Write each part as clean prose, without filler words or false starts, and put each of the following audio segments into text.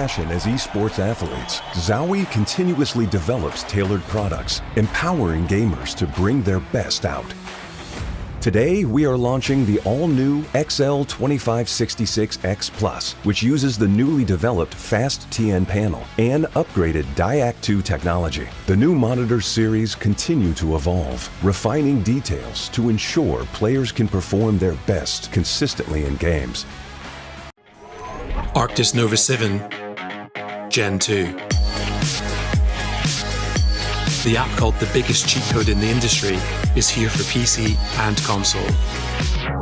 passion as esports athletes, Zowie continuously develops tailored products, empowering gamers to bring their best out. Today, we are launching the all-new XL2566X Plus, which uses the newly developed Fast TN panel and upgraded Diac 2 technology. The new monitor series continue to evolve, refining details to ensure players can perform their best consistently in games. Arctis Nova 7 Gen 2. The app called the biggest cheat code in the industry is here for PC and console.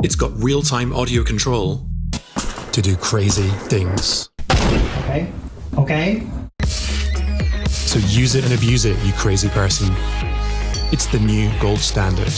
It's got real-time audio control to do crazy things. Okay. So use it and abuse it, you crazy person. It's the new gold standard.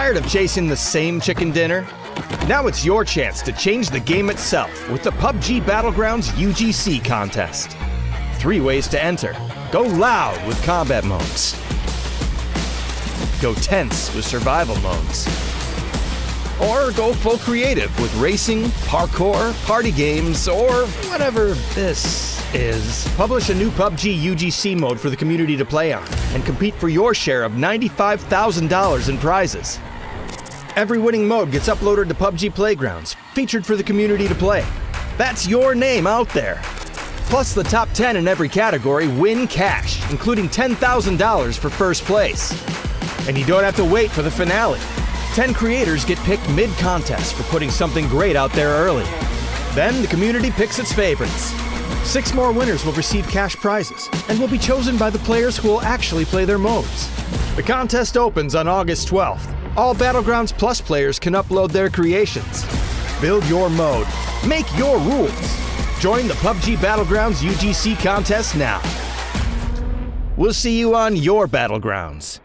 Tired of chasing the same chicken dinner? Now it's your chance to change the game itself with the PUBG Battlegrounds UGC contest. 3 ways to enter. Go loud with combat modes. Go tense with survival modes. Or go full creative with racing, parkour, party games, or whatever this is. Publish a new PUBG UGC mode for the community to play on and compete for your share of $95,000 in prizes. Every winning mode gets uploaded to PUBG Playgrounds, featured for the community to play. That's your name out there. Plus, the top 10 in every category win cash, including $10,000 for first place. And you don't have to wait for the finale. 10 creators get picked mid-contest for putting something great out there early. Then the community picks its favorites. 6 more winners will receive cash prizes and will be chosen by the players who will actually play their modes. The contest opens on August 12th. All Battlegrounds Plus players can upload their creations. Build your mode. Make your rules. Join the PUBG Battlegrounds UGC contest now. We'll see you on your Battlegrounds.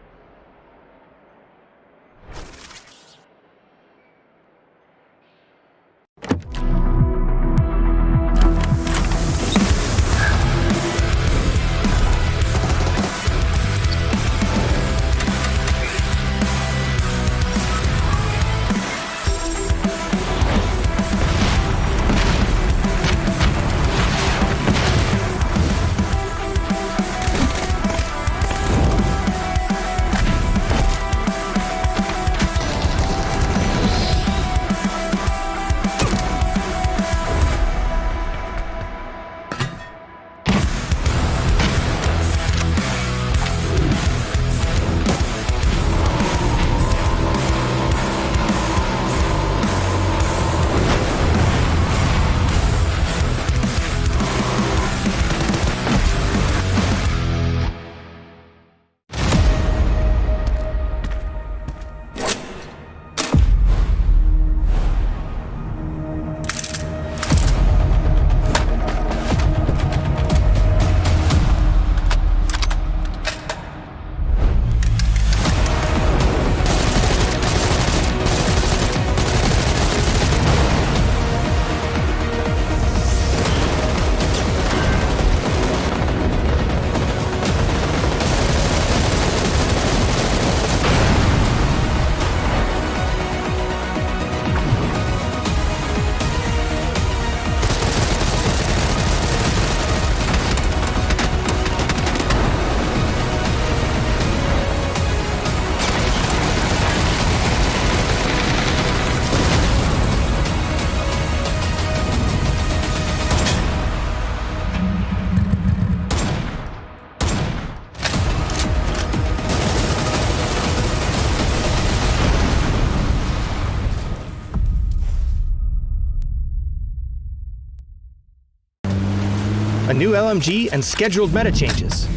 A new LMG and scheduled meta changes.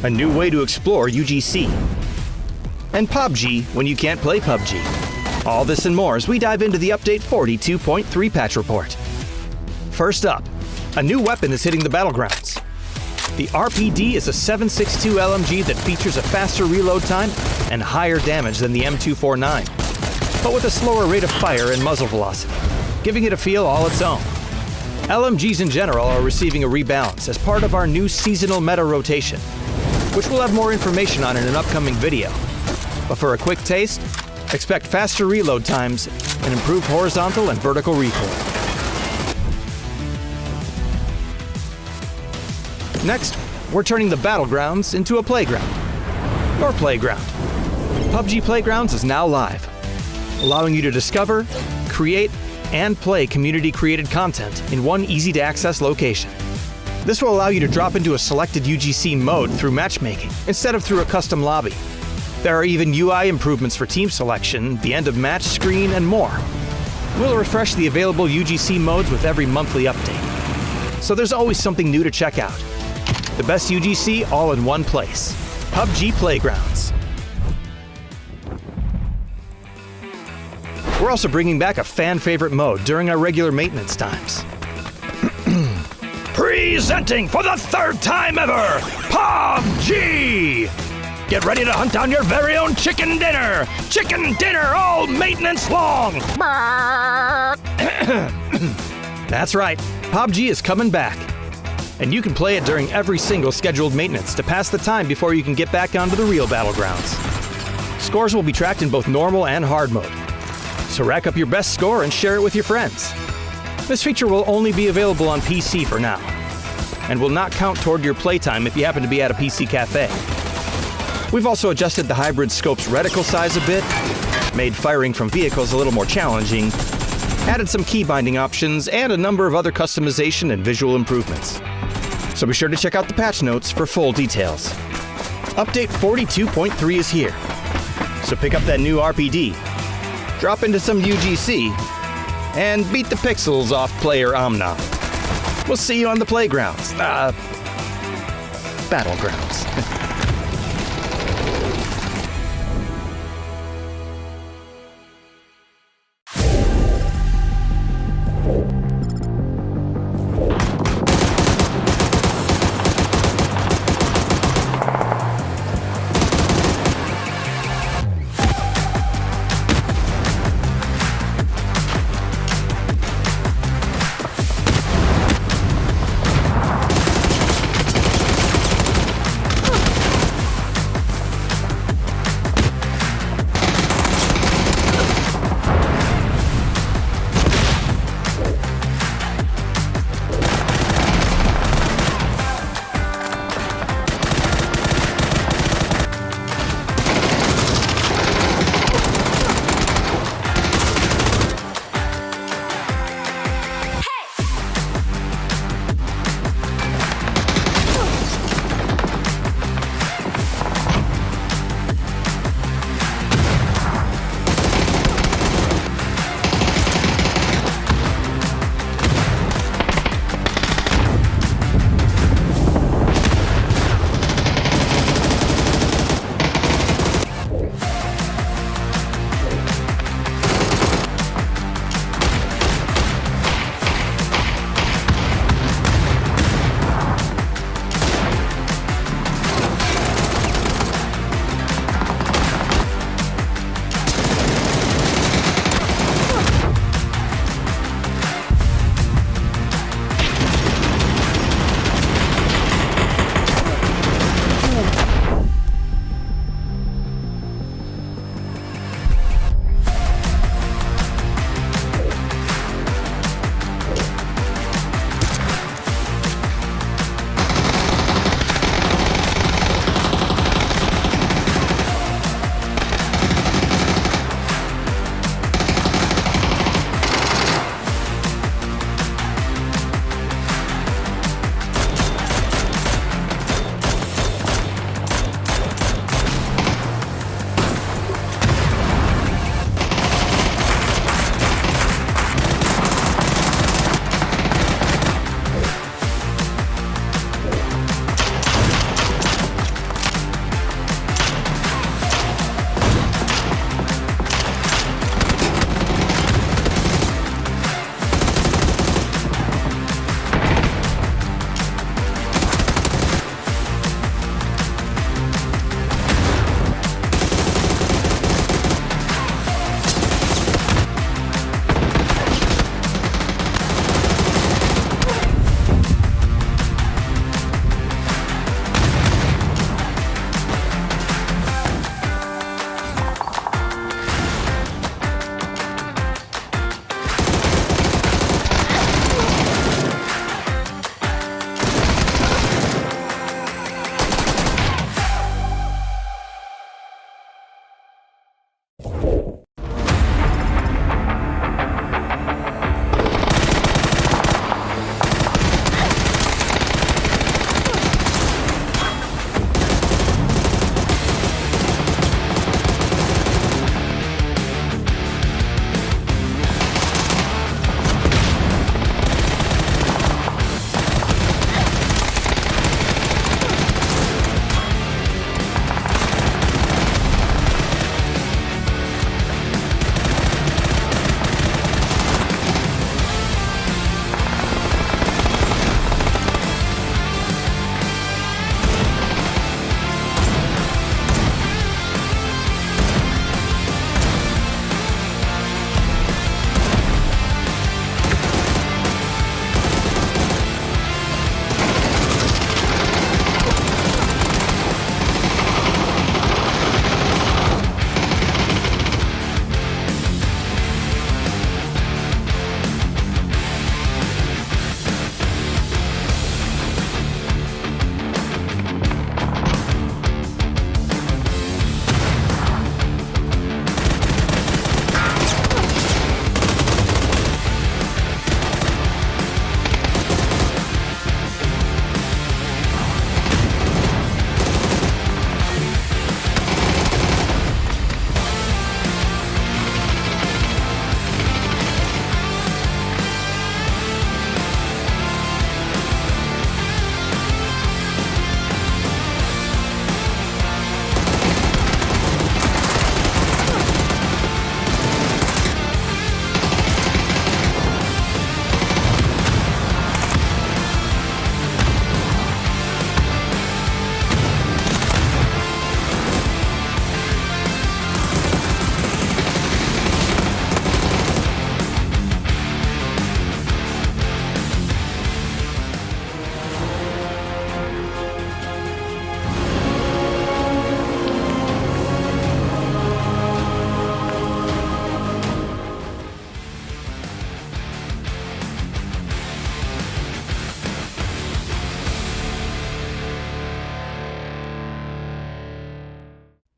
A new way to explore UGC. And PUBG when you can't play PUBG. All this and more as we dive into the Update 42.3 patch report. First up, a new weapon is hitting the Battlegrounds. The RPD is a 7.62 LMG that features a faster reload time and higher damage than the M249, but with a slower rate of fire and muzzle velocity, giving it a feel all its own. LMGs in general are receiving a rebalance as part of our new seasonal meta rotation, which we'll have more information on in an upcoming video. But for a quick taste, expect faster reload times and improved horizontal and vertical recoil. Next, we're turning the Battlegrounds into a playground. Your playground. PUBG Playgrounds is now live, allowing you to discover, create, and play community-created content in one easy-to-access location. This will allow you to drop into a selected UGC mode through matchmaking, instead of through a custom lobby. There are even UI improvements for team selection, the end-of-match screen, and more. We'll refresh the available UGC modes with every monthly update, so there's always something new to check out. The best UGC all in one place. PUBG Playgrounds. We're also bringing back a fan-favorite mode during our regular maintenance times. Presenting for the 3rd time ever, PUBG! Get ready to hunt down your very own chicken dinner! Chicken dinner all maintenance long! That's right, PUBG is coming back. And you can play it during every single scheduled maintenance to pass the time before you can get back onto the real battlegrounds. Scores will be tracked in both normal and hard mode. So rack up your best score and share it with your friends. This feature will only be available on PC for now, and will not count toward your playtime if you happen to be at a PC cafe. We've also adjusted the hybrid scope's reticle size a bit, made firing from vehicles a little more challenging, added some key binding options, and a number of other customization and visual improvements. So be sure to check out the patch notes for full details. Update 42.3 is here, so pick up that new RPD, drop into some UGC, and beat the pixels off player Omnom. We'll see you on the playgrounds. Battlegrounds.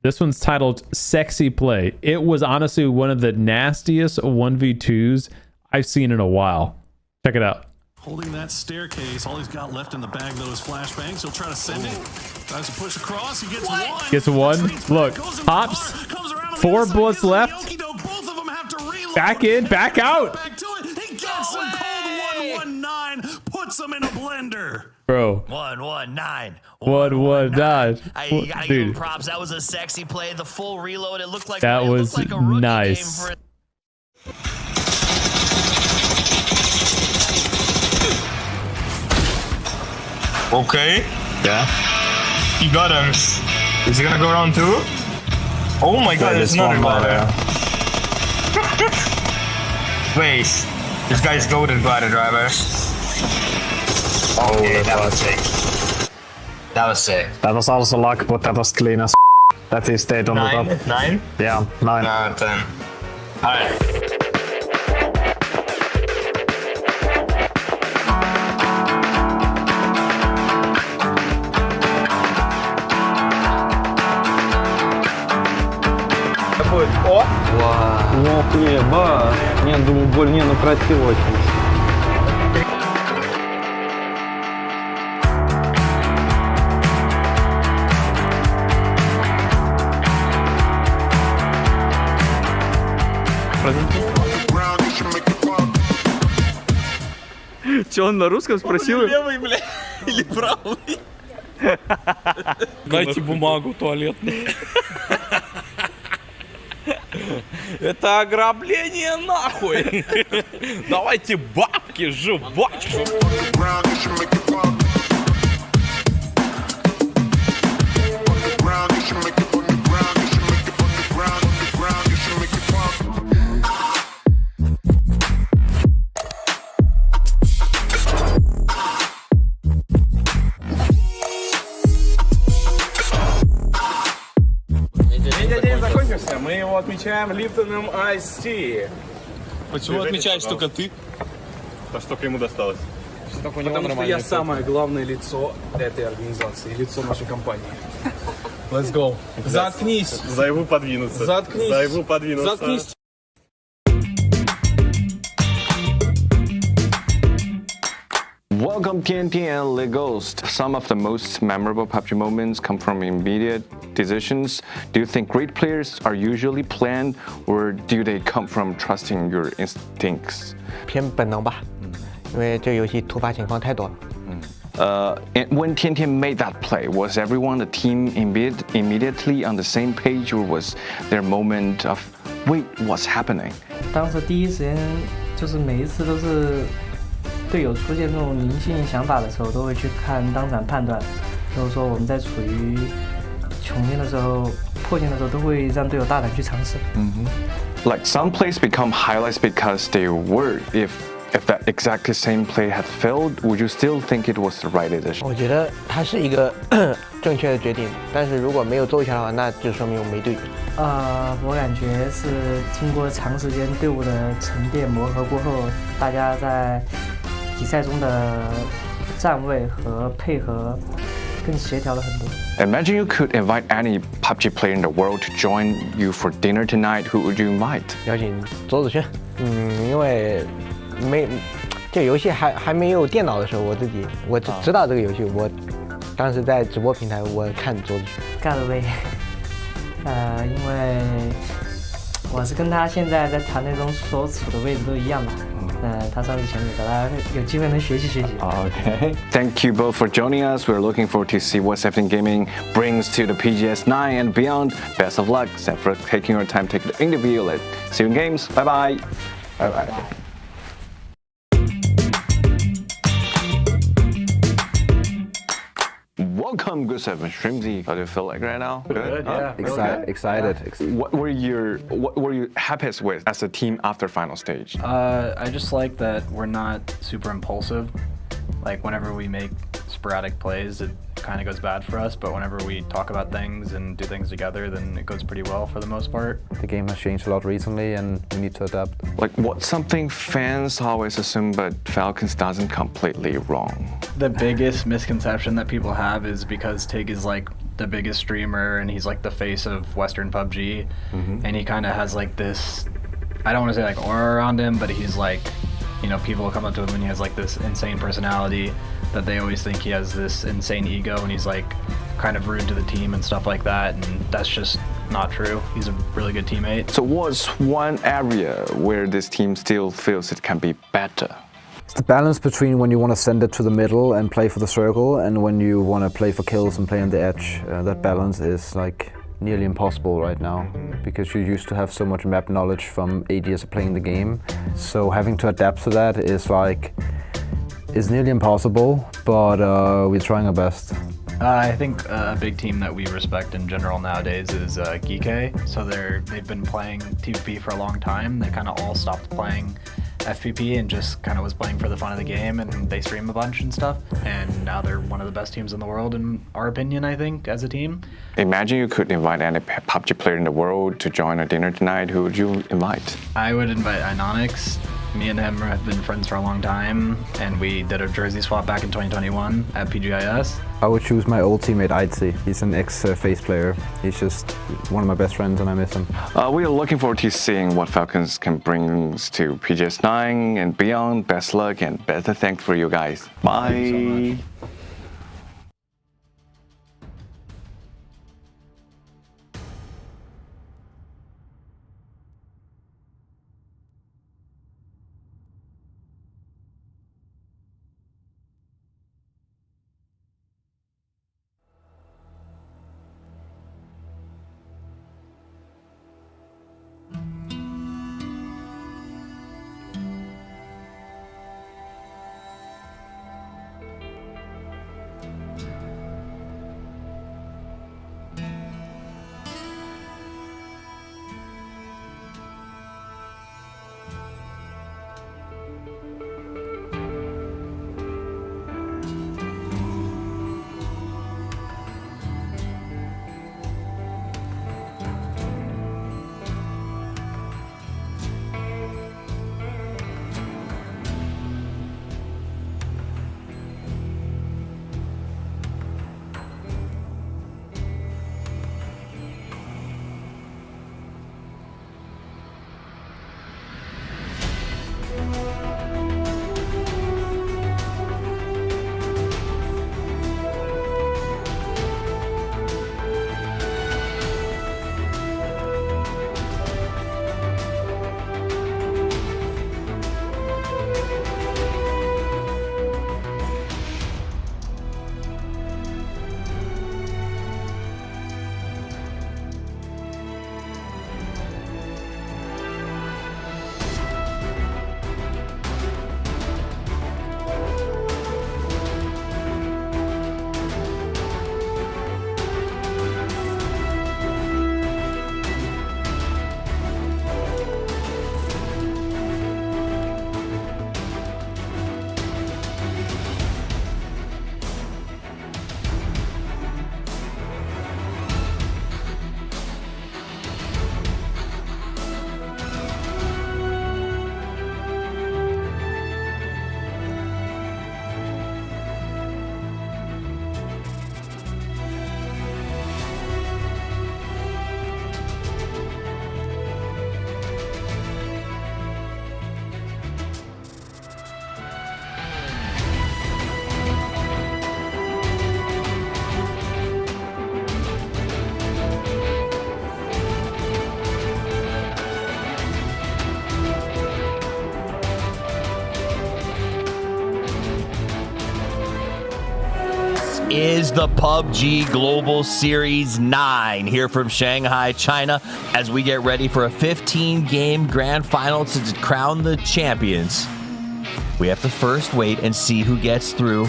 This one's titled Sexy Play. It was honestly one of the nastiest 1v2s I've seen in a while. Check it out. Holding that staircase, all he's got left in the bag though is flashbangs. He'll try to send it. Tries to push across. He gets one. Gets one. Look, pops. 4 bullets left. Back in, back out. Back to it. He gets him. Cold 119. Puts him in a blender. Bro. 119. 119. You gotta give him props. That was a sexy play. The full reload. It looked like that was a rookie nice. game for Okay. Yeah. He got him. Is he gonna go around too? Oh my god, there's another glider. Wait. This guy's golden glider driver. Okay, that was sick. That was sick. That was also luck, but that was clean as that he stayed on the top. 9? Yeah, 9. No, 10. Alright. Ох, еба. Нет, думаю, боль, не, ну красиво очень. Че, он на русском спросил? Левый, бля, или правый? Дайте бумагу туалетную. Это ограбление нахуй. Давайте бабки, жвачку. День закончился, мы его отмечаем Липтоном Ice Tea. Почему отмечаешь только ты? Да что ему досталось? Потому что я самое главное лицо этой организации, лицо нашей компании. Let's go. Заткнись. Заебу подвинуться. Заткнись. Заебу подвинуться. Заткнись. Welcome TNT and Le Ghost. Some of the most memorable PUBG moments come from immediate decisions. Do you think great players are usually planned, or do they come from trusting your instincts? 偏本能吧，因为这个游戏突发情况太多了。And when TNT made that play, was everyone on the team immediately on the same page, or was there a moment of, wait, what's happening? 当时第一时间就是每一次都是队友出现这种灵性想法的时候，都会去看当场判断。就是说我们在处于穷境的时候、破境的时候，都会让队友大胆去尝试。Like some plays become highlights because they were. If that exactly same play had failed, would you still think it was the right decision? 我觉得它是一个正确的决定，但是如果没有奏下的话，那就说明我没对。我感觉是经过长时间队伍的沉淀磨合过后，大家在比赛中的站位和配合更协调了很多。Imagine you could invite any PUBG player in the world to join you for dinner tonight. Who would you invite? 邀请周子轩。因为这个游戏还没有电脑的时候，我知道这个游戏，我当时在直播平台我看周子轩。尬了呗。因为我是跟他现在在团队中所处的位置都一样吧。他算是前辈，大家有机会能学习学习。Okay. Thank you both for joining us. We're looking forward to see what 17 Gaming brings to the PGS 9 and beyond. Best of luck. Thanks for taking your time, taking the interview. Let's see you in games. Bye bye. Bye bye. Welcome, good seven Shrimsy. How do you feel like right now? Good, yeah. Excited. What were you happiest with as a team after final stage? I just like that we're not super impulsive. Like whenever we make sporadic plays, it kind of goes bad for us, but whenever we talk about things and do things together, then it goes pretty well for the most part. The game has changed a lot recently and we need to adapt. Like what's something fans always assume but Falcons doesn't completely wrong? The biggest misconception that people have is because TIG is like the biggest streamer, and he's like the face of Western PUBG, and he kind of has like this, I don't want to say like aura around him, but he's like, you know, people will come up to him and he has like this insane personality that they always think he has this insane ego, and he's like kind of rude to the team and stuff like that, and that's just not true. He's a really good teammate. So what's one area where this team still feels it can be better? It's the balance between when you want to send it to the middle and play for the circle, and when you want to play for kills and play on the edge. That balance is like nearly impossible right now, because you used to have so much map knowledge from 8 years of playing the game. So having to adapt to that is like, it's nearly impossible, but we're trying our best. I think a big team that we respect in general nowadays is Geek. So they've been playing PvP for a long time. They kind of all stopped playing FPP and just kind of was playing for the fun of the game, and they stream a bunch and stuff. And now they're one of the best teams in the world, in our opinion, I think, as a team. Imagine you could invite any PUBG player in the world to join a dinner tonight. Who would you invite? I would invite Inonix. Me and him have been friends for a long time, and we did a jersey swap back in 2021 at PGIS. I would choose my old teammate Aitzi. He's an ex-FaZe player. He's just one of my best friends, and I miss him. We are looking forward to seeing what Falcons can bring to PGS9 and beyond. Best luck and better thanks for you guys. Bye. Thank you so much. Is the PUBG Global Series 9 here from Shanghai, China, as we get ready for a 15-game grand final to crown the champions. We have to first wait and see who gets through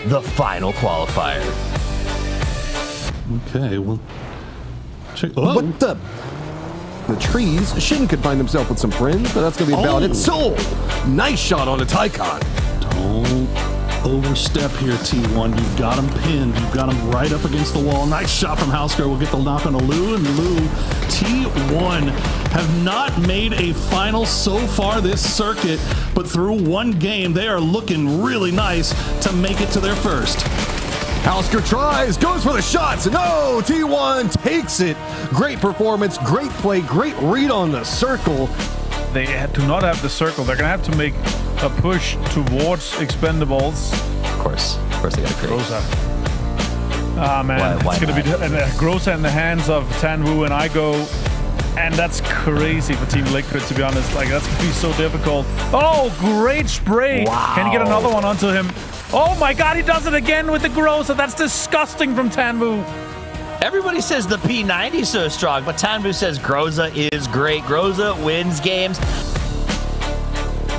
the final qualifier. Okay, well, check. Oh. What the? The trees. Shin could find himself with some friends, but that's going to be about it. Soul! Nice shot on a Tycon. Don't overstep here, T1. You've got him pinned. You've got him right up against the wall. Nice shot from Houseguard. We'll get the knock on Lou, and Lou, T1 have not made a final so far this circuit, but through one game, they are looking really nice to make it to their first. Halsker tries, goes for the shots. No, T1 takes it. Great performance, great play, great read on the circle. They do not have the circle. They're going to have to make a push towards Expendables. Of course they got to create. Groza. Ah, man. It's going to be Groza in the hands of Tanwu and Igo. And that's crazy for Team Liquid, to be honest. Like, that's going to be so difficult. Oh, great spray. Wow. Can you get another one onto him? Oh, my God. He does it again with the Groza. That's disgusting from Tanwu. Everybody says the P90 is so strong, but Tanvu says Groza is great. Groza wins games.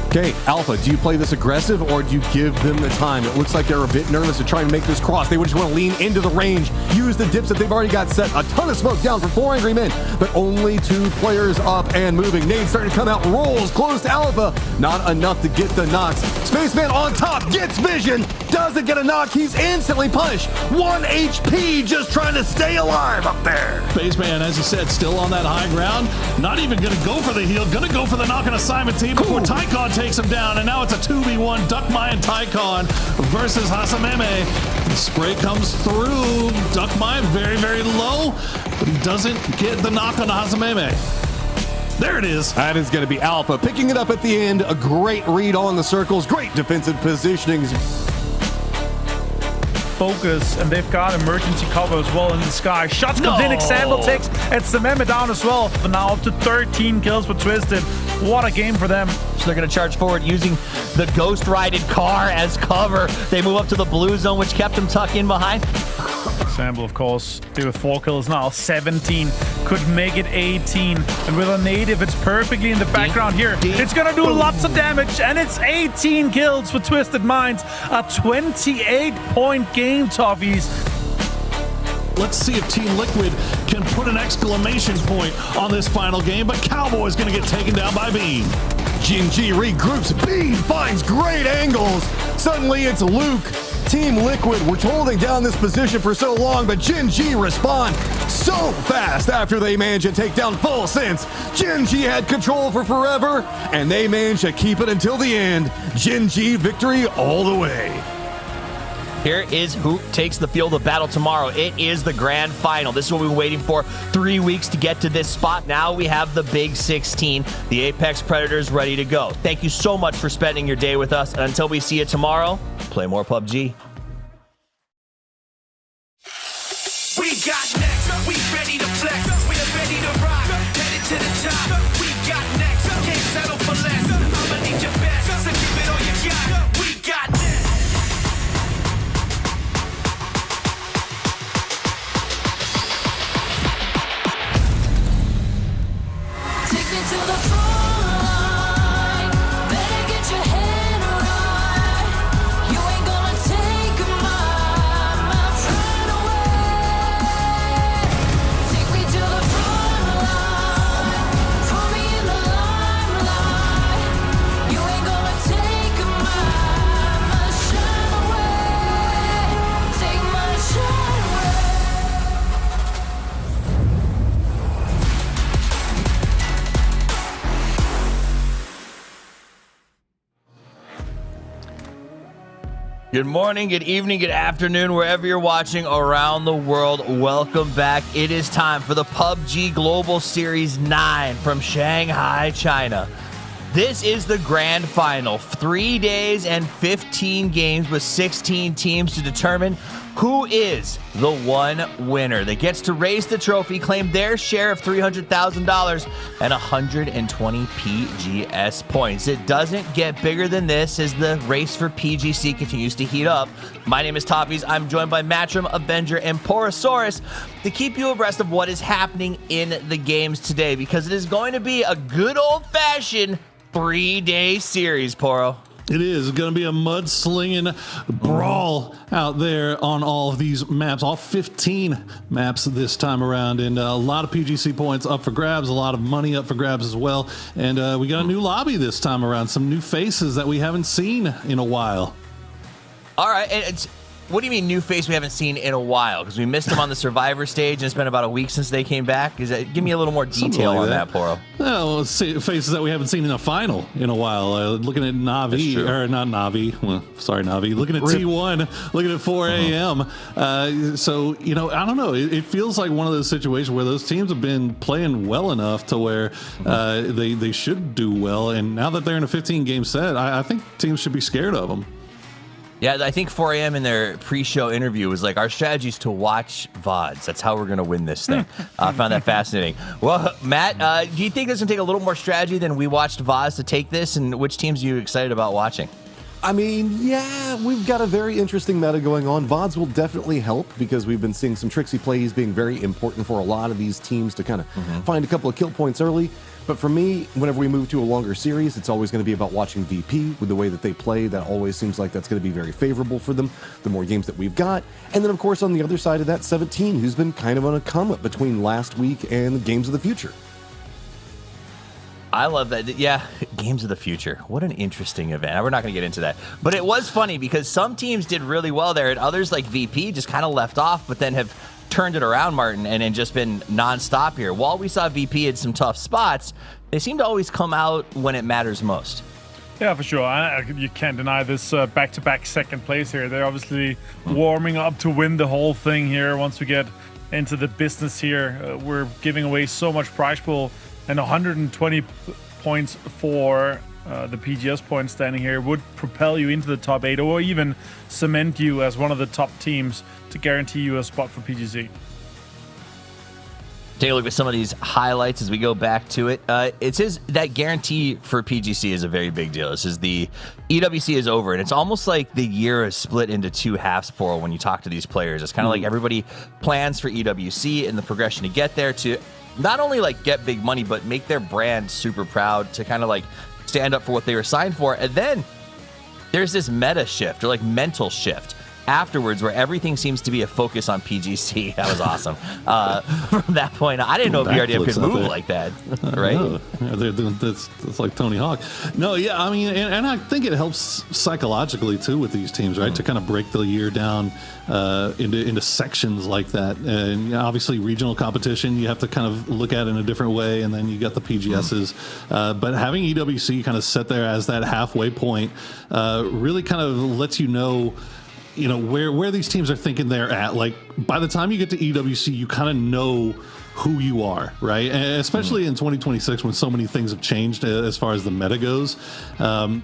Okay, Alpha, do you play this aggressive or do you give them the time? It looks like they're a bit nervous to try and make this cross. They would just want to lean into the range, use the dips that they've already got set. A ton of smoke down for 4 Angry Men, but only 2 players up and moving. Nade starting to come out, rolls close to Alpha. Not enough to get the knocks. Spaceman on top, gets vision, doesn't get a knock. He's instantly punished. 1 HP, just trying to stay alive up there. Spaceman, as you said, still on that high ground. Not even going to go for the heal, going to go for the knock on assignment team before Tycon takes him down, and now it's a 2v1 Duckmai and Tycon versus Hasameme. The spray comes through. Duckmai very, very low, but he doesn't get the knock on Hasameme. There it is. That is going to be Alpha picking it up at the end. A great read on the circles, great defensive positioning. Focus, and they've got emergency cover as well in the sky. Shots comes in, Example takes, and Sameme down as well. For now up to 13 kills for Twisted. What a game for them. So they're going to charge forward using the ghost-rided car as cover. They move up to the blue zone, which kept them tucked in behind. Example, of course, with 4 kills now, 17, could make it 18. And with a native, it's perfectly in the background here. It's gonna do lots of damage, and it's 18 kills for Twisted Minds. A 28-point game, Toffees. Let's see if Team Liquid can put an exclamation point on this final game, but Cowboy's gonna get taken down by Bean. G regroups, Bean finds great angles. Suddenly it's Luke. Team Liquid were holding down this position for so long, but Gen.G respond so fast after they managed to take down Full Sense. Gen.G had control for forever, and they managed to keep it until the end. Gen.G victory all the way. Here is who takes the field of battle tomorrow. It is the grand final. This is what we've been waiting for 3 weeks to get to this spot. Now we have the Big 16, the Apex Predators ready to go. Thank you so much for spending your day with us. And until we see you tomorrow, play more PUBG. We got next. We ready to flex. We are ready to rock. Headed to the top. We got next. Can't settle for less. I'ma need your best. So give it all you got. We got next. Take me to the front line. Better get your head right. You ain't gonna take my pride away. Take me to the front line. Put me in the limelight. You ain't gonna take my shine away. Take my shine away. Good morning, good evening, good afternoon, wherever you're watching around the world. Welcome back. It is time for the PUBG Global Series 9 from Shanghai, China. This is the grand final. 3 days and 15 games with 16 teams to determine who is the one winner that gets to raise the trophy, claim their share of $300,000 and 120 PGS points. It doesn't get bigger than this as the race for PGC continues to heat up. My name is Toffees. I'm joined by Matrim, Avenger, and Porosaurus to keep you abreast of what is happening in the games today, because it is going to be a good old-fashioned 3-day series, Poro. It is going to be a mudslinging brawl out there on all of these maps, all 15 maps this time around, and a lot of PGC points up for grabs, a lot of money up for grabs as well, and we got a new lobby this time around, some new faces that we haven't seen in a while. All right, and What do you mean new face we haven't seen in a while? Because we missed them on the Survivor stage, and it's been about a week since they came back. Give me a little more detail on that, Poro. Well, faces that we haven't seen in a final in a while. Looking at Navi, or not Navi. Well, sorry, Navi. Looking at T1, looking at 4 a.m. So, you know, I don't know. It feels like one of those situations where those teams have been playing well enough to where they should do well. And now that they're in a 15-game set, I think teams should be scared of them. Yeah, I think 4 a.m. in their pre-show interview was like, our strategy is to watch VODs. That's how we're going to win this thing. I found that fascinating. Well, Matt, do you think it's going to take a little more strategy than we watched VODs to take this? And which teams are you excited about watching? I mean, yeah, we've got a very interesting meta going on. VODs will definitely help because we've been seeing some tricksy plays being very important for a lot of these teams to kind of find a couple of kill points early. But for me, whenever we move to a longer series, it's always going to be about watching VP with the way that they play. That always seems like that's going to be very favorable for them, the more games that we've got. And then, of course, on the other side of that, 17, who's been kind of on a come-up between last week and the Games of the Future. I love that. Yeah, Games of the Future. What an interesting event. We're not going to get into that. But it was funny because some teams did really well there, and others like VP just kind of left off, but then have turned it around, Martin, and just been nonstop here. While we saw VP in some tough spots, they seem to always come out when it matters most. Yeah, for sure. You can't deny this back-to-back second place here. They're obviously warming up to win the whole thing here. Once we get into the business here, we're giving away so much prize pool, and 120 points for the PGS points standing here would propel you into the top 8 or even cement you as one of the top teams to guarantee you a spot for PGC. Take a look at some of these highlights as we go back to it. It says that guarantee for PGC is a very big deal. This is the EWC is over, and it's almost like the year is split into two halves, Poro, when you talk to these players. It's kind of like everybody plans for EWC and the progression to get there to not only like get big money, but make their brand super proud to kind of like stand up for what they were signed for. And then there's this meta shift or like mental shift afterwards where everything seems to be a focus on PGC. That was awesome. From that point on, I didn't know BRDM could move like that, right? They're doing this. It's like Tony Hawk. No, yeah, I mean, and I think it helps psychologically too with these teams, right? To kind of break the year down into sections like that. And obviously, regional competition, you have to kind of look at it in a different way. And then you got the PGSs. But having EWC kind of set there as that halfway point really kind of lets you know where these teams are thinking they're at. Like by the time you get to EWC, you kind of know who you are, right? And especially in 2026 when so many things have changed as far as the meta goes,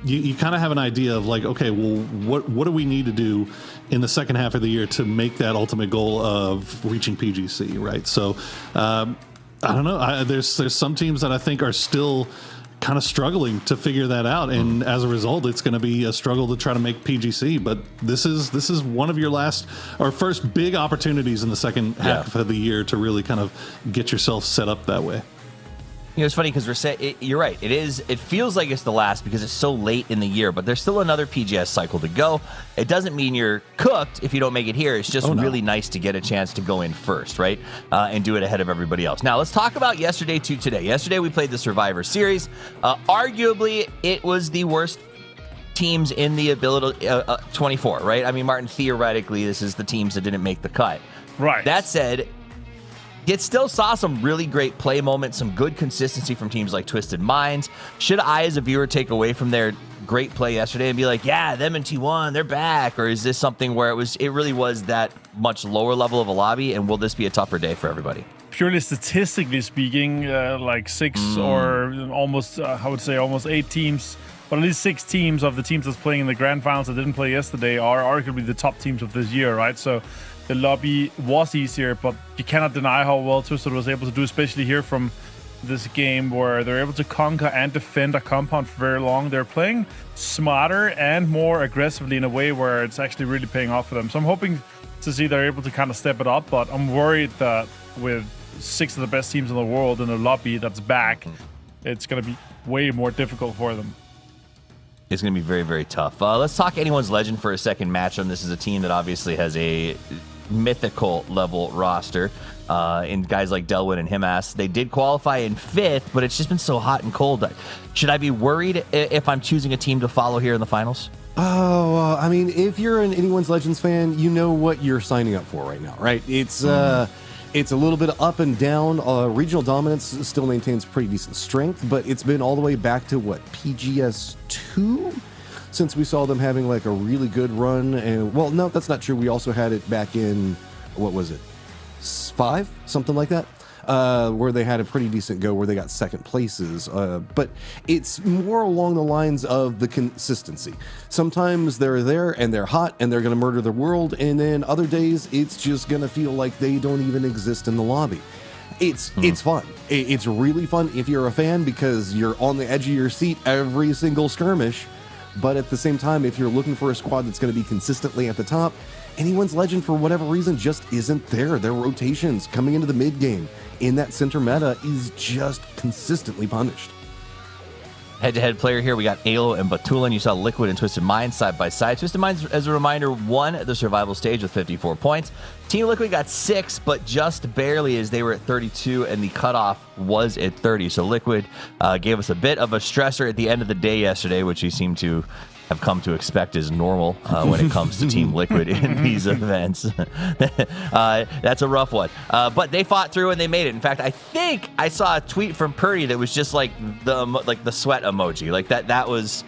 you kind of have an idea of like, okay, well, what do we need to do in the second half of the year to make that ultimate goal of reaching PGC, right? So I don't know. There's some teams that I think are still kind of struggling to figure that out, and as a result it's going to be a struggle to try to make PGC. But this is one of your first big opportunities in the second half of the year to really kind of get yourself set up that way. You know, it's funny because you're right. It feels like it's the last because it's so late in the year, but there's still another PGS cycle to go. It doesn't mean you're cooked if you don't make it here. It's just really nice to get a chance to go in first, right? And do it ahead of everybody else. Now, let's talk about yesterday to today. Yesterday, we played the Survivor Series. Arguably, it was the worst teams in the ability 24, right? I mean, Martin, theoretically, this is the teams that didn't make the cut. Right. That said, it still saw some really great play moments, some good consistency from teams like Twisted Minds. Should I, as a viewer, take away from their great play yesterday and be like, yeah, them and T1, they're back? Or is this something where it really was that much lower level of a lobby, and will this be a tougher day for everybody? Purely statistically speaking, like 6 or almost, I would say almost 8 teams, but at least 6 teams of the teams that's playing in the grand finals that didn't play yesterday are arguably the top teams of this year, right? So the lobby was easier, but you cannot deny how well Twisted was able to do, especially here from this game where they're able to conquer and defend a compound for very long. They're playing smarter and more aggressively in a way where it's actually really paying off for them. So I'm hoping to see they're able to kind of step it up, but I'm worried that with 6 of the best teams in the world in a lobby that's back, it's going to be way more difficult for them. It's going to be very, very tough. Let's talk Anyone's Legend for a second matchup. This is a team that obviously has a mythical level roster in guys like Delwyn and Himas. They did qualify in 5th, but it's just been so hot and cold. Should I be worried if I'm choosing a team to follow here in the finals? Oh, I mean, if you're an Anyone's Legends fan, you know what you're signing up for right now, right? It's a little bit up and down. Regional dominance still maintains pretty decent strength, but it's been all the way back to what, PGS 2? Since we saw them having like a really good run. And well, no, that's not true. We also had it back in, what was it, 5, something like that, where they had a pretty decent go where they got second places. But it's more along the lines of the consistency. Sometimes they're there and they're hot and they're going to murder the world, and then other days it's just going to feel like they don't even exist in the lobby. It's fun. It's really fun if you're a fan, because you're on the edge of your seat every single skirmish. But at the same time, if you're looking for a squad that's going to be consistently at the top, Anyone's Legend, for whatever reason, just isn't there. Their rotations coming into the mid game in that center meta is just consistently punished. Head-to-head player here, we got Alo and Batulin. You saw Liquid and Twisted Minds side by side. Twisted Minds, as a reminder, won the survival stage with 54 points. Team Liquid got 6, but just barely, as they were at 32, and the cutoff was at 30. So Liquid gave us a bit of a stressor at the end of the day yesterday, which we seem to have come to expect as normal when it comes to Team Liquid in these events. That's a rough one. But they fought through and they made it. In fact, I think I saw a tweet from Purdy that was just like the sweat emoji. Like that was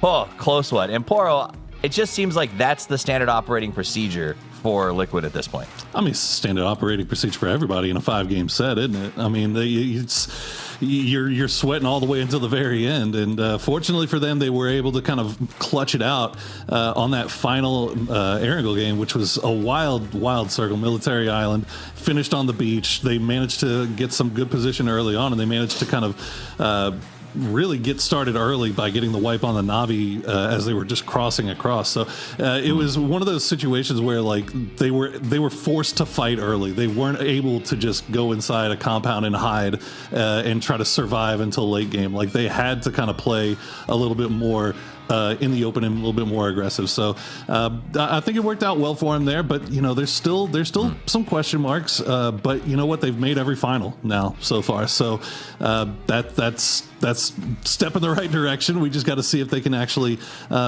close one. And Poro, it just seems like that's the standard operating procedure for Liquid at this point. I mean, it's standard operating procedure for everybody in a 5-game set, isn't it? I mean, you're sweating all the way until the very end, and fortunately for them, they were able to kind of clutch it out on that final Erangel game, which was a wild circle. Military Island finished on the beach. They managed to get some good position early on, and they managed to kind of really get started early by getting the wipe on the Navi as they were just crossing across. So it was one of those situations where like they were forced to fight early. They weren't able to just go inside a compound and hide and try to survive until late game. Like they had to kind of play a little bit more in the open and a little bit more aggressive. So I think it worked out well for him there, but you know, there's still some question marks, but you know what, they've made every final now so far. So that's step in the right direction. We just got to see if they can actually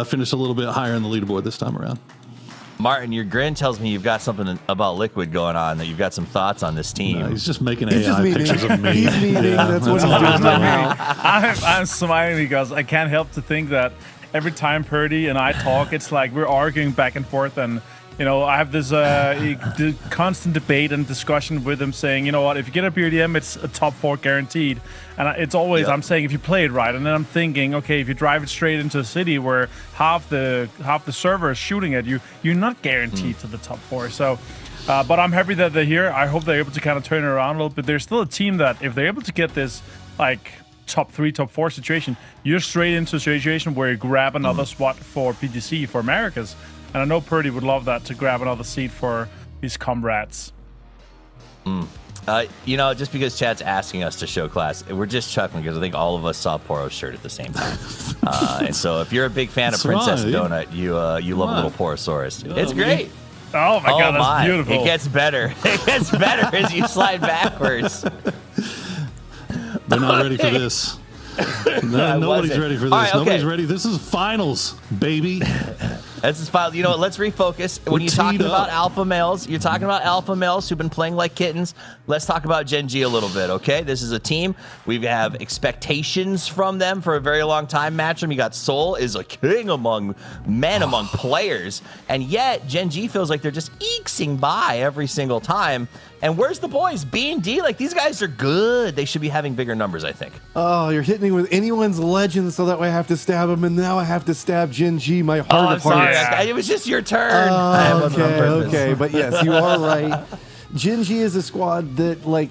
finish a little bit higher in the leaderboard this time around. Martin, your grin tells me you've got something about Liquid going on, that you've got some thoughts on this team. No, he's just making AI pictures of me. He's memeing. That's what he's doing right now. I'm smiling because I can't help to think that every time Purdy and I talk, it's like we're arguing back and forth, and you know, I have this constant debate and discussion with him saying, you know what, if you get a PRDM, it's a top 4 guaranteed. And it's always, I'm saying, if you play it right. And then I'm thinking, okay, if you drive it straight into a city where half the server is shooting at you, you're not guaranteed to the top 4. So, but I'm happy that they're here. I hope they're able to kind of turn it around a little bit. There's still a team that, if they're able to get this, like, top 3, top 4 situation, you're straight into a situation where you grab another spot for PGC, for Americas. And I know Purdy would love that, to grab another seat for his comrades. You know, just because chat's asking us to show class, we're just chuckling because I think all of us saw Poro's shirt at the same time. And so if you're a big fan of Princess Donut, you love a little Porosaurus. It's great. Oh my God, that's beautiful. It gets better. It gets better as you slide backwards. They're not ready for this. Nobody's ready for this. Right, okay. Nobody's ready. This is finals, baby. This is finals. You know what? Let's refocus. When you're talking about alpha males, you're talking about alpha males who've been playing like kittens. Let's talk about Gen G a little bit, okay? This is a team. We have expectations from them for a very long time. Match them. You got Soul is a king among men, among players. And yet, Gen G feels like they're just eking by every single time. And where's the boys? B and D, like, these guys are good. They should be having bigger numbers, I think. Oh, you're hitting me with Anyone's Legend, so that way I have to stab him, and now I have to stab Gen G, my heart of hearts. Yeah. It was just your turn. Okay, but yes, you are right. Gen G is a squad that, like,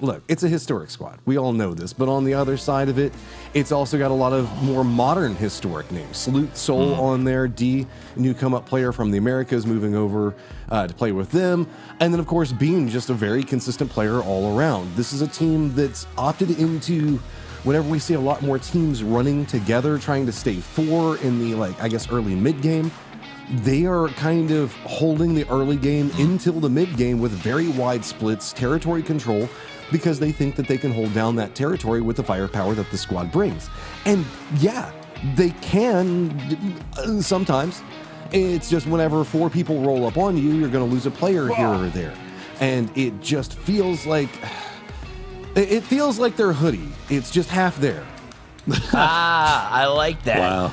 look, it's a historic squad. We all know this, but on the other side of it, it's also got a lot of more modern historic names. Salute Soul on there, D, new come-up player from the Americas, moving over to play with them. And then, of course, Beam, just a very consistent player all around. This is a team that's opted into, whenever we see a lot more teams running together, trying to stay 4 in the, like, I guess, early mid-game, they are kind of holding the early game until the mid-game with very wide splits, territory control, because they think that they can hold down that territory with the firepower that the squad brings. And yeah, they can sometimes. It's just whenever 4 people roll up on you, you're going to lose a player here or there. And it just feels like... It feels like their hoodie. It's just half there. I like that. Wow.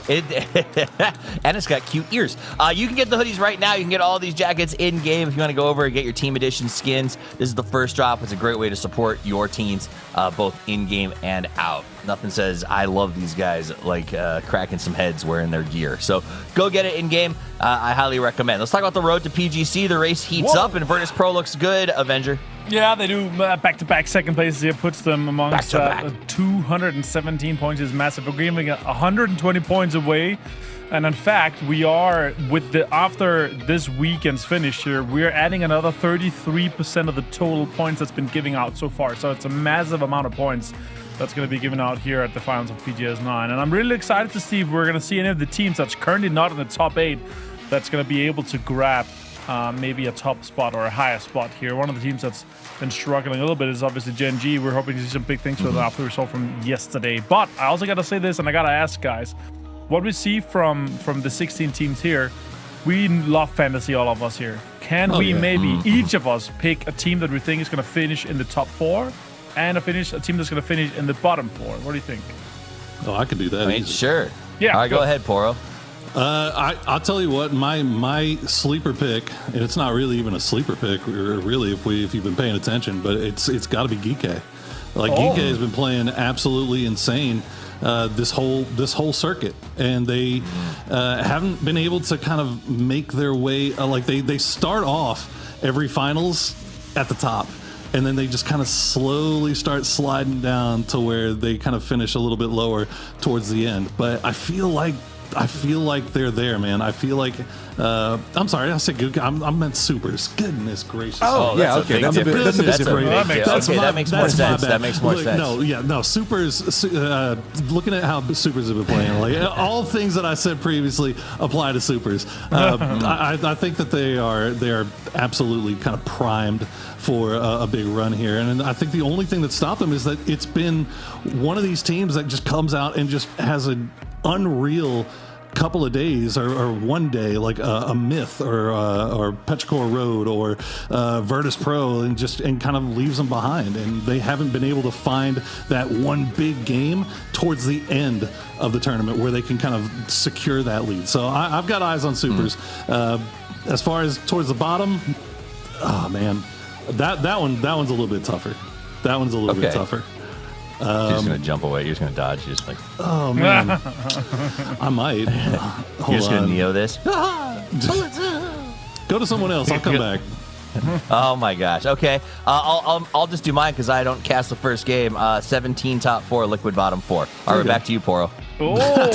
And it's got cute ears. You can get the hoodies right now. You can get all these jackets in game if you want to go over and get your team edition skins. This is the first drop. It's a great way to support your teams, both in game and out. Nothing says I love these guys like cracking some heads wearing their gear. So go get it in game. I highly recommend. Let's talk about the road to PGC. The race heats up and Virtus Pro looks good. Avenger. Yeah, they do back-to-back second places here, puts them amongst 217 points is massive. We're giving 120 points away. And in fact, we are, after this weekend's finish here, we're adding another 33% of the total points that's been giving out so far. So it's a massive amount of points that's going to be given out here at the finals of PGS 9. And I'm really excited to see if we're going to see any of the teams that's currently not in the top 8 that's going to be able to grab maybe a top spot or a higher spot here. One of the teams that's been struggling a little bit is obviously Gen G. We're hoping to see some big things for them after we saw from yesterday. But I also got to say this, and I got to ask guys, what we see from the 16 teams here, we love fantasy, all of us here. Can we maybe each of us pick a team that we think is going to finish in the top 4 and a team that's going to finish in the bottom 4? What do you think? Oh, I could do that. Sure. Yeah. All right, go ahead, Poro. I'll tell you what, my sleeper pick, and it's not really even a sleeper pick, really, if you've been paying attention, but it's got to be Geeke. Like Geeke has been playing absolutely insane this whole circuit, and they haven't been able to kind of make their way. They start off every finals at the top. And then they just kind of slowly start sliding down to where they kind of finish a little bit lower towards the end. But I feel like they're there, man. I feel like I'm sorry, I said Geeke. I meant supers. Goodness gracious. That's a bit different. That makes more sense. That makes more sense. Supers. Looking at how supers have been playing, like all things that I said previously apply to supers. I think that they are absolutely kind of primed for a big run here, and I think the only thing that stopped them is that it's been one of these teams that just comes out and just has an unreal couple of days or one day, like a Myth or Petrichor Road or Virtus Pro, and kind of leaves them behind, and they haven't been able to find that one big game towards the end of the tournament where they can kind of secure that lead. So I've got eyes on supers. As far as towards the bottom, oh man, that one's a little bit tougher. That one's a little bit tougher. You're just gonna jump away. You're just gonna dodge. You're just like, oh man, I might. You're just gonna Neo this. Go to someone else. I'll come back. Oh my gosh. Okay. I'll just do mine because I don't cast the first game. 17 top 4, liquid bottom 4. All right, back to you, Poro. Oh,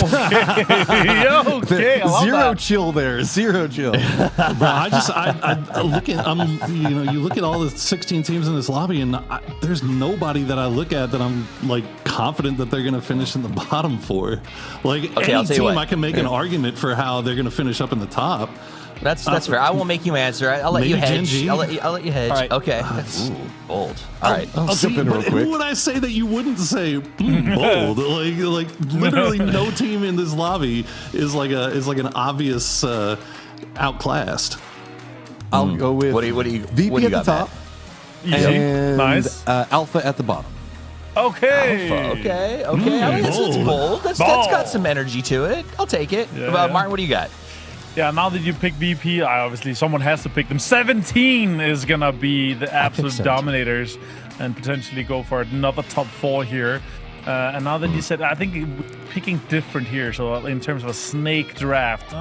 okay. I love Zero that. chill there. Zero chill. Bro, you look at all the 16 teams in this lobby, and there's nobody that I look at that I'm like confident that they're going to finish in the bottom 4. Like any team, I can make an argument for how they're going to finish up in the top. That's fair. I won't make you answer. I'll let you hedge. I'll let you hedge. All right. Okay. That's bold. All right. I'll jump in real quick. Who would I say that you wouldn't say bold? like literally no team in this lobby is like an obvious outclassed. I'll go with VP at the top and nice. Alpha at the bottom. Okay. Alpha. Okay. I mean, that's bold. That's got some energy to it. I'll take it. Martin, what do you got? Yeah, now that you pick VP, obviously someone has to pick them. 17 is going to be the absolute dominators and potentially go for another top 4 here. And now that you said, I think picking different here. So in terms of a snake draft. You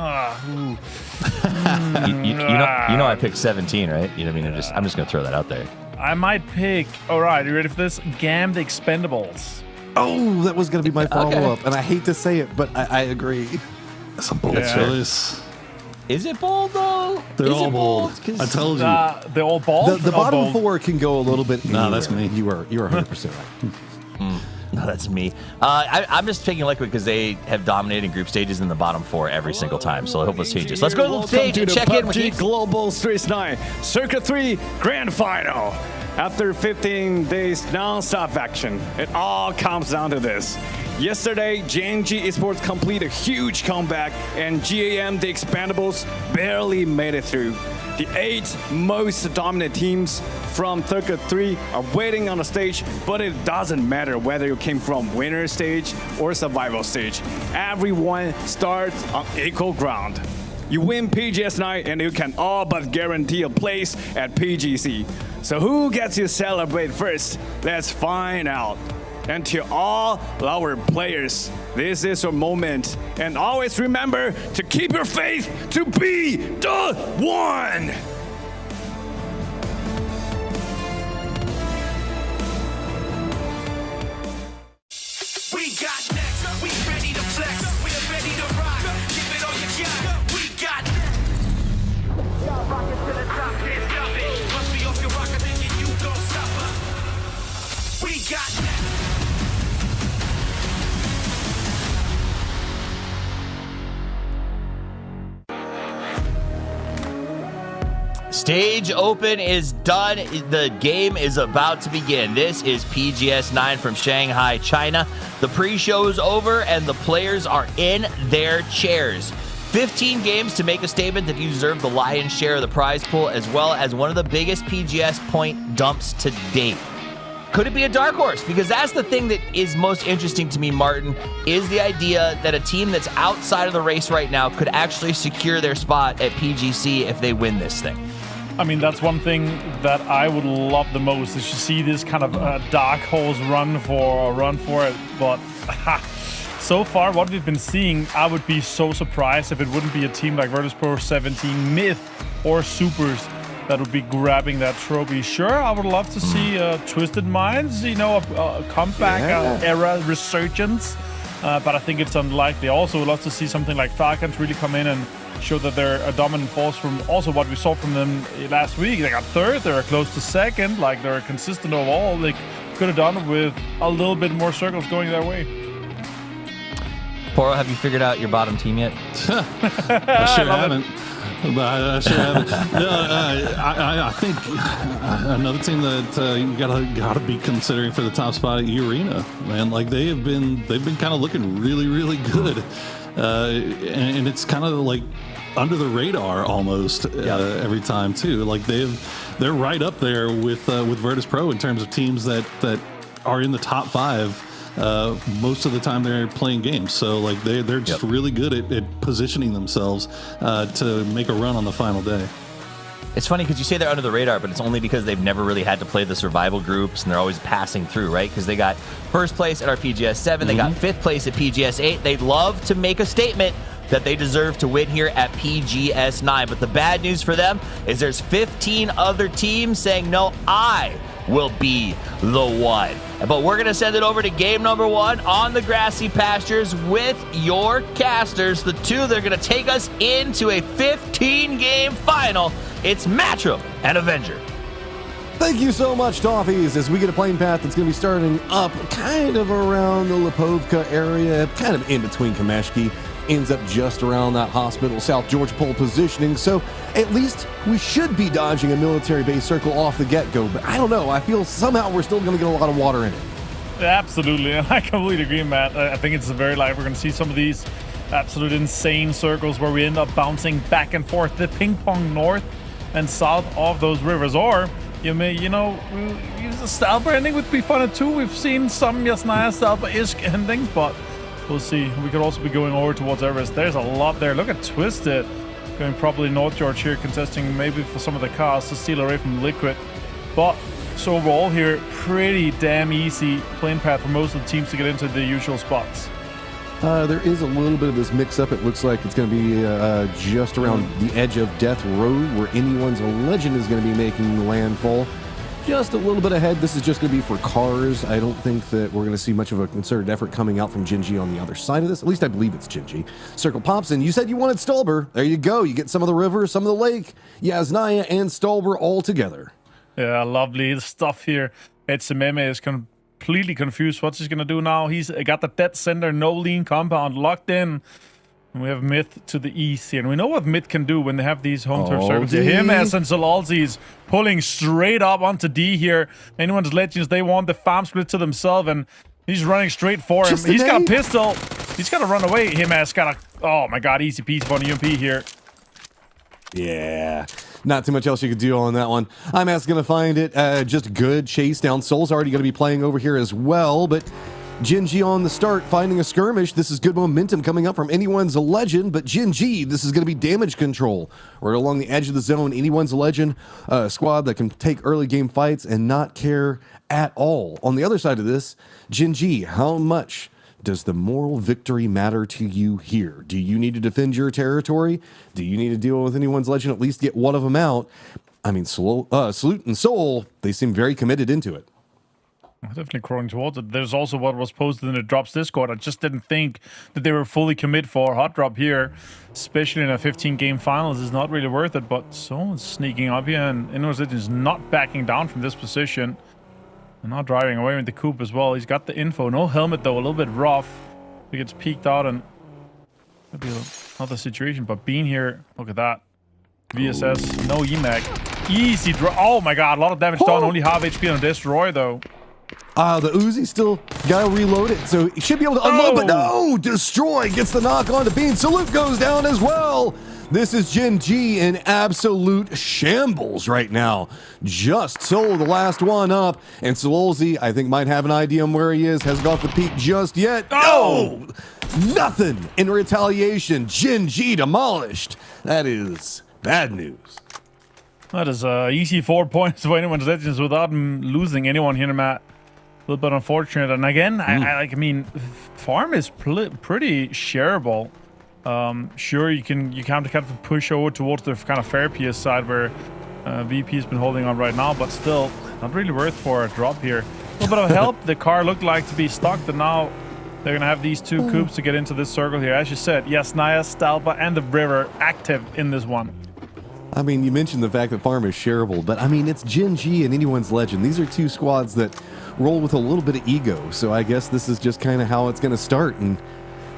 know I picked 17, right? You know what I mean? I'm just going to throw that out there. I might pick, all right, you ready for this? Gam the Expendables. Oh, that was going to be my follow-up. And I hate to say it, but I agree. That's a bold choice. Is it bold though? They're all bold. I told you. They're all bald. The bottom 4 can go a little bit. No, that's me. You are 100% right. No, that's me. I'm just picking Liquid because they have dominated group stages in the bottom 4 every single time. So I hope this changes. Let's go to the stage and check in with PUBG Global Series 9 Circuit 3 Grand Final. After 15 days non-stop action, it all comes down to this. Yesterday, JNG Esports completed a huge comeback, and GAM, the Expandables, barely made it through. The 8 most dominant teams from Circuit 3 are waiting on the stage, but it doesn't matter whether you came from winner stage or survival stage. Everyone starts on equal ground. You win PGS night and you can all but guarantee a place at PGC. So who gets to celebrate first? Let's find out. And to all our players, this is your moment. And always remember to keep your faith to be the one. We got next. We ready to flex. We're ready to rock. Give it all you got. We got next. Y'all rockin' to the top, can't stop it. Must be off your rocker, then you don't stop us. We got next. Stage open is done. The game is about to begin. This is PGS 9 from Shanghai, China. The pre-show is over and the players are in their chairs. 15 games to make a statement that you deserve the lion's share of the prize pool, as well as one of the biggest PGS point dumps to date. Could it be a dark horse? Because that's the thing that is most interesting to me, Martin, is the idea that a team that's outside of the race right now could actually secure their spot at PGC if they win this thing. I mean, that's one thing that I would love the most, is to see this kind of dark horse run for it. But so far, what we've been seeing, I would be so surprised if it wouldn't be a team like Virtus.pro 17, Myth, or Supers that would be grabbing that trophy. Sure, I would love to see Twisted Minds, you know, a comeback era resurgence, but I think it's unlikely. I also would love to see something like Falcons really come in and show that they're a dominant force from also what we saw from them last week. They got third, they're close to second, like they're consistent overall. They could have done it with a little bit more circles going their way. Poro, have you figured out your bottom team yet? I sure haven't. I sure haven't. I think another team that you gotta be considering for the top spot at Arena, man. Like they've been kind of looking really, really good, and it's kind of like under the radar almost every time too. Like they're right up there with Virtus.pro in terms of teams that are in the top 5. Most of the time they're playing games, so like they're just really good at positioning themselves to make a run on the final day. It's funny because you say they're under the radar, but it's only because they've never really had to play the survival groups and they're always passing through, right? Because they got first place at our PGS 7, they got 5th place at PGS 8. They'd love to make a statement that they deserve to win here at PGS 9, but the bad news for them is there's 15 other teams saying, no, I will be the one. But we're going to send it over to game number 1 on the grassy pastures with your casters. The two that are going to take us into a 15-game final. It's Matchroom and Avenger. Thank you so much, Toffees, as we get a plane path that's going to be starting up kind of around the Lipovka area, kind of in between Kameshki, ends up just around that hospital, South Georgia pole positioning, so at least we should be dodging a military base circle off the get-go, but I don't know, I feel somehow we're still going to get a lot of water in it. Absolutely, and I completely agree, Matt. I think it's very likely we're going to see some of these absolute insane circles where we end up bouncing back and forth, the ping pong north and south of those rivers, or you may, use a Stalber ending would be fun too. We've seen some Yasnaya Stalber-ish endings, but we'll see. We could also be going over towards Everest. There's a lot there. Look at Twisted going probably North George here, contesting maybe for some of the cars to steal away from Liquid. But so overall here, pretty damn easy plane path for most of the teams to get into the usual spots. There is a little bit of this mix-up. It looks like it's going to be just around the edge of Death Road, where anyone's legend is going to be making landfall. Just a little bit ahead. This is just going to be for cars. I don't think that we're going to see much of a concerted effort coming out from Jinji on the other side of this. At least I believe it's Jinji. Circle pops in. You said you wanted Stolber. There you go. You get some of the river, some of the lake. Yasnaya and Stolber all together. Yeah, lovely stuff here. Etsememe is completely confused. What's he going to do now? He's got the dead center, no lean compound locked in. And we have Myth to the east here. And we know what Myth can do when they have these home turf Oh, circles. D. Him as and Zolalzi's pulling straight up onto D here. Anyone's Legends, they want the farm split to themselves, and he's running straight for him. He's got a pistol. He's got to run away. Him as got a... Oh my god, easy peasy on UMP here. Yeah, not too much else you could do on that one. I'm asking to find it. Just good chase down. Soul's already going to be playing over here as well, but Jinji on the start, finding a skirmish. This is good momentum coming up from Anyone's a Legend, but Jinji, this is going to be damage control. We're along the edge of the zone. Anyone's a Legend squad that can take early game fights and not care at all. On the other side of this, Jinji, how much does the moral victory matter to you here? Do you need to defend your territory? Do you need to deal with Anyone's Legend, at least get one of them out? I mean, Salute and Soul, they seem very committed into it. Definitely crawling towards it. There's also what was posted in the Drops Discord. I just didn't think that they were fully commit for a hot drop here, especially in a 15-game finals. It's not really worth it, but someone's sneaking up here, and Anyone's Legend is not backing down from this position. And not driving away with the coupe as well. He's got the info. No helmet, though. A little bit rough. He gets peeked out, and maybe another situation. But Bean here, look at that. VSS, no EMAC. Easy draw. Oh my god, a lot of damage done. Only half HP on Destroy, though. The Uzi still gotta reload it, so he should be able to unload, but no! Destroy gets the knock on to Bean. Salute goes down as well. This is Jin G in absolute shambles right now. Just sold the last one up, and Sololzi, I think, might have an idea on where he is. Hasn't got the peak just yet. Oh! Nothing in retaliation. Jin G demolished. That is bad news. That is easy 4 points for Anyone's Legends without him losing anyone here, Matt. A little bit unfortunate. And again, I mean, farm is pretty shareable. Sure, you can kind of push over towards the kind of fair PS side where VP has been holding on right now, but still not really worth for a drop here. A little bit of help. The car looked like to be stuck, but now they're gonna have these two coupes to get into this circle here. As you said, yes, Naya, Stalpa, and the River active in this one. I mean, you mentioned the fact that farm is shareable, but I mean, it's Jin G and Anyone's Legend. These are two squads that roll with a little bit of ego, so I guess this is just kind of how it's going to start, and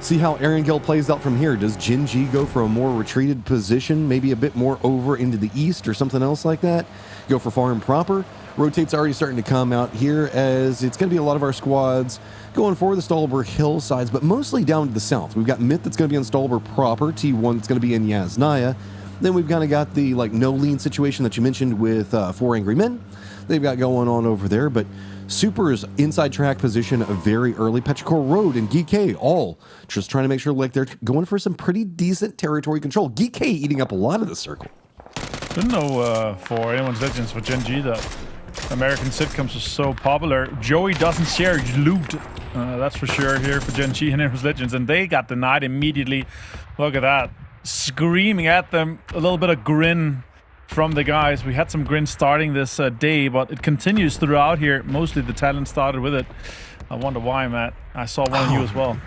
see how Erangel plays out from here. Does Jin G go for a more retreated position, maybe a bit more over into the east or something else like that? Go for farm proper? Rotate's already starting to come out here, as it's going to be a lot of our squads going for the Stolber hillsides, but mostly down to the south. We've got Myth that's going to be on Stolber proper, T1 that's going to be in Yasnaya. Then we've kind of got the no lean situation that you mentioned with 4 Angry Men. They've got going on over there, but Super's inside track position very early. Petrichor Road and Geek all just trying to make sure like they're going for some pretty decent territory control. Geek eating up a lot of the circle. Didn't know for Anyone's Legends for Gen G that American sitcoms are so popular. Joey doesn't share loot. That's for sure here for Gen G and Anyone's Legends, and they got denied immediately. Look at that. Screaming at them. A little bit of grin from the guys. We had some grin starting this day, but it continues throughout here. Mostly the talent started with it. I wonder why, Matt. I saw one of you as well.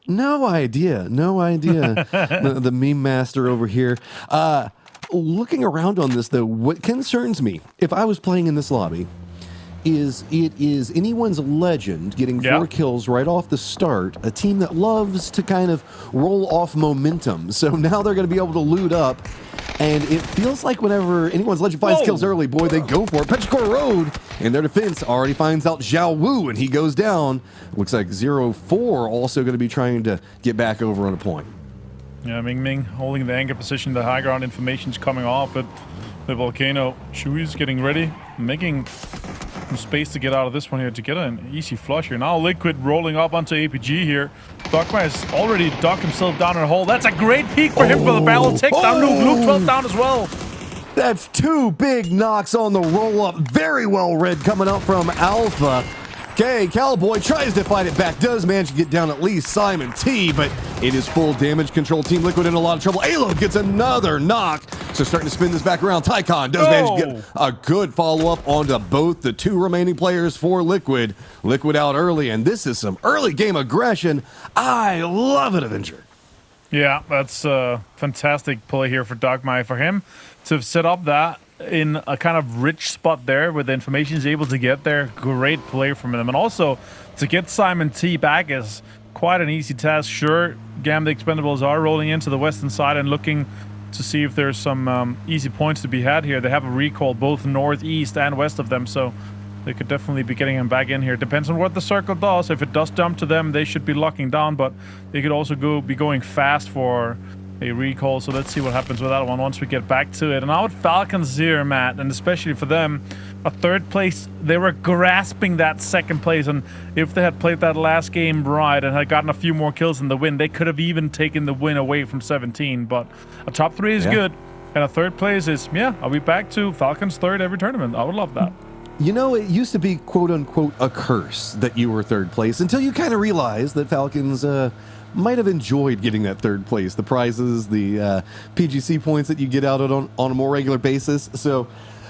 No idea. the meme master over here. Looking around on this, though, what concerns me, if I was playing in this lobby, is Anyone's Legend getting 4 kills right off the start, a team that loves to kind of roll off momentum. So now they're going to be able to loot up, and it feels like whenever Anyone's Legend finds kills early, boy, they go for it. Petrichor Road in their defense already finds out Zhao Wu, and he goes down. Looks like 0-4 also going to be trying to get back over on a point. Yeah, Ming Ming holding the anchor position. The high ground information's coming off, but the Volcano. Shui's getting ready, making some space to get out of this one here to get an easy flush here. Now Liquid rolling up onto APG here. Dogma has already dug himself down in a hole. That's a great peek for him for the barrel. Takes down Luke 12 down as well. That's 2 big knocks on the roll-up. Very well read coming up from Alpha. Okay, Cowboy tries to fight it back, does manage to get down at least Simon T, but it is full damage control. Team Liquid in a lot of trouble. Alo gets another knock, so starting to spin this back around. Tycon does manage to get a good follow-up onto both the 2 remaining players for Liquid. Liquid out early, and this is some early game aggression. I love it, Avenger. Yeah, that's a fantastic play here for Dogma. For him to set up that in a kind of rich spot there where the information is able to get there. Great play from him. And also to get Simon T back as quite an easy task. Sure, Gam the Expendables are rolling into the western side and looking to see if there's some easy points to be had here. They have a recall both northeast and west of them, so they could definitely be getting him back in here. Depends on what the circle does. If it does jump to them, they should be locking down, but they could also be going fast for a recall. So let's see what happens with that one once we get back to it. And now with Falcons here, Matt, and especially for them, a third place, they were grasping that second place. And if they had played that last game right and had gotten a few more kills in the win, they could have even taken the win away from 17. But a top 3 is good, and a third place is, are we back to Falcons third every tournament? I would love that. You know, it used to be quote-unquote a curse that you were third place until you kind of realized that Falcons might have enjoyed getting that third place. The prizes, the PGC points that you get out on a more regular basis. So,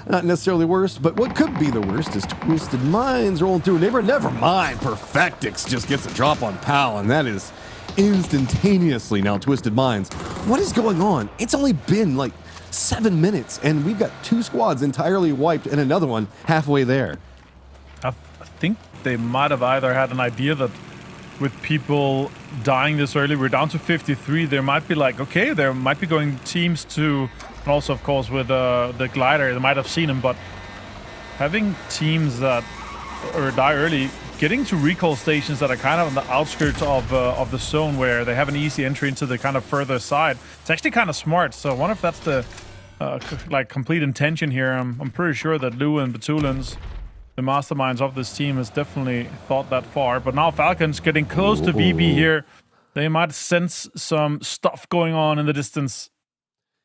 not necessarily worst, but what could be the worst is Twisted Minds rolling through a neighborhood. Never mind, Perfectix just gets a drop on Pal, and that is instantaneously now Twisted Minds. What is going on? It's only been like 7 minutes, and we've got 2 squads entirely wiped and another one halfway there. I think they might have either had an idea that with people dying this early, we're down to 53, there might be like, okay, there might be going teams to, and also of course with the glider, they might have seen him, but having teams that die early, getting to recall stations that are kind of on the outskirts of the zone where they have an easy entry into the kind of further side, it's actually kind of smart. So I wonder if that's the like complete intention here. I'm pretty sure that Lou and Batulins, the masterminds of this team, has definitely thought that far. But now Falcons getting close to VB here. They might sense some stuff going on in the distance.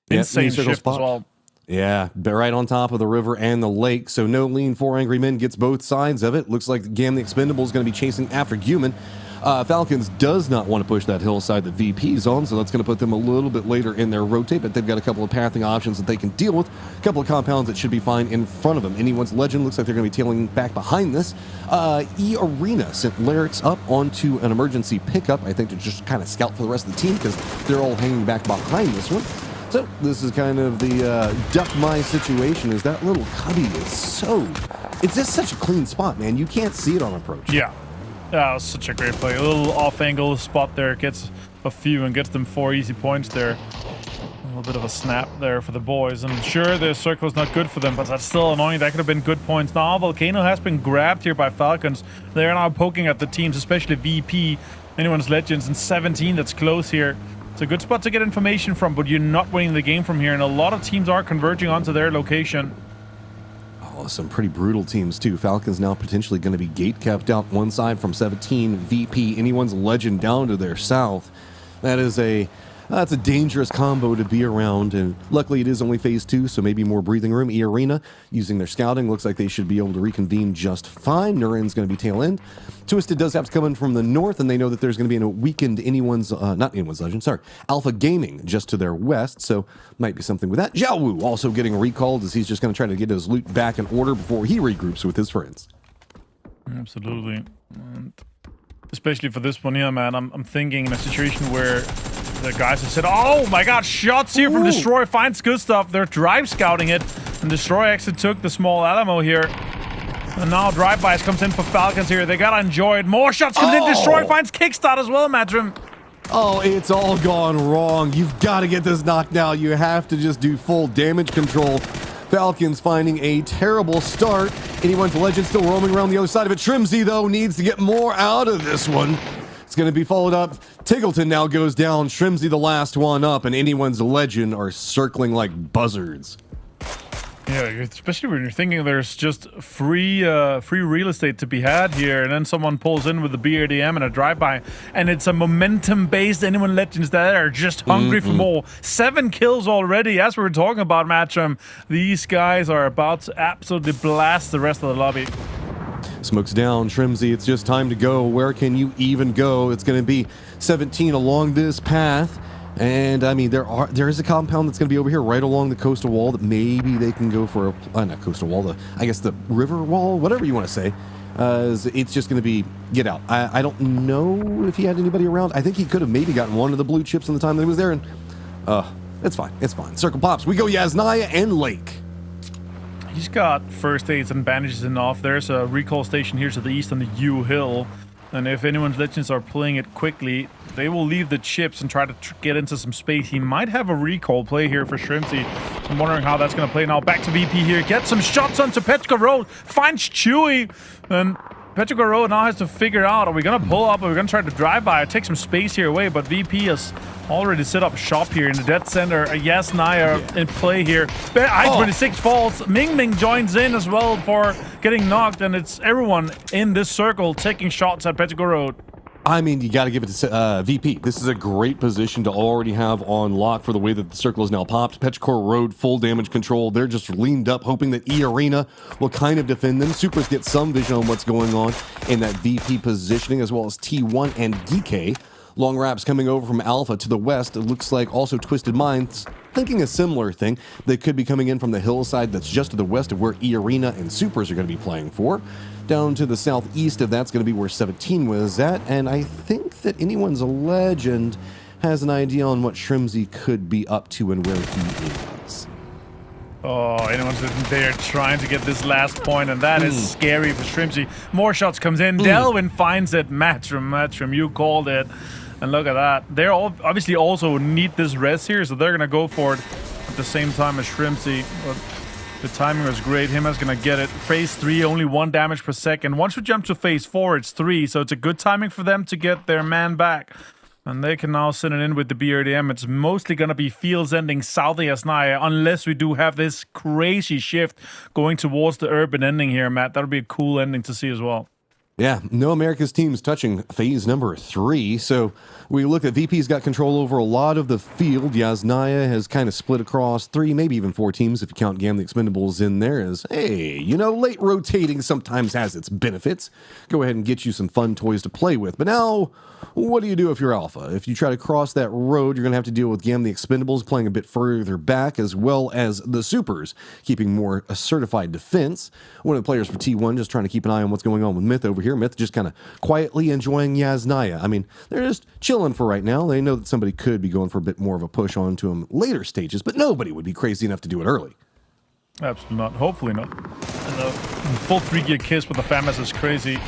Insane shift as well. Yeah, right on top of the river and the lake. So no lean 4 Angry Men gets both sides of it. Looks like Gam the Expendable is going to be chasing after Human. Falcons does not want to push that hillside that VP's on, so that's going to put them a little bit later in their rotate, but they've got a couple of pathing options that they can deal with. A couple of compounds that should be fine in front of them. Anyone's Legend looks like they're going to be tailing back behind this. E-Arena sent Lyrics up onto an emergency pickup, I think to just kind of scout for the rest of the team because they're all hanging back behind this one. So this is kind of the duck my situation. Is that little cubby is so... It's just such a clean spot, man. You can't see it on approach. Yeah. That was such a great play. A little off-angle spot there. Gets a few and gets them 4 easy points there. A little bit of a snap there for the boys. And sure, the circle is not good for them, but that's still annoying. That could have been good points. Now, Volcano has been grabbed here by Falcons. They're now poking at the teams, especially VP, Anyone's Legends, and 17 that's close here. It's a good spot to get information from, but you're not winning the game from here, and a lot of teams are converging onto their location. Oh, some pretty brutal teams, too. Falcons now potentially going to be gate kept out one side from 17, VP, Anyone's Legend down to their south. That is that's a dangerous combo to be around, and luckily it is only phase 2, so maybe more breathing room. E-Arena, using their scouting, looks like they should be able to reconvene just fine. Nurin's going to be tail end. Twisted does have to come in from the north, and they know that there's going to be a weakened not Anyone's Legend, sorry, Alpha Gaming just to their west, so might be something with that. Zhao Wu also getting recalled as he's just going to try to get his loot back in order before he regroups with his friends. Absolutely. And especially for this one here, man, I'm thinking in a situation where the guys have said, oh my god, shots here from Destroy, finds good stuff. They're drive scouting it, and Destroy actually took the small Alamo here. And now drive-bys comes in for Falcons here. They gotta enjoy it. More shots comes in. Destroy finds kickstart as well, Matrim. Oh, it's all gone wrong. You've got to get this knocked out. You have to just do full damage control. Falcons finding a terrible start. Anyone's Legend still roaming around the other side of it. Trimsy, though, needs to get more out of this one. It's going to be followed up. Tiggleton now goes down. Shrimsy the last one up, and Anyone's Legend are circling like buzzards. Yeah, especially when you're thinking there's just free real estate to be had here, and then someone pulls in with the BRDM and a drive-by, and it's a momentum-based Anyone Legends that are just hungry for more. 7 kills already, as we were talking about, Matcham. These guys are about to absolutely blast the rest of the lobby. Smokes down, Shrimsy, it's just time to go. Where can you even go? It's going to be 17 along this path. And I mean, there is a compound that's going to be over here right along the coastal wall that maybe they can go for not coastal wall, I guess the river wall, whatever you want to say. It's just going to be get out. I don't know if he had anybody around. I think he could have maybe gotten one of the blue chips in the time that he was there, and it's fine. It's fine. Circle pops. We go Yasnaya and Lake. He's got first aids and bandages enough. There's a recall station here to the east on the U Hill. And if anyone's Legends are playing it quickly, they will leave the chips and try to get into some space. He might have a recall play here for Shrimpsy. I'm wondering how that's going to play now. Back to VP here. Get some shots onto Petka Road. Finds Chewy. And Petka Road now has to figure out, are we going to pull up? Are we going to try to drive by? Take some space here away. But VP has already set up shop here in the dead center. Yasnaya in play here. I-26 falls. Ming Ming joins in as well for getting knocked. And it's everyone in this circle taking shots at Petka Road. I mean, you got to give it to VP. This is a great position to already have on lock for the way that the circle is now popped. Petrichor Road, full damage control. They're just leaned up, hoping that E-Arena will kind of defend them. Supers get some vision on what's going on in that VP positioning, as well as T1 and DK. Long Raps coming over from Alpha to the west. It looks like also Twisted Minds thinking a similar thing. They could be coming in from the hillside that's just to the west of where E-Arena and Supers are going to be playing for. Down to the southeast of that's going to be where 17 was at, and I think that anyone's a legend has an idea on what Shrimsy could be up to and where he is. Oh, anyone's there trying to get this last point, and that is scary for Shrimsy. More shots comes in. Delvin finds it. Matchroom, you called it. And look at that. They're all obviously also need this res here, so they're going to go for it at the same time as Shrimsy. But the timing was great. Hima's going to get it. Phase 3, only 1 damage per second. Once we jump to phase 4, it's 3, so it's a good timing for them to get their man back. And they can now send it in with the BRDM. It's mostly going to be fields ending south of Yasnaya, unless we do have this crazy shift going towards the urban ending here, Matt. That'll be a cool ending to see as well. Yeah, no America's teams touching phase number 3. So we look at VP's got control over a lot of the field. Yasnaya has kind of split across 3, maybe even 4 teams if you count Gam the Expendables in there as, hey, you know, late rotating sometimes has its benefits. Go ahead and get you some fun toys to play with. But now, what do you do if you're Alpha? If you try to cross that road, you're going to have to deal with Gam the Expendables playing a bit further back, as well as the Supers keeping more a certified defense. One of the players for T1 just trying to keep an eye on what's going on with Myth over here. Myth just kind of quietly enjoying Yasnaya. I mean, they're just chilling for right now. They know that somebody could be going for a bit more of a push onto them later stages, but nobody would be crazy enough to do it early. Absolutely not. Hopefully not. And the full 3-gear kiss with the FAMAS is crazy.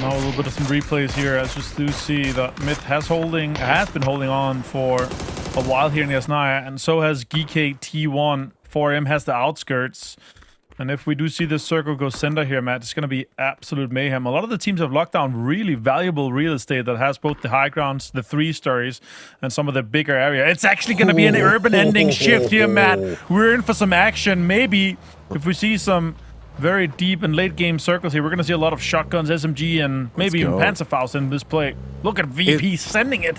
Now a little bit of some replays here, as just do see that Myth has been holding on for a while here in Yasnaya, and so has GK T1. 4M has the outskirts. And if we do see this circle go center here, Matt, it's going to be absolute mayhem. A lot of the teams have locked down really valuable real estate that has both the high grounds, the 3-stories, and some of the bigger area. It's actually going to be an urban ending shift here, Matt. We're in for some action. Maybe if we see some very deep and late game circles here, we're going to see a lot of shotguns, SMG, and maybe even Panzerfaust in this play. Look at VP sending it.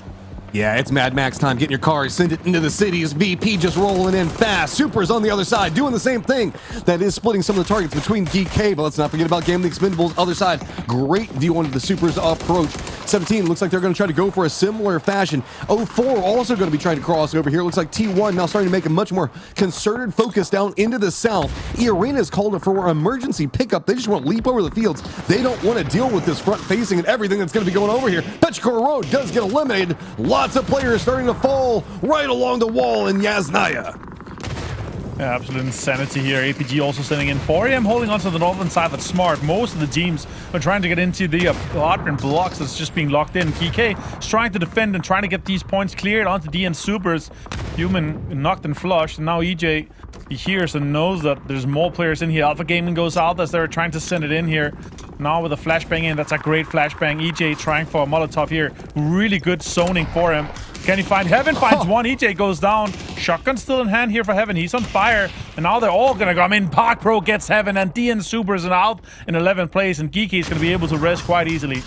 Yeah, it's Mad Max time. Get in your cars, send it into the cities. VP just rolling in fast. Supers on the other side doing the same thing. That is splitting some of the targets between DK, but let's not forget about Game the Expendables. Other side, great view onto the Supers approach. 17 looks like they're going to try to go for a similar fashion. 04 also going to be trying to cross over here. Looks like T1 now starting to make a much more concerted focus down into the south. E-Arena is called it for emergency pickup. They just want to leap over the fields. They don't want to deal with this front facing and everything that's going to be going over here. Petrichor Road does get eliminated. Lots of players starting to fall right along the wall in Yasnaya. Yeah, absolute insanity here. APG also sending in 4AM, holding on to the northern side. That's smart. Most of the teams are trying to get into the apartment blocks that's just being locked in. PK is trying to defend and trying to get these points cleared onto DN Supers. Human knocked and flushed, and now EJ, he hears and knows that there's more players in here. Alpha Gaming goes out as they're trying to send it in here. Now with a flashbang in, that's a great flashbang. EJ trying for a Molotov here. Really good zoning for him. Can he find Heaven? Finds one. EJ goes down. Shotgun still in hand here for Heaven. He's on fire. And now they're all going to come in. Park Pro gets Heaven, and DN Supers are out in 11th place. And Geeky is going to be able to rest quite easily.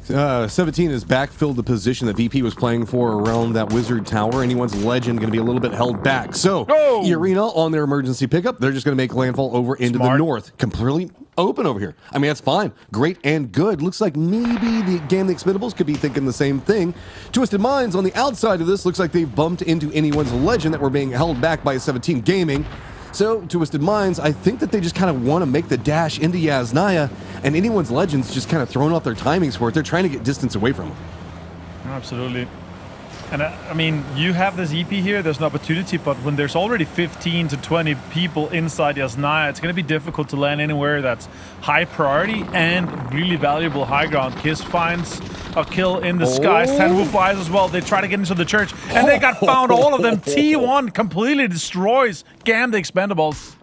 17 has backfilled the position that VP was playing for around that Wizard Tower. Anyone's Legend going to be a little bit held back. So, E-Arena on their emergency pickup, they're just going to make landfall over into the north. Completely open over here. I mean, that's fine. Great and good. Looks like maybe the Game the Expendables could be thinking the same thing. Twisted Minds on the outside of this looks like they've bumped into Anyone's Legend that were being held back by 17 Gaming. So, Twisted Minds, I think that they just kind of want to make the dash into Yasnaya, and Anyone's Legends just kind of throwing off their timings for it. They're trying to get distance away from them. Absolutely. And I mean, you have this EP here, there's an opportunity, but when there's already 15 to 20 people inside Yasnaya, it's going to be difficult to land anywhere that's high priority and really valuable high ground. Kiss finds a kill in the skies. Tanwu flies as well. They try to get into the church, and they got found, all of them. T1 completely destroys Gam the Expendables.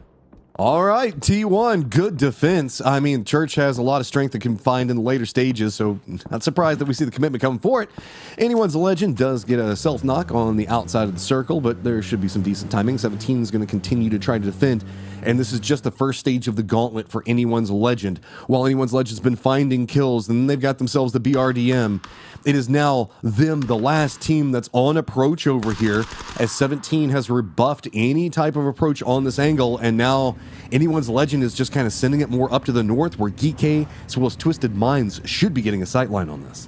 All right, T1, good defense. I mean, Church has a lot of strength that can find in the later stages, so not surprised that we see the commitment coming for it. Anyone's a Legend does get a self-knock on the outside of the circle, but there should be some decent timing. 17 is going to continue to try to defend, and this is just the first stage of the gauntlet for Anyone's Legend. While Anyone's Legend's been finding kills, and they've got themselves the BRDM, it is now them, the last team that's on approach over here, as 17 has rebuffed any type of approach on this angle, and now Anyone's Legend is just kind of sending it more up to the north, where Geek as well as Twisted Minds should be getting a sightline on this.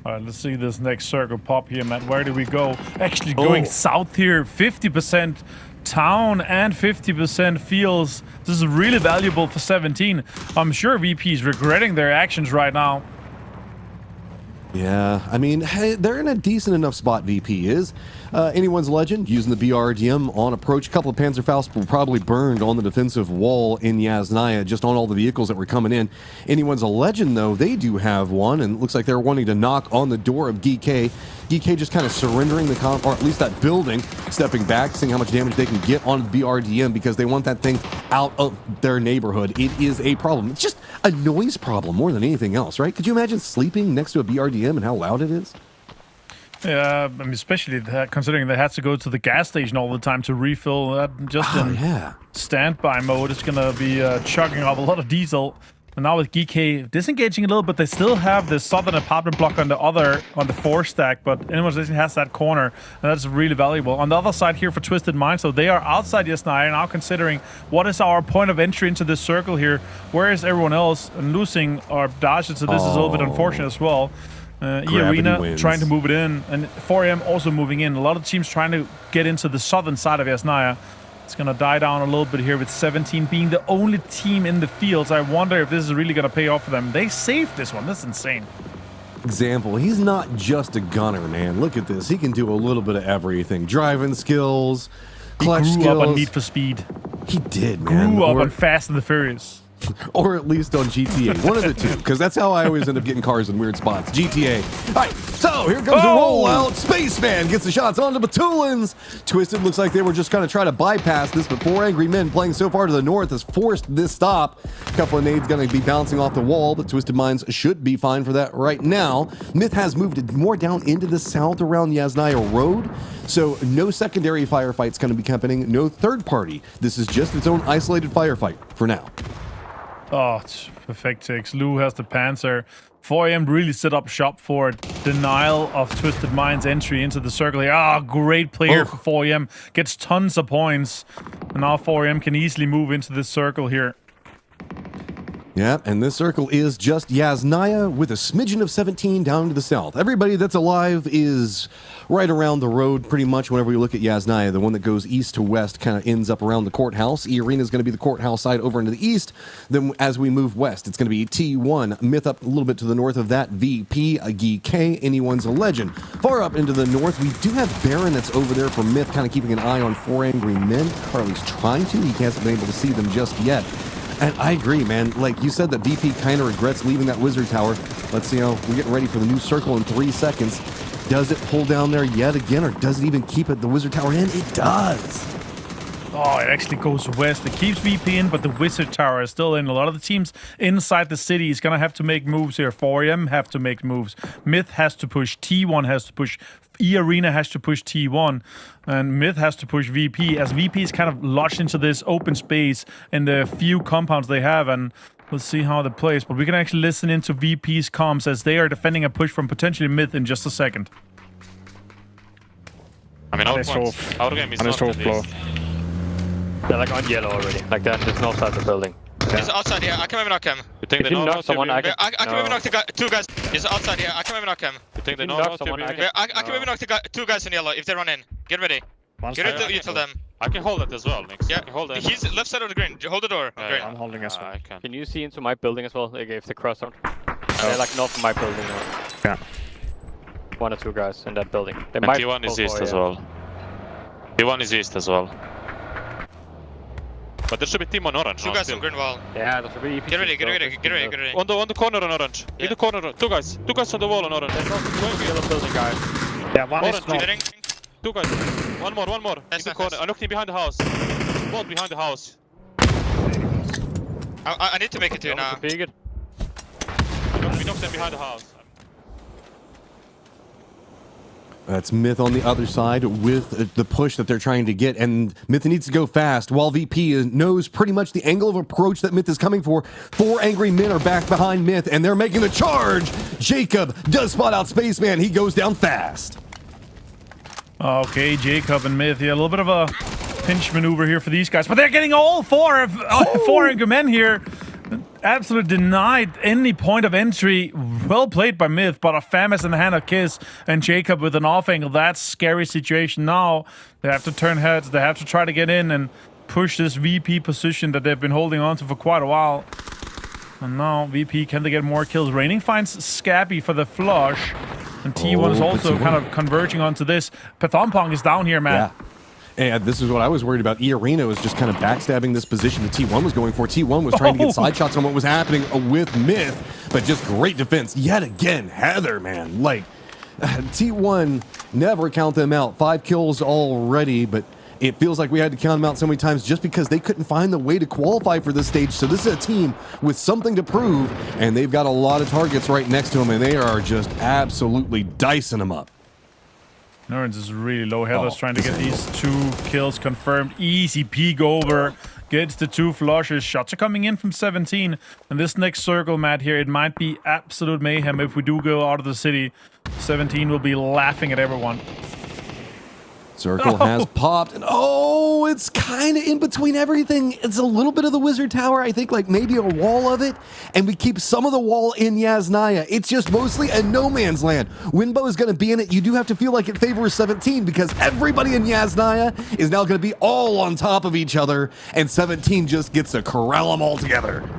All right, let's see this next circle pop here, Matt. Where do we go? Actually going south here, 50% town and 50% fields. This is really valuable for 17. I'm sure VP is regretting their actions right now. Yeah, I mean, hey, they're in a decent enough spot, VP is. Anyone's Legend using the BRDM on approach. A couple of Panzerfaust were probably burned on the defensive wall in Yasnaya, just on all the vehicles that were coming in. Anyone's a Legend, though, they do have one, and it looks like they're wanting to knock on the door of Geek. Geek just kind of surrendering the or at least that building, stepping back, seeing how much damage they can get on the BRDM because they want that thing out of their neighborhood. It is a problem. It's just a noise problem more than anything else, right? Could you imagine sleeping next to a BRDM and how loud it is? Yeah, I mean, especially considering they had to go to the gas station all the time to refill that. Just in standby mode, it's going to be chugging up a lot of diesel. And now with GK disengaging a little, but they still have the southern apartment block on the 4 stack, but Anyone's Legend has that corner, and that's really valuable. On the other side here for Twisted Minds, so they are outside Yasnaya, now considering what is our point of entry into this circle here. Where is everyone else? And losing our dodges, so this is a little bit unfortunate as well. E-Arena trying to move it in, and 4M also moving in. A lot of teams trying to get into the southern side of Yasnaya. It's going to die down a little bit here with 17 being the only team in the fields. I wonder if this is really going to pay off for them. They saved this one. That's insane. Example, he's not just a gunner, man. Look at this. He can do a little bit of everything. Driving skills, clutch skills. He grew up on Need for Speed. He did, man. Grew up on Fast and the Furious. Or at least on GTA. One of the two, because that's how I always end up getting cars in weird spots. GTA. All right, so here comes the rollout. Spaceman gets the shots onto Batulins. Twisted looks like they were just kind of trying to bypass this, but 4 Angry Men playing so far to the north has forced this stop. A couple of nades going to be bouncing off the wall, but Twisted Minds should be fine for that right now. Myth has moved more down into the south around Yasnaya Road, so no secondary firefights going to be happening, no third party. This is just its own isolated firefight for now. Oh, it's perfect takes. Lou has the Panzer. 4AM really set up shop for denial of Twisted Minds entry into the circle here. Ah, great player for 4AM. Gets tons of points. And now 4AM can easily move into this circle here. Yeah, and this circle is just Yasnaya with a smidgen of 17 down to the south. Everybody that's alive is right around the road pretty much whenever you look at Yasnaya. The one that goes east to west kind of ends up around the courthouse. E-Arena is going to be the courthouse side over into the east. Then as we move west, it's going to be T1. Myth up a little bit to the north of that. VP, a Geek, Anyone's a Legend. Far up into the north, we do have Baron that's over there for Myth, kind of keeping an eye on 4 Angry Men, or at least trying to. He hasn't been able to see them just yet. And I agree, man. Like you said, that VP kind of regrets leaving that wizard tower. Let's see how we're getting ready for the new circle in 3 seconds. Does it pull down there yet again, or does it even keep it the wizard tower in? It does. Oh, it actually goes west. It keeps VP in, but the wizard tower is still in. A lot of the teams inside the city is going to have to make moves here. 4M have to make moves. Myth has to push. T1 has to push. E-Arena has to push T1. And Myth has to push VP, as VP is kind of lodged into this open space in the few compounds they have. And let's see how that plays. But we can actually listen into VP's comms as they are defending a push from potentially Myth in just a second. I mean, our game is not floor. They're like on yellow already. Like they're just north side of the building. He's outside here. I can maybe knock him. You think they know knock someone? I can maybe knock the two guys. He's outside here. I can maybe knock him. You think they know someone? I can maybe knock the two guys in yellow if they run in. Get ready. Get ready to tell them. I can hold it as well, Nix. Yeah, hold it. He's left side of the green. Hold the door. Green. I'm holding as well. Can you see into my building as well? They gave the cross out. They're like north of my building now. Yeah. 1 or 2 guys in that building. They And might T1 is pull east for, as yeah. well. T1 is east as well. But there should be team on orange. Two now guys still. on green wall. Yeah, there should be EP. Get ready, get ready, get ready, get ready. On the corner on orange. In the corner. Two guys on the wall on orange. There's also 2 yellow building guys. Yeah, one Orange, is not. two guys. One more. In the corner. I'm looking behind the house. Both behind the house. I need to make it to you now. Big it. We knocked them behind the house. That's Myth on the other side with the push that they're trying to get, and Myth needs to go fast while VP knows pretty much the angle of approach that Myth is coming for. 4 angry men are back behind Myth, and they're making the charge. Jacob does spot out Spaceman. He goes down fast. Okay, Jacob and Myth. Yeah, a little bit of a pinch maneuver here for these guys, but they're getting all 4 angry men here. Absolutely denied any point of entry. Well played by Myth, but a FAMAS in the hand of Kiss and Jacob with an off angle. That's scary situation now. They have to turn heads. They have to try to get in and push this VP position that they've been holding on to for quite a while. And now VP, can they get more kills? Raining finds Scabby for the flush. And T1 is also kind of converging onto this. Pathompong is down here, man. Yeah. And this is what I was worried about. E-Arena was just kind of backstabbing this position that T1 was going for. T1 was trying to get side shots on what was happening with Myth, but just great defense yet again. Heather, man, like T1, never count them out. 5 kills already, but it feels like we had to count them out so many times just because they couldn't find the way to qualify for this stage. So this is a team with something to prove, and they've got a lot of targets right next to them, and they are just absolutely dicing them up. Nurens is really low. Heather's trying to get these 2 kills confirmed. Easy peek over. Gets the 2 flushes. Shots are coming in from 17. And this next circle, Matt, here, it might be absolute mayhem if we do go out of the city. 17 will be laughing at everyone. Circle has popped, and it's kind of in between everything. It's a little bit of the Wizard Tower, I think, like maybe a wall of it, and we keep some of the wall in Yasnaya. It's just mostly a no man's land. Winbow is going to be in it. You do have to feel like it favors 17 because everybody in Yasnaya is now going to be all on top of each other, and 17 just gets to corral them all together.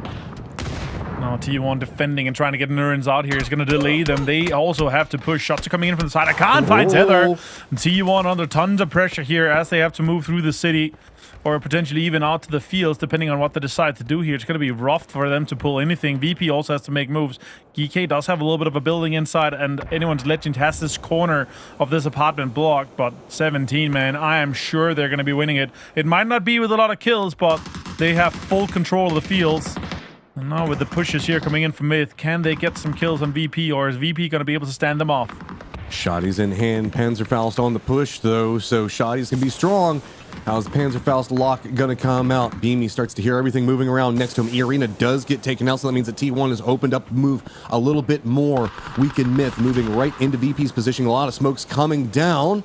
Now T1 defending and trying to get Nurens out here is going to delay them. They also have to push. Shots are coming in from the side. I can't find Tether. And T1 under tons of pressure here as they have to move through the city or potentially even out to the fields, depending on what they decide to do here. It's going to be rough for them to pull anything. VP also has to make moves. GK does have a little bit of a building inside, and Anyone's Legend has this corner of this apartment blocked, but 17, man, I am sure they're going to be winning it. It might not be with a lot of kills, but they have full control of the fields. And now with the pushes here coming in from Myth, can they get some kills on VP, or is VP going to be able to stand them off? Shotties in hand. Panzerfaust on the push, though, so Shotties can be strong. How's the Panzerfaust lock going to come out? Beamy starts to hear everything moving around next to him. E-Arena does get taken out, so that means that T1 has opened up the move a little bit more. Weakened Myth moving right into VP's position. A lot of smokes coming down.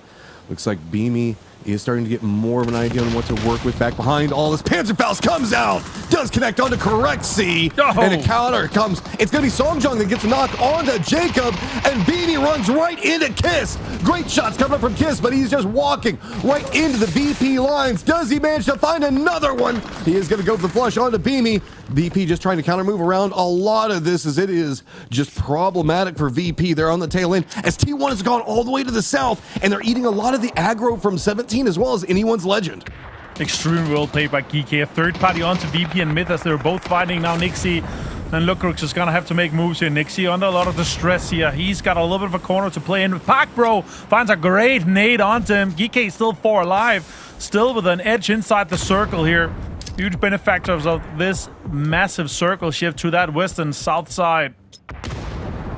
Looks like Beamy is starting to get more of an idea on what to work with back behind all this. Panzerfaust comes out, does connect onto correct C, and a counter comes. It's going to be Songjong that gets a knock onto Jacob, and Beanie runs right into Kiss. Great shots coming up from Kiss, but he's just walking right into the VP lines. Does he manage to find another one? He is going to go for the flush onto Beamy. VP just trying to counter move around a lot of this, as it is just problematic for VP. They're on the tail end as T1 has gone all the way to the south, and they're eating a lot of the aggro from 17 as well as Anyone's Legend. Extremely well played by Geeky. A third party onto VP and Myth as they're both fighting now. Nixie and Lukrux is going to have to make moves here. Nixie under a lot of distress here. He's got a little bit of a corner to play in. Pac Bro finds a great nade onto him. Geeky still 4 alive. Still with an edge inside the circle here. Huge benefactors of this massive circle shift to that west and south side.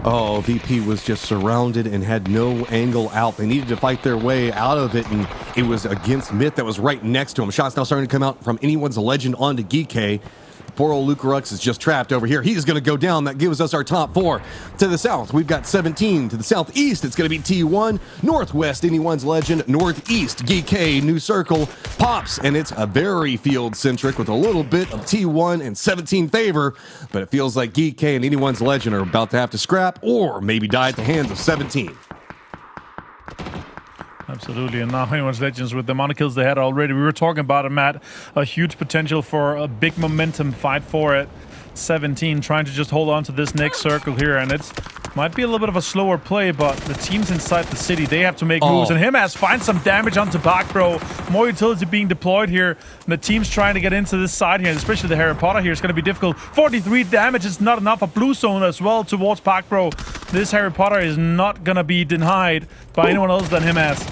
Oh, VP was just surrounded and had no angle out. They needed to fight their way out of it, and it was against Myth that was right next to him. Shots now starting to come out from Anyone's Legend onto Geekay. Poor old Lucarux is just trapped over here. He's going to go down. That gives us our top 4. To the south, we've got 17. To the southeast, it's going to be T1. Northwest, Anyone's Legend. Northeast, GK, New Circle, Pops. And it's a very field-centric with a little bit of T1 and 17 favor. But it feels like GK and Anyone's Legend are about to have to scrap or maybe die at the hands of 17. Absolutely, and now Anyone's Legends with the amount of kills they had already. We were talking about it, Matt. A huge potential for a big momentum fight for it. 17 trying to just hold on to this next circle here, and it's Might be a little bit of a slower play, but the teams inside the city, they have to make moves. And Himas finds some damage onto Backbro. More utility being deployed here. And the team's trying to get into this side here, especially the Harry Potter here. It's going to be difficult. 43 damage is not enough. A blue zone as well towards Backbro. This Harry Potter is not going to be denied by anyone else than Himas.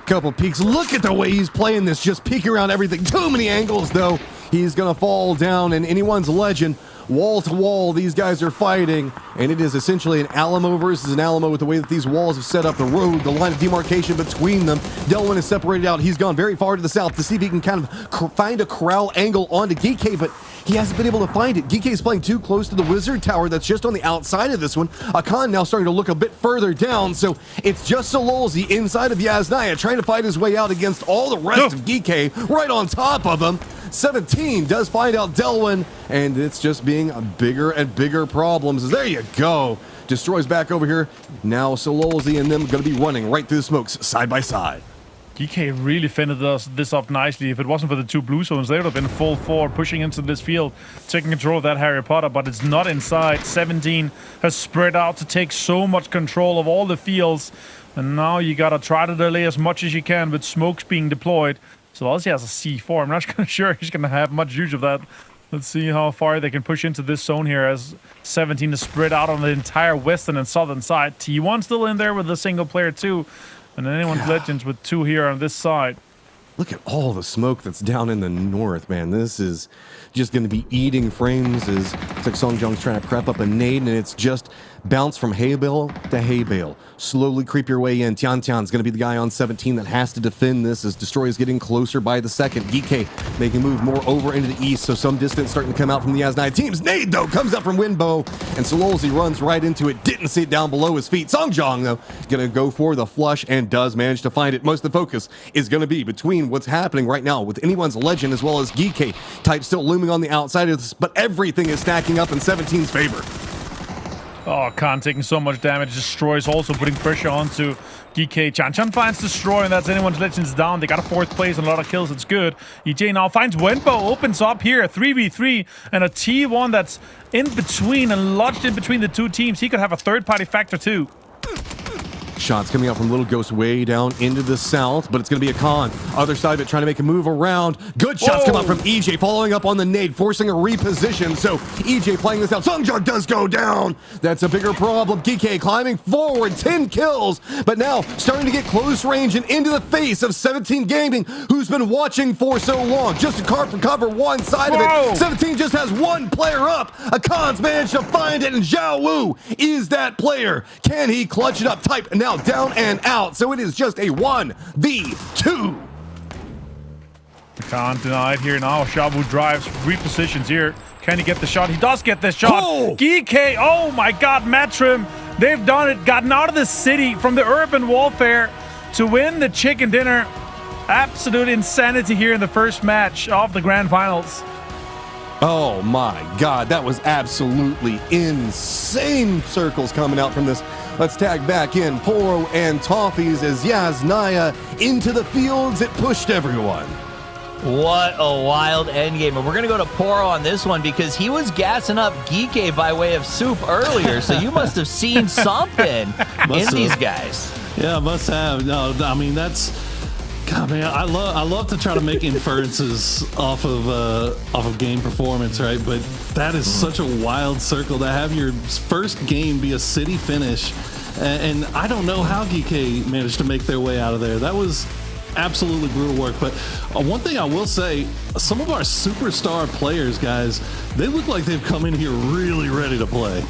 Couple peeks. Look at the way he's playing this. Just peeking around everything. Too many angles, though. He's going to fall down, and anyone's legend. Wall to wall, these guys are fighting, and it is essentially an Alamo versus an Alamo with the way that these walls have set up the road, the line of demarcation between them. Delwyn is separated out. He's gone very far to the south to see if he can kind of find a corral angle onto GK, but he hasn't been able to find it. GK is playing too close to the Wizard Tower that's just on the outside of this one. Akan now starting to look a bit further down, so it's just Sololzy inside of Yasnaya trying to fight his way out against all the rest of GK right on top of him. 17 does find out Delwyn, and it's just being a bigger and bigger problems. There you go. Destroys back over here. Now Sololzy and them going to be running right through the smokes side by side. GK really fended this up nicely. If it wasn't for the two blue zones, they would have been full forward, pushing into this field, taking control of that Harry Potter, but it's not inside. 17 has spread out to take so much control of all the fields, and now you gotta try to delay as much as you can with smokes being deployed. So Ozzy has a C4. I'm not sure he's going to have much use of that. Let's see how far they can push into this zone here as 17 is spread out on the entire western and southern side. T1 still in there with a single player too. And anyone's legends with two here on this side. Look at all the smoke that's down in the north, man. This is just going to be eating frames. It's like Songjong's trying to prep up a nade, and it's just bounce from hay bale to hay bale. Slowly creep your way in. Tiantian's going to be the guy on 17 that has to defend this as Destroy is getting closer by the second. DK making a move more over into the east, so some distance starting to come out from the Yasnaya teams. Nade, though, comes up from Winbow, and Sololzy runs right into it. Didn't see it down below his feet. Songjong, though, going to go for the flush and does manage to find it. Most of the focus is going to be between what's happening right now with anyone's legend as well as GK. Type still looming on the outside of this, but everything is stacking up in 17's favor. Oh, Khan taking so much damage. Destroy's also putting pressure onto GK. Chan finds Destroy, and that's anyone's legends down. They got a 4th place and a lot of kills. It's good. EJ now finds Wenbo, opens up here, a 3v3, and a T1 that's in between and lodged in between the two teams. He could have a third-party factor too. Shots coming out from Little Ghost way down into the south, but it's going to be a Khan. Other side of it, trying to make a move around. Good shots come out from EJ, following up on the nade, forcing a reposition. So EJ playing this out. Songjong does go down. That's a bigger problem. GK climbing forward, 10 kills, but now starting to get close range and into the face of 17 Gaming, who's been watching for so long. Just a card for cover one side of it. 17 just has one player up. A Khan's managed to find it, and Zhao Wu is that player. Can he clutch it up? Type now down and out, so it is just a 1v2. Can't deny it here now. Shabu drives, repositions here. Can he get the shot? He does get this shot. GK, oh my god, Matrim. They've done it, gotten out of the city from the urban warfare to win the chicken dinner. Absolute insanity here in the first match of the grand finals. Oh my god, that was absolutely insane circles coming out from this. Let's tag back in Poro and Toffees as Yasnaya into the fields. It pushed everyone. What a wild endgame. And we're going to go to Poro on this one because he was gassing up Geeke by way of soup earlier. So you must have seen something in these guys. Yeah, must have. No, I mean, that's... God, man, I love to try to make inferences off of game performance, right? But that is such a wild circle to have your first game be a city finish, and I don't know how GK managed to make their way out of there. That was absolutely brutal work. But one thing I will say, some of our superstar players, guys, they look like they've come in here really ready to play.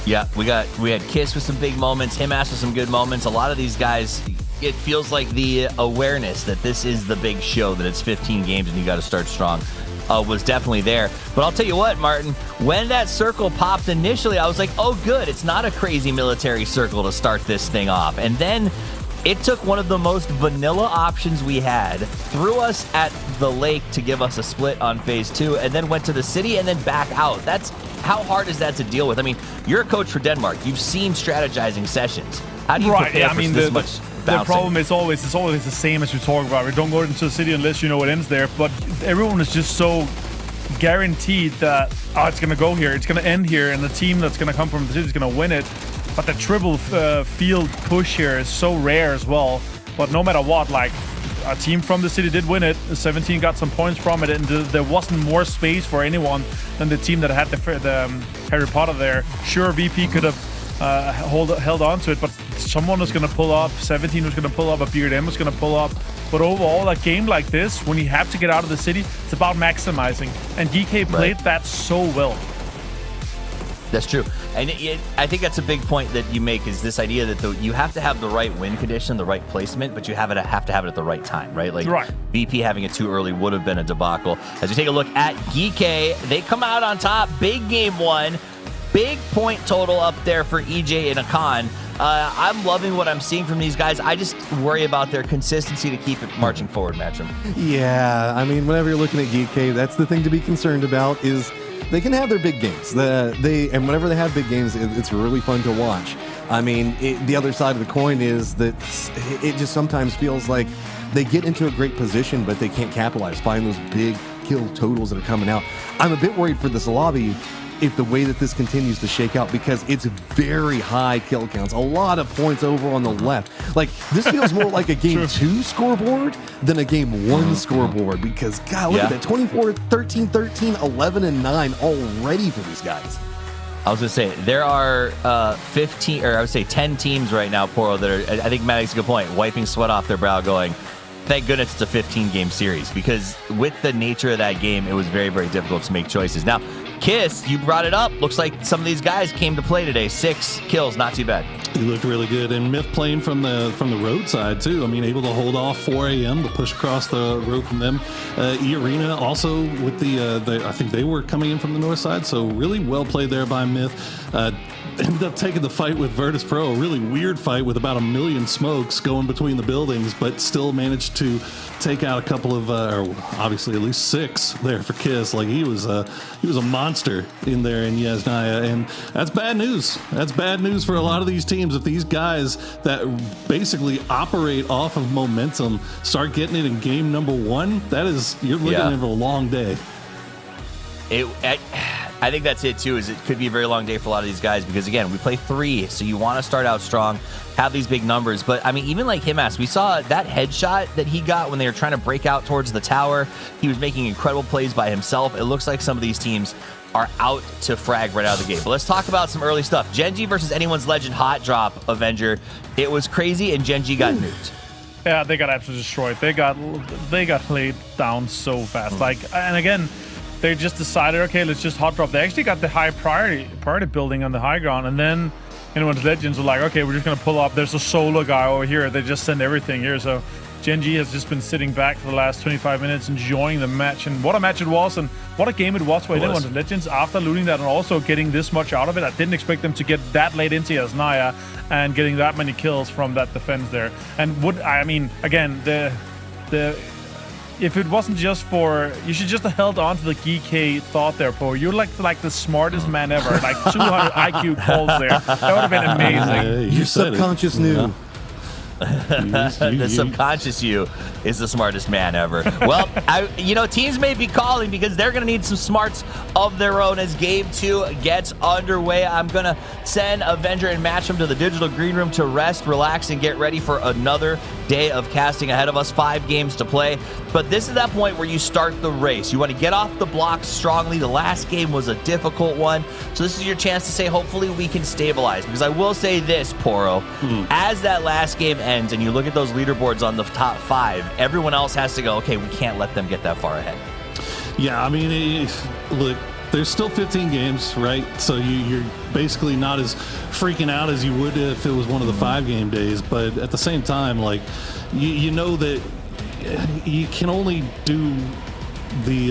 Yeah, we had Kiss with some big moments, Himas with some good moments. A lot of these guys, it feels like the awareness that this is the big show, that it's 15 games and you got to start strong, was definitely there. But I'll tell you what, Martin, when that circle popped initially, I was like, oh good, it's not a crazy military circle to start this thing off. And then it took one of the most vanilla options we had, threw us at the lake to give us a split on phase 2, and then went to the city and then back out. That's how hard is that to deal with? I mean, you're a coach for Denmark. You've seen strategizing sessions. How do you prepare for this much bouncing? The problem is always the same as you talk about. We don't go into the city unless you know it ends there. But everyone is just so guaranteed that it's gonna go here, it's gonna end here, and the team that's gonna come from the city is gonna win it. But the triple field push here is so rare as well. But no matter what, like, a team from the city did win it. 17 got some points from it, and there wasn't more space for anyone than the team that had the Harry Potter there. Sure, VP could have held on to it, but someone was going to pull up. 17 was going to pull up. A Beard was going to pull up. But overall, a game like this, when you have to get out of the city, it's about maximizing. And GK played that so well. That's true. And I think that's a big point that you make, is this idea that you have to have the right win condition, the right placement, but you have to have it at the right time, right? Like VP having it too early would have been a debacle. As we take a look at GK, they come out on top. Big game one. Big point total up there for EJ and Akan. I'm loving what I'm seeing from these guys. I just worry about their consistency to keep it marching forward, Matcham. Yeah, I mean, whenever you're looking at GK, that's the thing to be concerned about, is they can have their big games. And whenever they have big games, it's really fun to watch. I mean, the other side of the coin is that it just sometimes feels like they get into a great position, but they can't capitalize, find those big kill totals that are coming out. I'm a bit worried for this lobby if the way that this continues to shake out, because it's very high kill counts, a lot of points over on the left. Like, this feels more like a game 2 scoreboard than a game 1 scoreboard, because God, look at that, 24, 13, 13, 11, and 9 already for these guys. I was going to say, there are 15, or I would say 10 teams right now, Poro, that are, I think Matt makes a good point, wiping sweat off their brow going, thank goodness it's a 15-game series, because with the nature of that game, it was very, very difficult to make choices. Now, Kiss, you brought it up. Looks like some of these guys came to play today. 6 kills, not too bad. He looked really good, and Myth playing from the roadside too. I mean, able to hold off 4 a.m. to push across the road from them. E-Arena also with I think they were coming in from the north side, so really well played there by Myth. Ended up taking the fight with Virtus Pro, a really weird fight with about 1 million smokes going between the buildings, but still managed to take out a couple of, or obviously at least 6 there for Kiss. Like, he was a monster in there in Yasnaya, and that's bad news. That's bad news for a lot of these teams. If these guys that basically operate off of momentum start getting it in game number 1, you're looking at a long day. I think that's it too, is it could be a very long day for a lot of these guys, because again, we play 3, so you want to start out strong, have these big numbers. But I mean, even like Himas, we saw that headshot that he got when they were trying to break out towards the tower. He was making incredible plays by himself. It looks like some of these teams are out to frag right out of the gate. But let's talk about some early stuff. Genji versus Anyone's Legend hot drop Avenger. It was crazy, and Genji got nuked. Yeah, they got absolutely destroyed. They got laid down so fast. And again, they just decided, okay, let's just hot drop. They actually got the high priority building on the high ground, and then Anyone's Legends were like, okay, we're just gonna pull up. There's a solo guy over here. They just send everything here. So Genji has just been sitting back for the last 25 minutes, enjoying the match, and what a match it was, and what a game it was for Anyone's Legends after looting that and also getting this much out of it. I didn't expect them to get that late into Yasnaya and getting that many kills from that defense there. And again, if it wasn't just for, you should just have held on to the GK thought there, Poe. You're like the smartest man ever. Like 200 IQ calls there. That would have been amazing. Your subconscious knew. The subconscious you is the smartest man ever. Well, teams may be calling because they're going to need some smarts of their own as game 2 gets underway. I'm going to send Avenger and Matcham to the digital green room to rest, relax, and get ready for another day of casting ahead of us. 5 games to play. But this is that point where you start the race. You want to get off the blocks strongly. The last game was a difficult one. So this is your chance to say, hopefully we can stabilize. Because I will say this, Poro, as that last game ends and you look at those leaderboards on the top 5, everyone else has to go, okay, we can't let them get that far ahead. Yeah, I mean, look, there's still 15 games, right? So you're basically not as freaking out as you would if it was one of the 5-game days. But at the same time, like, you know that you can only do the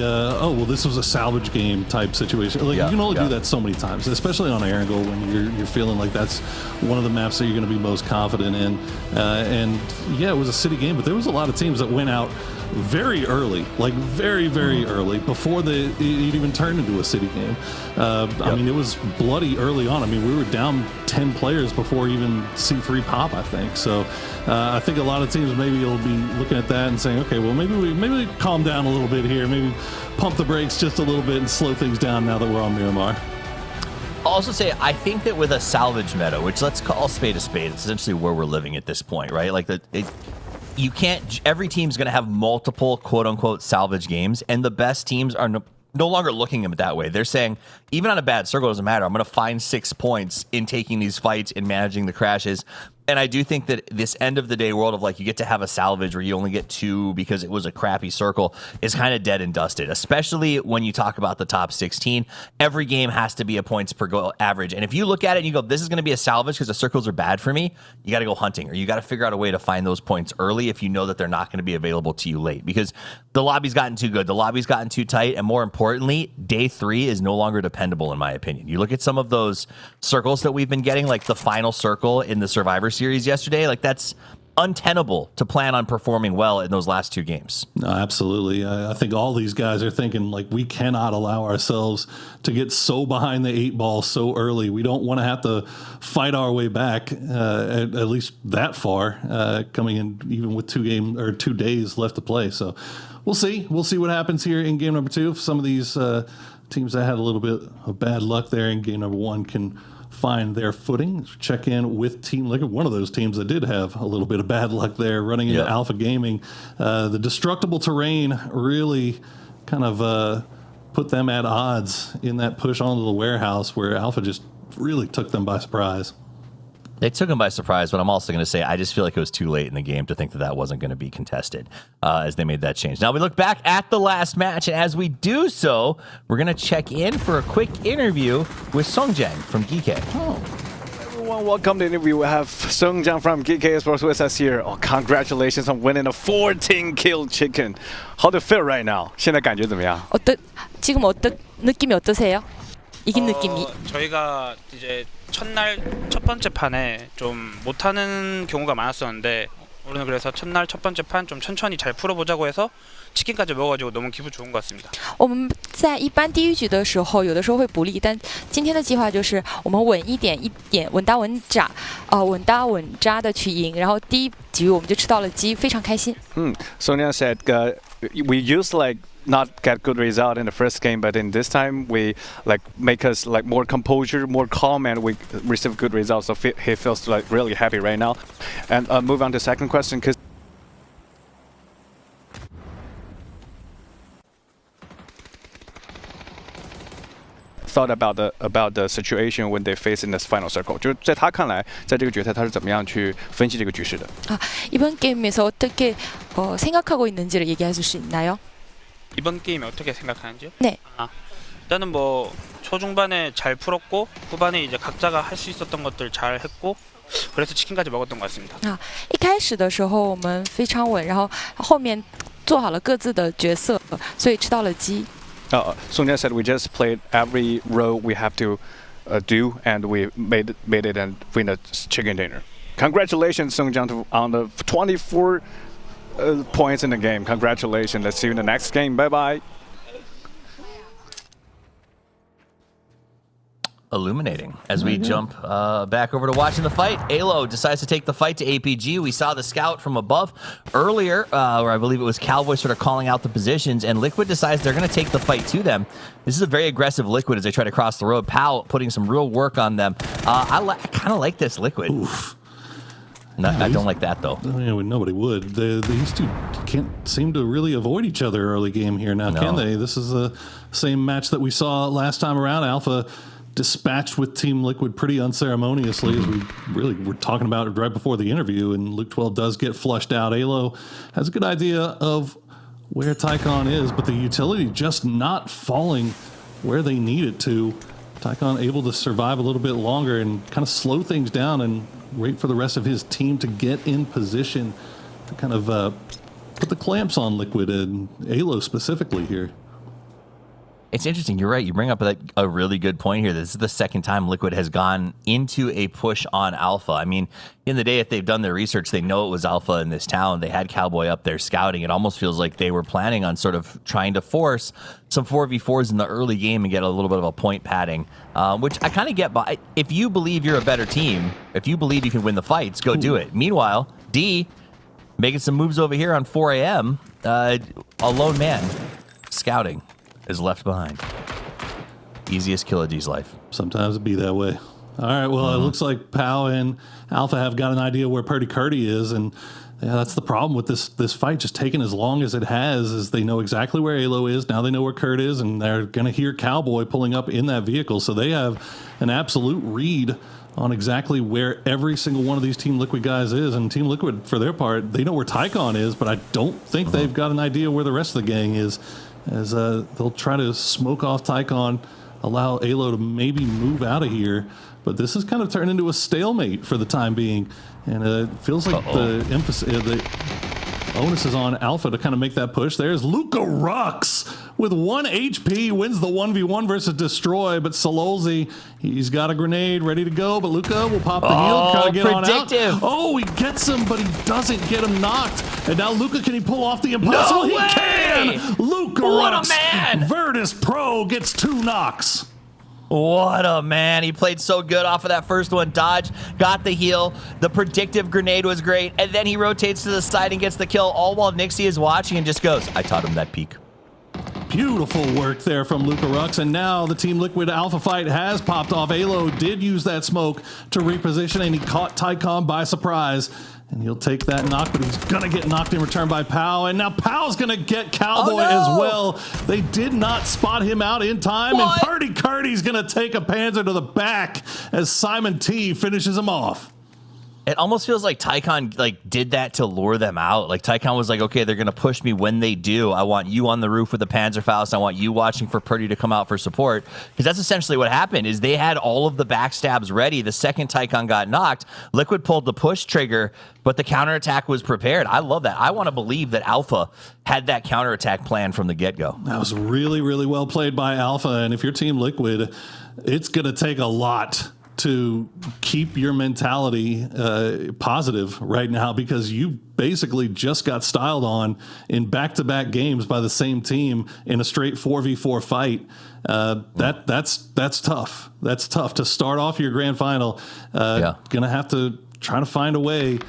this was a salvage game type situation. Like, you can only do that so many times, especially on Erangel when you're feeling like that's one of the maps that you're going to be most confident in. And yeah, it was a city game, but there was a lot of teams that went out very early, like very, very early, before it even turned into a city game. I mean, it was bloody early on. I mean, we were down 10 players before even C3 pop, I think. So I think a lot of teams maybe will be looking at that and saying, okay, well, maybe we calm down a little bit here, maybe pump the brakes just a little bit and slow things down now that we're on Miramar. I'll also say, I think that with a salvage meta, which let's call spade a spade, it's essentially where we're living at this point, right? Like you can't, every team's going to have multiple quote unquote salvage games, and the best teams are no longer looking at it that way. They're saying, even on a bad circle, it doesn't matter. I'm going to find 6 points in taking these fights and managing the crashes. And I do think that this end of the day world of like you get to have a salvage where you only get 2 because it was a crappy circle is kind of dead and dusted, especially when you talk about the top 16. Every game has to be a points per goal average. And if you look at it and you go, this is going to be a salvage because the circles are bad for me, you got to go hunting, or you got to figure out a way to find those points early if you know that they're not going to be available to you late, because the lobby's gotten too good. The lobby's gotten too tight. And more importantly, day 3 is no longer dependable, in my opinion. You look at some of those circles that we've been getting, like the final circle in the Survivor Series yesterday, like that's untenable to plan on performing well in those last 2 games. No, absolutely. I think all these guys are thinking like we cannot allow ourselves to get so behind the 8 ball so early. We don't want to have to fight our way back at least that far coming in, even with 2 days left to play. So we'll see what happens here in game number 2. If some of these teams that had a little bit of bad luck there in game number 1 can find their footing. Check in with Team Liquid, one of those teams that did have a little bit of bad luck there running into Alpha Gaming. The destructible terrain really kind of put them at odds in that push onto the warehouse, where Alpha just really took them by surprise. They took him by surprise, but I'm also going to say I just feel like it was too late in the game to think that wasn't going to be contested as they made that change. Now we look back at the last match, and as we do so, we're going to check in for a quick interview with Songjang from GK. Everyone, welcome to the interview. We have Songjang from GK Esports with us here. Oh, congratulations on winning a 14-kill chicken. How do you feel right now? 现在感觉怎么样? 지금 느낌이 어떠세요? 이긴 느낌이? 저희가 이제 첫날 첫 번째 판에 좀 못하는 경우가 많았었는데 오늘 그래서 첫날 첫 번째 판 좀 천천히 잘 풀어보자고 해서 치킨까지 먹어가지고 너무 기분 좋은 것 같습니다. 我们在一般第一局的时候，有的时候会不利，但今天的计划就是我们稳一点，稳打稳扎的去赢，然后第一局我们就吃到了鸡，非常开心。Sonia said we used not get good result in the first game, but in this time we make us more composure, more calm, and we receive good results. So he feels really happy right now. And move on to second question, because thought about the situation when they face in this final circle. 就在他看来，在这个决赛他是怎么样去分析这个局势的？ 이번 게임에서 어떻게 생각하고 있는지를 얘기해 줄 수 있나요? 이번 게임이 어떻게 생각하는지요? 네. 일단은 뭐 초중반에 잘 풀었고 후반에 이제 각자가 할 수 있었던 것들 잘 했고 그래서 치킨까지 먹었던 것 같습니다. 一开始的时候我们非常稳，然后后面做好了各自的角色，所以吃到了鸡。Sonia said we just played every role we have to do, and we made it and win a chicken dinner. Congratulations, Songjang, on the 24 points in the game. Congratulations. Let's see you in the next game. Bye-bye. Illuminating. As we jump back over to watching the fight, Alo decides to take the fight to APG. We saw the scout from above earlier, where I believe it was Cowboy sort of calling out the positions, and Liquid decides they're going to take the fight to them. This is a very aggressive Liquid as they try to cross the road. Pal putting some real work on them. I kind of like this Liquid. Oof. No, I don't like that, though. Nobody would. These two can't seem to really avoid each other early game here now, can they? This is the same match that we saw last time around. Alpha dispatched with Team Liquid pretty unceremoniously, as we really were talking about it right before the interview, and Luke 12 does get flushed out. Alo has a good idea of where Tycon is, but the utility just not falling where they need it to. Tycon able to survive a little bit longer and kind of slow things down and wait for the rest of his team to get in position to kind of put the clamps on Liquid and Alo specifically here. It's interesting. You're right. You bring up a really good point here. This is the second time Liquid has gone into a push on Alpha. I mean, in the day, if they've done their research, they know it was Alpha in this town. They had Cowboy up there scouting. It almost feels like they were planning on sort of trying to force some 4v4s in the early game and get a little bit of a point padding, which I kind of get by. If you believe you're a better team, if you believe you can win the fights, go do it. Meanwhile, D making some moves over here on 4 a.m. A lone man scouting is left behind. Easiest kill of D's life. Sometimes it be that way. All right, well, it looks like Pow and Alpha have got an idea where Purdy Curdy is, and yeah, that's the problem with this fight just taking as long as it has, is they know exactly where Alo is, now they know where Kurt is, and they're going to hear Cowboy pulling up in that vehicle, so they have an absolute read on exactly where every single one of these Team Liquid guys is, and Team Liquid, for their part, they know where Tycon is, but I don't think they've got an idea where the rest of the gang is, as they'll try to smoke off Tycon, allow Alo to maybe move out of here. But this has kind of turned into a stalemate for the time being. And it feels like the onus is on Alpha to kind of make that push. There's Luca Rux with 1 HP, wins the 1v1 versus Destroy. But Sololzy, he's got a grenade ready to go. But Luca will pop the heal, try to get on out. Oh, he gets him, but he doesn't get him knocked. And now Luca, can he pull off the impossible? No way! He can! Luca What Rux, a man! Virtus Pro, gets 2 knocks. What a man. He played so good off of that first one. Dodge, got the heal. The predictive grenade was great. And then he rotates to the side and gets the kill, all while Nixie is watching and just goes, I taught him that peek. Beautiful work there from Luca Rux, and now the Team Liquid Alpha fight has popped off. Alo did use that smoke to reposition, and he caught Tycon by surprise. And he'll take that knock, but he's going to get knocked in return by Pow. And now Pow's going to get Cowboy as well. They did not spot him out in time. And Purdy Curdy's going to take a Panzer to the back as Simon T finishes him off. It almost feels like Tycon did that to lure them out. Like Tycon was like, okay, they're going to push me when they do. I want you on the roof with the Panzerfaust. I want you watching for Purdy to come out for support. Because that's essentially what happened is they had all of the backstabs ready. The second Tycon got knocked, Liquid pulled the push trigger, but the counterattack was prepared. I love that. I want to believe that Alpha had that counterattack plan from the get-go. That was really, really well played by Alpha. And if you're Team Liquid, it's going to take a lot to keep your mentality positive right now, because you basically just got styled on in back-to-back games by the same team in a straight 4v4 fight. That's tough. That's tough to start off your grand final. Gonna have to try to find a way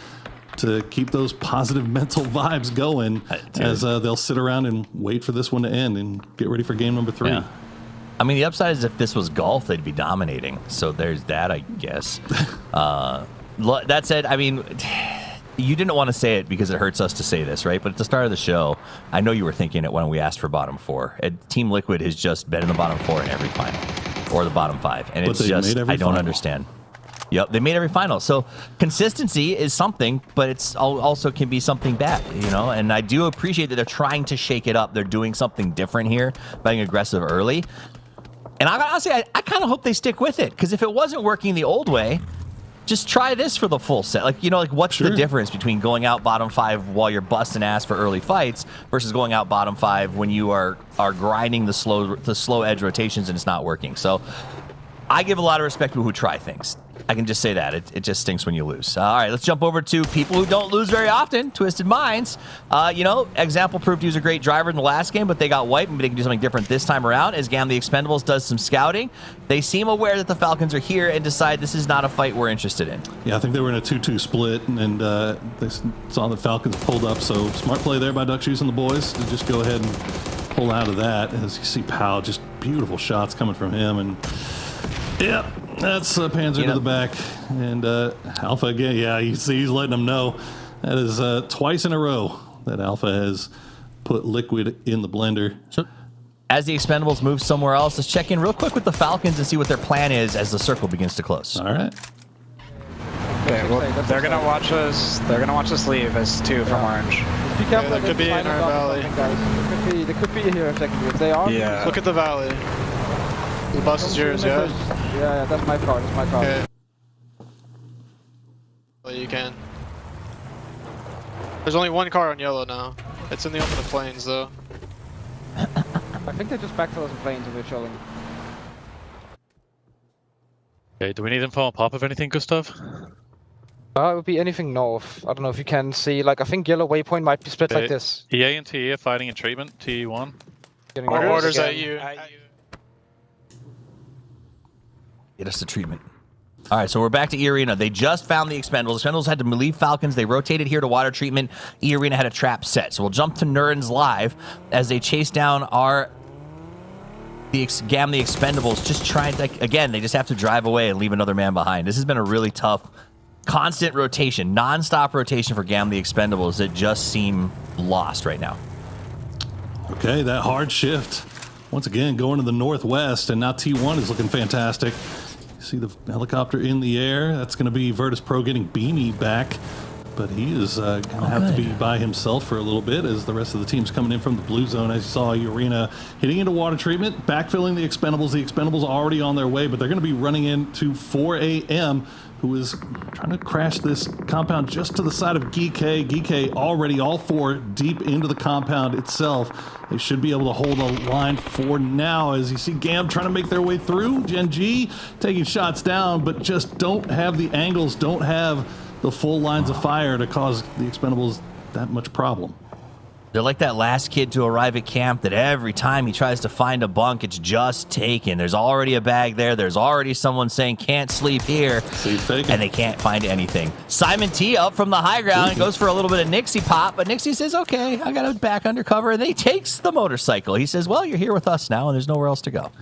to keep those positive mental vibes going as they'll sit around and wait for this one to end and get ready for game number 3. Yeah. I mean, the upside is if this was golf, they'd be dominating. So there's that, I guess. That said, I mean, you didn't want to say it because it hurts us to say this, right? But at the start of the show, I know you were thinking it when we asked for bottom 4. Team Liquid has just been in the bottom 4 in every final, or the bottom 5. And it's just, I don't understand. Yep, they made every final. So consistency is something, but it's also can be something bad, you know? And I do appreciate that they're trying to shake it up. They're doing something different here, being aggressive early. And honestly, I kind of hope they stick with it, because if it wasn't working the old way, just try this for the full set. Like, you know, like what's the difference between going out bottom 5 while you're busting ass for early fights versus going out bottom 5 when you are grinding the slow edge rotations and it's not working? So I give a lot of respect to people who try things. I can just say that. It just stinks when you lose. All right, let's jump over to people who don't lose very often, Twisted Minds. You know, Example proved he was a great driver in the last game, but they got wiped. Maybe they can do something different this time around as Gam the Expendables does some scouting. They seem aware that the Falcons are here and decide this is not a fight we're interested in. Yeah, I think they were in a 2-2 split, and they saw the Falcons pulled up, so smart play there by Duck Shoes and the boys to just go ahead and pull out of that. As you see Powell, just beautiful shots coming from him, and yeah, that's Panzer to the back. And Alpha again, yeah, you see he's letting them know. That is twice in a row that Alpha has put Liquid in the blender. So as the Expendables move somewhere else, let's check in real quick with the Falcons and see what their plan is as the circle begins to close. All right. Okay, well, they're gonna watch us. They're gonna watch us leave as 2 from Orange. Yeah, they could be in our valley. They could be here effectively. If they are, yeah. Look at the valley. The bus is yours, yeah? Yeah, that's my car. That's my car. Okay. Well, you can. There's only one car on yellow now. It's in the open plains, though. think they just backfill some planes and we're chilling. Okay, do we need info on pop of anything, Gustav? It would be anything north. I don't know if you can see, like, I think yellow waypoint might be split like this. EA and TE are fighting in treatment, T1. Orders at you. Get us to treatment. All right, so we're back to E-Arena. They just found the Expendables. Expendables had to leave Falcons. They rotated here to water treatment. E-Arena had a trap set. So we'll jump to Nurin's live as they chase down the Expendables, just trying to, again, they just have to drive away and leave another man behind. This has been a really tough, constant rotation, non-stop rotation for Gam the Expendables that just seem lost right now. Okay, that hard shift. Once again, going to the northwest, and now T1 is looking fantastic. You see the helicopter in the air. That's going to be Virtus Pro getting Beanie back, but he is going to have to be by himself for a little bit as the rest of the team's coming in from the blue zone. As you saw, Arena hitting into water treatment, backfilling the Expendables. The Expendables are already on their way, but they're going to be running into 4 a.m., who is trying to crash this compound just to the side of Geek. Geek already all 4 deep into the compound itself. They should be able to hold a line for now as you see Gam trying to make their way through. Gen G taking shots down, but just don't have the angles, don't have the full lines of fire to cause the Expendables that much problem. They're like that last kid to arrive at camp that every time he tries to find a bunk, it's just taken. There's already a bag there. There's already someone saying, can't sleep here. And they can't find anything. Simon T up from the high ground goes for a little bit of Nixie pop, but Nixie says, okay, I got to back undercover. And then he takes the motorcycle. He says, well, you're here with us now, and there's nowhere else to go.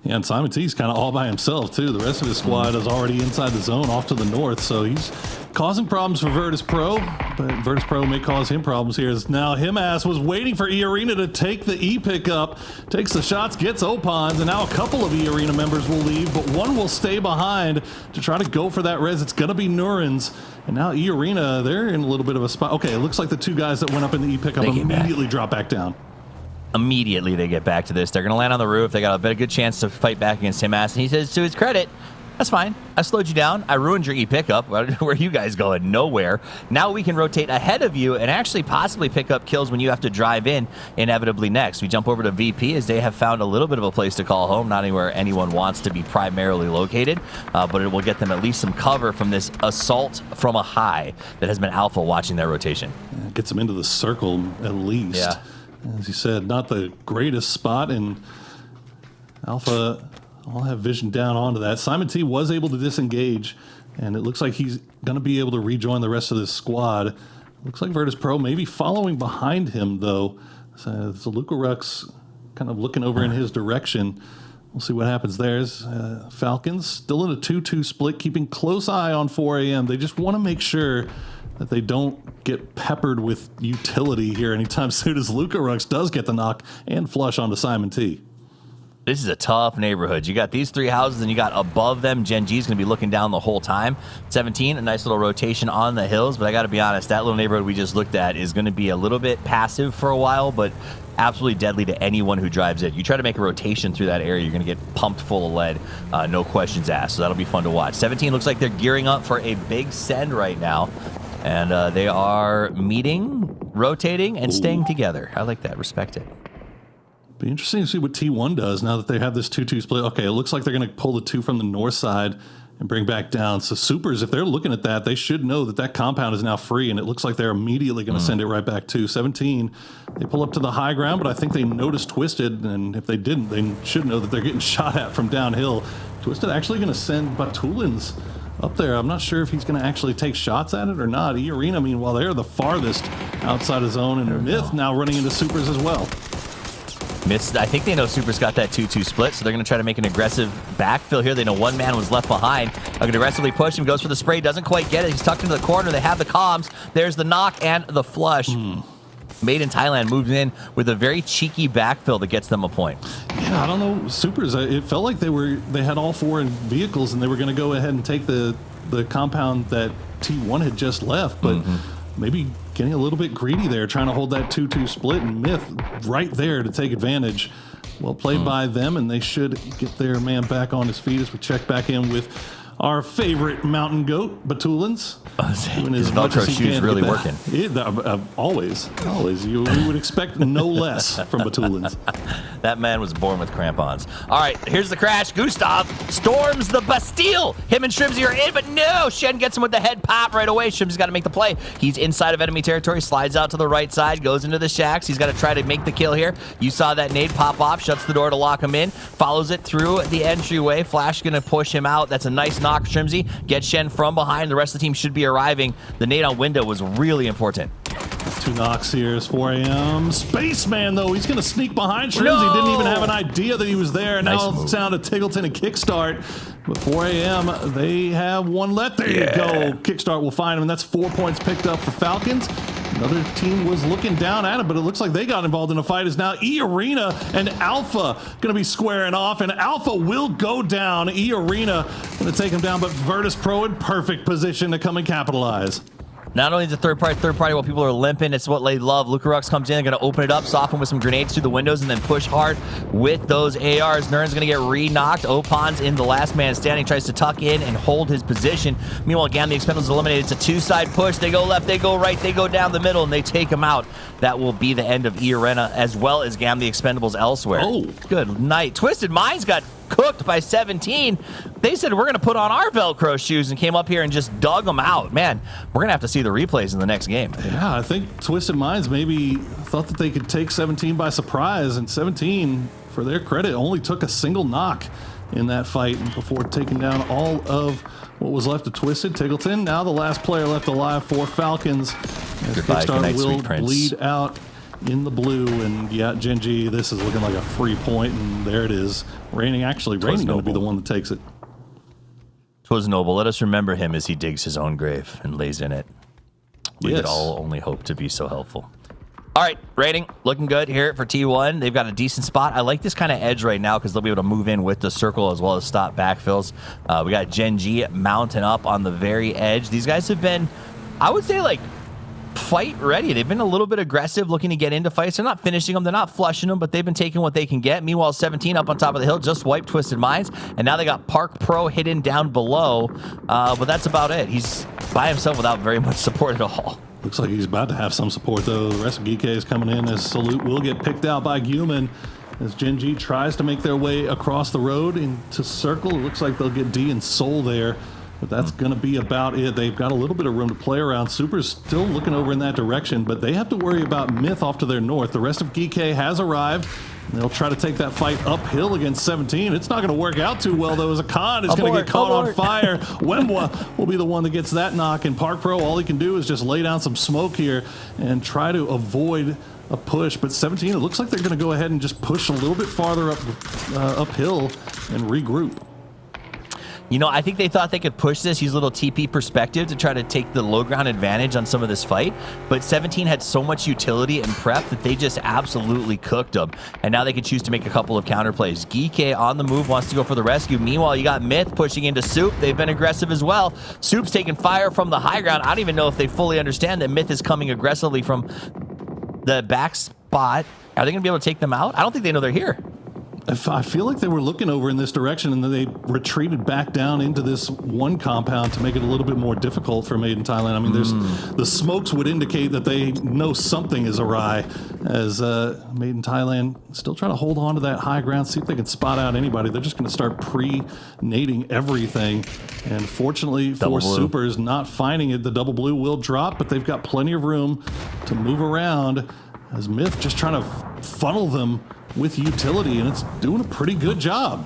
Yeah, and Simon T's kind of all by himself, too. The rest of his squad is already inside the zone off to the north, so he's causing problems for Virtus Pro, but Virtus Pro may cause him problems here. As now Himass was waiting for E-Arena to take the E-pick up, takes the shots, gets Opons, and now a couple of E-Arena members will leave, but one will stay behind to try to go for that res. It's going to be Nurin's, and now E-Arena, they're in a little bit of a spot. Okay, it looks like the 2 guys that went up in the E-pick up immediately drop back down. Immediately they get back to this. They're going to land on the roof. They got a good chance to fight back against Himass, and he says to his credit, that's fine. I slowed you down. I ruined your E-pickup. Where are you guys going? Nowhere. Now we can rotate ahead of you and actually possibly pick up kills when you have to drive in inevitably next. We jump over to VP as they have found a little bit of a place to call home, not anywhere anyone wants to be primarily located, but it will get them at least some cover from this assault from a high that has been Alpha watching their rotation. Yeah, gets them into the circle at least. Yeah. As you said, not the greatest spot, and Alpha will have vision down onto that. Simon T was able to disengage, and it looks like he's going to be able to rejoin the rest of this squad. Looks like Virtus Pro maybe following behind him, though. So Luca Rux kind of looking over in his direction. We'll see what happens there. Falcons still in a 2-2 split, keeping close eye on 4 a.m. They just want to make sure that they don't get peppered with utility here anytime soon as Luca Rux does get the knock and flush onto Simon T. This is a tough neighborhood. You got these 3 houses, and you got above them, Gen G's going to be looking down the whole time. 17, a nice little rotation on the hills, but I got to be honest, that little neighborhood we just looked at is going to be a little bit passive for a while, but absolutely deadly to anyone who drives it. You try to make a rotation through that area, you're going to get pumped full of lead, no questions asked, so that'll be fun to watch. 17 looks like they're gearing up for a big send right now, and they are meeting, rotating, and staying together. I like that. Respect it. Be interesting to see what T1 does now that they have this 2-2 split. Okay, it looks like they're going to pull the 2 from the north side and bring back down. So Supers, if they're looking at that, they should know that that compound is now free, and it looks like they're immediately going to send it right back to 17. They pull up to the high ground, but I think they noticed Twisted, and if they didn't, they should know that they're getting shot at from downhill. Twisted actually going to send Batulins up there. I'm not sure if he's going to actually take shots at it or not. E-Arena, meanwhile, they're the farthest outside of zone, and Myth now running into Supers as well. I think they know Super's got that 2-2 split, so they're going to try to make an aggressive backfill here. They know one man was left behind. They're going to aggressively push him, goes for the spray, doesn't quite get it. He's tucked into the corner. They have the comms. There's the knock and the flush. Made in Thailand moves in with a very cheeky backfill that gets them a point. Yeah, I don't know. Supers, it felt like they had all 4 in vehicles, and they were going to go ahead and take the compound that T1 had just left, but maybe getting a little bit greedy there, trying to hold that 2-2 split, and Myth right there to take advantage. Well played by them, and they should get their man back on his feet as we check back in with our favorite mountain goat, Batulins. His Velcro shoes really working. Always. You would expect no less from Batulins. That man was born with crampons. All right, here's the crash. Gustav storms the Bastille. Him and Shrimsy are in, but no. Shen gets him with the head pop right away. Shrimsy's got to make the play. He's inside of enemy territory, slides out to the right side, goes into the shacks. He's got to try to make the kill here. You saw that nade pop off, shuts the door to lock him in, follows it through the entryway. Flash going to push him out. That's a nice knock, Shrimsy. Get Shen from behind. The rest of the team should be arriving. The nade on window was really important. 2 knocks here is 4 a.m. Spaceman, though, he's going to sneak behind Shrimsy. Didn't even have an idea that he was there. Now it's down to Tiggleton and Kickstart. But 4 a.m., they have one left. There you go. Kickstart will find him, and that's 4 points picked up for Falcons. Another team was looking down at him, but it looks like they got involved in a fight. Is now E-Arena and Alpha going to be squaring off, and Alpha will go down. E-Arena going to take him down, but Virtus Pro in perfect position to come and capitalize. Not only the third party while people are limping, it's what they love. Lucarux comes in, going to open it up, soften with some grenades through the windows, and then push hard with those ARs. Nuren's going to get re-knocked. Opon's in the last man standing, tries to tuck in and hold his position. Meanwhile, again, the Expendables eliminated. It's a 2-side push. They go left, they go right, they go down the middle, and they take him out. That will be the end of E-Arena, as well as Gam the Expendables elsewhere. Oh, good night. Twisted Minds got cooked by 17. They said, we're going to put on our Velcro shoes, and came up here and just dug them out. Man, we're going to have to see the replays in the next game. Yeah, I think Twisted Minds maybe thought that they could take 17 by surprise, and 17, for their credit, only took a single knock in that fight before taking down all of what was left of Twisted. Tiggleton, now the last player left alive for Falcons. Kickstart will bleed out in the blue, and yeah, Genji, this is looking like a free point, and there it is. Raining going to be the one that takes it. 'Twas noble. Let us remember him as he digs his own grave and lays in it. We could all only hope to be so helpful. All right, rating looking good here for T1. They've got a decent spot. I like this kind of edge right now because they'll be able to move in with the circle as well as stop backfills. We got Genji mounting up on the very edge. These guys have been, I would say, like, fight ready. They've been a little bit aggressive, looking to get into fights. They're not finishing them, they're not flushing them, but they've been taking what they can get. Meanwhile, 17 up on top of the hill just wiped Twisted Minds, and now they got Park Pro hidden down below, but that's about it. He's by himself without very much support at all. Looks like he's about to have some support, though. The rest of Geek is coming in as Salute will get picked out by Guman as Genji tries to make their way across the road into Circle. It looks like they'll get D and Soul there. But that's going to be about it. They've got a little bit of room to play around. Super's still looking over in that direction, but they have to worry about Myth off to their north. The rest of GK has arrived. They'll try to take that fight uphill against 17. It's not going to work out too well, though, as Khan is going to get caught on fire. Wemwa will be the one that gets that knock, and Park Pro, all he can do is just lay down some smoke here and try to avoid a push. But 17, it looks like they're going to go ahead and just push a little bit farther uphill and regroup. You know, I think they thought they could push this, use a little TP perspective to try to take the low ground advantage on some of this fight. But 17 had so much utility and prep that they just absolutely cooked them. And now they can choose to make a couple of counter plays. Geek on the move, wants to go for the rescue. Meanwhile, you got Myth pushing into Soup. They've been aggressive as well. Soup's taking fire from the high ground. I don't even know if they fully understand that Myth is coming aggressively from the back spot. Are they going to be able to take them out? I don't think they know they're here. I feel like they were looking over in this direction, and then they retreated back down into this one compound to make it a little bit more difficult for Made in Thailand. I mean, the smokes would indicate that they know something is awry, as Made in Thailand still trying to hold on to that high ground, see if they can spot out anybody. They're just going to start pre-nading everything, and fortunately for Supers, not finding it, the double blue will drop, but they've got plenty of room to move around, as Myth just trying to funnel them with utility, and it's doing a pretty good job.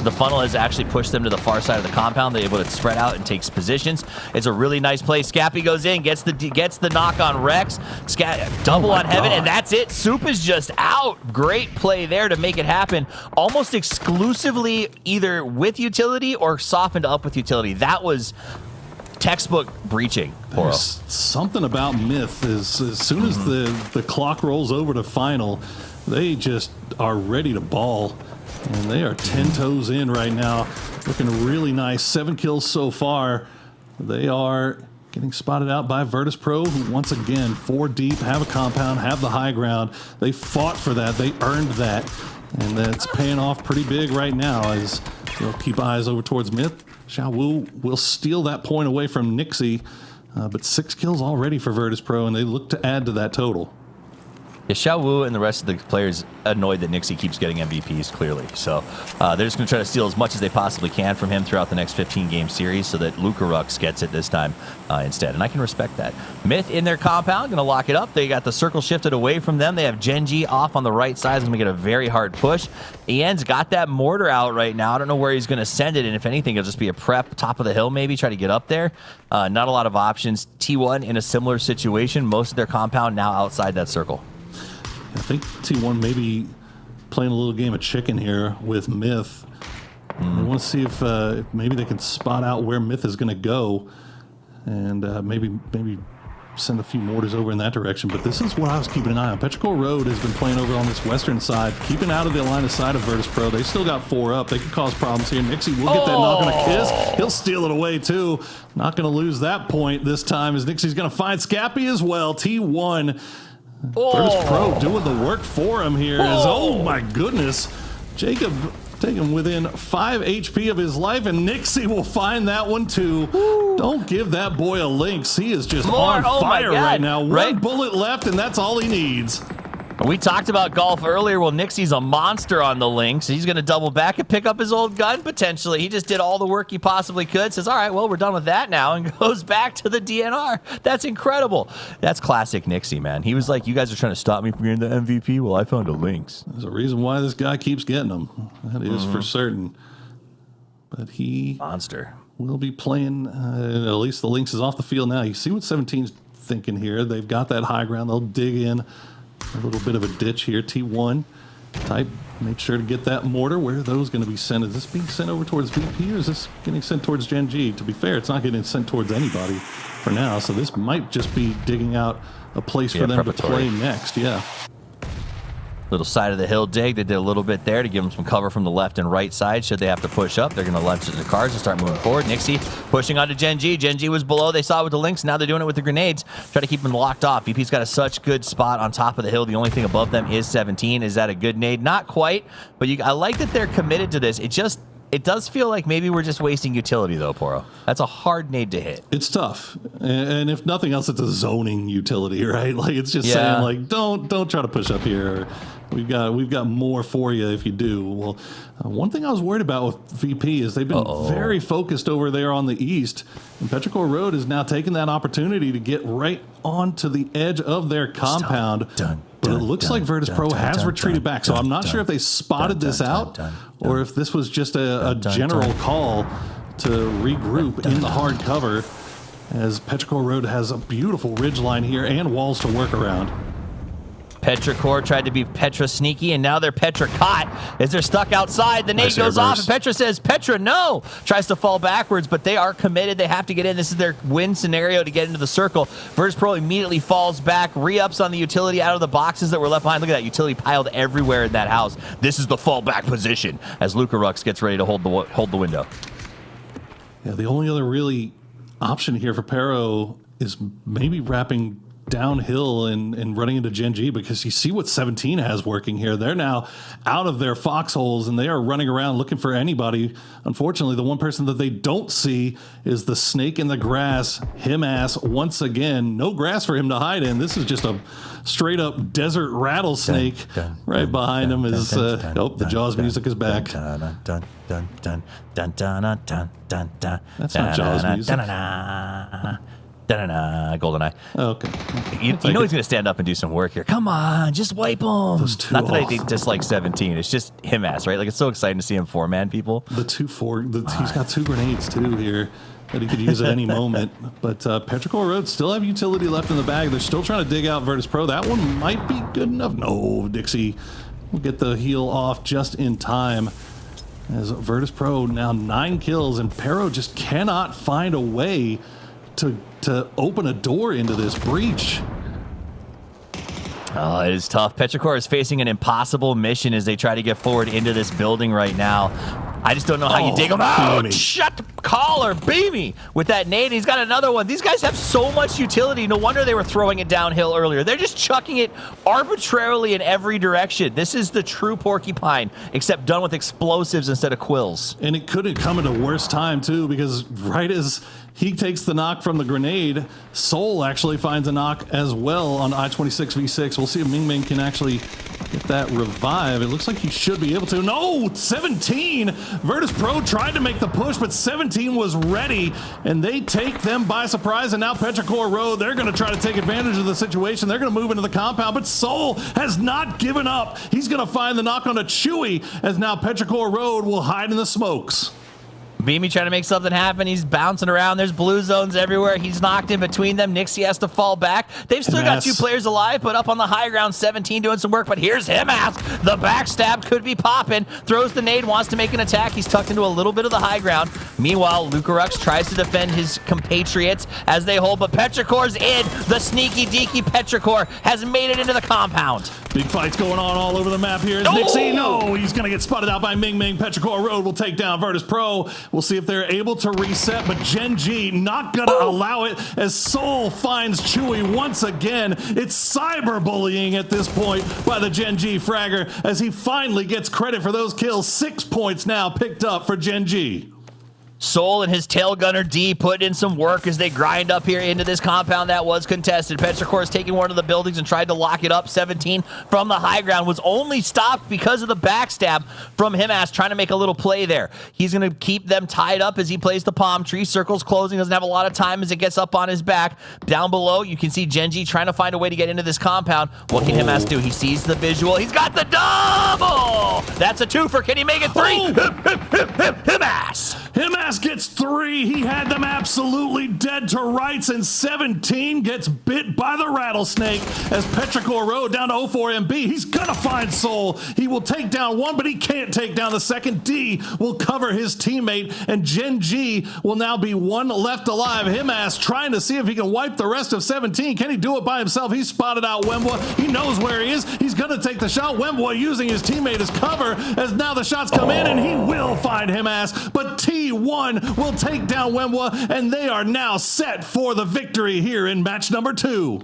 The funnel has actually pushed them to the far side of the compound. They're able to spread out and takes positions. It's a really nice play. Scappy goes in, gets the knock on Rex. Double on Heaven, and that's it. Soup is just out. Great play there to make it happen. Almost exclusively either with utility or softened up with utility. That was textbook breaching. There's something about Myth is as soon as the clock rolls over to final, they just are ready to ball, and they are 10 toes in right now, looking really nice. 7 kills so far. They are getting spotted out by Virtus Pro, who once again 4 deep, have a compound, have the high ground. They fought for that, they earned that, and that's paying off pretty big right now as they'll keep eyes over towards Myth. Xiao Wu will steal that point away from Nixie, but 6 kills already for Virtus Pro, and they look to add to that total. Yeah, Xiao Wu and the rest of the players annoyed that Nixie keeps getting MVPs, clearly. So they're just going to try to steal as much as they possibly can from him throughout the next 15-game series so that Lucarux gets it this time instead. And I can respect that. Myth in their compound, going to lock it up. They got the circle shifted away from them. They have Genji off on the right side. He's going to get a very hard push. Ian's got that mortar out right now. I don't know where he's going to send it. And if anything, it'll just be a prep, top of the hill maybe, try to get up there. Not a lot of options. T1 in a similar situation. Most of their compound now outside that circle. I think T1 may be playing a little game of chicken here with Myth. They want to see if maybe they can spot out where Myth is going to go, and maybe send a few mortars over in that direction. But this is what I was keeping an eye on. Petrichor Road has been playing over on this western side, keeping out of the line of sight of Virtus Pro. They still got 4 up. They could cause problems here. Nixie will get that knock on a kiss. He'll steal it away too. Not going to lose that point this time, as Nixie's going to find Scappy as well. T1. Virtus Pro doing the work for him here. Oh my goodness. Jacob taking within 5 HP of his life, and Nixie will find that one too. Don't give that boy a lynx. He is just on fire right now. One bullet left, and that's all he needs. We talked about golf earlier. Well, Nixie's a monster on the links. He's going to double back and pick up his old gun, potentially. He just did all the work he possibly could. Says, all right, well, we're done with that now, and goes back to the DNR. That's incredible. That's classic Nixie, man. He was like, you guys are trying to stop me from getting the MVP? Well, I found a links. There's a reason why this guy keeps getting them. That is for certain. But he monster will be playing, at least the links is off the field now. You see what 17's thinking here. They've got that high ground. They'll dig in. A little bit of a ditch here. T1 type, make sure to get that mortar. Where are those going to be sent? Is this being sent over towards VP, or is this getting sent towards Gen G? To be fair, it's not getting sent towards anybody for now, so this might just be digging out a place for them to play next. Yeah. Little side of the hill dig. They did a little bit there to give them some cover from the left and right side. Should they have to push up, they're going to launch the cars and start moving forward. Nixie pushing onto Gen G. Gen G was below. They saw it with the links. Now they're doing it with the grenades. Try to keep them locked off. VP's got a such good spot on top of the hill. The only thing above them is 17. Is that a good nade? Not quite, but I like that they're committed to this. It does feel like maybe we're just wasting utility, though, Poro. That's a hard nade to hit. It's tough, and if nothing else, it's a zoning utility, right? Like it's just saying, like, don't try to push up here. We've got more for you if you do. Well, one thing I was worried about with VP is they've been very focused over there on the east, and Petrichor Road is now taking that opportunity to get right onto the edge of their compound. But it looks like Virtus Pro has retreated back, so I'm not sure if they spotted this out or if this was just a general call to regroup in the hard cover, as Petrichor Road has a beautiful ridge line here and walls to work around. Petrichor tried to be Petra sneaky, and now they're Petra caught as they're stuck outside. The nade goes off, and Petra says, Petra, no! Tries to fall backwards, but they are committed. They have to get in. This is their win scenario to get into the circle. Virtus Pro immediately falls back, re-ups on the utility out of the boxes that were left behind. Look at that utility piled everywhere in that house. This is the fallback position as Lucarux gets ready to hold the window. Yeah, the only other really option here for Pero is maybe wrapping downhill and running into Gen G, because you see what 17 has working here. They're now out of their foxholes and they are running around looking for anybody. Unfortunately, the one person that they don't see is the snake in the grass, him ass once again. No grass for him to hide in. This is just a straight up desert rattlesnake. Right behind him is the Jaws music is back. That's not Jaws music. GoldenEye. Okay. You know he's going to stand up and do some work here. Come on, just wipe him. Not that I dislike 17. It's just him ass, right? Like, it's so exciting to see him four-man people. He's got 2 grenades, too, here that he could use at any moment. But Petrichor Road still have utility left in the bag. They're still trying to dig out Virtus Pro. That one might be good enough. No, Dixie will get the heal off just in time, as Virtus Pro now 9 kills, and Pero just cannot find a way to open a door into this breach. Oh, it is tough. Petrichor is facing an impossible mission as they try to get forward into this building right now. I just don't know how you dig him out. Shut the collar, Beamy with that nade. He's got another one. These guys have so much utility. No wonder they were throwing it downhill earlier. They're just chucking it arbitrarily in every direction. This is the true Porcupine, except done with explosives instead of quills. And it couldn't come at a worse time, too, because right as he takes the knock from the grenade, Soul actually finds a knock as well on I-26V6. We'll see if Ming can actually get that revive. It looks like he should be able to. No, 17! Virtus Pro tried to make the push, but 17 was ready, and they take them by surprise, and now Petrichor Road, they're going to try to take advantage of the situation. They're going to move into the compound, but Soul has not given up. He's going to find the knock on a Chewy, as now Petrichor Road will hide in the smokes. Beamy trying to make something happen. He's bouncing around. There's blue zones everywhere. He's knocked in between them. Nixie has to fall back. They've still got 2 players alive, but up on the high ground, 17 doing some work. But here's Himass. The backstab could be popping. Throws the nade, wants to make an attack. He's tucked into a little bit of the high ground. Meanwhile, Lucarux tries to defend his compatriots as they hold, but Petrichor's in. The sneaky deaky Petrichor has made it into the compound. Big fights going on all over the map here. Nixie, no, he's going to get spotted out by Ming. Petrichor Road will take down Virtus Pro. We'll see if they're able to reset, but Gen G not going to allow it as Soul finds Chewy once again. It's cyberbullying at this point by the Gen G fragger as he finally gets credit for those kills. 6 points now picked up for Gen G. Soul and his tail gunner D put in some work as they grind up here into this compound that was contested. Petrichor is taking one of the buildings and tried to lock it up. 17 from the high ground was only stopped because of the backstab from Himass trying to make a little play there. He's going to keep them tied up as he plays the palm tree. Circle's closing, doesn't have a lot of time as it gets up on his back. Down below, you can see Genji trying to find a way to get into this compound. What can Himass do? He sees the visual. He's got the double! That's a twofer. Can he make it 3? Himass! Himass gets 3. He had them absolutely dead to rights, and 17 gets bit by the rattlesnake as Petrichor Road down to 04 MB. He's gonna find Soul. He will take down one, but he can't take down the second. D will cover his teammate, and Gen G will now be 1 left alive. Himass trying to see if he can wipe the rest of 17. Can he do it by himself? He's spotted out Wembwa. He knows where he is. He's gonna take the shot. Wembwa using his teammate as cover as now the shots come in, and he will find Himass, but T1 will take down Wembwa, and they are now set for the victory here in match number 2.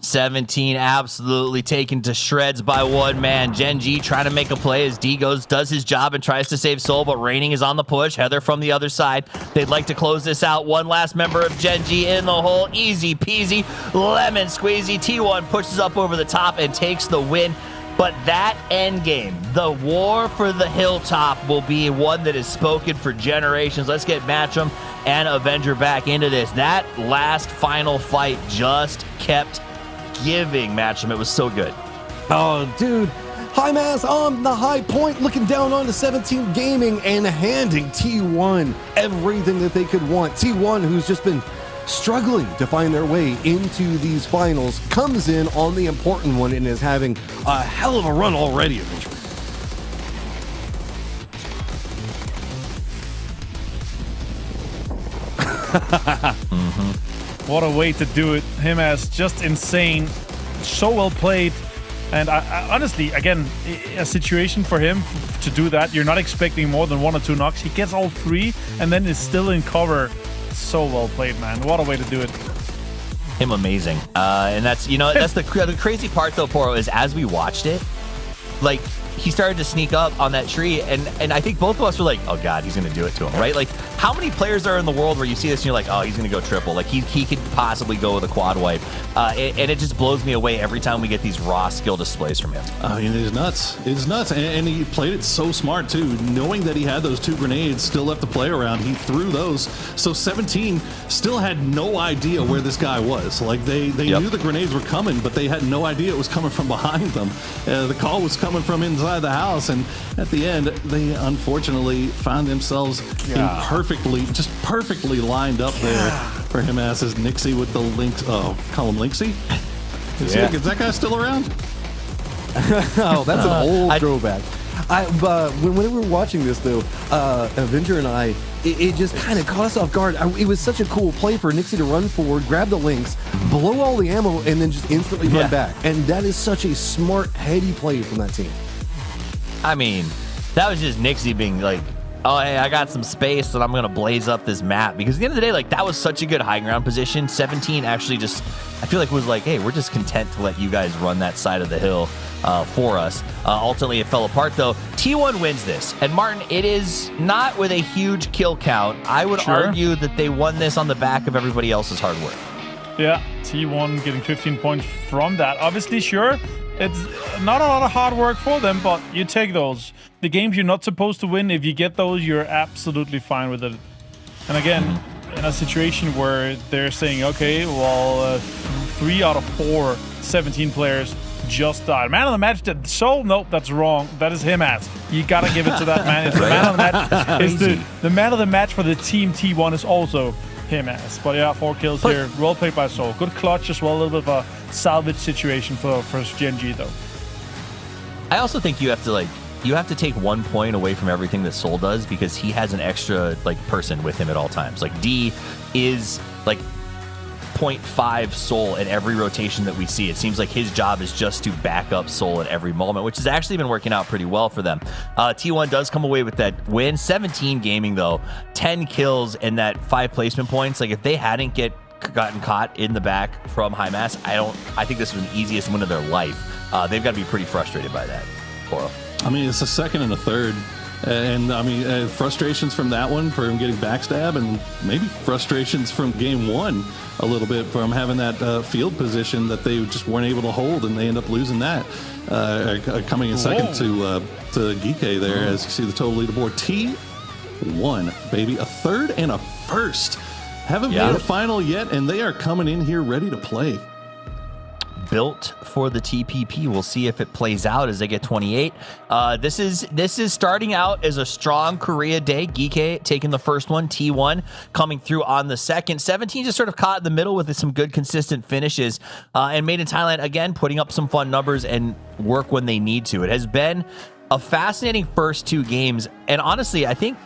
17 absolutely taken to shreds by one man. Gen G trying to make a play as D does his job and tries to save Soul, but Raining is on the push. Heather from the other side. They'd like to close this out. One last member of Gen G in the hole. Easy peasy, lemon squeezy. T1 pushes up over the top and takes the win. But that end game, the war for the hilltop, will be one that is spoken for generations. Let's get Match'em and Avenger back into this. That last final fight just kept giving, Match'em. It was so good. Oh, dude. Himass on the high point, looking down onto 17 Gaming and handing T1 everything that they could want. T1, who's just been struggling to find their way into these finals, comes in on the important one and is having a hell of a run already, Avenger. What a way to do it. Himass just insane. So well played. And I honestly, again, a situation for him to do that, you're not expecting more than 1 or 2 knocks. He gets all 3 and then is still in cover. So well played, man. What a way to do it. Him amazing. And that's, you know, that's the crazy part though, Poro, is as we watched it, like, he started to sneak up on that tree, and I think both of us were like, oh god, he's gonna do it to him, right? Like, how many players are in the world where you see this and you're like, oh, he's gonna go triple, like he could possibly go with a quad wipe, and it just blows me away every time we get these raw skill displays from him. I mean, it's nuts. It's nuts, and he played it so smart too, knowing that he had those 2 grenades still left to play around. He threw those, so 17 still had no idea where this guy was. Like, they knew the grenades were coming, but they had no idea it was coming from behind them. The call was coming from inside the house, and at the end they unfortunately found themselves in perfectly lined up there for Himass as Nixie with the Lynx. Oh, call him Lynxie? Is that guy still around? Oh, that's an old throwback. When we were watching this though, Avenger and I, it just kind of caught us off guard. It was such a cool play for Nixie to run forward, grab the Lynx, blow all the ammo, and then just instantly run back. And that is such a smart, heady play from that team. I mean, that was just Nixie being like Oh, hey, I got some space and I'm going to blaze up this map. Because at the end of the day, like, that was such a good high ground position. 17 actually just, I feel like was like, hey, we're just content to let you guys run that side of the hill for us. Ultimately, it fell apart, though. T1 wins this. And Martin, it is not with a huge kill count. I would argue that they won this on the back of everybody else's hard work. Yeah, T1 getting 15 points from that. Obviously, sure, it's not a lot of hard work for them, but you take those. The games you're not supposed to win, if you get those, you're absolutely fine with it. And again, in a situation where they're saying, okay, well, 3 out of 4 17 players just died. Man of the match did so. Nope, that's wrong. That is him ass. You gotta give it to that man. It's the man of the match. Is the man of the match for the team T1 is also him ass. But yeah, 4 kills here. Well played by Soul. Good clutch as well. A little bit of a salvage situation for Gen.G though. I also think you have to take 1 point away from everything that Soul does because he has an extra person with him at all times. Like D is like 0.5 Soul in every rotation that we see. It seems like his job is just to back up Soul at every moment, which has actually been working out pretty well for them. T1 does come away with that win. 17 gaming though, 10 kills and that 5 placement points. Like if they hadn't gotten caught in the back from High Mass, I think this was the easiest win of their life. They've got to be pretty frustrated by that. Coral. I mean, it's a second and a third. And I mean, frustrations from that one from getting backstab, and maybe frustrations from game 1 a little bit from having that field position that they just weren't able to hold, and they end up losing that. Coming in second to Geeke there, as you see the total leaderboard. T1, baby, a third and a first. Haven't made a final yet, and they are coming in here ready to play. Built for the TPP. We'll see if it plays out as they get 28. This is starting out as a strong Korea day. Geeke taking the first one, T1 coming through on the second. 17 just sort of caught in the middle with some good consistent finishes. And Made in Thailand, again, putting up some fun numbers and work when they need to. It has been a fascinating first 2 games. And honestly, I think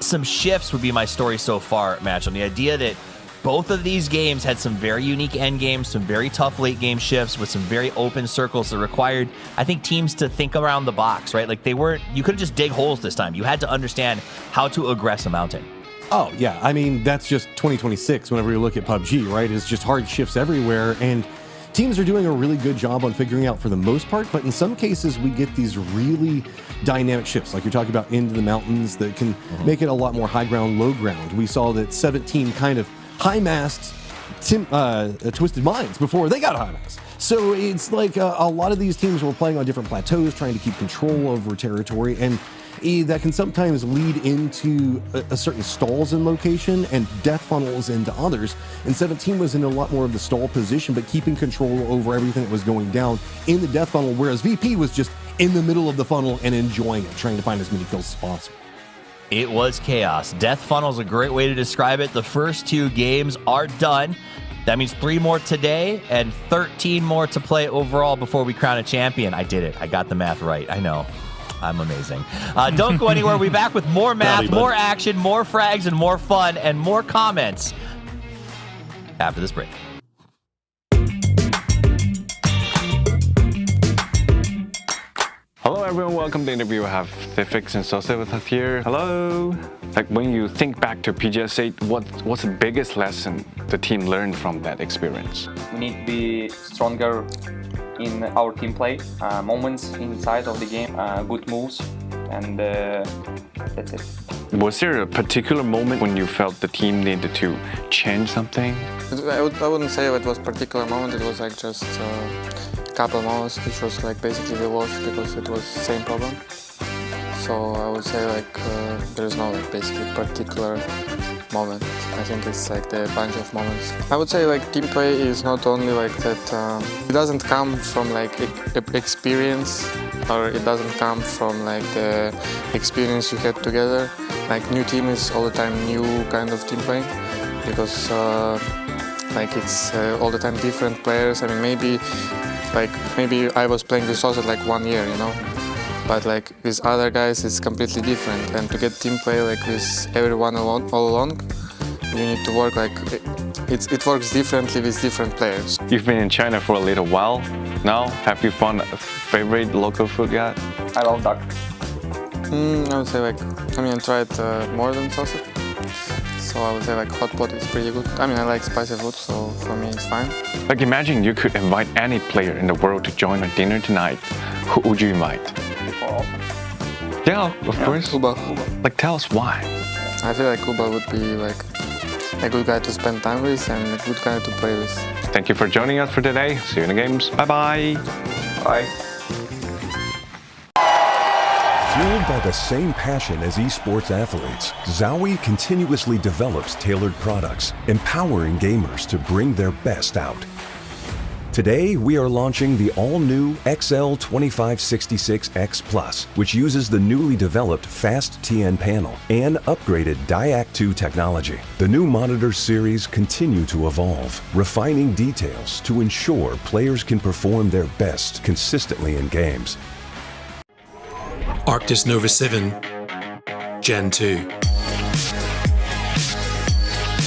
some shifts would be my story so far, Match, on the idea that both of these games had some very unique end games, some very tough late game shifts with some very open circles that required, I think, teams to think around the box, right? Like you couldn't just dig holes this time. You had to understand how to aggress a mountain. Oh, yeah. I mean, that's just 2026 whenever you look at PUBG, right? It's just hard shifts everywhere, and teams are doing a really good job on figuring out for the most part, but in some cases we get these really dynamic shifts, like you're talking about into the mountains, that can make it a lot more high ground, low ground. We saw that 17 kind of high-masked Twisted Minds before they got high-masked. So it's like a lot of these teams were playing on different plateaus, trying to keep control over territory, and that can sometimes lead into a certain stalls in location and death funnels into others. And 17 was in a lot more of the stall position, but keeping control over everything that was going down in the death funnel, whereas VP was just in the middle of the funnel and enjoying it, trying to find as many kills as possible. It was chaos. Death Funnel is a great way to describe it. The first 2 games are done. That means 3 more today and 13 more to play overall before we crown a champion. I did it. I got the math right. I know. I'm amazing. Don't go anywhere. We'll be back with more math, more action, more frags, and more fun, and more comments after this break. Hello everyone, welcome to the interview. We have Thifix and Sose with us here. Hello. Like when you think back to PGS8, what's the biggest lesson the team learned from that experience? We need to be stronger in our team play, moments inside of the game, good moves, and that's it. Was there a particular moment when you felt the team needed to change something? I wouldn't say it was a particular moment, it was like just couple moments, which was like basically we lost because it was the same problem. So I would say like there is no like basically particular moment. I think it's like the bunch of moments. I would say like team play is not only like that. It doesn't come from like experience, or it doesn't come from like the experience you had together. Like new team is all the time new kind of team play because like it's all the time different players. I mean maybe I was playing with Sauce like 1 year, you know, but like with other guys it's completely different. And to get team play like with everyone all along, you need to work like it works differently with different players. You've been in China for a little while now. Have you found a favorite local food yet? I love duck. I would say like, I mean, I tried more than salsa. So I would say like hot pot is pretty good. I mean, I like spicy food, so for me it's fine. Like imagine you could invite any player in the world to join a dinner tonight. Who would you invite? Yeah, of course. Kuba. Like tell us why. I feel like Kuba would be like a good guy to spend time with and a good guy to play with. Thank you for joining us for today. See you in the games. Bye-bye. Bye. Fueled by the same passion as esports athletes, Zowie continuously develops tailored products, empowering gamers to bring their best out. Today, we are launching the all-new XL2566X Plus, which uses the newly developed Fast TN panel and upgraded Diac 2 technology. The new monitor series continue to evolve, refining details to ensure players can perform their best consistently in games. Arctis Nova 7 Gen 2.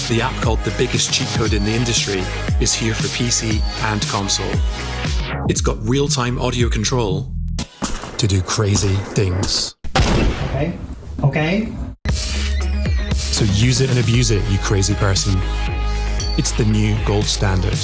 The app called the biggest cheat code in the industry is here for PC and console. It's got real-time audio control to do crazy things. Okay. So use it and abuse it, you crazy person. It's the new gold standard.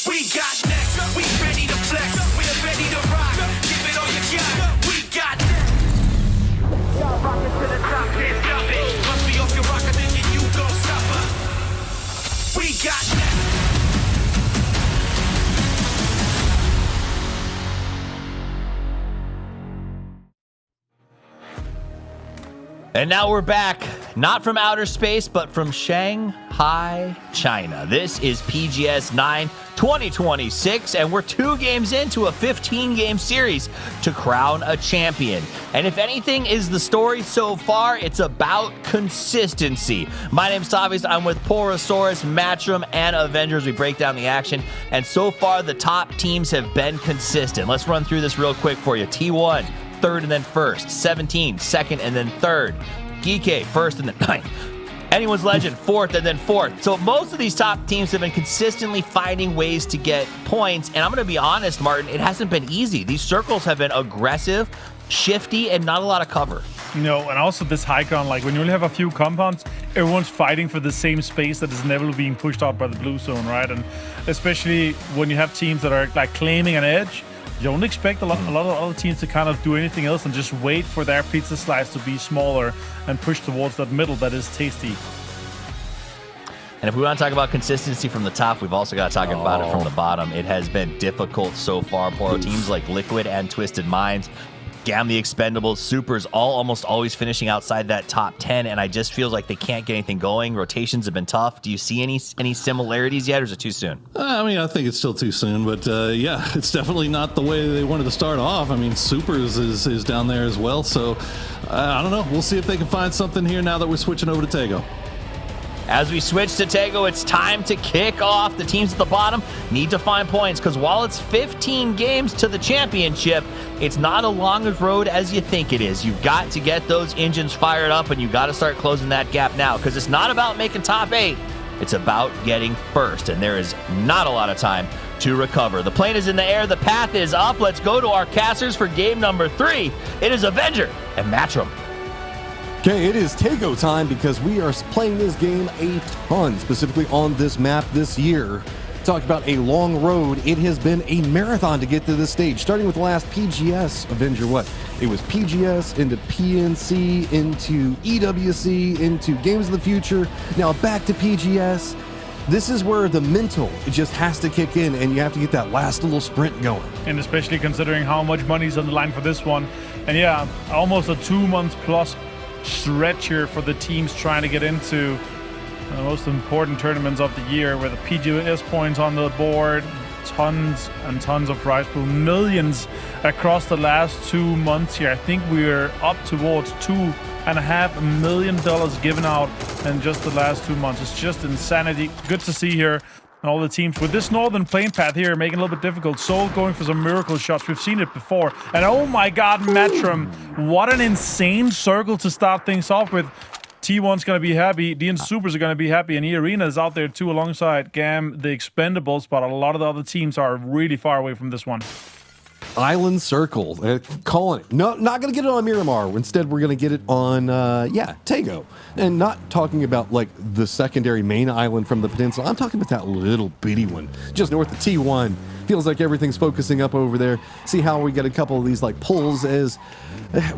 We got next, we ready to flex, we're ready to rock, give it all you got, we got next. Y'all rockin' to the top, can't stop it, must be off your rocker, then you gon' stop her. We got next. And now we're back, not from outer space, but from Shanghai, China. This is PGS 9 2026, and we're 2 games into a 15-game series to crown a champion. And if anything is the story so far, it's about consistency. My name's Tavis. I'm with Porosaurus, Matchroom, and Avengers. We break down the action, and so far the top teams have been consistent. Let's run through this real quick for you. T1. Third and then first, 17, second and then third, Geeke, first and then ninth, Anyone's Legend, fourth and then fourth. So most of these top teams have been consistently finding ways to get points, and I'm going to be honest, Martin, it hasn't been easy. These circles have been aggressive, shifty, and not a lot of cover. And also this high ground, like when you only have a few compounds, everyone's fighting for the same space that is never being pushed out by the blue zone, right? And especially when you have teams that are like claiming an edge, you don't expect a lot of other teams to kind of do anything else and just wait for their pizza slice to be smaller and push towards that middle that is tasty. And if we want to talk about consistency from the top, we've also got to talk about it from the bottom. It has been difficult so far. Poro teams like Liquid and Twisted Minds, Gam the Expendables, Supers, all almost always finishing outside that top 10, and I just feel like they can't get anything going. Rotations have been tough. Do you see any similarities yet, or is it too soon? I mean, I think it's still too soon, but yeah, it's definitely not the way they wanted to start off. I mean, Supers is down there as well, so I don't know. We'll see if they can find something here now that we're switching over to Tego. As we switch to Tego, it's time to kick off. The teams at the bottom need to find points because while it's 15 games to the championship, it's not a long road as you think it is. You've got to get those engines fired up and you've got to start closing that gap now because it's not about making top 8. It's about getting first, and there is not a lot of time to recover. The plane is in the air. The path is up. Let's go to our casters for game number 3. It is Avenger and Matchroom. Okay, it is Tego time because we are playing this game a ton, specifically on this map this year. Talk about a long road. It has been a marathon to get to this stage, starting with the last PGS Avenger. It was PGS into PNC, into EWC, into Games of the Future, now back to PGS. This is where the mental just has to kick in, and you have to get that last little sprint going. And especially considering how much money is on the line for this one. And yeah, almost a 2 months plus stretch here for the teams trying to get into the most important tournaments of the year with the PGS points on the board, tons and tons of prize pool, millions across the last 2 months here. I think we're up towards $2.5 million given out in just the last 2 months. It's just insanity. Good to see here. And all the teams with this northern plane path here making it a little bit difficult. Soul going for some miracle shots. We've seen it before. And oh my god, Matchroom. What an insane circle to start things off with. T1's going to be happy. DN Supers are going to be happy. And E-Arena is out there too alongside GAM, the Expendables. But a lot of the other teams are really far away from this one. Island Circle, calling it. No, not going to get it on Miramar. Instead, we're going to get it on, Tego. And not talking about, like, the secondary main island from the peninsula. I'm talking about that little bitty one, just north of T1. Feels like everything's focusing up over there. See how we get a couple of these, like, pulls as...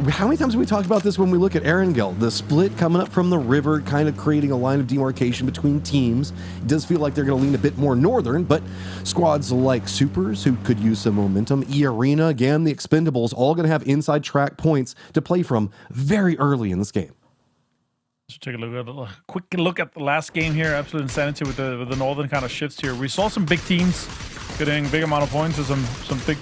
How many times have we talked about this when we look at Erangel? The split coming up from the river, kind of creating a line of demarcation between teams. It does feel like they're going to lean a bit more northern, but squads like Supers, who could use some momentum, E-Arena, GAM, the Expendables, all going to have inside track points to play from very early in this game. Let's take a quick look at the last game here. Absolute insanity with the northern kind of shifts here. We saw some big teams getting big amount of points and some big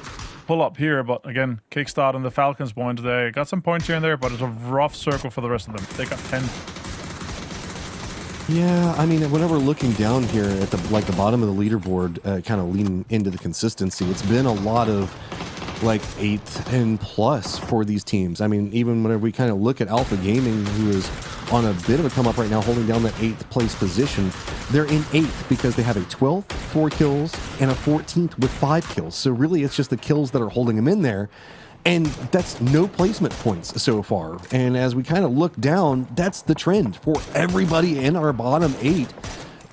pull up here, but again, Kickstart and the Falcons points, they got some points here and there, but it's a rough circle for the rest of them. They got 10. Yeah, I mean, whenever looking down here at the bottom of the leaderboard, kind of leaning into the consistency, it's been a lot of like 8th and plus for these teams. I mean, even whenever we kind of look at Alpha Gaming, who is on a bit of a come up right now, holding down that 8th place position, they're in 8th because they have a 12th, 4 kills, and a 14th with 5 kills. So really, it's just the kills that are holding them in there. And that's no placement points so far. And as we kind of look down, that's the trend for everybody in our bottom 8.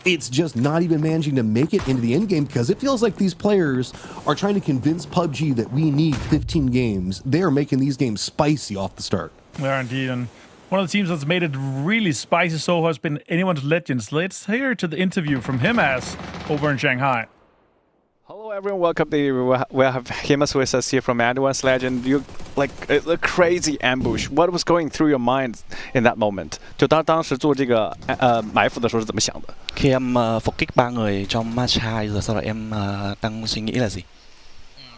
It's just not even managing to make it into the end game because it feels like these players are trying to convince PUBG that we need 15 games. They are making these games spicy off the start. They are indeed. And one of the teams that's made it really spicy so far has been Anyone's Legends. Let's hear to the interview from him over in Shanghai. Hello everyone, welcome. We have Himas with us here from Anyone's Legend. You like a crazy ambush. What was going through your mind in that moment? 就当时做这个埋伏的时候是怎么想的? Khi em phục kích 3 người trong match 2 rồi sau đó em đang suy nghĩ là gì?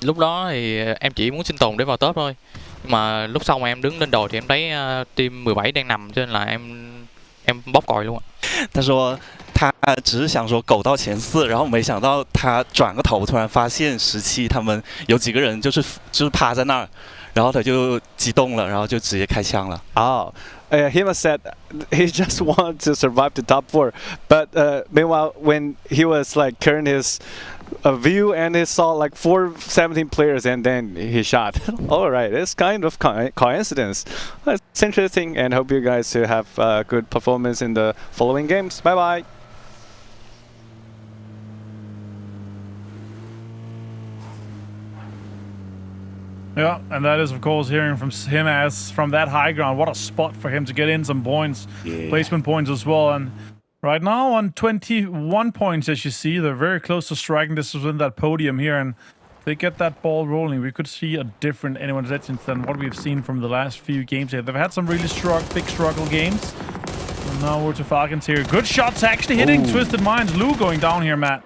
Lúc đó thì em chỉ muốn sinh tồn để vào top thôi. Nhưng mà lúc sau mà em đứng lên đồi thì em thấy team 17 đang nằm cho nên là em bóp còi luôn ạ. 他说他只是想说苟到前4，然后没想到他转个头突然发现17他们有几个人就是趴在那儿，然后他就激动了，然后就直接开枪了。Oh. Hima said he just wanted to survive the top 4, but meanwhile when he was like carrying his view and he saw like 17 players and then he shot. All right, it's kind of coincidence. It's interesting and hope you guys to have good performance in the following games. Bye bye. Yeah, and that is, of course, hearing from him from that high ground. What a spot for him to get in some points, placement points as well. And right now on 21 points, as you see, they're very close to striking distance within that podium here. And if they get that ball rolling, we could see a different Anyone's Legends than what we've seen from the last few games here. They've had some really big struggle games. And now we're to Falcons here. Good shots actually hitting Twisted Minds. Lou going down here, Matt.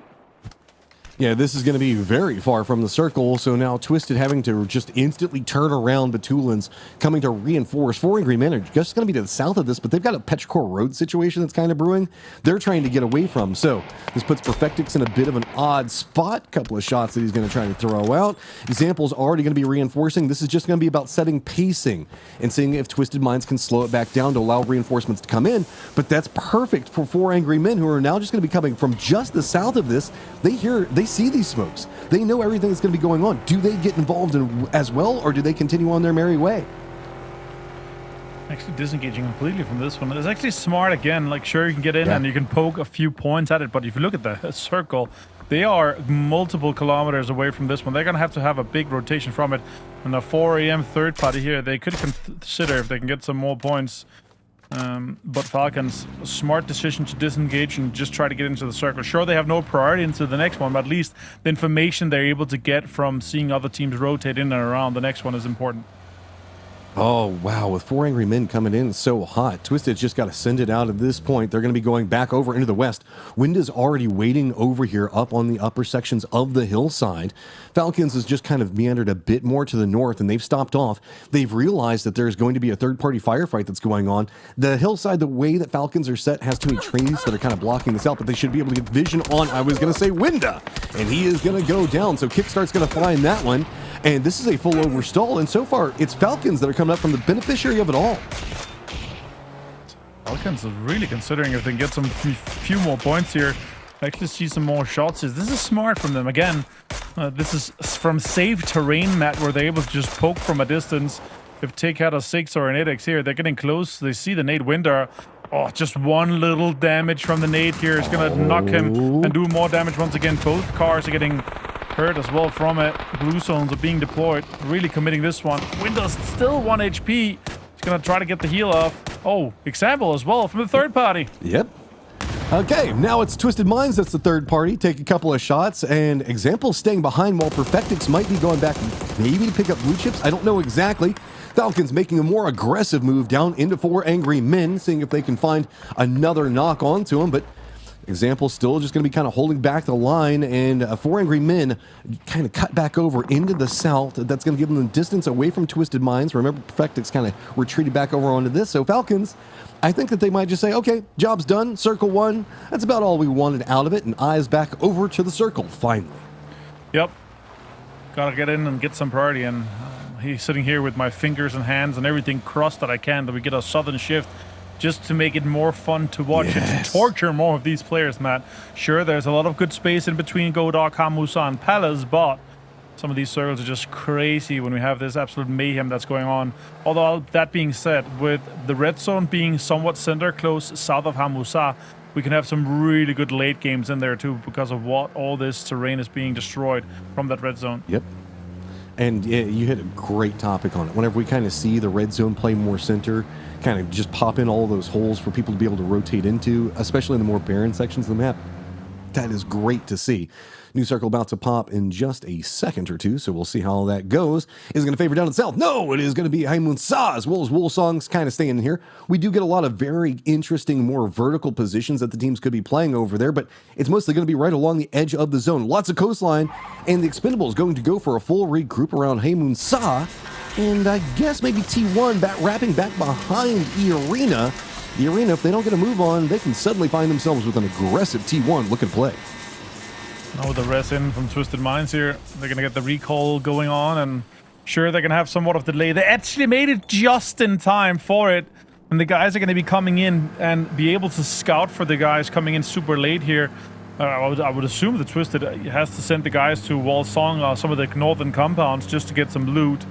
Yeah, this is going to be very far from the circle, so now Twisted having to just instantly turn around Batulins, coming to reinforce. 4 Angry Men are just going to be to the south of this, but they've got a Petrichor Road situation that's kind of brewing. They're trying to get away from, so this puts Perfectix in a bit of an odd spot. Couple of shots that he's going to try to throw out. Example's already going to be reinforcing. This is just going to be about setting pacing and seeing if Twisted Minds can slow it back down to allow reinforcements to come in, but that's perfect for 4 Angry Men, who are now just going to be coming from just the south of this. They see these smokes. They know everything that's going to be going on. Do they get involved in as well, or do they continue on their merry way? Actually disengaging completely from this one. It's actually smart again. Like, sure, you can get in and you can poke a few points at it, but if you look at the circle, they are multiple kilometers away from this one. They're going to have a big rotation from it. And the 4 AM third party here, they could consider if they can get some more points. But Falcons, a smart decision to disengage and just try to get into the circle. Sure, they have no priority into the next one, but at least the information they're able to get from seeing other teams rotate in and around the next one is important. Oh, wow. With 4 Angry Men coming in so hot, Twisted's just got to send it out at this point. They're going to be going back over into the west. Winda's already waiting over here up on the upper sections of the hillside. Falcons has just kind of meandered a bit more to the north, and they've stopped off. They've realized that there's going to be a third-party firefight that's going on. The hillside, the way that Falcons are set, has too many trees that are kind of blocking this out, but they should be able to get vision on, I was going to say, Winda. And he is going to go down, so Kickstart's going to find that one. And this is a full overstall, and so far, it's Falcons that are coming up from the beneficiary of it all. Falcons are really considering if they can get some few more points here. I actually see some more shots here. This is smart from them. Again, this is from safe terrain, Matt, where they're able to just poke from a distance. If take out a 6 or an 8x here, they're getting close. They see the nade window. Oh, just one little damage from the nade here is going to knock him and do more damage once again. Both cars are getting hurt as well from it. Blue zones are being deployed. Really committing this one. Windows still 1 HP. He's going to try to get the heal off. Oh, example as well from the third party. Yep. Okay, now it's Twisted Minds that's the third party. Take a couple of shots, and Example staying behind while Perfectix might be going back maybe to pick up blue chips. I don't know exactly. Falcons making a more aggressive move down into 4 Angry Men, seeing if they can find another knock onto him, but Example still just going to be kind of holding back the line, and 4 Angry Men kind of cut back over into the south. That's going to give them the distance away from Twisted Minds. Remember, Perfectix kind of retreated back over onto this. So Falcons, I think that they might just say, okay, job's done, circle one. That's about all we wanted out of it, and eyes back over to the circle, finally. Yep. Gotta get in and get some priority, and he's sitting here with my fingers and hands and everything crossed that I can, that we get a sudden shift. Just to make it more fun to watch and to torture more of these players, Matt. Sure, there's a lot of good space in between Godok, Hamusa, and Palace, but some of these circles are just crazy when we have this absolute mayhem that's going on. Although, that being said, with the red zone being somewhat center close south of Hamusa, we can have some really good late games in there too, because of what all this terrain is being destroyed from that red zone. Yep. And you hit a great topic on it. Whenever we kind of see the red zone play more center, kind of just pop in all those holes for people to be able to rotate into, especially in the more barren sections of the map. That is great to see. New circle about to pop in just a second or two, so we'll see how that goes. Is it going to favor down itself? No, it is going to be Haimun Sa, as well as Wolsong's kind of staying in here. We do get a lot of very interesting, more vertical positions that the teams could be playing over there, but it's mostly going to be right along the edge of the zone. Lots of coastline, and the Expendables going to go for a full regroup around Haimun Sa, and I guess maybe T1 wrapping back behind E-Arena. The Arena, if they don't get a move on, they can suddenly find themselves with an aggressive T1 looking to play. Now with the res in from Twisted Minds here, they're going to get the recall going on, and sure, they're going to have somewhat of delay. They actually made it just in time for it, and the guys are going to be coming in and be able to scout for the guys coming in super late here. I would assume the Twisted has to send the guys to Wolsong, some of the northern compounds, just to get some loot.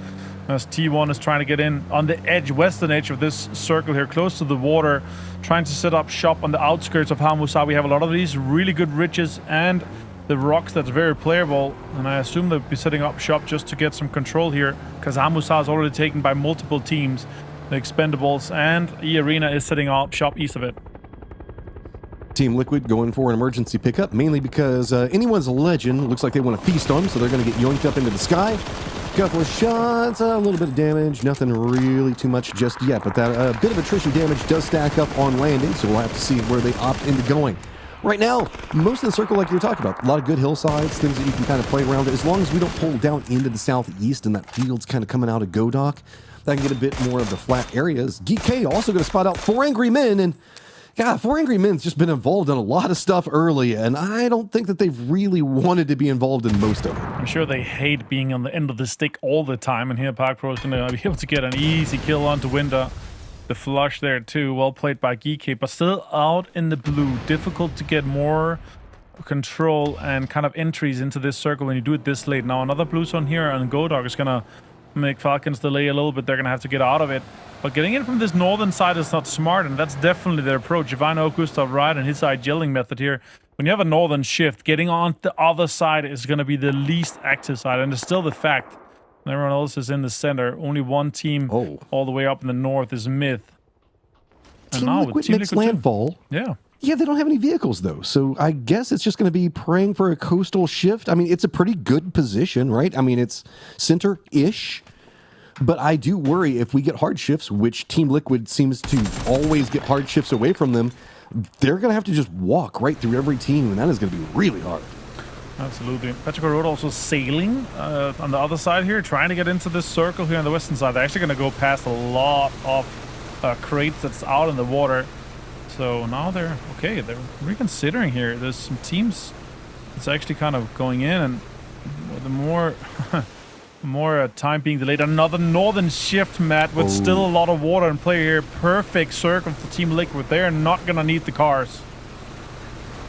As T1 is trying to get in on the edge, western edge of this circle here, close to the water, trying to set up shop on the outskirts of Hamusa. We have a lot of these really good ridges and the rocks that's very playable, and I assume they'll be setting up shop just to get some control here, because Hamusa is already taken by multiple teams. The Expendables and E-Arena is setting up shop east of it. Team Liquid going for an emergency pickup, mainly because anyone's a legend. Looks like they want to feast on them, so they're going to get yoinked up into the sky. Couple of shots, a little bit of damage, nothing really too much just yet, but that bit of attrition damage does stack up on landing, so we'll have to see where they opt into going. Right now, most of the circle, like you were talking about, a lot of good hillsides, things that you can kind of play around. As long as we don't pull down into the southeast and that field's kind of coming out of Godok, that can get a bit more of the flat areas. Geek K also going to spot out 4 Angry Men, and God, 4 Angry Men's just been involved in a lot of stuff early, and I don't think that they've really wanted to be involved in most of it. I'm sure they hate being on the end of the stick all the time, and here PUBG is going to be able to get an easy kill onto Winter. The flush there too, well played by Geeky, but still out in the blue. Difficult to get more control and kind of entries into this circle when you do it this late. Now another blue zone here, and Godok is going to make Falcons delay a little bit. They're going to have to get out of it. But getting in from this northern side is not smart, and that's definitely their approach. If I know Gustav right and his yelling method here, when you have a northern shift, getting on the other side is going to be the least active side, and it's still the fact. Everyone else is in the center. Only one team all the way up in the north is Myth. And Team now Liquid Team makes Liquid too. landfall. Yeah. Yeah, they don't have any vehicles, though. So I guess it's just going to be praying for a coastal shift. I mean, it's a pretty good position, right? I mean, it's center-ish. But I do worry if we get hard shifts, which Team Liquid seems to always get hard shifts away from them, they're going to have to just walk right through every team, and that is going to be really hard. Absolutely. Petrichor Road also sailing on the other side here, trying to get into this circle here on the western side. They're actually going to go past a lot of crates that's out in the water. So now they're reconsidering here. There's some teams that's actually kind of going in, and the more time being delayed. Another northern shift, Matt, with still a lot of water in play here. Perfect circle for Team Liquid. They're not going to need the cars.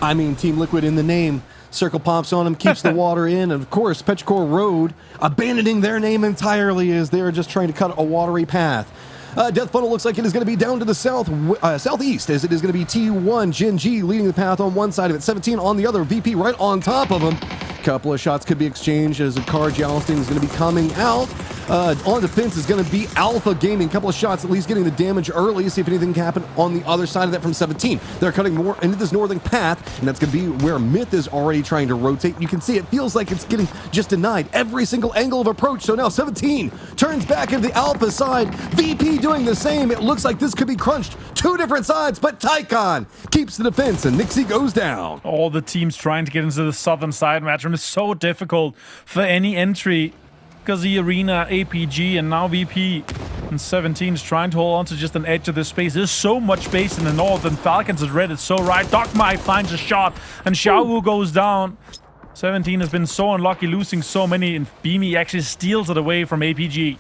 I mean, Team Liquid in the name. Circle pops on them, keeps the water in, and of course, Petrichor Road abandoning their name entirely as they're just trying to cut a watery path. Death Funnel looks like it is going to be down to the southeast, as it is going to be T1 Gen G leading the path on one side of it, 17 on the other, VP right on top of him. Couple of shots could be exchanged as a car jousting is going to be coming out. On defense is going to be Alpha Gaming. Couple of shots at least getting the damage early. See if anything can happen on the other side of that from 17. They're cutting more into this northern path, and that's going to be where Myth is already trying to rotate. You can see it feels like it's getting just denied every single angle of approach. So now 17 turns back into the Alpha side. VP doing the same. It looks like this could be crunched. 2 different sides, but Tycon keeps the defense, and Nixie goes down. All the teams trying to get into the southern side matchroom is so difficult for any entry. Because the Arena, APG, and now VP and 17 is trying to hold on to just an edge of this space. There's so much space in the north, and Falcons has read it so right. Dogmai finds a shot, and Xiaowu goes down. 17 has been so unlucky, losing so many, and Beamy actually steals it away from APG.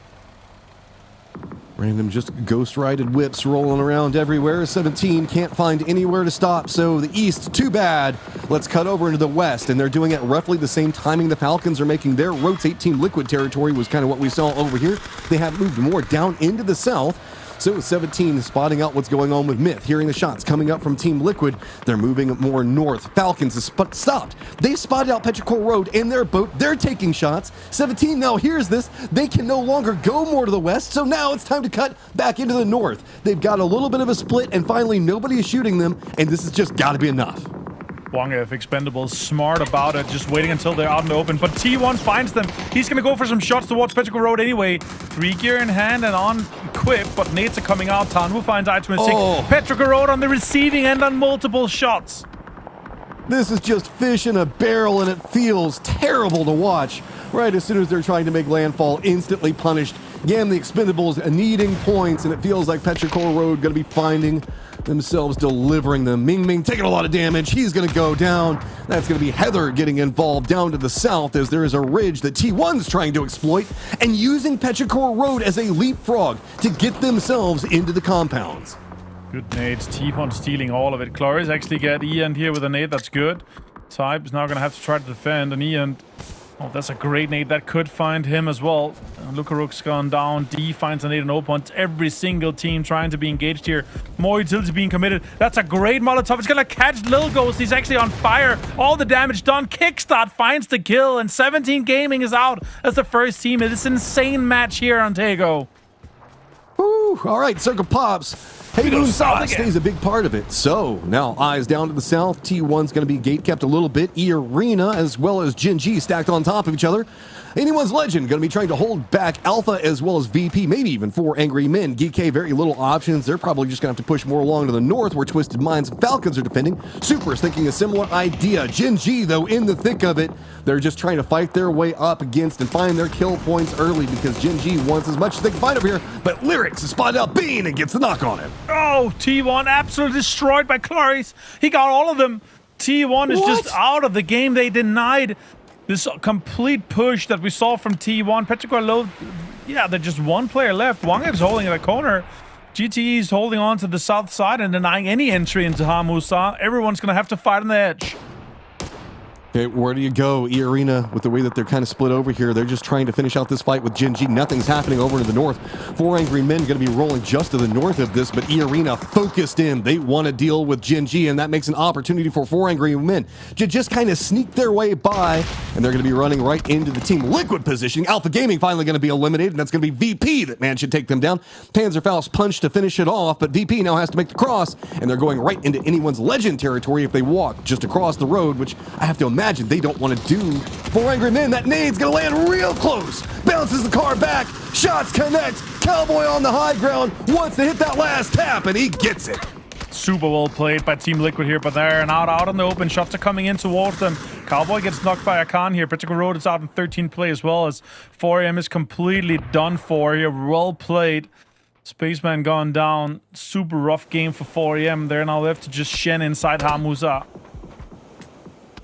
Random just ghost-rided whips rolling around everywhere. 17 can't find anywhere to stop, so the east, too bad. Let's cut over into the west, and they're doing it roughly the same timing the Falcons are making their rotate. Team Liquid territory was kind of what we saw over here. They have moved more down into the south. So 17 spotting out what's going on with Myth, hearing the shots coming up from Team Liquid. They're moving more north. Falcons is stopped. They spotted out Petrichor Road in their boat. They're taking shots. 17 now hears this. They can no longer go more to the west, so now it's time to cut back into the north. They've got a little bit of a split, and finally nobody is shooting them, and this has just got to be enough. Wonga, Expendables, smart about it, just waiting until they're out in the open. But T1 finds them. He's going to go for some shots towards Petrichor Road anyway. 3 gear in hand and on equip, but nades are coming out. Tanwu finds item 6. Petrichor Road on the receiving end on multiple shots. This is just fish in a barrel, and it feels terrible to watch. Right as soon as they're trying to make landfall, instantly punished. Again, the Expendables needing points, and it feels like Petrichor Road going to be finding themselves delivering them. Ming Ming taking a lot of damage. He's going to go down. That's going to be Heather getting involved down to the south as there is a ridge that T1's trying to exploit and using Petrichor Road as a leapfrog to get themselves into the compounds. Good nades. T1 stealing all of it. Cloris actually get Ian here with a nade. That's good. Type is now going to have to try to defend, and Ian... Oh, that's a great nade. That could find him as well. Lukaruk's gone down. D finds a nade and opens. Every single team trying to be engaged here. More utility being committed. That's a great Molotov. It's going to catch Lil Ghost. He's actually on fire. All the damage done. Kickstart finds the kill, and 17 Gaming is out as the first team. It is an insane match here on Tego. Woo! All right, circle pops. Hey, Moon South stays a big part of it. So now eyes down to the south. T1's going to be gate kept a little bit. E-Arena as well as Gen G stacked on top of each other. Anyone's Legend going to be trying to hold back Alpha as well as VP, maybe even 4 Angry Men. GK, very little options. They're probably just going to have to push more along to the north where Twisted Minds and Falcons are defending. Super's thinking a similar idea. Gen G, though, in the thick of it. They're just trying to fight their way up against and find their kill points early because Gen G wants as much as they can find over here. But Lyrics has spotted out Bean and gets the knock on him. Oh, T1 absolutely destroyed by Clarice. He got all of them. T1 is just out of the game. They denied this complete push that we saw from T1. Petrichor low. Yeah, there's just one player left. Wangev's holding the corner. GTE is holding on to the south side and denying any entry into Hamusa. Everyone's going to have to fight on the edge. Okay, where do you go? E-Arena, with the way that they're kind of split over here, they're just trying to finish out this fight with Gen G. Nothing's happening over to the north. 4 Angry Men going to be rolling just to the north of this, but E-Arena focused in. They want to deal with Gen G, and that makes an opportunity for 4 Angry Men to just kind of sneak their way by, and they're going to be running right into the Team Liquid positioning. Alpha Gaming finally going to be eliminated, and that's going to be VP that man should take them down. Panzerfaust punch to finish it off, but VP now has to make the cross, and they're going right into anyone's Legend territory if they walk just across the road, which I have to imagine they don't want to do. 4 Angry Men, that nade's gonna land real close. Bounces the car back, shots connect. Cowboy on the high ground wants to hit that last tap, and he gets it. Super well played by Team Liquid here, but they're out in the open. Shots are coming in towards them. Cowboy gets knocked by Akan here. Petrichor Road is out in 13 play as well as 4AM is completely done for here. Well played. Spaceman gone down. Super rough game for 4AM. They're now left to just Shen inside Hamusa.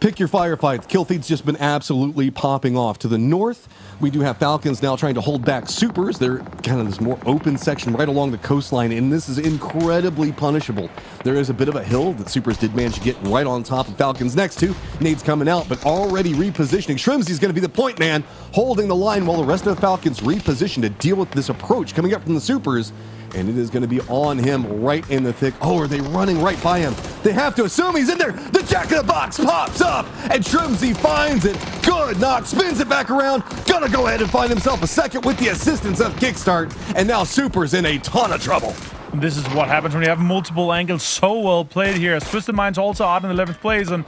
Pick your firefight. Kill feed's just been absolutely popping off. To the north, we do have Falcons now trying to hold back Supers. They're kind of this more open section right along the coastline, and this is incredibly punishable. There is a bit of a hill that Supers did manage to get right on top of Falcons next to. Nade's coming out, but already repositioning. Shrimsy's going to be the point man, holding the line while the rest of the Falcons reposition to deal with this approach coming up from the Supers. And it is going to be on him right in the thick. Oh, are they running right by him? They have to assume he's in there. The Jack in the Box pops up, and Shrimsy finds it. Good knock, spins it back around. Gonna go ahead and find himself a second with the assistance of Kickstart. And now Super's in a ton of trouble. This is what happens when you have multiple angles. So well played here. Twisted Minds also out in 11th place, and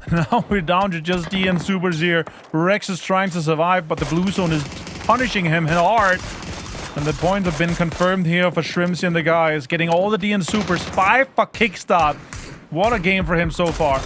now we're down to just D and Supers here. Rex is trying to survive, but the blue zone is punishing him hard. And the points have been confirmed here for Shrimsy and the guys. Getting all the D and Supers. 5 for Kickstart. What a game for him so far.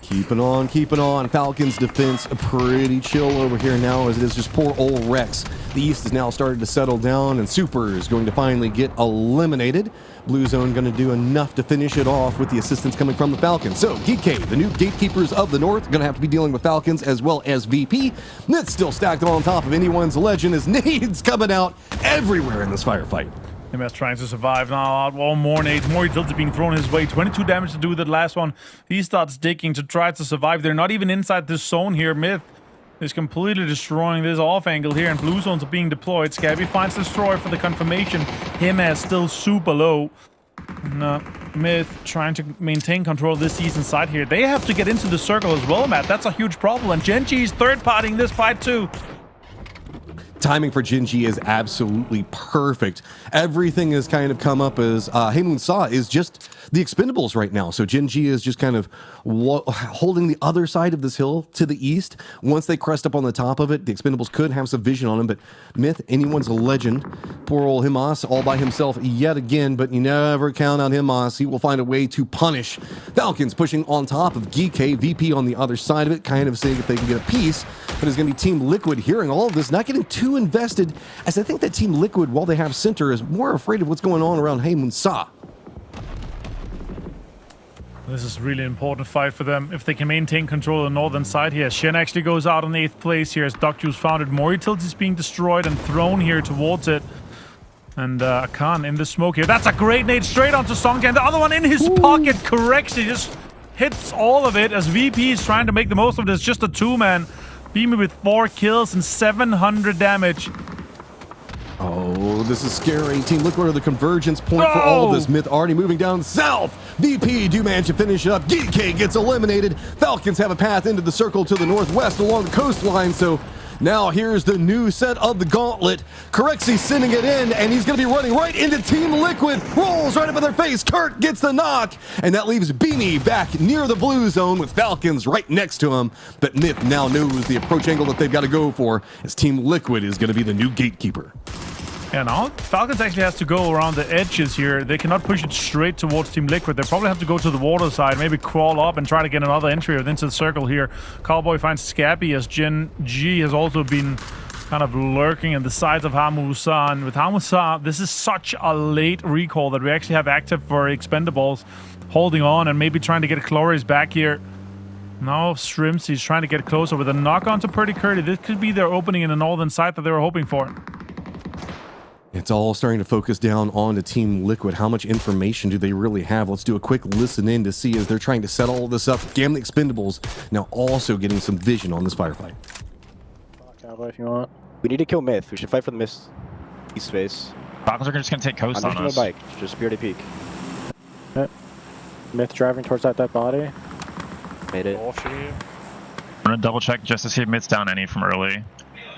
Keeping on. Falcons defense pretty chill over here now as it is just poor old Rex. The East is now started to settle down, and Super is going to finally get eliminated. Blue Zone going to do enough to finish it off with the assistance coming from the Falcons. So, GK, the new gatekeepers of the North, going to have to be dealing with Falcons as well as VP. That's still stacked on top of anyone's Legend as nades coming out everywhere in this firefight. MS trying to survive now. One more nades, more utility being thrown his way. 22 damage to do with that last one. He starts digging to try to survive. They're not even inside this zone here. Myth is completely destroying this off angle here, and blue zones are being deployed. Scabby finds Destroy for the confirmation. Him as still super low. And, Myth trying to maintain control of this eastern side here. They have to get into the circle as well, Matt. That's a huge problem. And Gen G's third-partying this fight too. Timing for Gen G is absolutely perfect. Everything has kind of come up as Haymoon Saw is just the Expendables right now. So Gen G is just kind of holding the other side of this hill to the east. Once they crest up on the top of it, the Expendables could have some vision on him, but Myth, anyone's a legend. Poor old Himas all by himself yet again, but you never count on Himas. He will find a way to punish. Falcons pushing on top of GK, VP on the other side of it, kind of seeing if they can get a piece, but it's going to be Team Liquid hearing all of this, not getting too invested, as I think that Team Liquid, while they have center, is more afraid of what's going on around Haymoon Saw. This is really important fight for them if they can maintain control of the northern side here. Shen actually goes out in 8th place here as Docjuice found it. More utilities being destroyed and thrown here towards it. And Akan in the smoke here. That's a great nade straight onto Songjan. The other one in his pocket corrects. He just hits all of it as VP is trying to make the most of this. Just a 2-man. Beamy with 4 kills and 700 damage. Oh, this is scary. Team Liquid are the convergence point for all of this. Myth already moving down south. VP do manage to finish it up. GK gets eliminated. Falcons have a path into the circle to the northwest along the coastline, so Now here's the new set of the gauntlet. Corexy sending it in, and he's going to be running right into Team Liquid. Rolls right up in their face. Kurt gets the knock, and that leaves Beanie back near the blue zone with Falcons right next to him. But Myth now knows the approach angle that they've got to go for, as Team Liquid is going to be the new gatekeeper. Yeah, now Falcons actually has to go around the edges here. They cannot push it straight towards Team Liquid. They probably have to go to the water side, maybe crawl up and try to get another entry into the circle here. Cowboy finds Scabby, as Gen G has also been kind of lurking in the sides of Hamusa. And with Hamusa, this is such a late recall that we actually have active for Expendables, holding on and maybe trying to get Chloris back here. Now Shrimps, he's trying to get closer with a knock onto Purdy Curdy. This could be their opening in the northern side that they were hoping for. It's all starting to focus down on the Team Liquid. How much information do they really have? Let's do a quick listen in to see as they're trying to set all of this up. Gamma Expendables now also getting some vision on this firefight. Cowboy, if you want. We need to kill Myth. We should fight for the Myth east space. Falcons are just going to take coast on us. No bike. Just Beardy Peak. Yep. Myth driving towards that dead body. Made it. I'm going to double check just to see if Myth's down any from early.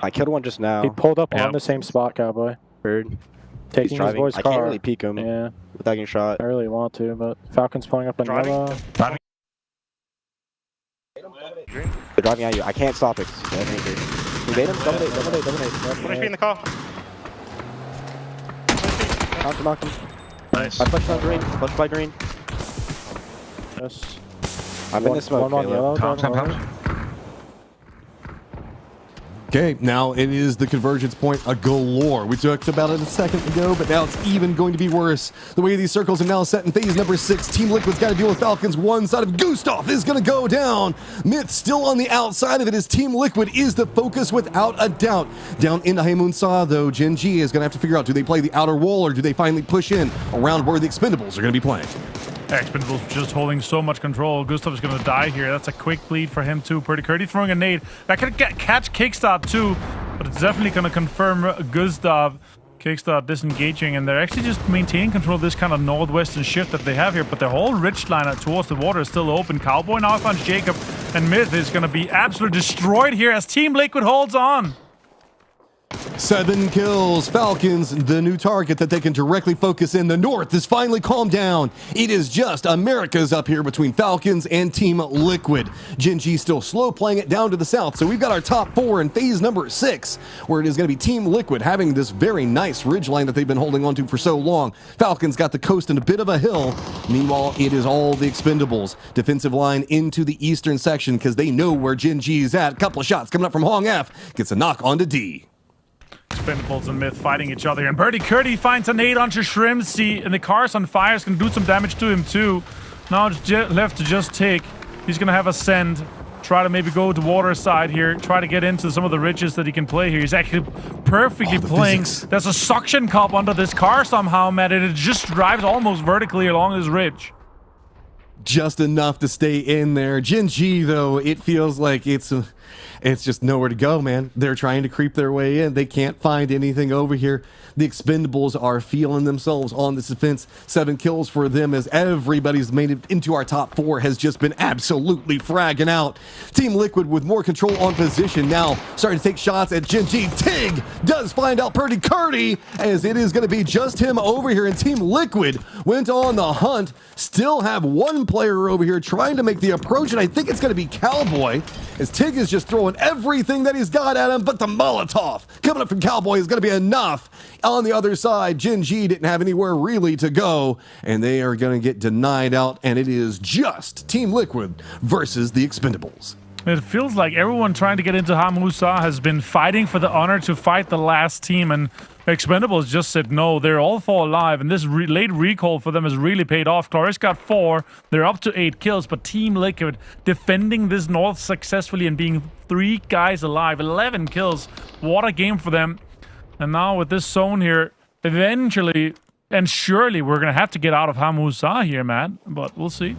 I killed one just now. He pulled up on the same spot, Cowboy. Heard. Taking his boy's car. I can't really peek him without getting shot. I really want to, but Falcon's pulling up on yellow. They're driving at you. I can't stop it. We made him. Dominate. Finish me in the car. Knock him. Nice. I flushed on green. Flushed by green. Yes. I'm in the smoke. One on yellow. Okay, now it is the convergence point a galore. We talked about it a second ago, but now it's even going to be worse. The way these circles are now set in phase number 6. Team Liquid's got to deal with Falcons. One side of Gustav is going to go down. Myth still on the outside of it as Team Liquid is the focus without a doubt. Down into Haymun Sa, though, Gen G is going to have to figure out, do they play the outer wall or do they finally push in around where the Expendables are going to be playing? Expendables just holding so much control. Gustav is going to die here. That's a quick bleed for him too. Purdy Curdy throwing a nade. That could catch Kickstart too, but it's definitely going to confirm Gustav. Kickstart disengaging, and they're actually just maintaining control of this kind of northwestern shift that they have here, but their whole ridge line towards the water is still open. Cowboy now finds Jacob, and Myth is going to be absolutely destroyed here as Team Liquid holds on. 7 kills. Falcons, the new target that they can directly focus in. The north is finally calmed down. It is just America's up here between Falcons and Team Liquid. Gen G still slow playing it down to the south. So we've got our top 4 in phase number 6, where it is going to be Team Liquid having this very nice ridge line that they've been holding on to for so long. Falcons got the coast in a bit of a hill. Meanwhile, it is all the Expendables. Defensive line into the eastern section because they know where Gen G is at. Couple of shots coming up from Hong F. Gets a knock onto D. Expendables and Myth fighting each other, and Purdy Curdy finds a nade onto Shrimsy, and the car's on fire. It's going to do some damage to him too. Now it's left to just take. He's going to have a send. Try to maybe go to water side here. Try to get into some of the ridges that he can play here. He's actually perfectly playing. Physics. There's a suction cup under this car somehow, Matt, and it just drives almost vertically along this ridge. Just enough to stay in there. Gen G, though, it feels like it's just nowhere to go, man. They're trying to creep their way in. They can't find anything over here. The Expendables are feeling themselves on this defense. 7 kills for them as everybody's made it into our top 4 has just been absolutely fragging out. Team Liquid with more control on position now, starting to take shots at Gen G. Tig does find out Purdy Curdy, as it is going to be just him over here, and Team Liquid went on the hunt. Still have one player over here trying to make the approach, and I think it's going to be Cowboy, as Tig is just throwing everything that he's got at him, but the Molotov coming up from Cowboy is going to be enough. On the other side, Gen G didn't have anywhere really to go, and they are going to get denied out, and it is just Team Liquid versus the Expendables. It feels like everyone trying to get into Hamusa has been fighting for the honor to fight the last team, and Expendables just said no. They're all 4 alive, and this late recall for them has really paid off. Chloris got 4. They're up to 8 kills, but Team Liquid defending this north successfully and being 3 guys alive. 11 kills. What a game for them. And now with this zone here, eventually and surely we're going to have to get out of Hamusa here, Matt, but we'll see.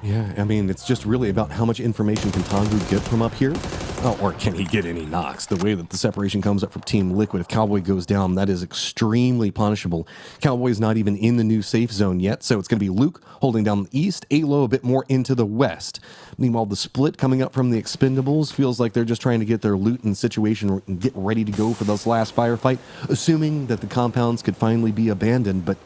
Yeah, I mean, it's just really about how much information can Tangu get from up here. Oh, or can he get any knocks? The way that the separation comes up from Team Liquid, if Cowboy goes down, that is extremely punishable. Cowboy's not even in the new safe zone yet, so it's going to be Luke holding down the east, Alo a bit more into the west. Meanwhile, the split coming up from the Expendables feels like they're just trying to get their loot and situation and get ready to go for this last firefight, assuming that the compounds could finally be abandoned. But,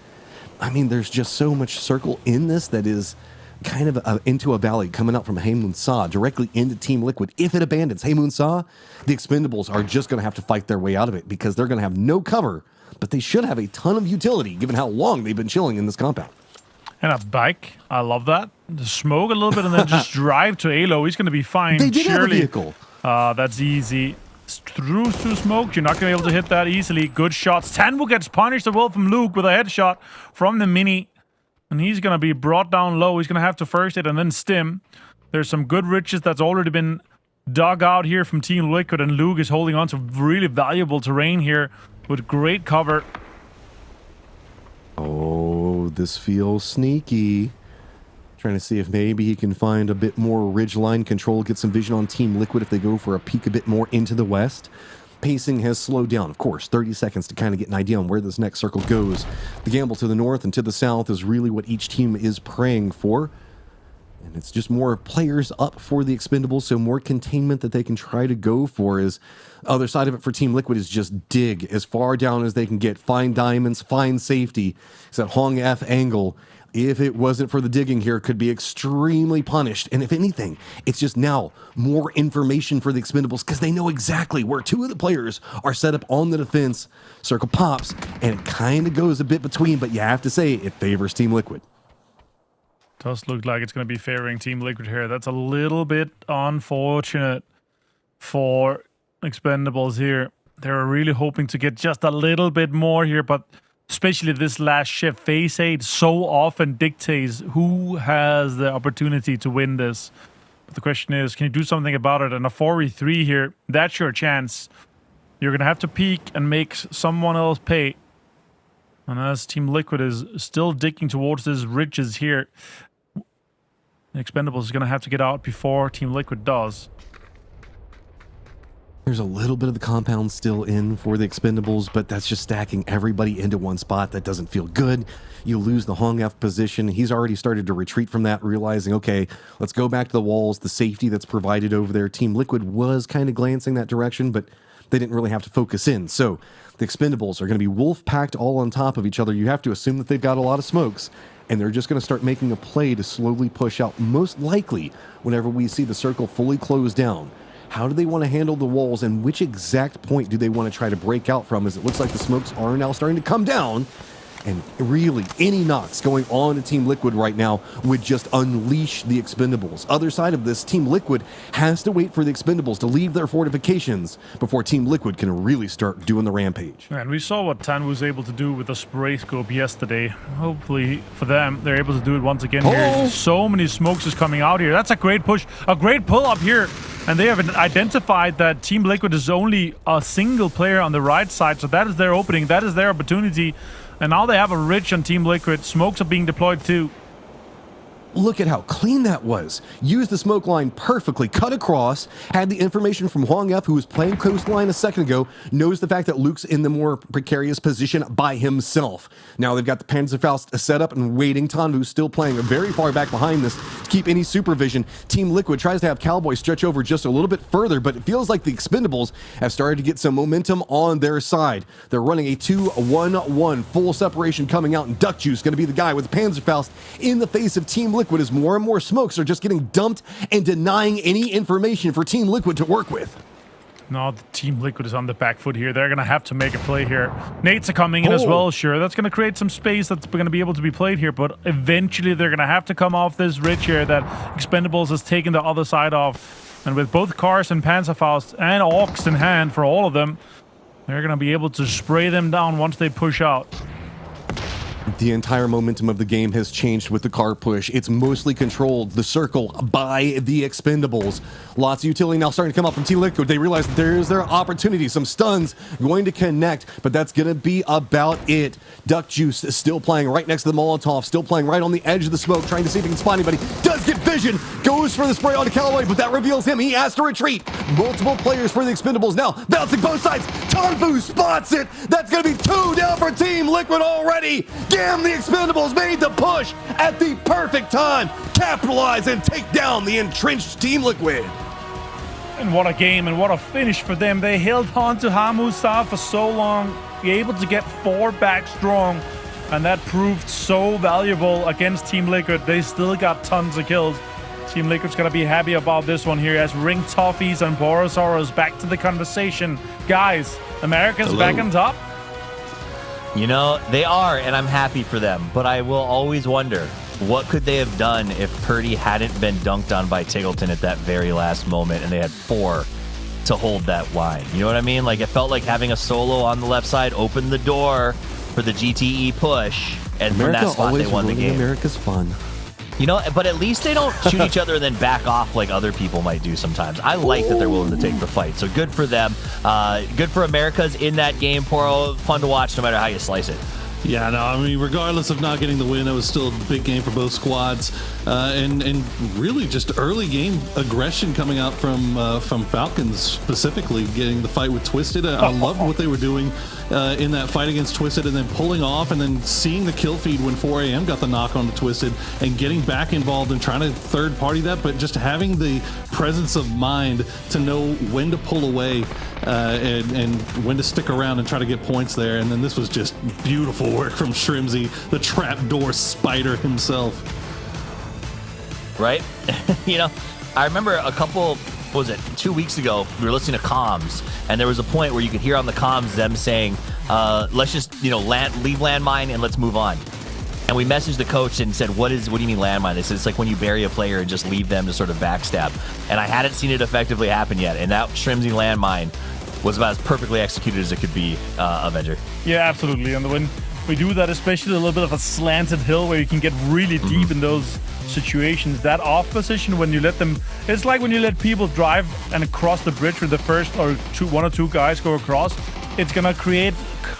I mean, there's just so much circle in this that is kind of into a valley coming out from Haymoon Sa directly into Team Liquid. If it abandons Haymoon Sa, the Expendables are just going to have to fight their way out of it because they're going to have no cover, but they should have a ton of utility given how long they've been chilling in this compound. And a bike. I love that. Just smoke a little bit and then just drive to Alo. He's going to be fine. They did have a vehicle. That's easy. Through smoke. You're not going to be able to hit that easily. Good shots. Tanwu gets punished as well from Luke with a headshot from the Mini. And he's going to be brought down low. He's going to have to first hit and then stim. There's some good riches that's already been dug out here from Team Liquid. And Luke is holding on to really valuable terrain here with great cover. Oh, this feels sneaky. Trying to see if maybe he can find a bit more ridgeline control, get some vision on Team Liquid if they go for a peek a bit more into the west. Pacing has slowed down, of course, 30 seconds to kind of get an idea on where this next circle goes. The gamble to the north and to the south is really what each team is praying for. And it's just more players up for the Expendables, so more containment that they can try to go for. Is other side of it for Team Liquid is just dig as far down as they can get. Find diamonds, find safety. It's that Hong F angle. If it wasn't for the digging here, could be extremely punished. And if anything, it's just now more information for the Expendables because they know exactly where two of the players are set up on the defense. Circle pops, and it kind of goes a bit between, but you have to say it favors Team Liquid. Does look like it's going to be favoring Team Liquid here. That's a little bit unfortunate for Expendables here. They were really hoping to get just a little bit more here, but especially this last shift, phase 8 so often dictates who has the opportunity to win this. But the question is, can you do something about it? And a 4v3 here, that's your chance. You're going to have to peek and make someone else pay. And as Team Liquid is still digging towards these ridges here, the Expendables is going to have to get out before Team Liquid does. There's a little bit of the compound still in for the Expendables, but that's just stacking everybody into one spot. That doesn't feel good. You lose the Hong F position. He's already started to retreat from that, realizing, okay, let's go back to the walls. The safety that's provided over there. Team Liquid was kind of glancing that direction, but they didn't really have to focus in. So the Expendables are going to be wolf-packed all on top of each other. You have to assume that they've got a lot of smokes, and they're just going to start making a play to slowly push out, most likely whenever we see the circle fully close down. How do they want to handle the walls, and which exact point do they want to try to break out from, as it looks like the smokes are now starting to come down, and really any knocks going on to Team Liquid right now would just unleash the Expendables. Other side of this, Team Liquid has to wait for the Expendables to leave their fortifications before Team Liquid can really start doing the rampage. And we saw what Tan was able to do with the spray scope yesterday. Hopefully for them, they're able to do it once again here. So many smokes is coming out here. That's a great push, a great pull up here. And they have identified that Team Liquid is only a single player on the right side, so that is their opening, that is their opportunity. And now they have a ridge on Team Liquid. Smokes are being deployed too. Look at how clean that was. Used the smoke line perfectly, cut across, had the information from Hwang F, who was playing coastline a second ago, knows the fact that Luke's in the more precarious position by himself. Now they've got the Panzerfaust set up and waiting. Tanvu's still playing very far back behind this to keep any supervision. Team Liquid tries to have Cowboy stretch over just a little bit further, but it feels like the Expendables have started to get some momentum on their side. They're running a 2-1-1, full separation coming out, and Duck Juice going to be the guy with the Panzerfaust in the face of Team Liquid as more and more smokes are just getting dumped and denying any information for Team Liquid to work with. No, the Team Liquid is on the back foot here. They're going to have to make a play here. Nades are coming in as well, sure. That's going to create some space that's going to be able to be played here, but eventually they're going to have to come off this ridge here that Expendables has taken the other side of. And with both Cars and Panzerfaust and Orcs in hand for all of them, they're going to be able to spray them down once they push out. The entire momentum of the game has changed with the car push. It's mostly controlled, the circle, by the Expendables. Lots of utility now starting to come up from Team Liquid. They realize there's their opportunity. Some stuns going to connect, but that's going to be about it. Duck Juice is still playing right next to the Molotov, still playing right on the edge of the smoke, trying to see if he can spot anybody. Does get vision, goes for the spray onto Callaway, but that reveals him. He has to retreat. Multiple players for the Expendables now, bouncing both sides. Tanfu spots it. That's going to be 2 down for Team Liquid already. Damn, the Expendables made the push at the perfect time. Capitalize and take down the entrenched Team Liquid. And what a game and what a finish for them. They held on to Hamusa for so long, able to get 4 back strong, and that proved so valuable against Team Liquid. They still got tons of kills. Team Liquid's gonna be happy about this one here as Ring Toffees and Borosaurus back to the conversation. Guys, America's back on top. You know, they are, and I'm happy for them, but I will always wonder, what could they have done if Purdy hadn't been dunked on by Tiggleton at that very last moment and they had 4 to hold that line? You know what I mean? Like, it felt like having a solo on the left side opened the door for the GTE push, and from that spot they won the game. America's fun. You know, but at least they don't shoot each other and then back off like other people might do sometimes. I like that they're willing to take the fight, so good for them. Good for America's in that game, Poro. Fun to watch no matter how you slice it. Yeah, no, I mean, regardless of not getting the win, it was still a big game for both squads, and really just early game aggression coming out from Falcons, specifically getting the fight with Twisted. I loved what they were doing in that fight against Twisted, and then pulling off, and then seeing the kill feed when 4AM got the knock on the Twisted, and getting back involved and trying to third party that, but just having the presence of mind to know when to pull away and when to stick around and try to get points there. And then this was just beautiful work from Shrimzy, the trapdoor spider himself. Right? You know, I remember a couple, what was it, 2 weeks ago, we were listening to comms, and there was a point where you could hear on the comms them saying, let's just, you know, leave landmine and let's move on. And we messaged the coach and said, what do you mean landmine? They said, it's like when you bury a player and just leave them to sort of backstab. And I hadn't seen it effectively happen yet, and that Shrimzy landmine was about as perfectly executed as it could be, Avenger. Yeah, absolutely. And when we do that, especially a little bit of a slanted hill where you can get really deep in those situations, that off position when you let them, it's like when you let people drive and cross the bridge with the first or 1 or 2 guys go across. It's gonna create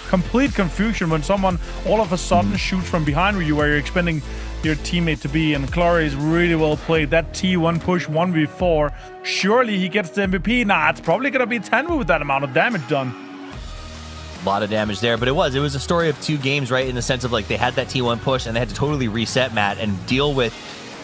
complete confusion when someone all of a sudden shoots from behind you where you're expecting your teammate to be. And Clary is really well played. That T1 push 1v4, surely he gets the MVP. Nah, it's probably gonna be Tanvu with that amount of damage done. A lot of damage there, but it was a story of 2 games, right? In the sense of like they had that T1 push and they had to totally reset, Matt, and deal with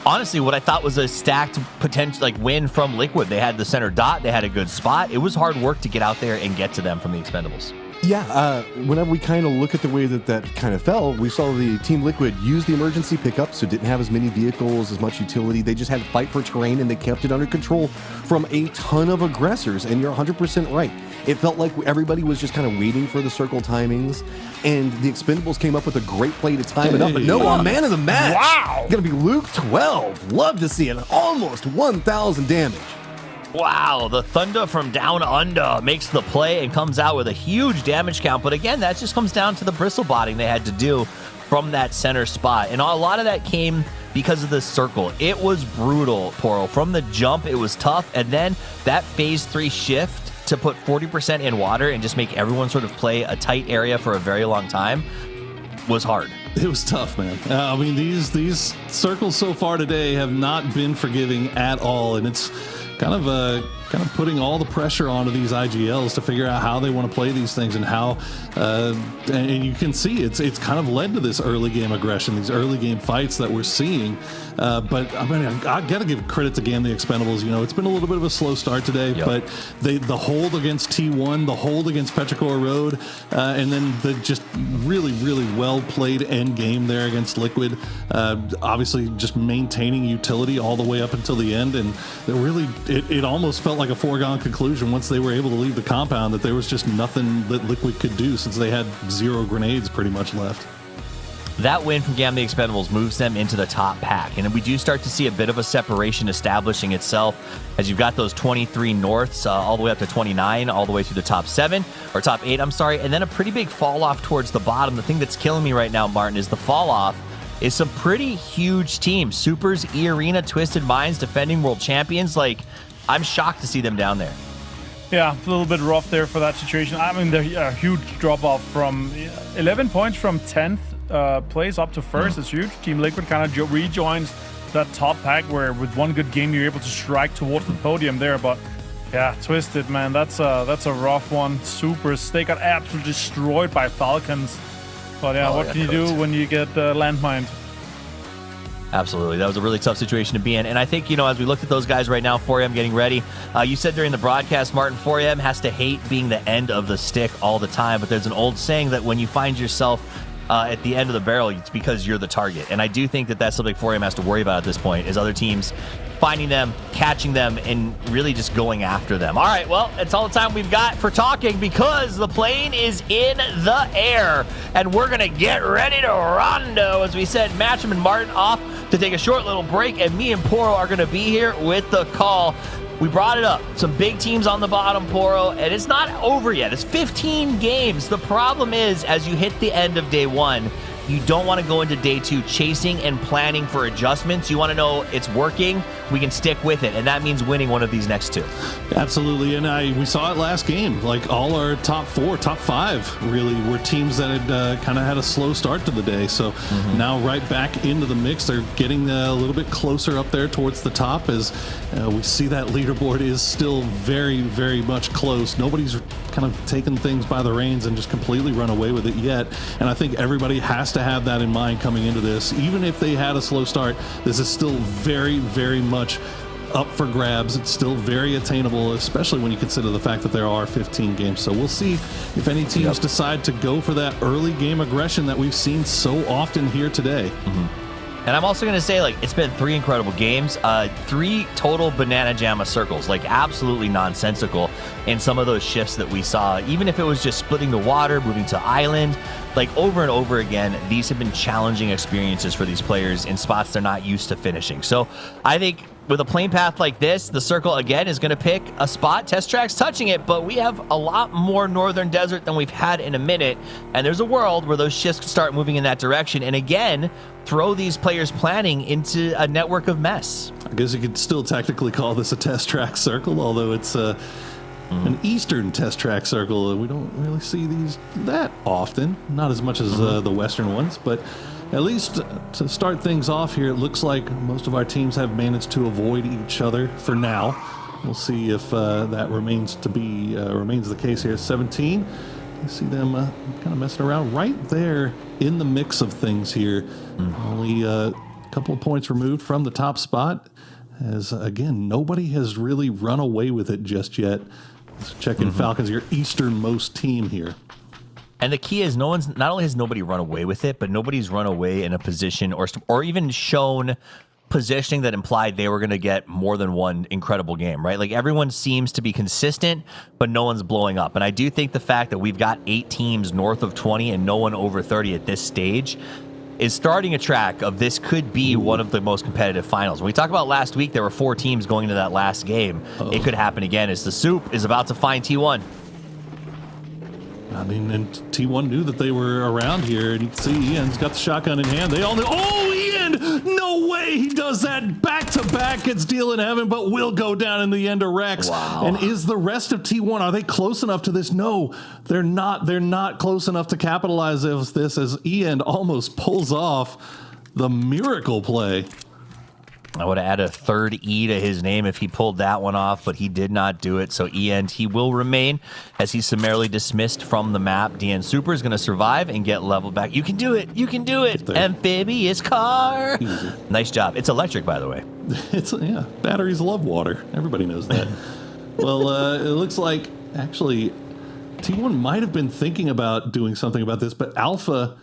honestly what I thought was a stacked potential like win from Liquid. They had the center dot, they had a good spot. It was hard work to get out there and get to them from the Expendables. Yeah, whenever we kind of look at the way that kind of fell, we saw the Team Liquid use the emergency pickup, so didn't have as many vehicles, as much utility. They just had to fight for terrain, and they kept it under control from a ton of aggressors, and you're 100% right. It felt like everybody was just kind of waiting for the circle timings, and the Expendables came up with a great play to time it up, but no, a man of the match. Wow! Gonna be Luke 12. Love to see it. Almost 1,000 damage. Wow, the Thunder from down under makes the play and comes out with a huge damage count. But again, that just comes down to the bristle botting they had to do from that center spot. And a lot of that came because of the circle. It was brutal, Poro. From the jump, it was tough. And then that phase 3 shift to put 40% in water and just make everyone sort of play a tight area for a very long time was hard. It was tough, man. I mean, these circles so far today have not been forgiving at all. And it's kind of putting all the pressure onto these IGLs to figure out how they want to play these things and how and you can see it's kind of led to this early game aggression, these early game fights that we're seeing. But I mean, I got to give credit to Game the Expendables. You know, it's been a little bit of a slow start today, but the hold against T1, the hold against Petrichor Road, and then the just really, really well played end game there against Liquid. Obviously, just maintaining utility all the way up until the end, and it almost felt like a foregone conclusion once they were able to leave the compound that there was just nothing that Liquid could do since they had 0 grenades pretty much left. That win from Gam the Expendables moves them into the top pack. And we do start to see a bit of a separation establishing itself as you've got those 23 Norths all the way up to 29, all the way through the top 7, or top 8, I'm sorry, and then a pretty big fall off towards the bottom. The thing that's killing me right now, Martin, is the fall off is some pretty huge teams. Supers, E-Arena, Twisted Minds, defending world champions. Like, I'm shocked to see them down there. Yeah, a little bit rough there for that situation. I mean, the huge drop-off from 11 points from 10th place up to first is huge. Team Liquid kind of rejoins that top pack where with one good game you're able to strike towards the podium there. But yeah, Twisted, man, that's a rough one. Supers, they got absolutely destroyed by Falcons. But yeah, what can you do when you get landmined? Absolutely. That was a really tough situation to be in. And I think, as we looked at those guys right now, 4AM getting ready, you said during the broadcast, Martin, 4AM has to hate being the end of the stick all the time. But there's an old saying that when you find yourself at the end of the barrel, it's because you're the target. And I do think that that's something 4AM has to worry about at this point, is other teams finding them, catching them, and really just going after them. All right, well, that's all the time we've got for talking because the plane is in the air, and we're going to get ready to rondo. As we said, Matcham and Martin off to take a short little break, and me and Poro are going to be here with the call. We brought it up. Some big teams on the bottom, Poro, and it's not over yet. It's 15 games. The problem is, as you hit the end of day 1, you don't want to go into day 2 chasing and planning for adjustments. You want to know it's working, we can stick with it, and that means winning one of these next 2. Absolutely, and we saw it last game. Like all our top 4, top 5 really were teams that had kind of had a slow start to the day. So now right back into the mix. They're getting a little bit closer up there towards the top as we see that leaderboard is still very, very much close. Nobody's kind of taken things by the reins and just completely run away with it yet. And I think everybody has to have that in mind coming into this. Even if they had a slow start, this is still very, very much up for grabs. It's still very attainable, especially when you consider the fact that there are 15 games. So we'll see if any teams decide to go for that early game aggression that we've seen so often here today. And I'm also going to say, it's been 3 incredible games, 3 total banana jamma circles, absolutely nonsensical in some of those shifts that we saw. Even if it was just splitting the water, moving to island, over and over again, these have been challenging experiences for these players in spots they're not used to finishing. So I think with a plane path like this, the circle again is going to pick a spot. Test Track's touching it, but we have a lot more northern desert than we've had in a minute. And there's a world where those shifts start moving in that direction. And again, throw these players planning into a network of mess. I guess you could still technically call this a Test Track circle, although it's an Eastern Test Track circle. We don't really see these that often, not as much as the Western ones, but at least to start things off here, it looks like most of our teams have managed to avoid each other for now. We'll see if that remains the case here. 17, you see them kind of messing around right there in the mix of things here. Only a couple of points removed from the top spot, as again, nobody has really run away with it just yet. Let's check in Falcons, your easternmost team here. And the key is not only has nobody run away with it, but nobody's run away in a position or even shown positioning that implied they were going to get more than one incredible game, right? Everyone seems to be consistent, but no one's blowing up. And I do think the fact that we've got 8 teams north of 20 and no one over 30 at this stage is starting a track of this could be one of the most competitive finals. When we talked about last week, there were 4 teams going into that last game. It could happen again as the Soup is about to find T1. I mean, and T1 knew that they were around here, and you can see Ian's got the shotgun in hand. They all knew. Oh, Ian! No way he does that back-to-back. Gets deal in heaven, but will go down in the end of Rex. Wow. And is the rest of T1, are they close enough to this? No, they're not. They're not close enough to capitalize of this as Ian almost pulls off the miracle play. I would have added a third E to his name if he pulled that one off, but he did not do it. So he will remain as he's summarily dismissed from the map. DN Super is going to survive and get leveled back. You can do it. You can do it. Amphibious car. Easy. Nice job. It's electric, by the way. Yeah. Batteries love water. Everybody knows that. Well, it looks like actually T1 might have been thinking about doing something about this, but Alpha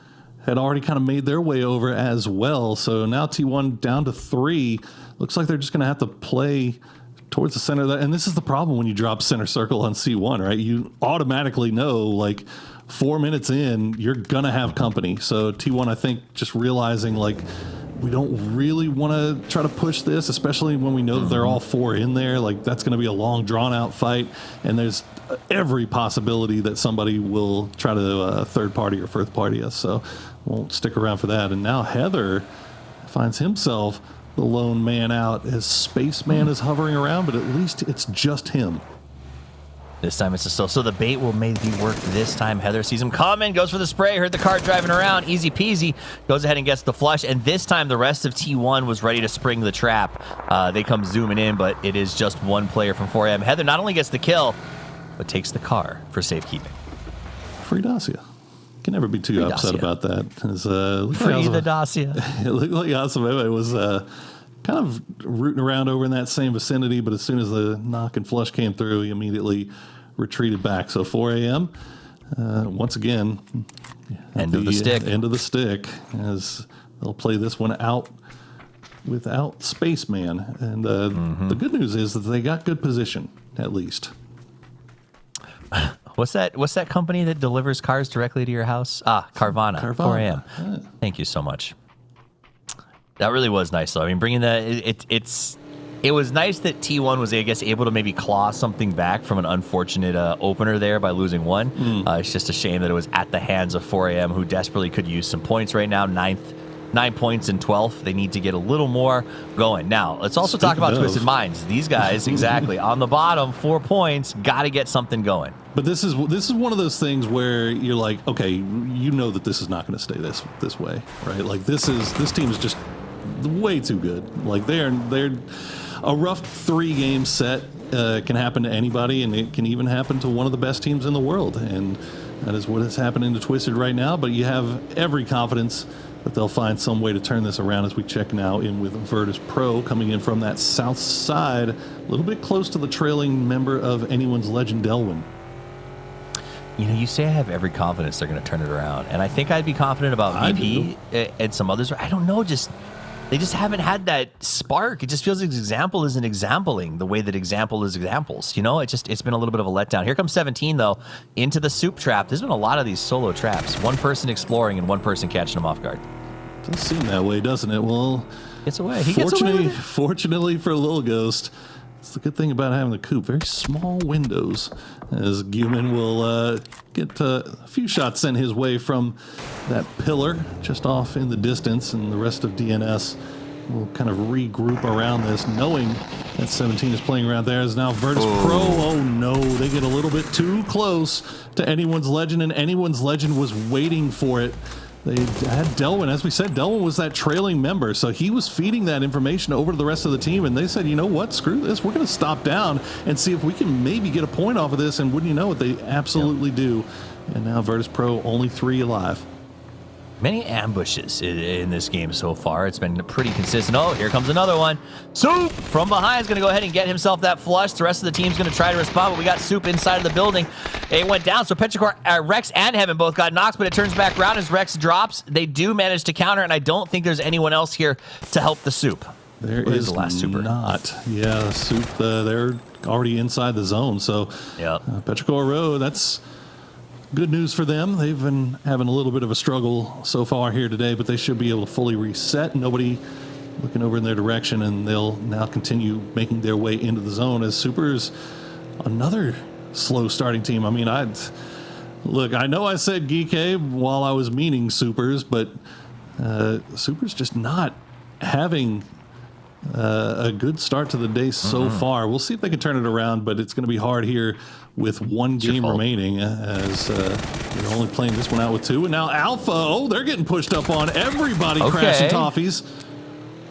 had already kind of made their way over as well. So now T1 down to 3. Looks like they're just going to have to play towards the center of that. And this is the problem when you drop center circle on C1, right? You automatically know, 4 minutes in, you're gonna have company. So T1, I think, just realizing like we don't really want to try to push this, especially when we know that they're all 4 in there. Like that's going to be a long, drawn-out fight, and there's every possibility that somebody will try to third party or fourth party us. So won't stick around for that. And now Heather finds himself the lone man out as Spaceman is hovering around, but at least it's just him. This time it's a still. So the bait will maybe work this time. Heather sees him coming, goes for the spray, heard the car driving around, easy peasy, goes ahead and gets the flush, and this time the rest of T1 was ready to spring the trap. They come zooming in, but it is just one player from 4AM. Heather not only gets the kill, but takes the car for safekeeping. Free Dacia. Can never be too upset about that. Free the Dacia. It looked like Asameme was kind of rooting around over in that same vicinity, but as soon as the knock and flush came through, he immediately retreated back. So 4AM, once again, end of the stick, as they'll play this one out without Spaceman. And the good news is that they got good position, at least. What's that company that delivers cars directly to your house? Carvana. 4AM. Yeah. Thank you so much. That really was nice, though. I mean, bringing that, it was nice that T1 was, I guess, able to maybe claw something back from an unfortunate opener there by losing one. It's just a shame that it was at the hands of 4AM, who desperately could use some points right now. 9 points in 12th. They need to get a little more going. Now, let's also talk about Twisted Minds. These guys, exactly, on the bottom, 4 points, got to get something going. But this is one of those things where you're like, okay, you know that this is not going to stay this way, right? Like this team is just way too good. Like they're a rough 3-game set can happen to anybody, and it can even happen to one of the best teams in the world, and that is what is happening to Twisted right now. But you have every confidence that they'll find some way to turn this around as we check now in with Virtus Pro coming in from that south side, a little bit close to the trailing member of Anyone's Legend, Delwyn. You know, you say I have every confidence they're going to turn it around, and I think I'd be confident about VP and some others. I don't know, they just haven't had that spark. It just feels like Example isn't exampling the way that Example is examples. You know, it's been a little bit of a letdown. Here comes 17, though, into the soup trap. There's been a lot of these solo traps. One person exploring and one person catching them off guard. Does seem that way, doesn't it? Well, gets away. Fortunately for Lil Ghost, it's the good thing about having the coop. Very small windows, as Guman will get a few shots sent his way from that pillar just off in the distance, and the rest of DNS will kind of regroup around this, knowing that 17 is playing around there. As now Virtus Pro, oh no, they get a little bit too close to Anyone's Legend, and Anyone's Legend was waiting for it. They had Delwyn, as we said, Delwyn was that trailing member, so he was feeding that information over to the rest of the team, and they said, you know what, screw this, we're going to stop down and see if we can maybe get a point off of this, and wouldn't you know it, they absolutely do. And now Virtus Pro, only 3 alive. Many ambushes in this game so far. It's been pretty consistent. Oh, here comes another one. Soup from behind is going to go ahead and get himself that flush. The rest of the team's going to try to respond, but we got Soup inside of the building. It went down, so Petrichor, Rex and Heaven both got knocks, but it turns back around as Rex drops. They do manage to counter, and I don't think there's anyone else here to help the Soup. There is the last Super. Not. Yeah, Soup, they're already inside the zone, so Petrichor Road, that's good news for them. They've been having a little bit of a struggle so far here today, but they should be able to fully reset. Nobody looking over in their direction, and they'll now continue making their way into the zone as Super's another slow starting team. I mean, I know I said Geeke while I was meaning Supers, but Super's just not having a good start to the day so far. We'll see if they can turn it around, but it's going to be hard here with one game remaining, as they're only playing this one out with 2. And now Alpha, they're getting pushed up on. Everybody crashing toffees.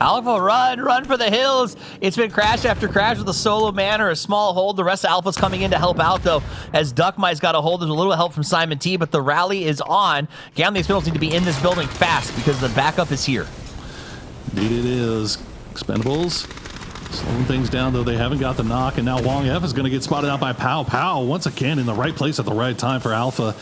Alpha, run for the hills. It's been crash after crash with a solo man or a small hold. The rest of Alpha's coming in to help out, though, as Duckmai's got a hold. There's a little help from Simon T, but the rally is on. Gamma Expendables need to be in this building fast because the backup is here. Indeed it is. Expendables slowing things down, though. They haven't got the knock, and now Wong F is going to get spotted out by Pow. Once again in the right place at the right time for Alpha.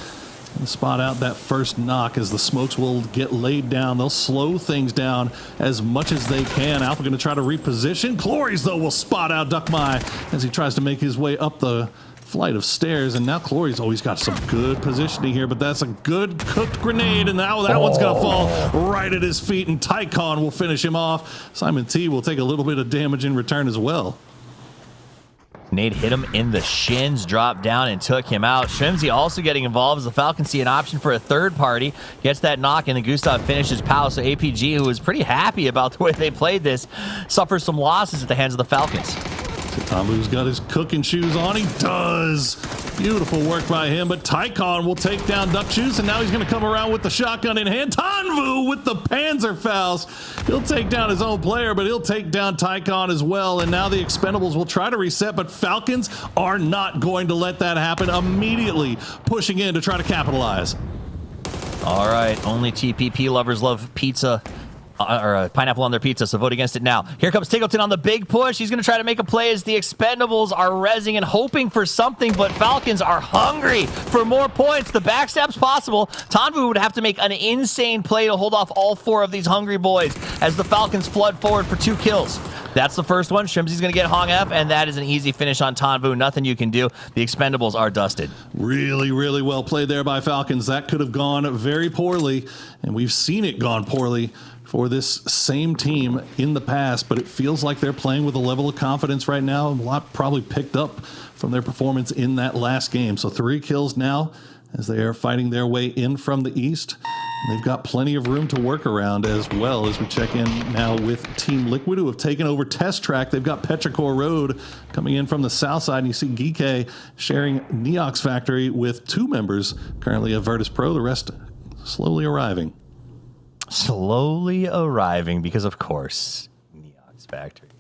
And spot out that first knock as the smokes will get laid down. They'll slow things down as much as they can. Alpha going to try to reposition. Clories, though, will spot out Duckmai as he tries to make his way up the flight of stairs, and now Clory's always got some good positioning here, but that's a good cooked grenade, and now that one's gonna fall right at his feet, and Tycon will finish him off. Simon T will take a little bit of damage in return as well. Nade hit him in the shins, dropped down and took him out. Shrimsy also getting involved as the Falcons see an option for a third party. Gets that knock, and then Gustav finishes POW. So APG, who was pretty happy about the way they played this, suffers some losses at the hands of the Falcons. Tambu's got his cooking shoes on. He does. Beautiful work by him, but Tycon will take down Duck Shoes, and now he's going to come around with the shotgun in hand. Tanvu with the Panzerfaust. He'll take down his own player, but he'll take down Tycon as well, and now the Expendables will try to reset, but Falcons are not going to let that happen, immediately pushing in to try to capitalize. All right, only TPP lovers love pizza. Or pineapple on their pizza, so vote against it now. Here comes Tiggleton on the big push. He's going to try to make a play as the Expendables are rezzing and hoping for something, but Falcons are hungry for more points. The backstep's possible. Tanvu would have to make an insane play to hold off all 4 of these hungry boys as the Falcons flood forward for 2 kills. That's the first one. Shrimsy's going to get Hong F, and that is an easy finish on Tanvu. Nothing you can do. The Expendables are dusted. Really, really well played there by Falcons. That could have gone very poorly, and we've seen it gone poorly for this same team in the past, but it feels like they're playing with a level of confidence right now. A lot probably picked up from their performance in that last game. So 3 kills now as they are fighting their way in from the east. And they've got plenty of room to work around as well as we check in now with Team Liquid, who have taken over Test Track. They've got Petrichor Road coming in from the south side, and you see Geeke sharing Neox Factory with 2 members currently of Virtus Pro, the rest slowly arriving. Slowly arriving because, of course, Neox Factory.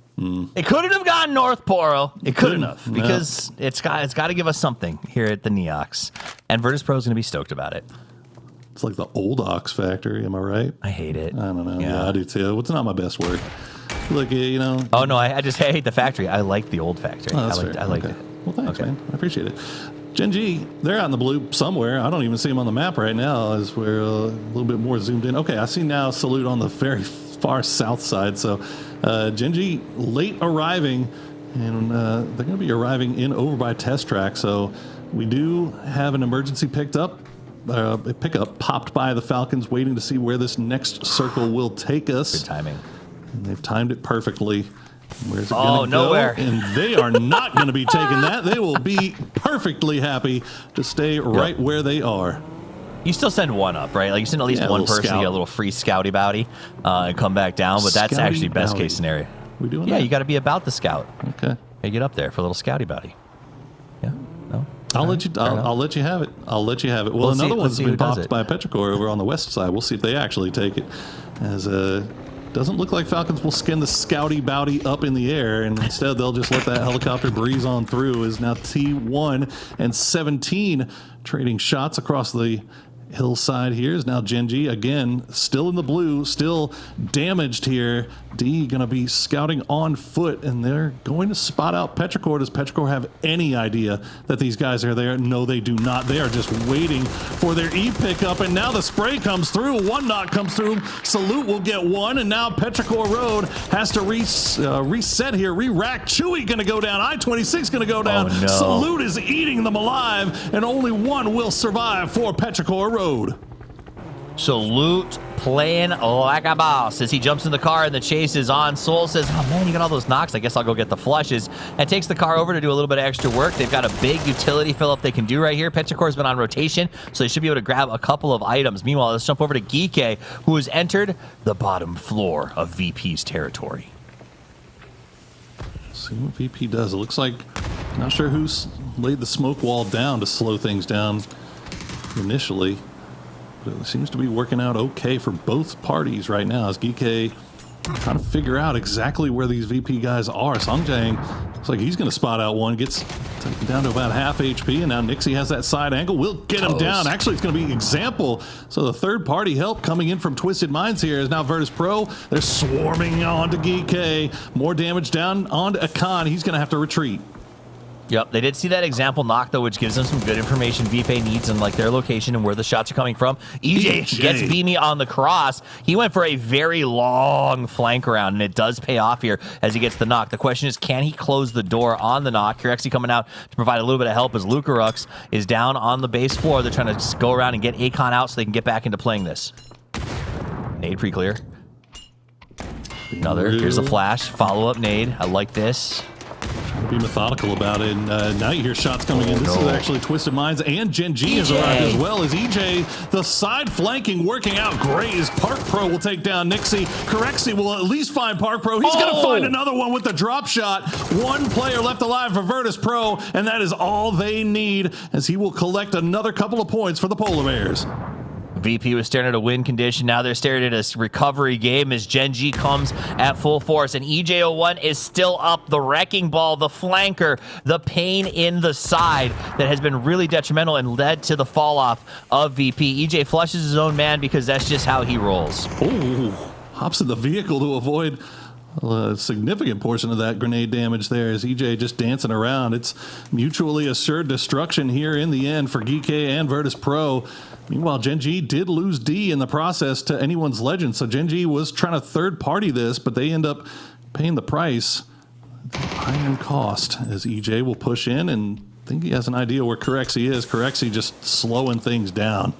It couldn't have gone North Poro. It couldn't have, because it's got to give us something here at the Neox, and Virtus Pro is going to be stoked about it. It's like the old Ox Factory, am I right? I hate it. I don't know. Yeah, I do too. It's not my best work. Look, you know. Oh no, I hate the factory. I like the old factory. Oh, I liked it. Well, thanks, man. I appreciate it. Gen G, they're out in the blue somewhere. I don't even see them on the map right now as we're a little bit more zoomed in. Okay, I see now Salute on the very far south side. So Gen G late arriving, and they're going to be arriving in over by Test Track. So we do have an emergency pickup popped by the Falcons, waiting to see where this next circle will take us. Good timing. And they've timed it perfectly. Where's it going to go? Nowhere. And they are not going to be taking that. They will be perfectly happy to stay right where they are. You still send one up, right? Like you send at least one person to get a little free scouty bouty and come back down. But that's actually best case scenario. We doing that? that? You got to be about the scout. Okay. Hey, get up there for a little scouty bouty. Yeah. No. I'll let you have it. I'll let you have it. Well, another one's been popped by Petrichor over on the west side. We'll see if they actually take it. As doesn't look like Falcons will skin the scouty bouty up in the air, and instead they'll just let that helicopter breeze on through. Is now T1 and 17 trading shots across the hillside here. Is now Gen G again, still in the blue, still damaged here. D gonna be scouting on foot, and they're going to spot out Petrichor. Does Petrichor have any idea that these guys are there? No, they do not. They are just waiting for their E pickup, and now the spray comes through. One knock comes through. Salute will get one, and now Petrichor Road has to reset here, re-rack. Chewy gonna go down. I-26 gonna go down. Oh, no. Salute is eating them alive, and only one will survive for Petrichor Road. Salute playing like a boss as he jumps in the car and the chase is on. Soul says, oh man, you got all those knocks. I guess I'll go get the flushes, and takes the car over to do a little bit of extra work. They've got a big utility fill up they can do right here. Petrichor's been on rotation, so they should be able to grab a couple of items. Meanwhile, let's jump over to Geeke, who has entered the bottom floor of VP's territory. See what VP does. It looks like, not sure who's laid the smoke wall down to slow things down initially. But it seems to be working out okay for both parties right now as Geeke trying to figure out exactly where these VP guys are. Songjang looks like he's going to spot out one, gets taken down to about half HP, and now Nixie has that side angle. We'll get him down. Actually, it's going to be Example. So the third party help coming in from Twisted Minds here is now Virtus Pro. They're swarming onto Geeke. More damage down onto Akan. He's going to have to retreat. Yep, they did see that example knock, though, which gives them some good information VP needs and like their location and where the shots are coming from. EJ gets Beamy on the cross. He went for a very long flank around, and it does pay off here as he gets the knock. The question is, can he close the door on the knock? Kirexi coming out to provide a little bit of help as Lucarux is down on the base floor. They're trying to go around and get Akon out so they can get back into playing this. Nade pre-clear. Another. Here's a flash. Follow-up nade. I like this. Be methodical about it. And now you hear shots coming in. This is actually Twisted Minds, and Gen G has arrived as well as EJ. The side flanking working out great as Park Pro will take down Nixie. Kirexi will at least find Park Pro. He's going to find another one with the drop shot. One player left alive for Virtus Pro, and that is all they need as he will collect another couple of points for the Polar Bears. VP was staring at a win condition. Now they're staring at a recovery game as Gen G comes at full force. And EJ01 is still up. The wrecking ball, the flanker, the pain in the side that has been really detrimental and led to the fall off of VP. EJ flushes his own man because that's just how he rolls. Oh, hops in the vehicle to avoid a significant portion of that grenade damage there as EJ just dancing around. It's mutually assured destruction here in the end for GK and Virtus Pro. Meanwhile, Gen G did lose D in the process to Anyone's Legend, so Gen G was trying to third-party this, but they end up paying the price. Iron cost as EJ will push in, and I think he has an idea where Kirexi is. Kirexi just slowing things down.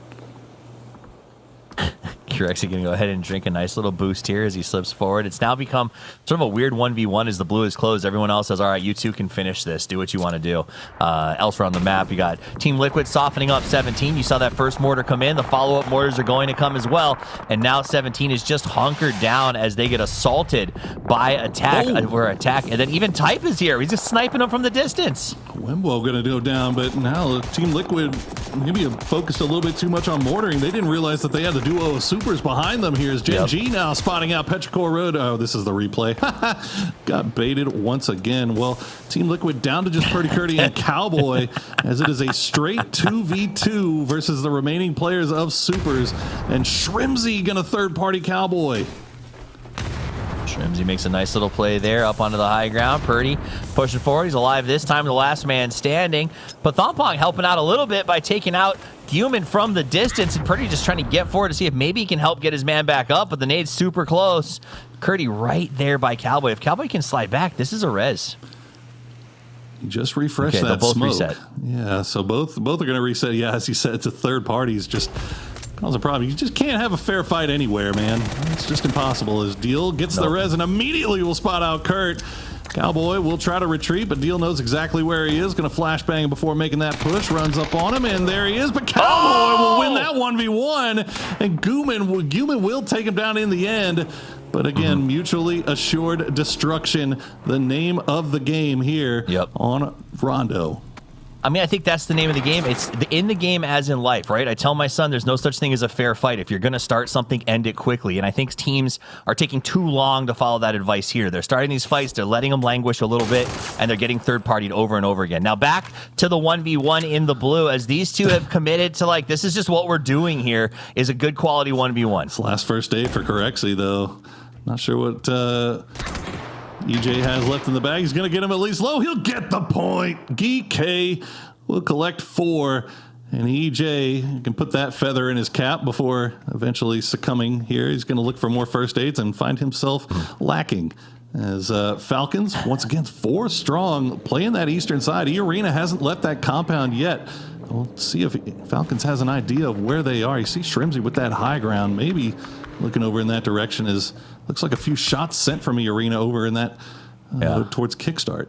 Kirexi going to go ahead and drink a nice little boost here as he slips forward. It's now become sort of a weird 1v1 as the blue is closed. Everyone else says, all right, you two can finish this. Do what you want to do. Elsewhere on the map, you got Team Liquid softening up 17. You saw that first mortar come in. The follow-up mortars are going to come as well. And now 17 is just hunkered down as they get assaulted by attack. And then even Type is here. He's just sniping them from the distance. Wembo going to go down, but now Team Liquid maybe focused a little bit too much on mortaring. They didn't realize that they had the duo of supers behind them. Here's Gen G now spotting out Petrichor Road. Oh, this is the replay. Got baited once again. Well, Team Liquid down to just Purdy Curdy and Cowboy as it is a straight 2v2 versus the remaining players of supers. And Shrimzy gonna third-party Cowboy. Shrimzy makes a nice little play there up onto the high ground. Purdy pushing forward. He's alive this time, the last man standing. But Thompong helping out a little bit by taking out Guman from the distance, and Purdy just trying to get forward to see if maybe he can help get his man back up, but the nade's super close. Curdy right there by Cowboy. If Cowboy can slide back, this is a res. You just refresh that both smoke. Reset. Yeah, so both are going to reset. Yeah, as you said, it's a third parties. Just cause a problem. You just can't have a fair fight anywhere, man. It's just impossible. As Deal gets the res and immediately will spot out Kurt. Cowboy will try to retreat, but Deal knows exactly where he is. Going to flashbang before making that push. Runs up on him, and there he is. But Cowboy will win that 1v1, and Guman will take him down in the end. But again, mutually assured destruction, the name of the game here on Rondo. I mean, I think that's the name of the game. It's in the game as in life, right? I tell my son there's no such thing as a fair fight. If you're going to start something, end it quickly. And I think teams are taking too long to follow that advice here. They're starting these fights, they're letting them languish a little bit, and they're getting third-partied over and over again. Now back to the 1v1 in the blue, as these two have committed to, like, this is just what we're doing here, is a good quality 1v1. It's last first aid for Kirexi, though. Not sure what EJ has left in the bag. He's going to get him at least low. He'll get the point. GK will collect 4. And EJ can put that feather in his cap before eventually succumbing here. He's going to look for more first aids and find himself lacking. As Falcons, once again, 4 strong, playing that eastern side. E-Arena hasn't left that compound yet. We'll see if Falcons has an idea of where they are. You see Shrimzy with that high ground. Maybe looking over in that direction is, looks like a few shots sent from E-Arena over in that towards Kickstart.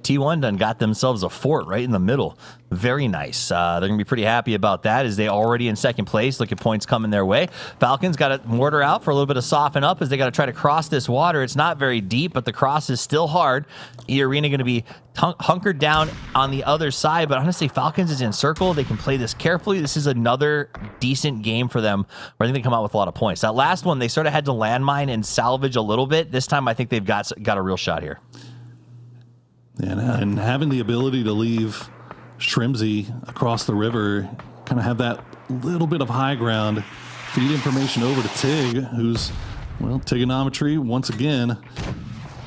T1 done got themselves a fort right in the middle. Very nice. They're going to be pretty happy about that as they already in second place. Look at points coming their way. Falcons got a mortar out for a little bit of soften up as they got to try to cross this water. It's not very deep, but the cross is still hard. E-Arena going to be hunkered down on the other side, but honestly, Falcons is in circle. They can play this carefully. This is another decent game for them where I think they come out with a lot of points. That last one, they sort of had to landmine and salvage a little bit. This time, I think they've got a real shot here. And having the ability to leave Shrimzy across the river, kind of have that little bit of high ground, feed information over to Tig, who's, well, Tigonometry once again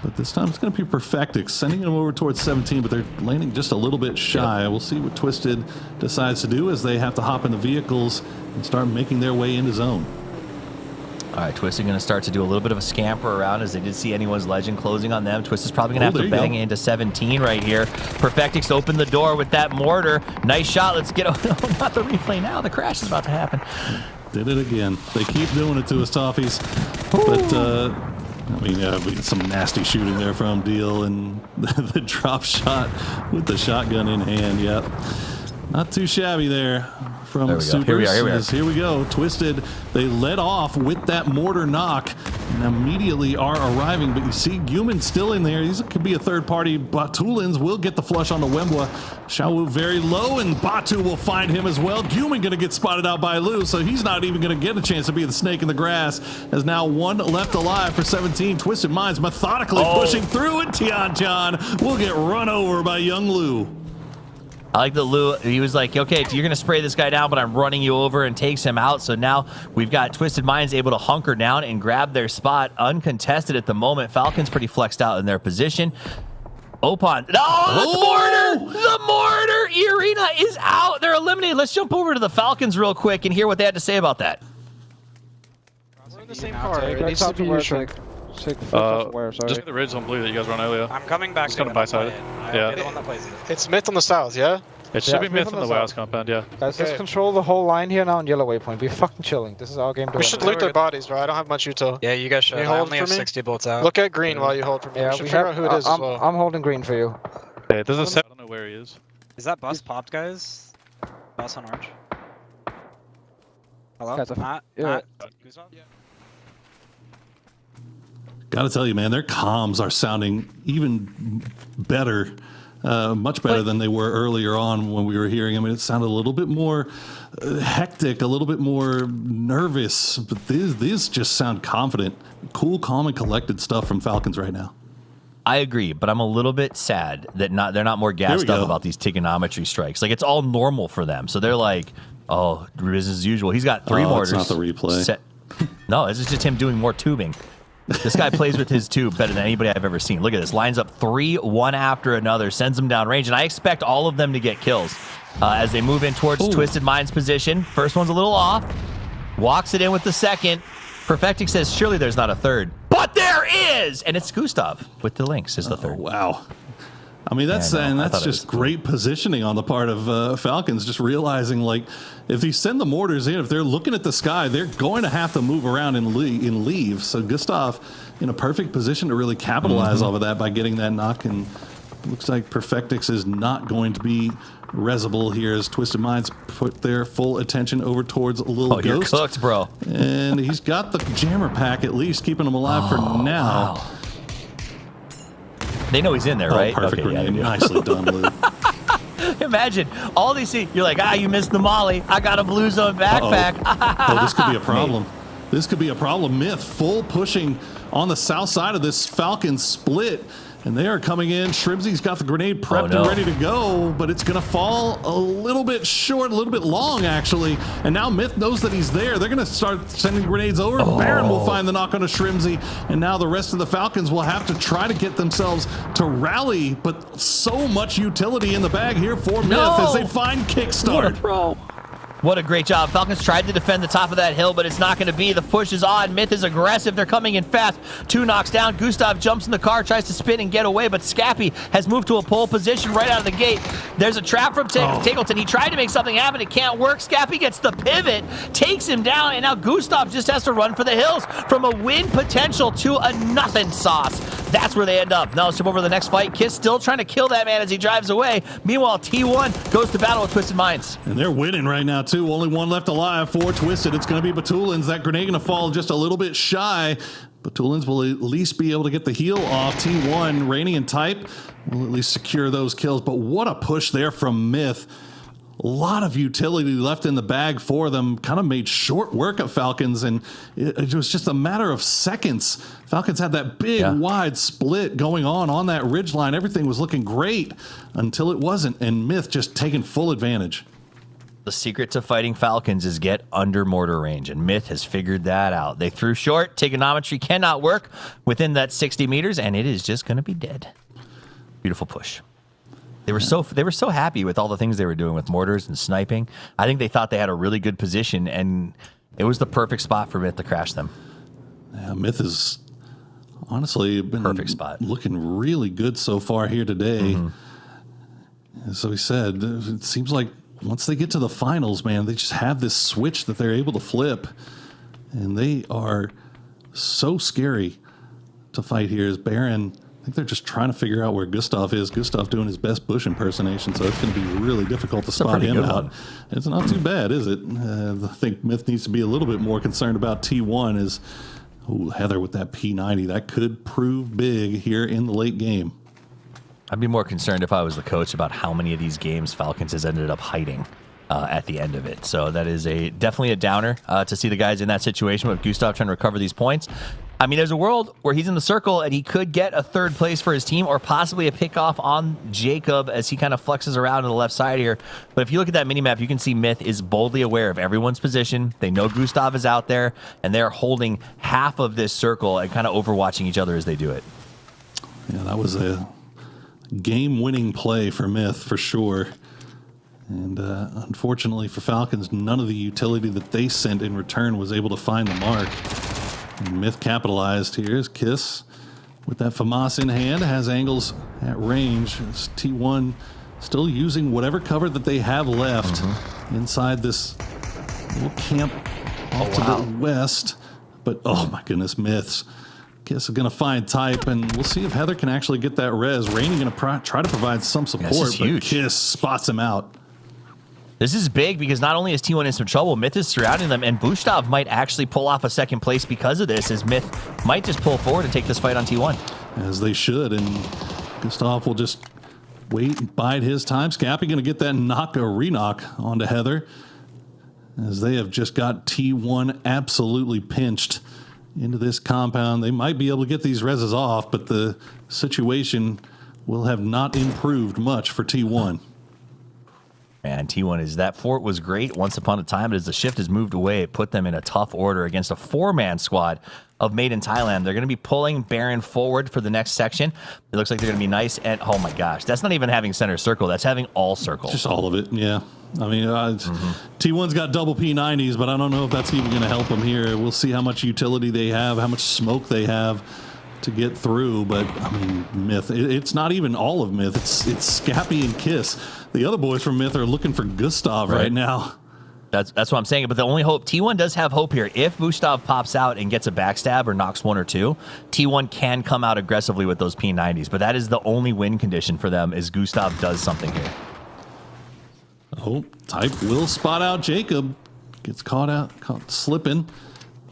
But this time it's going to be Perfectix, sending him over towards 17, but they're landing just a little bit shy. We'll see what Twisted decides to do as they have to hop in the vehicles and start making their way into zone. All right, Twisted going to start to do a little bit of a scamper around as they did see anyone's legend closing on them. Twisted's probably going to have to bang into 17 right here. Perfectix opened the door with that mortar. Nice shot. Let's get... Oh, not the replay now. The crash is about to happen. Did it again. They keep doing it to us, Toffees. But, I mean, some nasty shooting there from Deal and the drop shot with the shotgun in hand. Yep. Not too shabby there from Supers. Here we go. Twisted. They led off with that mortar knock and immediately are arriving. But you see Guman still in there. These could be a third party. Batulins will get the flush on the Wembwa. Xiaowu very low, and Batu will find him as well. Guman going to get spotted out by Lu, so he's not even going to get a chance to be the snake in the grass. As now one left alive for 17. Twisted Minds methodically pushing through, and Tiantian will get run over by young Lu. I like that Lu, he was like, okay, you're going to spray this guy down, but I'm running you over, and takes him out. So now we've got Twisted Minds able to hunker down and grab their spot uncontested at the moment. Falcons pretty flexed out in their position. Opon. Oh, the mortar! The mortar! Irina is out. They're eliminated. Let's jump over to the Falcons real quick and hear what they had to say about that. We're in the same car. It needs to be neutral. Just the ridge on blue that you guys run earlier. I'm coming back. Just kind of by side. Yeah. The one that plays it. It's Myth on the south, yeah? It should be Myth on the warehouse compound, yeah. Guys, let's control the whole line here now on yellow waypoint. We're fucking chilling. This is our game. We should loot their bodies, bro. I don't have much util. Yeah, you guys should. Can you I hold only for have me? 60 bullets out. Look at green while you hold for me. Yeah, we should figure out who it is as well. I'm holding green for you. Yeah, it doesn't say. I don't know where he is. Is that bus popped, guys? Bus on orange. Hello? Guys, Matt? yeah. Got to tell you, man, their comms are sounding even better, much better than they were earlier on when we were hearing. I mean, it sounded a little bit more hectic, a little bit more nervous, but these just sound confident. Cool, calm, and collected stuff from Falcons right now. I agree, but I'm a little bit sad that they're not more gassed up about these trigonometry strikes. Like, it's all normal for them. So they're like, oh, business as usual. He's got 3 mortars. It's not the replay. No, this is just him doing more tubing. This guy plays with his tube better than anybody I've ever seen. Look at this. Lines up 3, one after another, sends them down range, and I expect all of them to get kills as they move in towards Twisted Mind's position. First one's a little off. Walks it in with the second. Perfectix says, surely there's not a third. But there is! And it's Gustav with the links is the third. Wow. I mean, that's just great positioning on the part of Falcons, just realizing, like, if you send the mortars in, if they're looking at the sky, they're going to have to move around and leave. So Gustav in a perfect position to really capitalize off of that by getting that knock. And looks like Perfectix is not going to be resible here as Twisted Minds put their full attention over towards Lil Ghost. You're cooked, bro. And he's got the jammer pack at least, keeping him alive for now. Wow. They know he's in there, right? Perfect grenade. Nicely done, Lou. Imagine all they see. You're like, you missed the molly. I got a blue zone backpack. Oh, this could be a problem. This could be a problem. Myth full pushing on the south side of this Falcon split. And they are coming in. Shrimsy's got the grenade prepped and ready to go, but it's going to fall a little bit short, a little bit long, actually. And now Myth knows that he's there. They're going to start sending grenades over. Baron will find the knock on a Shrimsy, and now the rest of the Falcons will have to try to get themselves to rally, but so much utility in the bag here for Myth as they find Kickstart. What a pro. What a great job. Falcons tried to defend the top of that hill, but it's not going to be. The push is on. Myth is aggressive. They're coming in fast. 2 knocks down. Gustav jumps in the car, tries to spin and get away, but Scappy has moved to a pole position right out of the gate. There's a trap from Tiggleton. He tried to make something happen. It can't work. Scappy gets the pivot, takes him down, and now Gustav just has to run for the hills from a win potential to a nothing sauce. That's where they end up. Now let's jump over to the next fight. Kiss still trying to kill that man as he drives away. Meanwhile, T1 goes to battle with Twisted Minds. And they're winning right now, too. Only one left alive for Twisted. It's going to be Batulins. That grenade going to fall just a little bit shy. Batulins will at least be able to get the heal off. T1, Rainy and Type will at least secure those kills. But what a push there from Myth. A lot of utility left in the bag for them. Kind of made short work of Falcons, and it was just a matter of seconds. Falcons had that big, wide split going on that ridgeline. Everything was looking great until it wasn't, and Myth just taking full advantage. The secret to fighting Falcons is get under mortar range, and Myth has figured that out. They threw short. Trigonometry cannot work within that 60 meters, and it is just going to be dead. Beautiful push. They were so happy with all the things they were doing with mortars and sniping. I think they thought they had a really good position, and it was the perfect spot for Myth to crash them. Yeah, Myth has honestly been perfect spot, looking really good so far here today. As we said, it seems like once they get to the finals, man, they just have this switch that they're able to flip, and they are so scary to fight here. As Baron, I think they're just trying to figure out where Gustav is. Gustav doing his best Bush impersonation, so it's going to be really difficult to spot him out. It's not too bad, is it? I think Myth needs to be a little bit more concerned about T1 as Heather with that P90. That could prove big here in the late game. I'd be more concerned if I was the coach about how many of these games Falcons has ended up hiding at the end of it. So that is definitely a downer to see the guys in that situation with Gustav trying to recover these points. I mean, there's a world where he's in the circle and he could get a third place for his team or possibly a pickoff on Jacob as he kind of flexes around to the left side here. But if you look at that minimap, you can see Myth is boldly aware of everyone's position. They know Gustav is out there, and they're holding half of this circle and kind of overwatching each other as they do it. Yeah, that was a game-winning play for Myth for sure. And unfortunately for Falcons, none of the utility that they sent in return was able to find the mark. And Myth capitalized. Here's Kiss with that FAMAS in hand, has angles at range. It's T1 still using whatever cover that they have left inside this little camp off to the west. But oh my goodness, Myths. Kiss is going to find type, and we'll see if Heather can actually get that res. Rainey going to try to provide some support, but Kiss spots him out. This is big because not only is T1 in some trouble, Myth is surrounding them, and Gustav might actually pull off a second place because of this, as Myth might just pull forward and take this fight on T1. As they should, and Gustav will just wait and bide his time. Scappy going to get that re-knock onto Heather, as they have just got T1 absolutely pinched into this compound. They might be able to get these reses off, but the situation will have not improved much for T1. Man, T1 is that fort was great once upon a time, but as the shift has moved away, it put them in a tough order against a 4-man squad of Made in Thailand. They're going to be pulling Baron forward for the next section. It looks like they're going to be nice, and oh my gosh, that's not even having center circle, that's having all circle. Just all of it, yeah. I mean, T1's got double P90s, but I don't know if that's even going to help them here. We'll see how much utility they have, how much smoke they have to get through. But I mean, Myth, it's not even all of Myth. It's Scappy and Kiss. The other boys from Myth are looking for Gustav right now. That's what I'm saying. But the only hope, T1 does have hope here. If Gustav pops out and gets a backstab or knocks 1 or 2, T1 can come out aggressively with those P90s. But that is the only win condition for them, is Gustav does something here. Oh, Type will spot out Jacob. Gets caught slipping.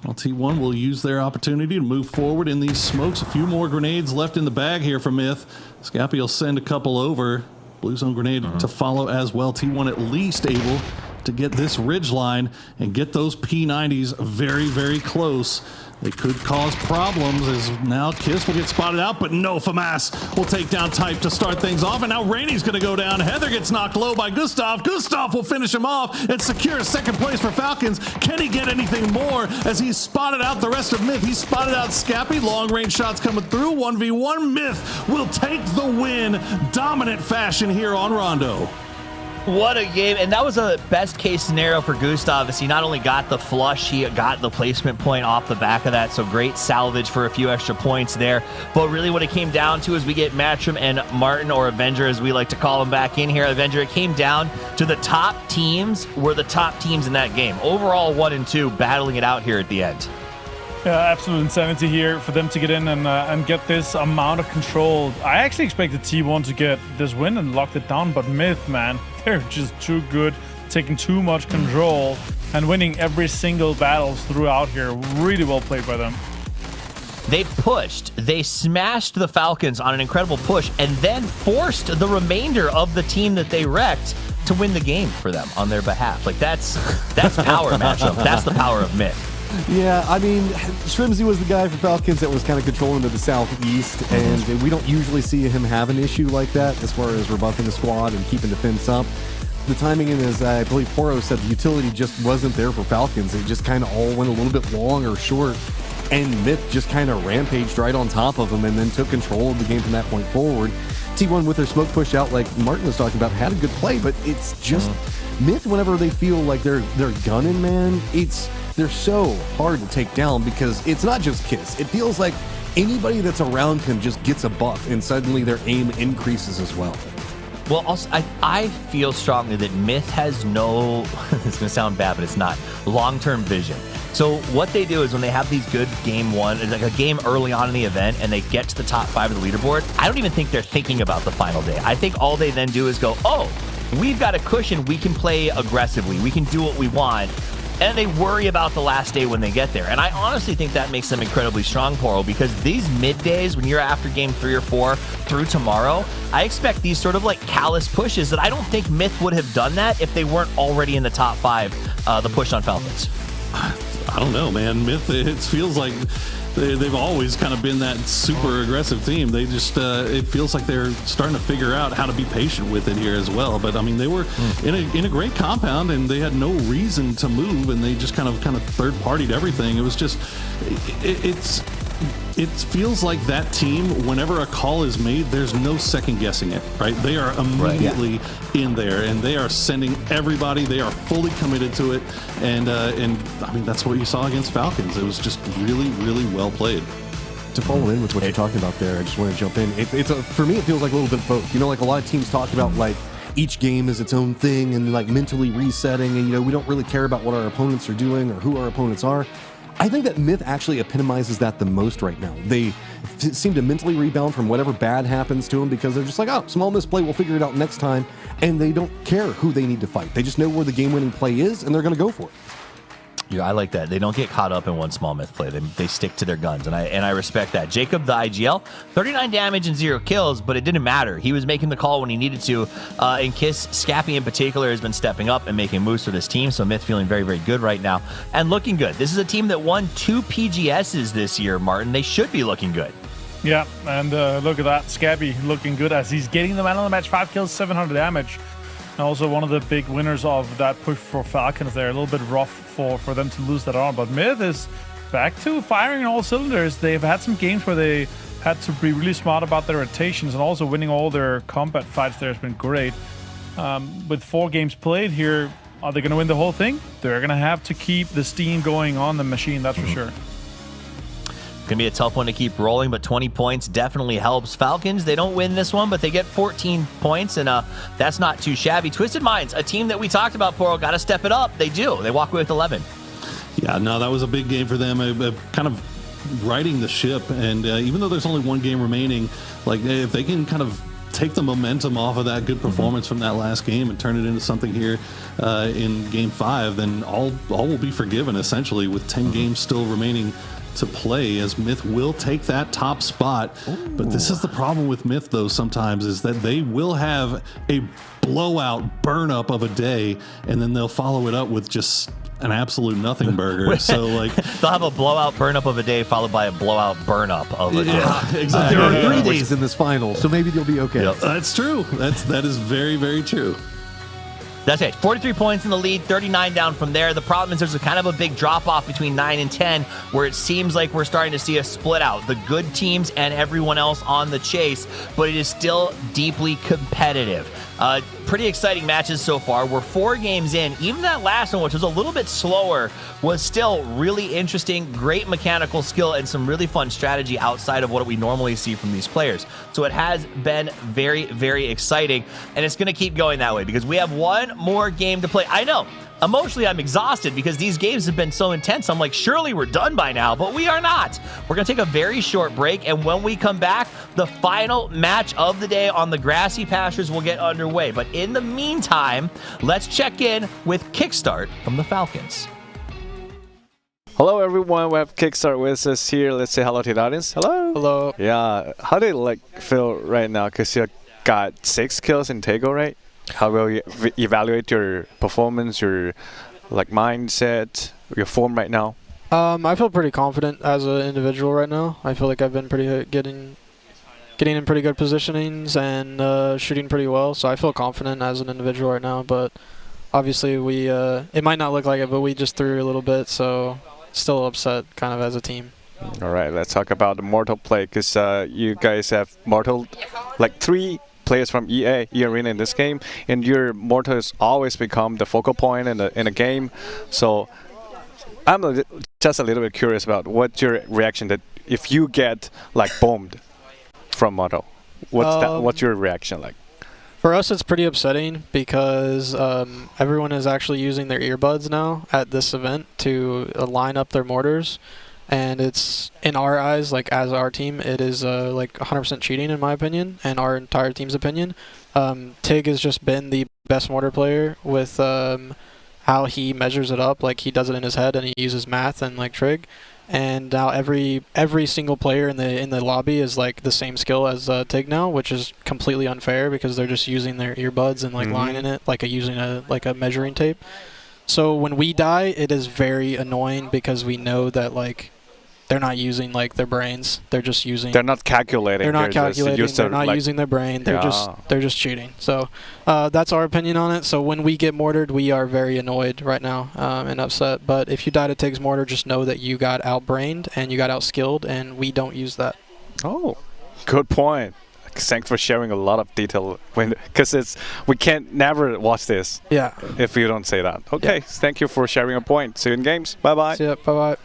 Well, T1 will use their opportunity to move forward in these smokes. A few more grenades left in the bag here for Myth. Scappy will send a couple over. Blue zone grenade to follow as well. T1 at least able to get this ridge line and get those P90s very, very close. They could cause problems, as now Kiss will get spotted out, but no, FAMAS will take down Type to start things off, and now Rainey's going to go down. Heather gets knocked low by Gustav. Gustav will finish him off and secure second place for Falcons. Can he get anything more as he's spotted out the rest of Myth? He spotted out Scappy. Long range shots coming through. 1v1. Myth will take the win. Dominant fashion here on Rondo. What a game. And that was a best case scenario for Gustav, as he not only got the flush, he got the placement point off the back of that. So great salvage for a few extra points there. But really what it came down to is we get Matchroom and Martin, or Avenger as we like to call him, back in here. Avenger, it came down to the top teams were the top teams in that game. Overall 1 and 2 battling it out here at the end. Yeah, absolute insanity here for them to get in and get this amount of control. I actually expected T1 to get this win and locked it down, but Myth, man, they're just too good, taking too much control and winning every single battles throughout here. Really well played by them. They pushed, they smashed the Falcons on an incredible push, and then forced the remainder of the team that they wrecked to win the game for them on their behalf. Like that's power matchup. That's the power of Myth. Yeah, I mean, Shrimsy was the guy for Falcons that was kind of controlling to the southeast, and we don't usually see him have an issue like that as far as rebuffing the squad and keeping defense up. the timing, and as I believe Poro said, the utility just wasn't there for Falcons. It just kind of all went a little bit long or short, and Myth just kind of rampaged right on top of them and then took control of the game from that point forward. T1 with their smoke push out, like Martin was talking about, had a good play, but it's just Myth, whenever they feel like they're gunning, man, they're so hard to take down because it's not just Kiss. It feels like anybody that's around him just gets a buff and suddenly their aim increases as well. Well, also, I feel strongly that Myth has no, it's going to sound bad, but it's not, long-term vision. So what they do is when they have these good game one, like a game early on in the event, and they get to the top 5 of the leaderboard, I don't even think they're thinking about the final day. I think all they then do is go, oh, we've got a cushion, we can play aggressively, we can do what we want. And they worry about the last day when they get there. And I honestly think that makes them incredibly strong, Poro, because these middays, when you're after game 3 or 4 through tomorrow, I expect these sort of like callous pushes that I don't think Myth would have done that if they weren't already in the top 5, the push on Falcons. I don't know, man. Myth, it feels like they've always kind of been that super aggressive team. They just, it feels like they're starting to figure out how to be patient with it here as well. But I mean, they were in a great compound and they had no reason to move, and they just kind of third-partied everything. It was just, it feels like that team, whenever a call is made, there's no second guessing it, right? They are immediately in there, and they are sending everybody. They are fully committed to it, and I mean, that's what you saw against Falcons. It was just really, really well played. To follow in with what you're talking about there, I just want to jump in. For me, it feels like a little bit of both. You know, like a lot of teams talk about like each game is its own thing and like mentally resetting, and you know, we don't really care about what our opponents are doing or who our opponents are. I think that Myth actually epitomizes that the most right now. They seem to mentally rebound from whatever bad happens to them because they're just like, oh, small misplay, we'll figure it out next time. And they don't care who they need to fight. They just know where the game-winning play is, and they're going to go for it. Yeah, I like that. They don't get caught up in one small myth play. They stick to their guns, and I respect that. Jacob, the IGL, 39 damage and 0 kills, but it didn't matter. He was making the call when he needed to. And Kiss, Scappy in particular, has been stepping up and making moves for this team, so Myth feeling very, very good right now and looking good. This is a team that won 2 PGSs this year, Martin. They should be looking good. Yeah, and look at that. Scappy looking good as he's getting the man of the match. 5 kills, 700 damage. And also one of the big winners of that push for Falcons there. A little bit rough for them to lose that on. But Myth is back to firing on all cylinders. They've had some games where they had to be really smart about their rotations, and also winning all their combat fights there has been great. With 4 games played here, are they going to win the whole thing? They're going to have to keep the steam going on the machine, that's for sure. Going to be a tough one to keep rolling, but 20 points definitely helps. Falcons, they don't win this one, but they get 14 points, and that's not too shabby. Twisted Minds, a team that we talked about, Poro, got to step it up. They do. They walk away with 11. Yeah, no, that was a big game for them. Kind of riding the ship, and even though there's only 1 game remaining, like if they can kind of take the momentum off of that good performance from that last game and turn it into something here in game 5, then all will be forgiven, essentially, with 10 games still remaining to play, as Myth will take that top spot. Ooh. But this is the problem with Myth, though, sometimes, is that they will have a blowout burn up of a day, and then they'll follow it up with just an absolute nothing burger. So like they'll have a blowout burn up of a day followed by a blowout burn up of a day. Yeah, exactly. There are 3 days in this final, so maybe you'll be okay. Yep. That's true. That is very, very true. That's it. 43 points in the lead, 39 down from there. The problem is there's a kind of a big drop-off between 9 and 10 where it seems like we're starting to see a split out. The good teams and everyone else on the chase, but it is still deeply competitive. Pretty exciting matches so far. We're 4 games in. Even that last one, which was a little bit slower, was still really interesting, great mechanical skill, and some really fun strategy outside of what we normally see from these players. So it has been very, very exciting, and it's going to keep going that way because we have 1 more game to play. I know. Emotionally, I'm exhausted because these games have been so intense. I'm like, surely we're done by now, but we are not. We're going to take a very short break, and when we come back, the final match of the day on the grassy pastures will get underway. But in the meantime, let's check in with Kickstart from the Falcons. Hello, everyone. We have Kickstart with us here. Let's say hello to the audience. Hello. Hello. Yeah. How do you feel right now? Because you got 6 kills in Tego, right? How will you evaluate your performance, your mindset, your form right now? I feel pretty confident as an individual right now. I feel like I've been pretty good getting getting in pretty good positionings and shooting pretty well. So I feel confident as an individual right now. But obviously, it might not look like it, but we just threw a little bit. So still upset kind of as a team. All right, let's talk about the Mortal play, because you guys have Mortal, like 3 players from EA Arena in this game, and your Mortal has always become the focal point in a game. So I'm just a little bit curious about what's your reaction that if you get like bombed from Mortal, what's your reaction like? For us, it's pretty upsetting because everyone is actually using their earbuds now at this event to line up their mortars. And it's, in our eyes, like as our team, it is like 100% cheating in my opinion, and our entire team's opinion. Tig has just been the best mortar player with how he measures it up. Like he does it in his head and he uses math and like trig. And now every single player in the lobby is like the same skill as Tig now, which is completely unfair because they're just using their earbuds and like lining it like using a measuring tape. So when we die, it is very annoying because we know that like they're not using like their brains. They're just using. They're not calculating. They're not calculating. They're not like, using their brain. They're just cheating. So that's our opinion on it. So when we get mortared, we are very annoyed right now and upset. But if you die to Tig's mortar, just know that you got outbrained and you got outskilled, and we don't use that. Oh, good point. Thanks for sharing a lot of detail, because we can't never watch this. Yeah. If you don't say that. Okay. Yeah. Thank you for sharing a point. See you in games. Bye bye. See ya. Bye bye.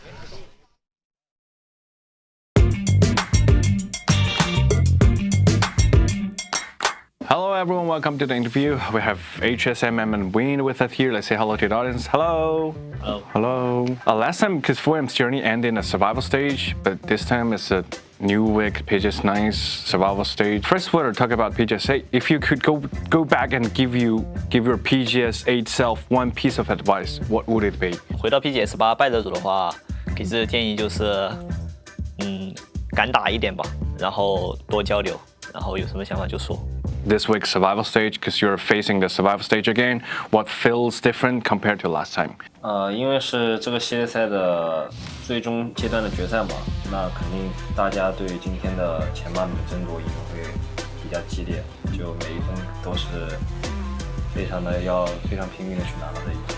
Hello everyone, welcome to the interview. We have HSMM and Wayne with us here. Let's say hello to the audience. Hello. Hello. Hello. Last time, because 4M's journey ended in a survival stage, but this time it's a new week, PGS9's survival stage. First, we'll talk about PGS8. If you could go back and give your PGS8 self one piece of advice, what would it be? 回到 PGS8 败者组的话，给自己的建议就是，敢打一点吧，然后多交流，然后有什么想法就说。This week's survival stage, because you're facing the survival stage again, what feels different compared to last time? 因为是这个系列赛的最终阶段的决赛嘛，那肯定大家对今天的前8名的争夺一定会比较激烈，就每一分都是非常拼命的去拿到的一分。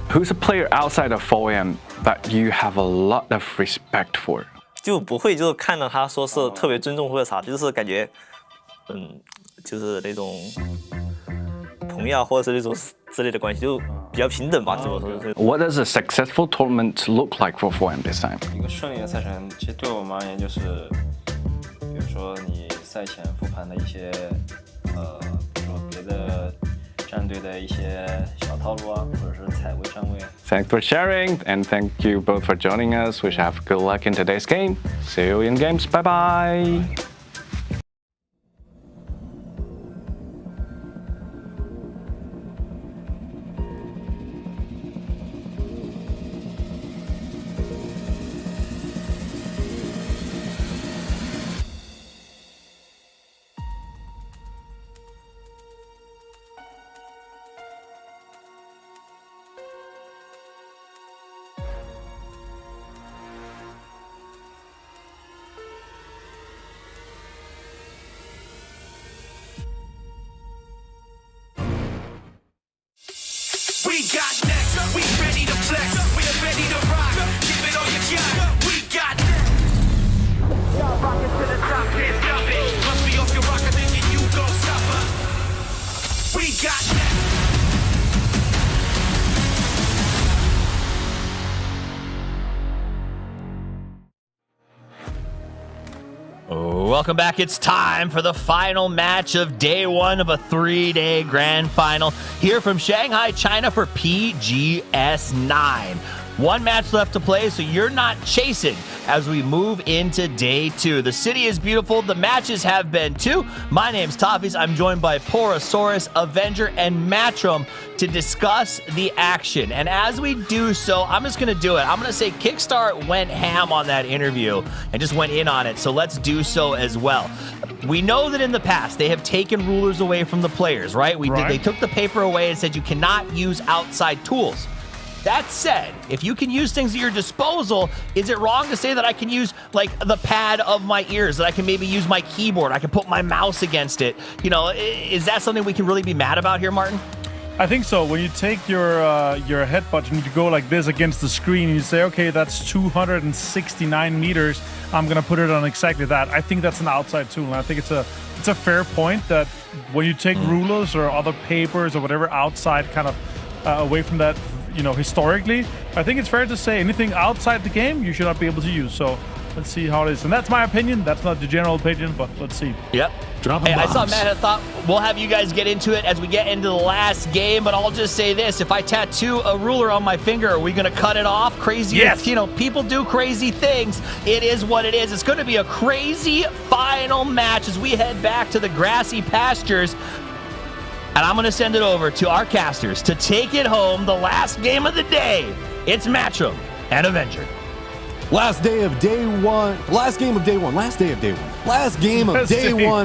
Who's a player outside of 4M that you have a lot of respect for? 就不会就是看到他说是特别尊重或者啥，就是感觉，就是那种朋友或者是那种之类的关系，就比较平等吧，怎么说？ What does a successful tournament look like for 4M this time? 一个顺利的赛程，其实对我们而言就是，比如说你赛前复盘的一些，比如说别的战队的一些小套路啊，或者是踩位站位。Thanks for sharing, and thank you both for joining us. We shall have good luck in today's game. See you in games. Bye bye. We got next, we ready to flex, we're ready to rock, give it all you got, we got next. Y'all rockin' to the top, can't stop it, must be off your rocker, thinking you gon' stop her. We got next. Welcome back. It's time for the final match of day 1 of a 3-day grand final here from Shanghai, China for PGS9. 1 match left to play, so you're not chasing as we move into day 2. The city is beautiful. The matches have been too. My name's Toffees. I'm joined by Porosaurus, Avenger, and Matrum to discuss the action. And as we do so, I'm just going to do it. I'm going to say Kickstart went ham on that interview and just went in on it. So let's do so as well. We know that in the past, they have taken rulers away from the players, right? They took the paper away and said you cannot use outside tools. That said, if you can use things at your disposal, is it wrong to say that I can use like the pad of my ears, that I can maybe use my keyboard, I can put my mouse against it? You know, is that something we can really be mad about here, Martin? I think so. When you take your headbutt and you go like this against the screen and you say, okay, that's 269 meters, I'm going to put it on exactly that. I think that's an outside tool. And I think it's a fair point that when you take rulers or other papers or whatever outside kind of away from that, you know, historically, I think it's fair to say anything outside the game you should not be able to use. So let's see how it is. And that's my opinion. That's not the general opinion, but let's see. Yep. Hey, I saw Matt had thought we'll have you guys get into it as we get into the last game, but I'll just say this. If I tattoo a ruler on my finger, are we going to cut it off? Crazy. Yes. You know, people do crazy things. It is what it is. It's going to be a crazy final match as we head back to the grassy pastures. And I'm going to send it over to our casters to take it home. The last game of the day. It's Matchroom and Avenger. Last game of day one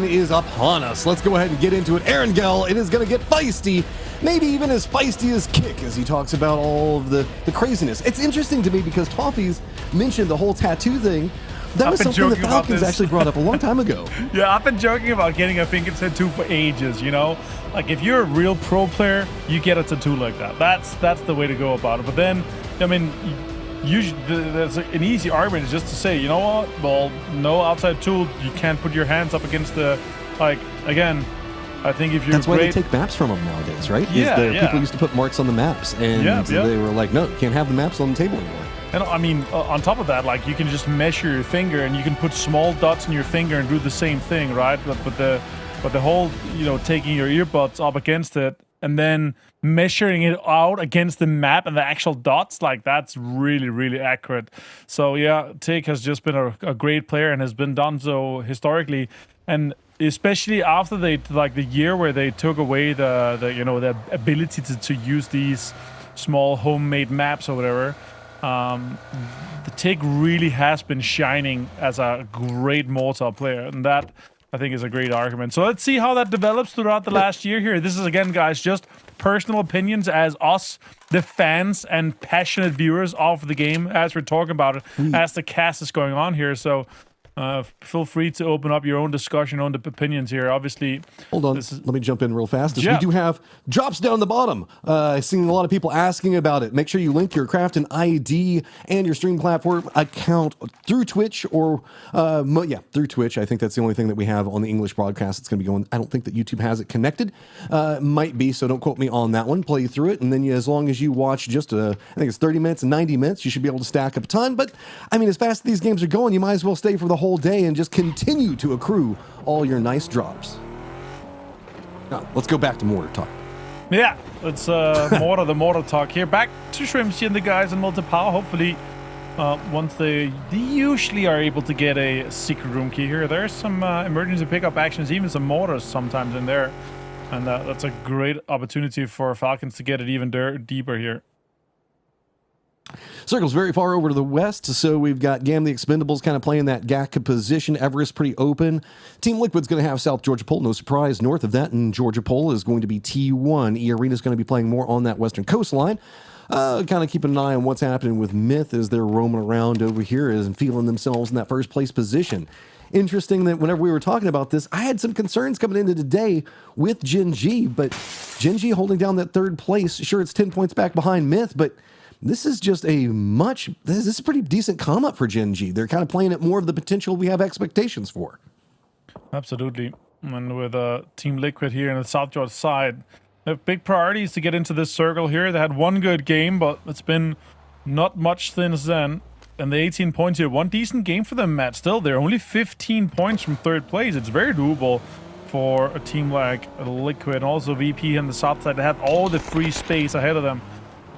is upon us. Let's go ahead and get into it. Aaron Gell, it is going to get feisty. Maybe even as feisty as Kick as he talks about all of the craziness. It's interesting to me because Toffee's mentioned the whole tattoo thing. That was something the Falcons actually brought up a long time ago. Yeah, I've been joking about getting a finger tattoo for ages, you know? Like, if you're a real pro player, you get a tattoo like that. That's the way to go about it. But then, I mean, usually there's an easy argument is just to say, you know what? Well, no outside tool. You can't put your hands up against the, like, again, I think if you're That's why they take maps from them nowadays, right? Yeah, People used to put marks on the maps, and they were like, no, you can't have the maps on the table anymore. And I mean, on top of that, like, you can just measure your finger and you can put small dots in your finger and do the same thing, right? But the whole, you know, taking your earbuds up against it and then measuring it out against the map and the actual dots, like, that's really, really accurate. So yeah, Tig has just been a great player and has been done so historically, and especially after they, like, the year where they took away the you know, the ability to use these small homemade maps or whatever. The Tig really has been shining as a great mortar player, and that I think is a great argument. So let's see how that develops throughout the last year here. This is, again, guys, just personal opinions as us, the fans and passionate viewers of the game, as we're talking about it, as the cast is going on here. So feel free to open up your own discussion on the opinions here. Obviously, hold on, let me jump in real fast. We do have drops down the bottom. I've seen a lot of people asking about it. Make sure you link your Crafton ID and your stream platform account through Twitch or through Twitch. I think that's the only thing that we have on the English broadcast. It's going to be going. I don't think that YouTube has it connected. Might be, so don't quote me on that one. Play through it, and then as long as you watch just I think it's 30 minutes and 90 minutes, you should be able to stack up a ton. But I mean, as fast as these games are going, you might as well stay for the whole day and just continue to accrue all your nice drops. Now, let's go back to mortar talk. Yeah, it's the mortar talk here. Back to Shrimpsy and the guys in multi-power. Hopefully, once they usually are able to get a secret room key here, there's some emergency pickup actions, even some mortars sometimes in there. And that's a great opportunity for Falcons to get it even deeper here. Circle's very far over to the west, so we've got Gam the Expendables kind of playing that GAC position. Everest pretty open. Team Liquid's going to have South Georgia Pole, no surprise. North of that in Georgia Pole is going to be T1. E-Arena's going to be playing more on that western coastline. Kind of keeping an eye on what's happening with Myth as they're roaming around over here and feeling themselves in that first place position. Interesting that whenever we were talking about this, I had some concerns coming into today with Gen G, but Gen G holding down that third place. Sure, it's 10 points back behind Myth, but this is just this is a pretty decent come up for Gen G. They're kind of playing at more of the potential we have expectations for. Absolutely. And with Team Liquid here on the South Georgia side, they have big priorities to get into this circle here. They had one good game, but it's been not much since then. And the 18 points here, one decent game for them, Matt. Still, they're only 15 points from third place. It's very doable for a team like Liquid and also VP on the south side. They have all the free space ahead of them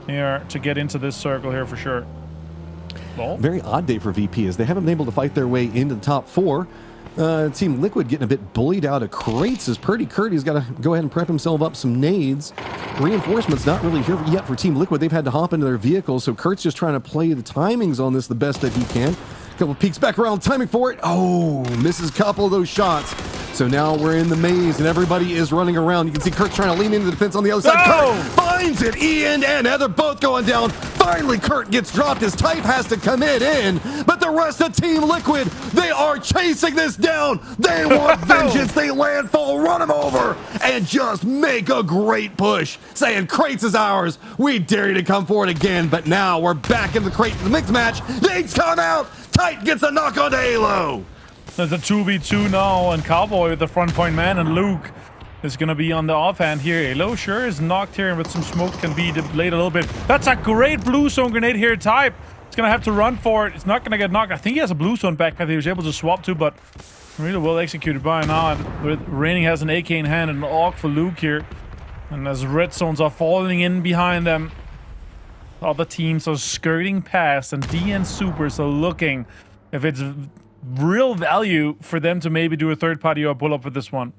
here to get into this circle here for sure. Well, very odd day for VP as they haven't been able to fight their way into the top four. Team Liquid getting a bit bullied out of crates as Purdy Curdy's got to go ahead and prep himself up some nades. Reinforcements not really here yet for Team Liquid. They've had to hop into their vehicles, so Kurt's just trying to play the timings on this the best that he can. Couple peeks back around, timing for it. Oh, misses a couple of those shots. So now we're in the maze and everybody is running around. You can see Kurt trying to lean into the defense on the other side. Kurt finds it. Ian and Heather both going down. Finally, Kurt gets dropped as Type has to commit in. But the rest of Team Liquid, they are chasing this down. They want vengeance. They landfall, run them over, and just make a great push. Saying, Crates is ours. We dare you to come forward again. But now we're back in the Crate mixed match. Nates come out. Type gets a knock on Halo. There's a 2v2 now, and Cowboy with the front point man, and Luke is going to be on the offhand here. Halo sure is knocked here, and with some smoke can be delayed a little bit. That's a great blue zone grenade here, Type. He's going to have to run for it. It's not going to get knocked. I think he has a blue zone backpack that he was able to swap to, but really well executed by now. And Raining has an AK in hand and an AUG for Luke here. And as red zones are falling in behind them, other teams are skirting past, and DN Supers are looking if it's real value for them to maybe do a third-party or pull up with this one.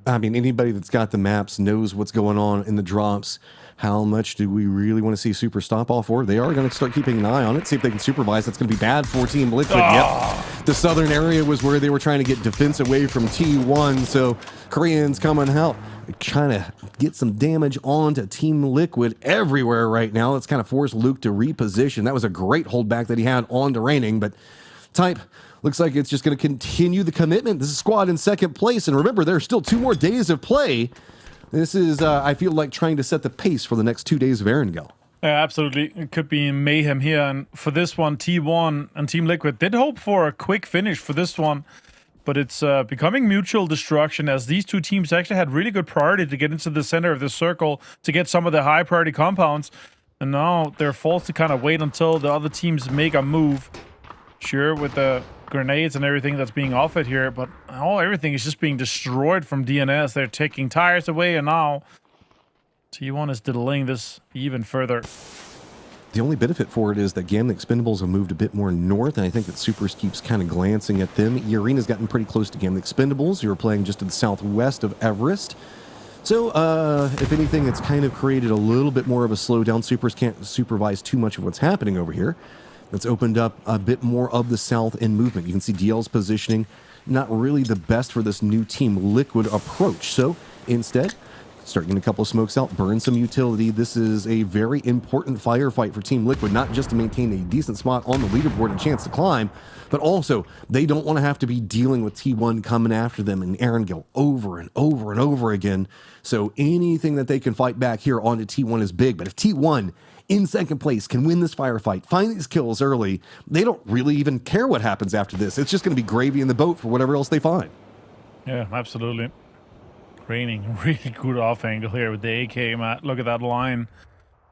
I mean, anybody that's got the maps knows what's going on in the drops. How much do we really want to see Super stop off for? They are going to start keeping an eye on it, see if they can supervise. That's going to be bad for Team Liquid. Yep. The southern area was where they were trying to get defense away from T1, so Koreans coming out, trying to get some damage onto Team Liquid everywhere right now. It's kind of forced Luke to reposition. That was a great holdback that he had on to Raining, but Type looks like it's just going to continue the commitment. This is squad in second place, and remember, there's still 2 more days of play. This is, I feel like, trying to set the pace for the next 2 days of Erangel. Yeah, absolutely. It could be mayhem here, and for this one, T1 and Team Liquid did hope for a quick finish for this one, but it's becoming mutual destruction as these two teams actually had really good priority to get into the center of the circle to get some of the high priority compounds, and now they're forced to kind of wait until the other teams make a move. Sure, with the grenades and everything that's being offered here, but everything is just being destroyed from DNS. They're taking tires away, and now T1 is delaying this even further. The only benefit for it is that Gamma Expendables have moved a bit more north, and I think that Supers keeps kind of glancing at them. Arena's gotten pretty close to Gamma Expendables. You're playing just to the southwest of Everest. So, if anything, it's kind of created a little bit more of a slowdown. Supers can't supervise too much of what's happening over here. That's opened up a bit more of the south end movement. You can see DL's positioning not really the best for this new Team Liquid approach. So instead, start getting a couple of smokes out, burn some utility. This is a very important firefight for Team Liquid, not just to maintain a decent spot on the leaderboard and chance to climb, but also they don't want to have to be dealing with T1 coming after them and Erangel over and over and over again. So anything that they can fight back here onto T1 is big. But if T1 in second place can win this firefight, find these kills early, they don't really even care what happens after this. It's just going to be gravy in the boat for whatever else they find. Yeah, absolutely. Raining, really good off angle here with the AK, Matt. Look at that line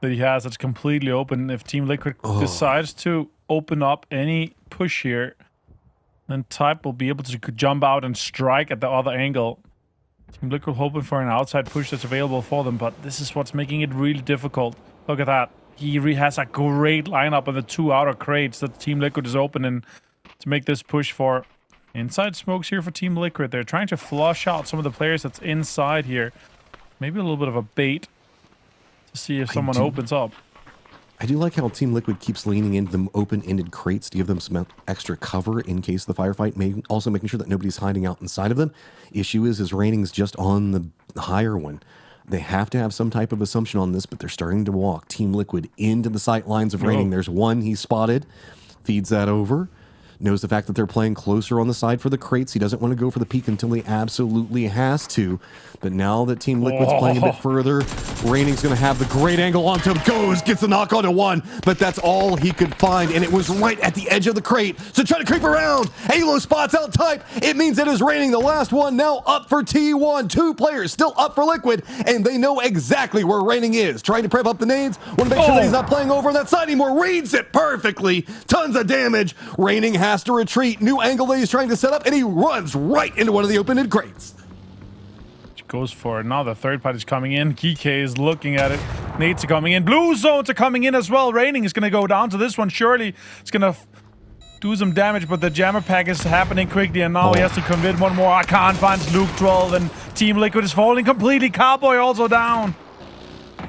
that he has. It's completely open. If Team Liquid decides to open up any push here, then Type will be able to jump out and strike at the other angle. Team Liquid hoping for an outside push that's available for them, but this is what's making it really difficult. Look at that. He has a great lineup on the 2 outer crates that Team Liquid is opening to make this push for. Inside smokes here for Team Liquid. They're trying to flush out some of the players that's inside here. Maybe a little bit of a bait to see if someone opens up. I do like how Team Liquid keeps leaning into the open-ended crates to give them some extra cover in case of the firefight, also making sure that nobody's hiding out inside of them. Issue is Raining's just on the higher one. They have to have some type of assumption on this, but they're starting to walk Team Liquid into the sight lines of Raining. There's one he's spotted, feeds that over, knows the fact that they're playing closer on the side for the crates. He doesn't want to go for the peak until he absolutely has to. But now that Team Liquid's playing a bit further, Raining's going to have the great angle onto him. Goes, gets the knock onto one, but that's all he could find, and it was right at the edge of the crate. So try to creep around. Halo spots out Type. It means it is Raining, the last one, now up for T1. 2 players still up for Liquid, and they know exactly where Raining is. Trying to prep up the nades. Want to make sure that he's not playing over on that side anymore. Reads it perfectly. Tons of damage. Raining has to retreat. New angle that he's trying to set up, and he runs right into one of the open-ended crates. Goes for it. Now the third party's coming in. Kike is looking at it. Nades are coming in. Blue zones are coming in as well. Raining is going to go down to this one. Surely it's going to do some damage, but the jammer pack is happening quickly, and now he has to commit one more. I can't find Luke 12, and Team Liquid is falling completely. Cowboy also down.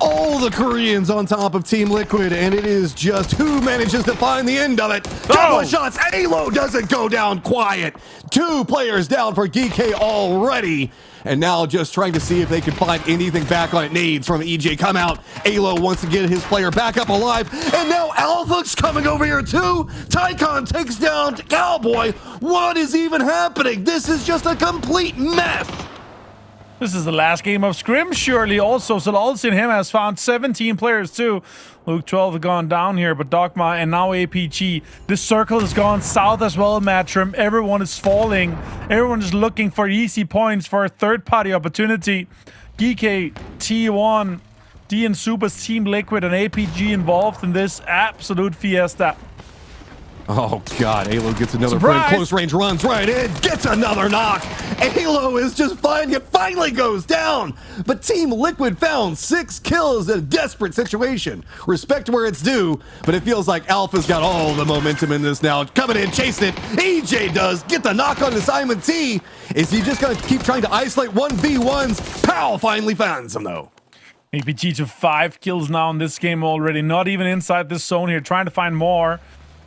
all the Koreans on top of Team Liquid, and it is just who manages to find the end of it. Couple of shots. Halo doesn't go down quiet. 2 players down for DK already. And now just trying to see if they can find anything back on it. Nades from EJ come out. Alo wants to get his player back up alive. And now Alpha's coming over here too. Tycon takes down Cowboy. What is even happening? This is just a complete mess. This is the last game of Scrim, surely. Also, Solalsin him has found 17 players too. Luke 12 have gone down here, but Dogma and now APG. This circle has gone south as well, Matrim. Everyone is falling. Everyone is looking for easy points for a third-party opportunity. GK, T1, DN Super's Team Liquid, and APG involved in this absolute fiesta. Oh God, Alo gets another friend. Close range runs right in, gets another knock. Alo is just fine, it finally goes down. But Team Liquid found 6 kills in a desperate situation. Respect where it's due, but it feels like Alpha's got all the momentum in this now. Coming in, chasing it. EJ does get the knock on to Simon T. Is he just gonna keep trying to isolate 1v1s? Pow finally finds him though. APG to 5 kills now in this game already. Not even inside this zone here, trying to find more.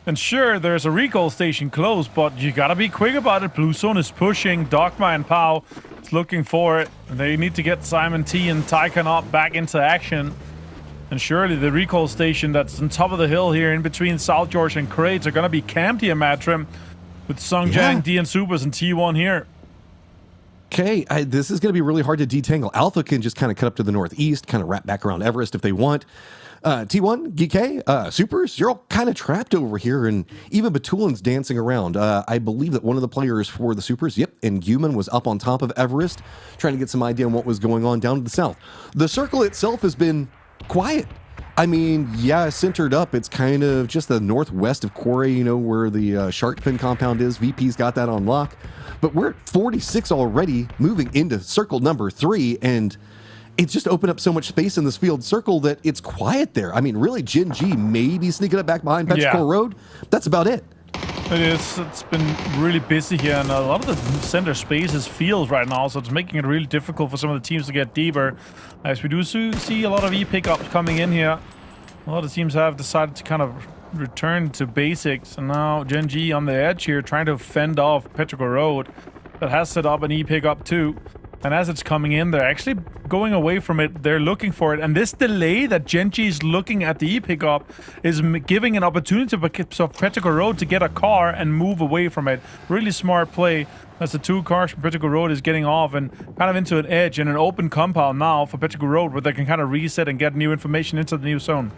And sure, there's a recall station close, but you gotta be quick about it. Blue Zone is pushing. Dogma and Pau is looking for it. They need to get Simon T and Tycon up back into action. And surely the recall station that's on top of the hill here in between South George and Crates are gonna be camped here, Matrim. With Sungjang, DN Supers, and T1 here. Okay, this is going to be really hard to detangle. Alpha can just kind of cut up to the northeast, kind of wrap back around Everest if they want. T1, GK, Supers, you're all kind of trapped over here, and even Batulin's dancing around. I believe that one of the players for the Supers, and Human was up on top of Everest, trying to get some idea on what was going on down to the south. The circle itself has been quiet. I mean, yeah, centered up. It's kind of just the northwest of Quarry, you know, where the shark fin compound is. VP's got that on lock. But we're at 46 already, moving into circle number 3, and it's just opened up so much space in this field circle that it's quiet there. I mean, really, Gen G maybe sneaking up back behind Petrichor Road. That's about it. It is. It's been really busy here, and a lot of the center space is fields right now, so it's making it really difficult for some of the teams to get deeper. As we do see a lot of E-pickups coming in here. A lot of teams have decided to kind of return to basics, and now Gen G on the edge here trying to fend off Petrichor Road that has set up an E-pickup too. And as it's coming in, they're actually going away from it. They're looking for it. And this delay that Gen G is looking at the E-pickup is giving an opportunity for Petrichor Road to get a car and move away from it. Really smart play as the 2 cars from Petrichor Road is getting off and kind of into an edge and an open compound now for Petrichor Road where they can kind of reset and get new information into the new zone.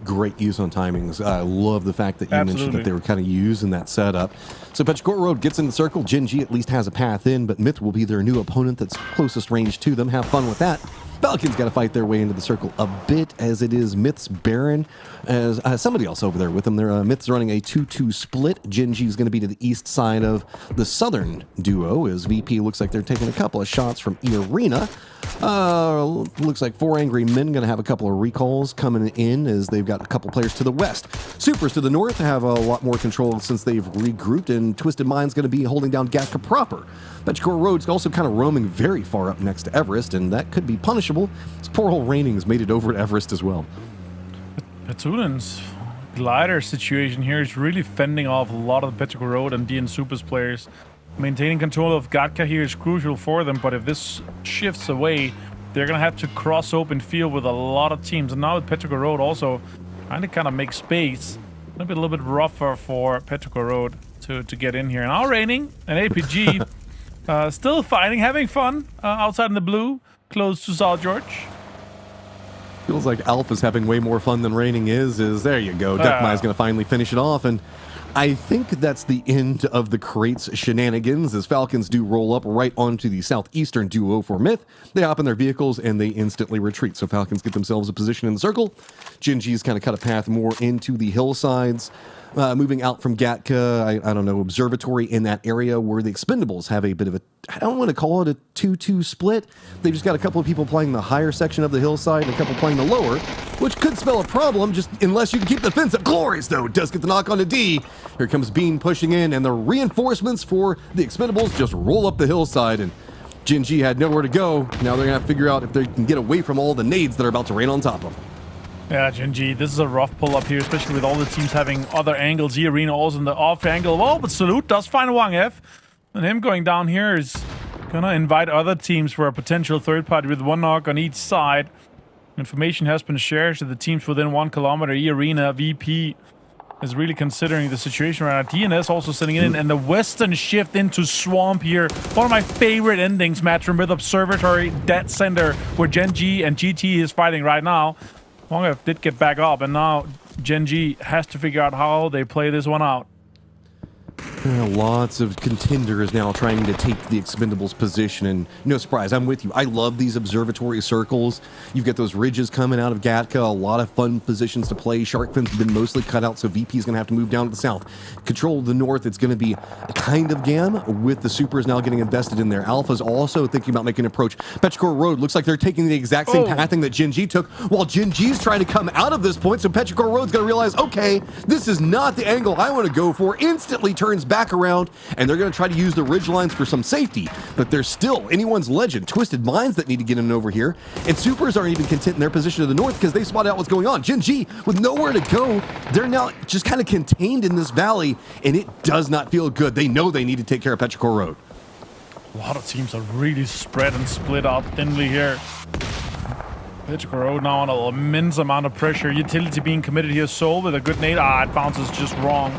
Great use on timings. I love the fact that you mentioned that they were kind of using that setup. So Petrichor Road gets in the circle. Gen G at least has a path in, but Myth will be their new opponent that's closest range to them. Have fun with that. Falcons got to fight their way into the circle a bit, as it is Myth's Baron. As somebody else over there with them. Myth's running a 2-2 split. Gen G is going to be to the east side of the southern duo, as VP looks like they're taking a couple of shots from E-Arena. Looks like 4 Angry Men going to have a couple of recalls coming in, as they've got a couple players to the west. Supers to the north have a lot more control since they've regrouped, and Twisted Mind's going to be holding down Gatka proper. Petrichor Road's also kind of roaming very far up next to Everest, and that could be punishable. This poor old Raining's made it over to Everest as well. Batulin's glider situation here is really fending off a lot of the Petrichor Road and DN Supers players. Maintaining control of Gatka here is crucial for them, but if this shifts away, they're going to have to cross open field with a lot of teams. And now with Petrichor Road also trying to kind of make space. It'll be a little bit rougher for Petrichor Road to get in here. Now Raining and APG still fighting, having fun outside in the blue, close to South George. Feels like Alpha's having way more fun than Raining is there you go. Dekmai's going to finally finish it off, and I think that's the end of the Crates shenanigans, as Falcons do roll up right onto the southeastern duo for Myth. They hop in their vehicles and they instantly retreat, so Falcons get themselves a position in the circle. Gen G's kind of cut a path more into the hillsides. Moving out from Gatka, I don't know, observatory in that area where the Expendables have a bit of a, I don't want to call it a 2-2 split. They've just got a couple of people playing the higher section of the hillside and a couple playing the lower, which could spell a problem just unless you can keep the fence up. Glorious, though, does get the knock on the D. Here comes Bean pushing in, and the reinforcements for the Expendables just roll up the hillside, and Gen G had nowhere to go. Now they're going to have to figure out if they can get away from all the nades that are about to rain on top of them. Yeah, Gen G, this is a rough pull up here, especially with all the teams having other angles. The arena also in the off angle. Oh, but Salute does find Wang F. And him going down here is going to invite other teams for a potential third party with one knock on each side. Information has been shared to the teams within 1 kilometer. E-Arena, VP is really considering the situation right now. DNS also sitting in, and the Western shift into Swamp here. One of my favorite endings, matchroom with Observatory Dead Center, where Gen G and GT is fighting right now. Wongef did get back up, and now Gen G has to figure out how they play this one out. Lots of contenders now trying to take the Expendables position, and no surprise, I'm with you. I love these observatory circles. You've got those ridges coming out of Gatka, a lot of fun positions to play. Shark Fin's been mostly cut out, so VP is going to have to move down to the south. Control the north, it's going to be a kind of GAM, with the Supers now getting invested in there. Alpha's also thinking about making an approach. Petrichor Road looks like they're taking the exact same pathing that Gen G took, while Gen G's trying to come out of this point, so Petrichor Road's going to realize, okay, this is not the angle I want to go for. Instantly turns back around, and they're going to try to use the ridge lines for some safety, but there's still anyone's legend, Twisted Minds, that need to get in over here, and Supers aren't even content in their position to the north because they spotted out what's going on. Gen G, with nowhere to go, they're now just kind of contained in this valley, and it does not feel good. They know they need to take care of Petrichor Road. A lot of teams are really spread and split out thinly here. Petrichor Road now on an immense amount of pressure. Utility being committed here. Soul with a good nade. It bounces just wrong.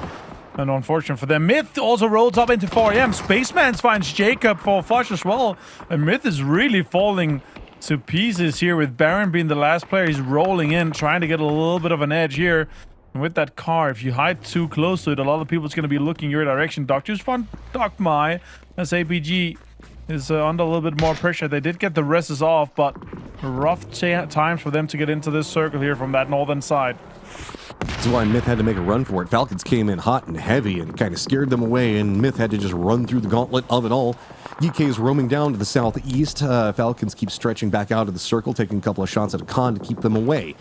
And unfortunate for them. Myth also rolls up into 4am. Spaceman finds Jacob for Flush as well. And Myth is really falling to pieces here, with Baron being the last player. He's rolling in, trying to get a little bit of an edge here. And with that car, if you hide too close to it, a lot of people's going to be looking your direction. Doctors fun Doc Mai, as APG is under a little bit more pressure. They did get the rests off, but rough times for them to get into this circle here from that northern side. That's why Myth had to make a run for it. Falcons came in hot and heavy and kind of scared them away, and Myth had to just run through the gauntlet of it all. DK is roaming down to the southeast. Falcons keep stretching back out of the circle, taking a couple of shots at a con to keep them away.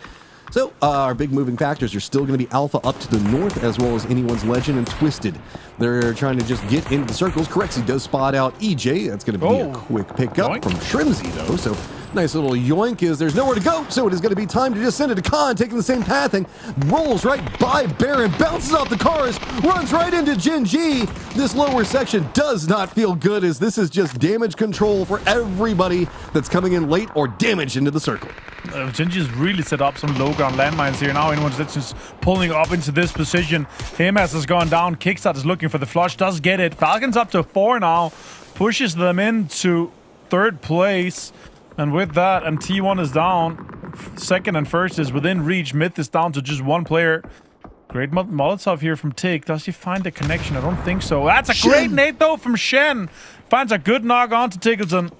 So our big moving factors are still going to be Alpha up to the north, as well as Anyone's Legend and Twisted. They're trying to just get into the circles. Correxy does spot out EJ. That's going to be a quick pickup from Shrimsy, though. So nice little yoink is there's nowhere to go, so it is going to be time to just send it to Khan, taking the same pathing. Rolls right by Baron, bounces off the cars, runs right into Gen G. This lower section does not feel good, as this is just damage control for everybody that's coming in late or damaged into the circle. Gen G's really set up some low ground landmines here. Now Anyone's just pulling up into this position. Hamas has gone down. Kickstart is looking for the flush, does get it. Falcons up to 4 now, pushes them into 3rd place. And with that, and T1 is down. 2nd and 1st is within reach. Myth is down to just 1 player. Great Molotov here from Tig. Does he find the connection? I don't think so. That's a great nade, though, from Shen. Finds a good knock on to Tiggleton.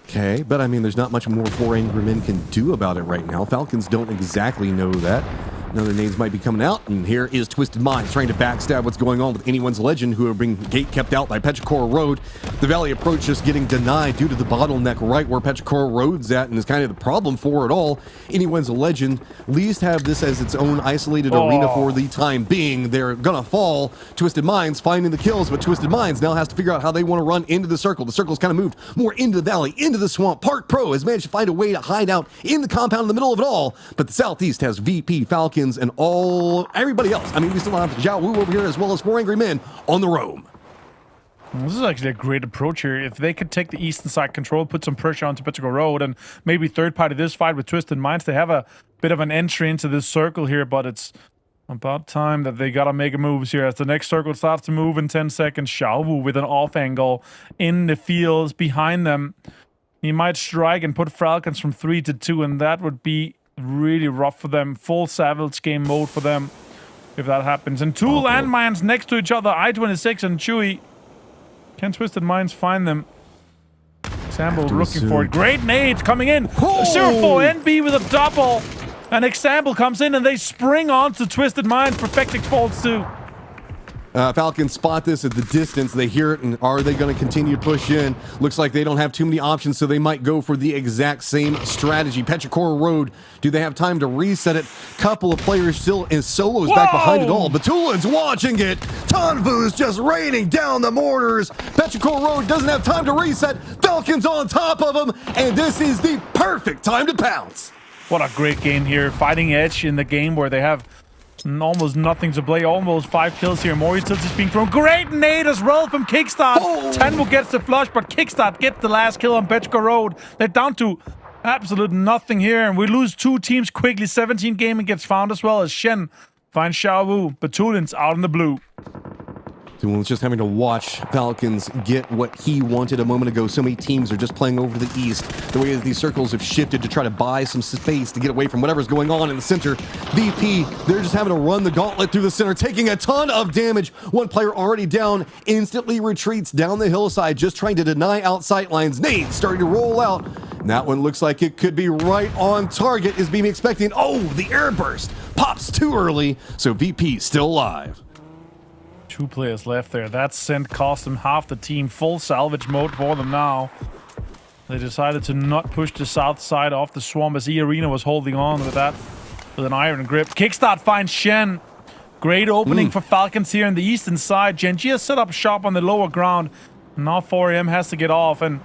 Okay, but I mean, there's not much more 4 Angry Men can do about it right now. Falcons don't exactly know that. Another nades might be coming out, and here is Twisted Minds trying to backstab what's going on with Anyone's Legend, who are being gate kept out by Petrichor Road. The Valley approach just getting denied due to the bottleneck right where Petrichor Road's at, and is kind of the problem for it all. Anyone's Legend at least have this as its own isolated arena for the time being. They're gonna fall. Twisted Minds finding the kills, but Twisted Minds now has to figure out how they want to run into the circle. The circle's kind of moved more into the valley, into the swamp. Park Pro has managed to find a way to hide out in the compound in the middle of it all, but the southeast has VP, Falcons, and everybody else. I mean, we still have Zhao Wu over here, as well as 4 Angry Men on the roam. This is actually a great approach here. If they could take the eastern side control, put some pressure onto Petrichor Road, and maybe third party this fight with Twisted Minds, they have a bit of an entry into this circle here, but it's about time that they gotta make moves here. As the next circle starts to move in 10 seconds, Zhao Wu with an off angle in the fields behind them. He might strike and put Falcons from 3 to 2, and that would be really rough for them. Full Savage game mode for them if that happens. And 2 landmines next to each other, I-26 and Chewy. Can Twisted Minds find them? Example looking for it. Great nades coming in. 0-4 NB with a double. And Example comes in and they spring on to Twisted Minds. Perfectix falls too. Falcons spot this at the distance. They hear it, and are they going to continue to push in? Looks like they don't have too many options, so they might go for the exact same strategy. Petrichor Road, do they have time to reset it? Couple of players still in solos back behind it all. Batulin's watching it. Tanvu's just raining down the mortars. Petrichor Road doesn't have time to reset. Falcons on top of them, and this is the perfect time to pounce. What a great game here. Fighting edge in the game where they have almost nothing to play. Almost 5 kills here. More utilities being thrown. Great nade as well from Kickstart. Tenwu gets the flush, but Kickstart gets the last kill on Petrichor Road. They're down to absolute nothing here, and we lose 2 teams quickly. 17 gaming gets found as well as Shen finds Xiaowu. Batulin's out in the blue. Batulin's just having to watch Falcons get what he wanted a moment ago. So many teams are just playing over to the east. The way that these circles have shifted to try to buy some space to get away from whatever's going on in the center. VP, they're just having to run the gauntlet through the center, taking a ton of damage. One player already down, instantly retreats down the hillside, just trying to deny out sight lines. Nade starting to roll out. And that one looks like it could be right on target. Is Beam expecting? Oh, the air burst pops too early, so VP still alive. 2 players left there. That scent cost them half the team. Full salvage mode for them now. They decided to not push the south side off the swamp as E-Arena was holding on with that with an iron grip. Kickstart finds Shen. Great opening for Falcons here in the eastern side. Genji has set up shop on the lower ground. Now 4AM has to get off, and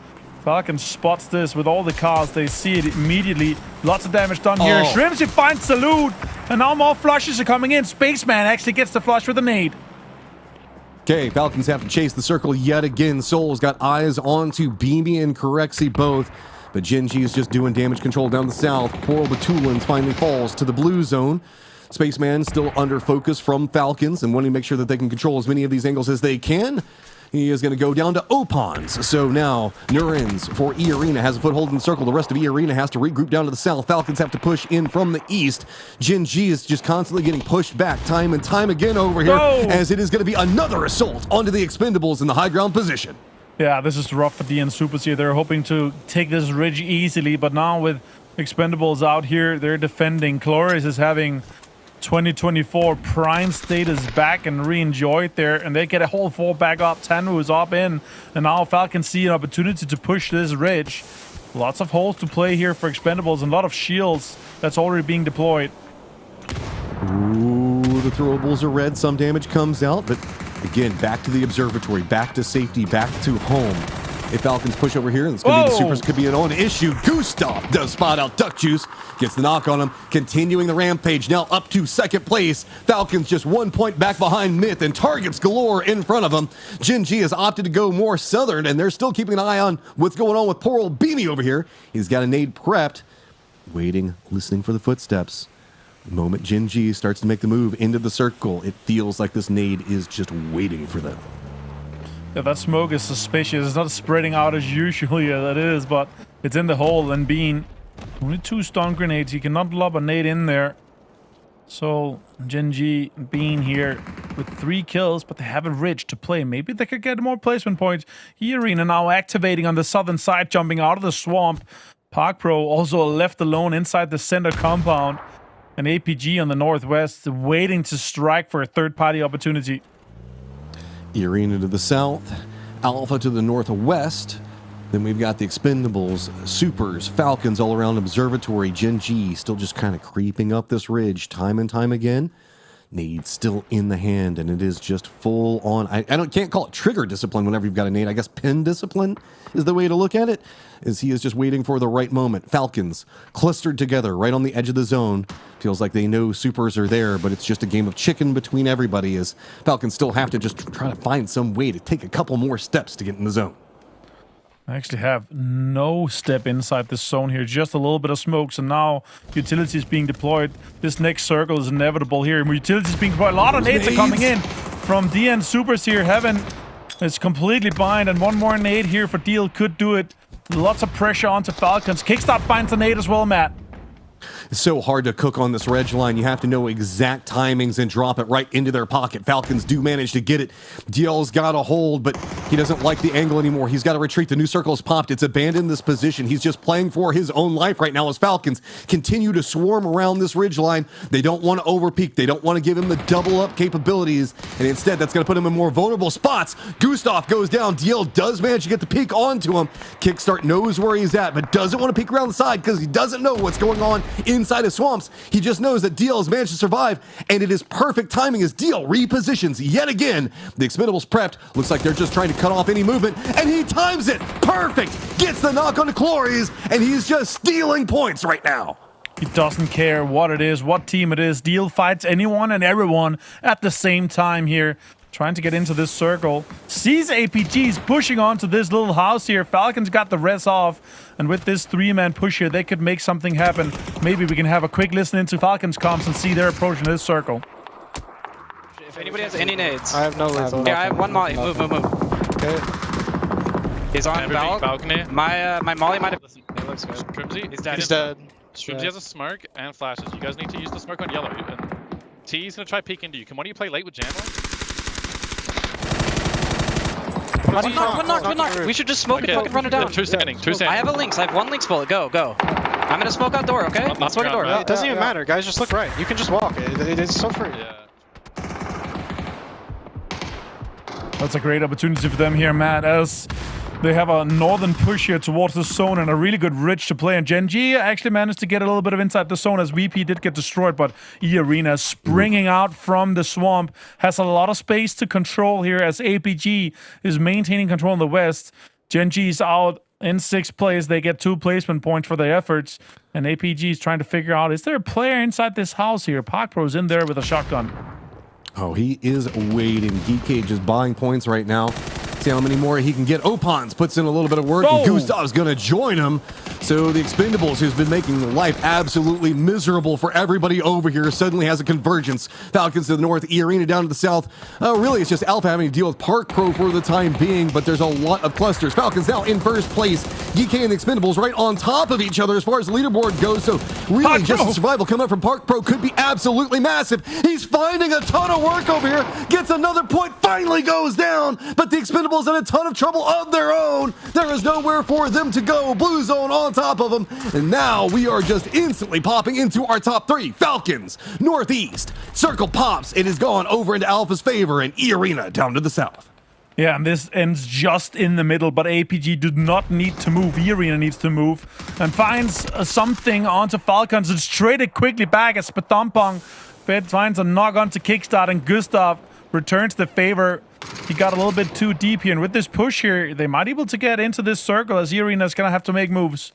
Falcons spots this with all the cars. They see it immediately. Lots of damage done here. Shrimsy finds Salute, and now more flushes are coming in. Spaceman actually gets the flush with a nade. Okay, Falcons have to chase the circle yet again. Soul's got eyes onto Beamy and Corexy both, but Genji is just doing damage control down the south. Poor Batulins finally falls to the blue zone. Spaceman still under focus from Falcons and wanting to make sure that they can control as many of these angles as they can. He is going to go down to Opons. So now, Nurins for E-Arena has a foothold in the circle. The rest of E-Arena has to regroup down to the south. Falcons have to push in from the east. Gen.G is just constantly getting pushed back time and time again over here, as it is going to be another assault onto the Expendables in the high ground position. Yeah, this is rough for DN Supers here. They're hoping to take this ridge easily, but now with Expendables out here, they're defending. Cloris is having 2024 prime status back and re-enjoyed there, and they get a whole 4 back up. Tenwu is up in, and now Falcons see an opportunity to push this ridge. Lots of holes to play here for Expendables and a lot of shields that's already being deployed. Ooh, the throwables are red. Some damage comes out, but again, back to the observatory, back to safety, back to home. If Falcons push over here, and it's going to be the Supers, could be an own issue. Gustav does spot out Duck Juice, gets the knock on him, continuing the rampage, now up to second place. Falcons just 1 point back behind Myth, and targets galore in front of them. Gen.G has opted to go more southern, and they're still keeping an eye on what's going on with poor old Beamy over here. He's got a nade prepped, waiting, listening for the footsteps. The moment Gen.G starts to make the move into the circle, it feels like this nade is just waiting for them. Yeah, that smoke is suspicious. It's not spreading out as usually that is, but it's in the hole. And Bean, only 2 stun grenades. He cannot lob a nade in there. So Gen.G, Bean here with 3 kills, but they have a ridge to play. Maybe they could get more placement points. E-Arena now activating on the southern side, jumping out of the swamp. Park Pro also left alone inside the center compound. And APG on the northwest waiting to strike for a third-party opportunity. E-Arena to the south, Alpha to the northwest. Then we've got the Expendables, Supers, Falcons all around Observatory. Gen.G still just kind of creeping up this ridge time and time again. Nade still in the hand, and it is just full on. I can't call it trigger discipline whenever you've got a nade. I guess pin discipline is the way to look at it, as he is just waiting for the right moment. Falcons clustered together right on the edge of the zone. Feels like they know Supers are there, but it's just a game of chicken between everybody, as Falcons still have to just try to find some way to take a couple more steps to get in the zone. I actually have no step inside this zone here, just a little bit of smoke. So now utilities being deployed. This next circle is inevitable here. Utilities being deployed. A lot of nades are coming in from DN Supers here. Heaven is completely blind, and one more nade here for Deal could do it. Lots of pressure onto Falcons. Kickstart finds a nade as well, Matt. It's so hard to cook on this reg line. You have to know exact timings and drop it right into their pocket. Falcons do manage to get it. DL's got a hold, but he doesn't like the angle anymore. He's got to retreat. The new circle's popped. It's abandoned this position. He's just playing for his own life right now as Falcons continue to swarm around this ridge line. They don't want to overpeak. They don't want to give him the double up capabilities, and instead that's going to put him in more vulnerable spots. Gustav goes down. DL does manage to get the peek onto him. Kickstart knows where he's at, but doesn't want to peek around the side because he doesn't know what's going on inside of swamps. He just knows that DL has managed to survive, and it is perfect timing as DL repositions yet again. The Expendables prepped. Looks like they're just trying to cut off any movement, and he times it. Perfect. Gets the knock on the Clories, and he's just stealing points right now. He doesn't care what it is, what team it is. Deal fights anyone and everyone at the same time here. Trying to get into this circle. Sees APGs pushing onto this little house here. Falcons got the res off. And with this 3-man push here, they could make something happen. Maybe we can have a quick listen into Falcons comms and see their approach in this circle. If anybody has any nades. I have no lethal. Yeah, I have one molly. Move. Okay. He's on balcony. My molly might have... It looks good. Trimsy? He's dead. Trimsy has a smoke and flashes. You guys need to use the smoke on yellow. And T's going to try peek into you. Can one of you play late with Jammer? One knock. We should just smoke it and run it down. Two standing. I have a Lynx. I have one Lynx bullet. Go. I'm gonna smoke out door, okay? Let's smoke out door. It doesn't even matter, guys. Just look right. You can just walk. It is so free. Yeah. That's a great opportunity for them here, Matt, as they have a northern push here towards the zone and a really good ridge to play. And Gen G actually managed to get a little bit of inside the zone as VP did get destroyed, but E-Arena springing out from the swamp has a lot of space to control here as APG is maintaining control in the west. Gen G is out in 6th place. They get 2 placement points for their efforts, and APG is trying to figure out, is there a player inside this house here? PubgeSports in there with a shotgun. Oh, he is waiting. DK just buying points right now. See how many more he can get. Opons puts in a little bit of work, and Gustav's going to join him. So the Expendables, who's been making life absolutely miserable for everybody over here, suddenly has a convergence. Falcons to the north, E-Arena down to the south. Really, it's just Alpha having to deal with Park Pro for the time being, but there's a lot of clusters. Falcons now in 1st place. DK and the Expendables right on top of each other as far as the leaderboard goes. So really, just the survival coming up from Park Pro could be absolutely massive. He's finding a ton of work over here. Gets another point, finally goes down, but the Expendables in a ton of trouble of their own. There is nowhere for them to go. Blue zone on top of them. And now we are just instantly popping into our top 3. Falcons, northeast. Circle pops. It has gone over into Alpha's favor, and E-Arena down to the south. Yeah, and this ends just in the middle, but APG do not need to move. E-Arena needs to move and finds something onto Falcons. It's traded quickly back as Spatampong finds a knock onto Kickstart, and Gustav returns the favor. He got a little bit too deep here, and with this push here, they might be able to get into this circle as E-Arena is going to have to make moves.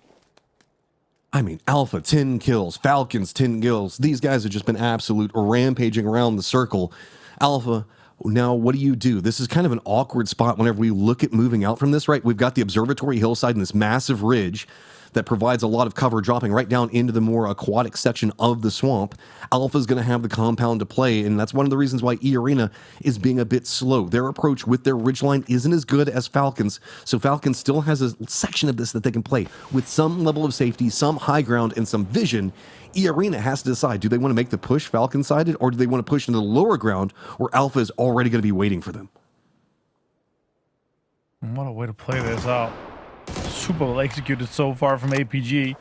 I mean, Alpha, 10 kills. Falcons, 10 kills. These guys have just been absolute rampaging around the circle. Alpha, now what do? This is kind of an awkward spot whenever we look at moving out from this, right? We've got the observatory hillside and this massive ridge that provides a lot of cover, dropping right down into the more aquatic section of the swamp. Alpha's going to have the compound to play, and that's one of the reasons why E-Arena is being a bit slow. Their approach with their ridgeline isn't as good as Falcons, so Falcons still has a section of this that they can play with some level of safety, some high ground, and some vision. E-Arena has to decide, do they want to make the push Falcon-sided, or do they want to push into the lower ground where Alpha is already going to be waiting for them? What a way to play this out. Super well executed so far from APG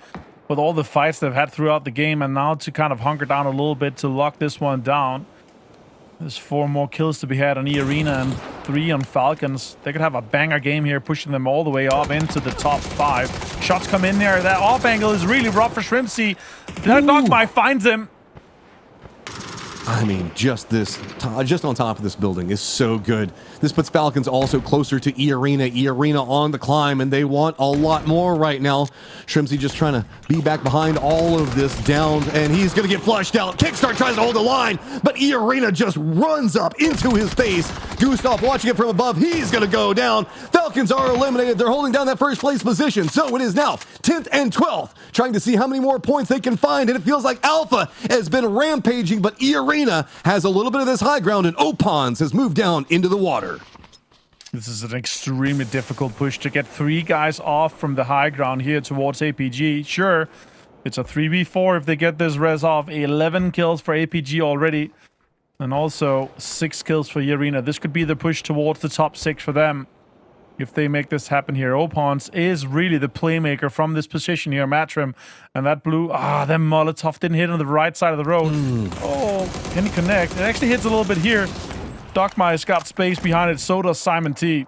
with all the fights they've had throughout the game, and now to kind of hunker down a little bit to lock this one down. There's 4 more kills to be had on E-Arena and 3 on Falcons. They could have a banger game here, pushing them all the way up into the top 5. Shots come in there. That off angle is really rough for Shrimpsy. That Dogmai finds him. I mean, just on top of this building is so good. This puts Falcons also closer to E-Arena. E-Arena on the climb, and they want a lot more right now. Shrimpsy just trying to be back behind all of this down, and he's going to get flushed out. Kickstart tries to hold the line, but E-Arena just runs up into his face. Gustav watching it from above. He's going to go down. Falcons are eliminated. They're holding down that 1st place position, so it is now 10th and 12th, trying to see how many more points they can find, and it feels like Alpha has been rampaging, but E-Arena has a little bit of this high ground, and Opons has moved down into the water. This is an extremely difficult push to get 3 guys off from the high ground here towards APG. Sure, It's a 3v4 if they get this res off. 11 kills for APG already. And also 6 kills for Arena. This could be the push towards the top 6 for them if they make this happen here. Opons is really the playmaker from this position here, Matrim. And that blue, that Molotov didn't hit on the right side of the road. Oh, can he connect? It actually hits a little bit here. Dogmai's got space behind it, so does Simon T.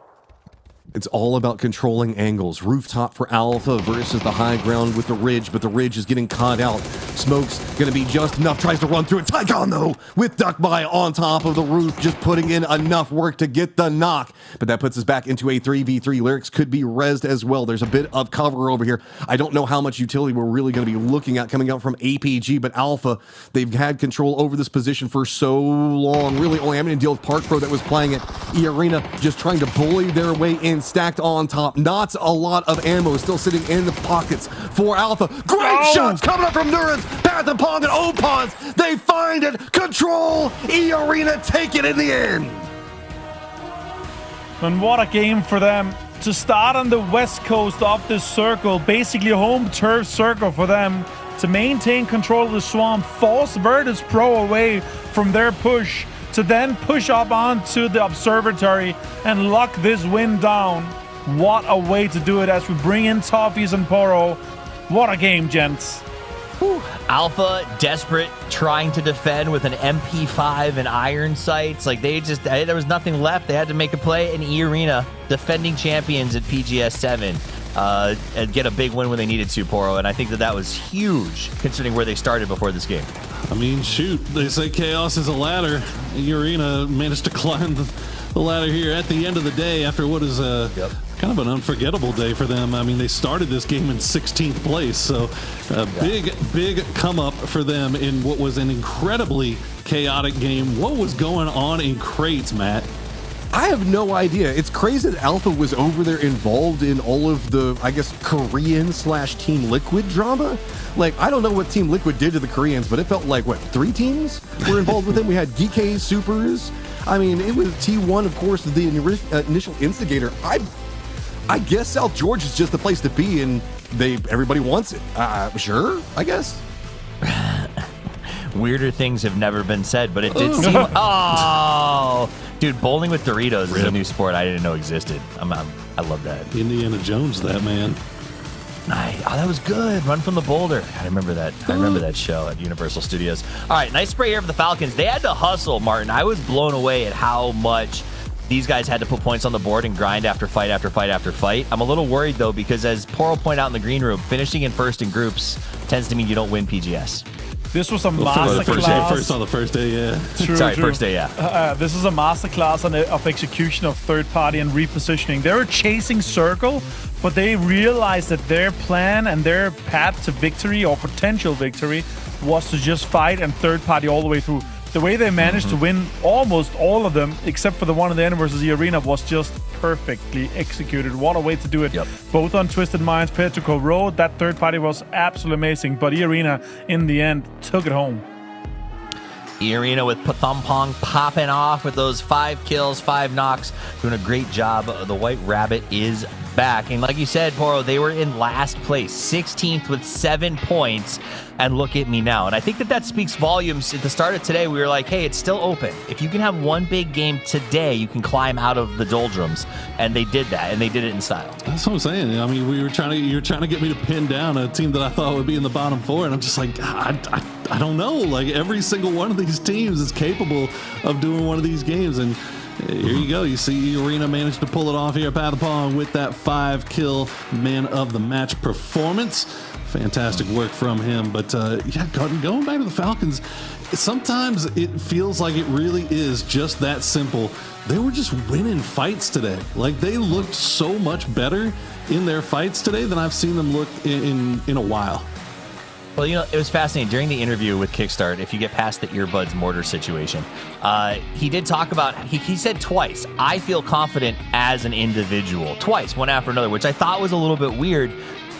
It's all about controlling angles. Rooftop for Alpha versus the high ground with the Ridge, but the Ridge is getting caught out. Smoke's going to be just enough. Tries to run through it. Tycon, though, with Duckby on top of the roof, just putting in enough work to get the knock. But that puts us back into a 3v3. Lyrics could be rezzed as well. There's a bit of cover over here. I don't know how much utility we're really going to be looking at coming out from APG, but Alpha, they've had control over this position for so long. Really only having to deal with Park Pro that was playing at E-Arena, just trying to bully their way in. Stacked on top. Not a lot of ammo still sitting in the pockets for Alpha. Great shots coming up from Nurans, Path and Pond, and Opons. They find it. Control. E-Arena take it in the end. And what a game for them. To start on the west coast of this circle, basically a home turf circle for them, to maintain control of the swamp, force Virtus Pro away from their push, to then push up onto the observatory and lock this win down. What a way to do it as we bring in Toffees and Poro. What a game, gents. Whew. Alpha desperate, trying to defend with an MP5 and iron sights. Like there was nothing left. They had to make a play in E-Arena, defending champions at PGS 7. And get a big win when they needed to, Poro, and I think that was huge considering where they started before this game. I mean, shoot, they say chaos is a ladder. Arena managed to climb the ladder here at the end of the day after what is kind of an unforgettable day for them. I mean, they started this game in 16th place, so a big come up for them in what was an incredibly chaotic game. What was going on in crates, Matt? I have no idea. It's crazy that Alpha was over there involved in all of the, I guess, Korean/Team Liquid drama. Like, I don't know what Team Liquid did to the Koreans, but it felt like, 3 teams were involved with them? We had DK Supers. I mean, it was T1, of course, the initial instigator. I guess South Georgia is just the place to be, and everybody wants it. Sure, I guess. Weirder things have never been said, but it did seem... Oh! Dude, bowling with Doritos is a new sport I didn't know existed. I love that. Indiana Jones, that man. That was good. Run from the boulder. I remember that. I remember that show at Universal Studios. All right, nice spray here for the Falcons. They had to hustle, Martin. I was blown away at how much these guys had to put points on the board and grind after fight after fight after fight. I'm a little worried, though, because as Poro pointed out in the green room, finishing in first in groups tends to mean you don't win PGS. This was a masterclass. First on the first day, yeah. First day, yeah. This is a masterclass of execution of third party and repositioning. They were chasing circle, but they realized that their plan and their path to victory or potential victory was to just fight and third party all the way through. The way they managed to win almost all of them, except for the one in the end versus the Arena, was just perfectly executed. What a way to do it. Both on Twisted Minds, Petrico Road, that third party was absolutely amazing. But E-Arena, in the end, took it home. E-Arena with Pathumpong popping off with those 5 kills, 5 knocks, doing a great job. The White Rabbit is back. And like you said, Poro, they were in last place, 16th with 7 points. And look at me now. And I think that speaks volumes. At the start of today, we were like, hey, it's still open. If you can have one big game today, you can climb out of the doldrums. And they did that, and they did it in style. That's what I'm saying. I mean, you were trying to get me to pin down a team that I thought would be in the bottom 4, and I'm just like, I don't know. Like, every single one of these teams is capable of doing one of these games, and here you go. You see Arena managed to pull it off here at Patapong with that 5-kill man of the match performance. Fantastic work from him. But yeah, going back to the Falcons, sometimes it feels like it really is just that simple. They were just winning fights today. Like, they looked so much better in their fights today than I've seen them look in a while. Well, you know, it was fascinating. During the interview with Kickstart, if you get past the earbuds mortar situation, he did talk about, he said twice, I feel confident as an individual. Twice, one after another, which I thought was a little bit weird.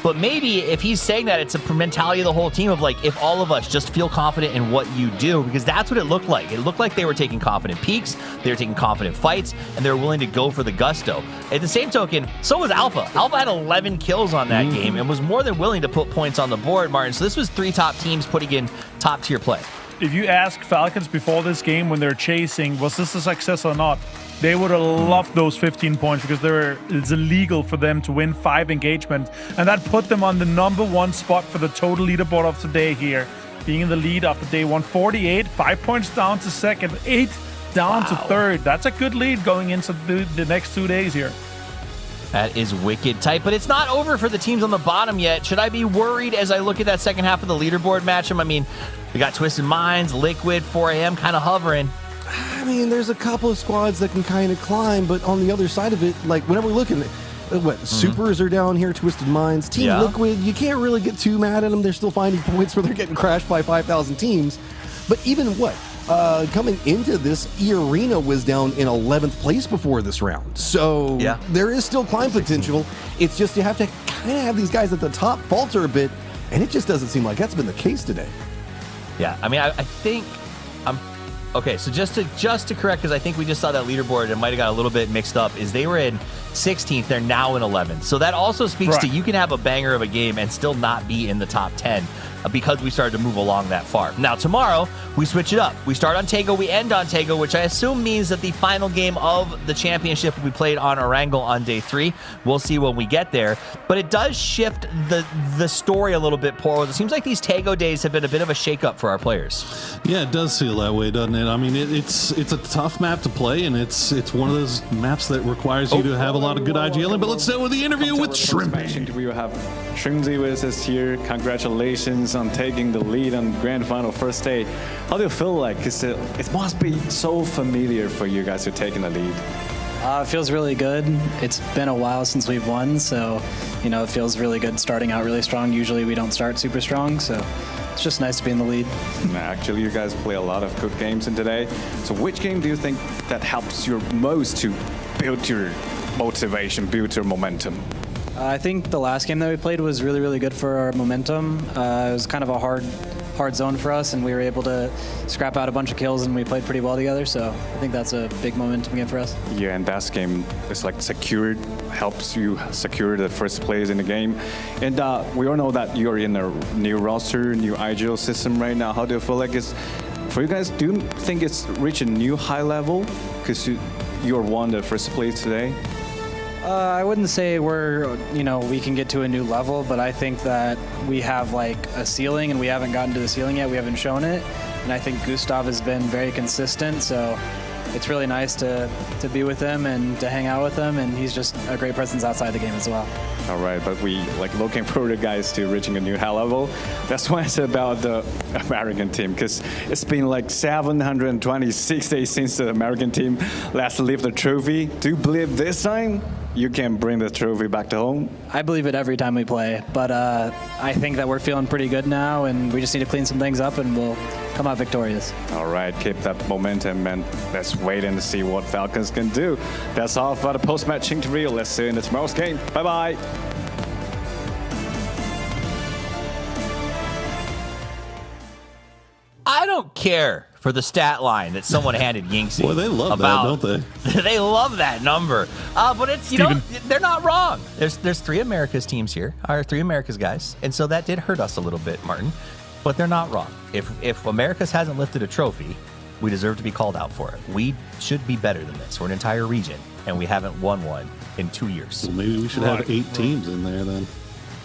But maybe if he's saying that, it's a mentality of the whole team of like, if all of us just feel confident in what you do, because that's what it looked like. It looked like they were taking confident peaks, they were taking confident fights, and they were willing to go for the gusto. At the same token, so was Alpha. Alpha had 11 kills on that game and was more than willing to put points on the board, Martin. So this was 3 top teams putting in top tier play. If you ask Falcons before this game when they're chasing, was this a success or not, they would have loved those 15 points because it's illegal for them to win 5 engagements. And that put them on the #1 spot for the total leaderboard of today here, being in the lead after day 148, 5 points down to second, 8 down to third. That's a good lead going into the next 2 days here. That is wicked tight, but it's not over for the teams on the bottom yet. Should I be worried as I look at that second half of the leaderboard matchup? I mean, we got Twisted Minds, Liquid, 4AM kind of hovering. I mean, there's a couple of squads that can kind of climb, but on the other side of it, like whenever we're looking at Supers are down here, Twisted Minds, Team Liquid, you can't really get too mad at them. They're still finding points where they're getting crashed by 5,000 teams. But even coming into this, E-Arena was down in 11th place before this round. So there is still climb potential. It's just you have to kind of have these guys at the top falter a bit, and it just doesn't seem like that's been the case today. Yeah, I mean, I think okay, so just to correct, because I think we just saw that leaderboard, it might have got a little bit mixed up, is they were in 16th, they're now in 11th. So that also speaks to you can have a banger of a game and still not be in the top 10 because we started to move along that far. Now, tomorrow, we switch it up. We start on Taego, we end on Taego, which I assume means that the final game of the championship will be played on Erangel on day 3. We'll see when we get there. But it does shift the story a little bit, Poro. It seems like these Taego days have been a bit of a shakeup for our players. Yeah, it does feel that way, doesn't it? I mean, it's a tough map to play, and it's one of those maps that requires you to have a lot of good IGLing. But let's start with the interview with Shrimpy. We will have Shrimpy with us here. Congratulations on taking the lead on Grand Final first day. How do you feel like? Because it must be so familiar for you guys to taking the lead. It feels really good. It's been a while since we've won, so it feels really good starting out really strong. Usually we don't start super strong, so it's just nice to be in the lead. Actually, you guys play a lot of good games in today. So which game do you think that helps you most to build your motivation, build your momentum? I think the last game that we played was really, really good for our momentum. It was kind of a hard zone for us, and we were able to scrap out a bunch of kills, and we played pretty well together. So I think that's a big momentum game for us. Yeah, and that game is like secured, helps you secure the first place in the game. And we all know that you're in a new roster, new IGL system right now. How do you feel like it's for you guys? Do you think it's reached a new high level because you're won the first place today? I wouldn't say we can get to a new level, but I think that we have like a ceiling, and we haven't gotten to the ceiling yet. We haven't shown it, and I think Gustav has been very consistent. So it's really nice to be with him and to hang out with him, and he's just a great presence outside the game as well. All right, but we looking forward, guys, to reaching a new high level. That's why I said about the American team, because it's been like 726 days since the American team last lifted the trophy. Do you believe this time you can bring the trophy back to home? I believe it every time we play, but I think that we're feeling pretty good now, and we just need to clean some things up, and we'll come out victorious. All right, keep that momentum, and let's wait and see what Falcons can do. That's all for the post-match interview. Let's see you in tomorrow's game. Bye-bye. I don't care for the stat line that someone handed Yinxie. Boy, they love that, don't they? They love that number. But it's, they're not wrong. There's 3 Americas teams here, our 3 Americas guys. And so that did hurt us a little bit, Martin. But they're not wrong. If Americas hasn't lifted a trophy, we deserve to be called out for it. We should be better than this. We're an entire region, and we haven't won one in 2 years. Well, maybe we should have 8 teams in there then.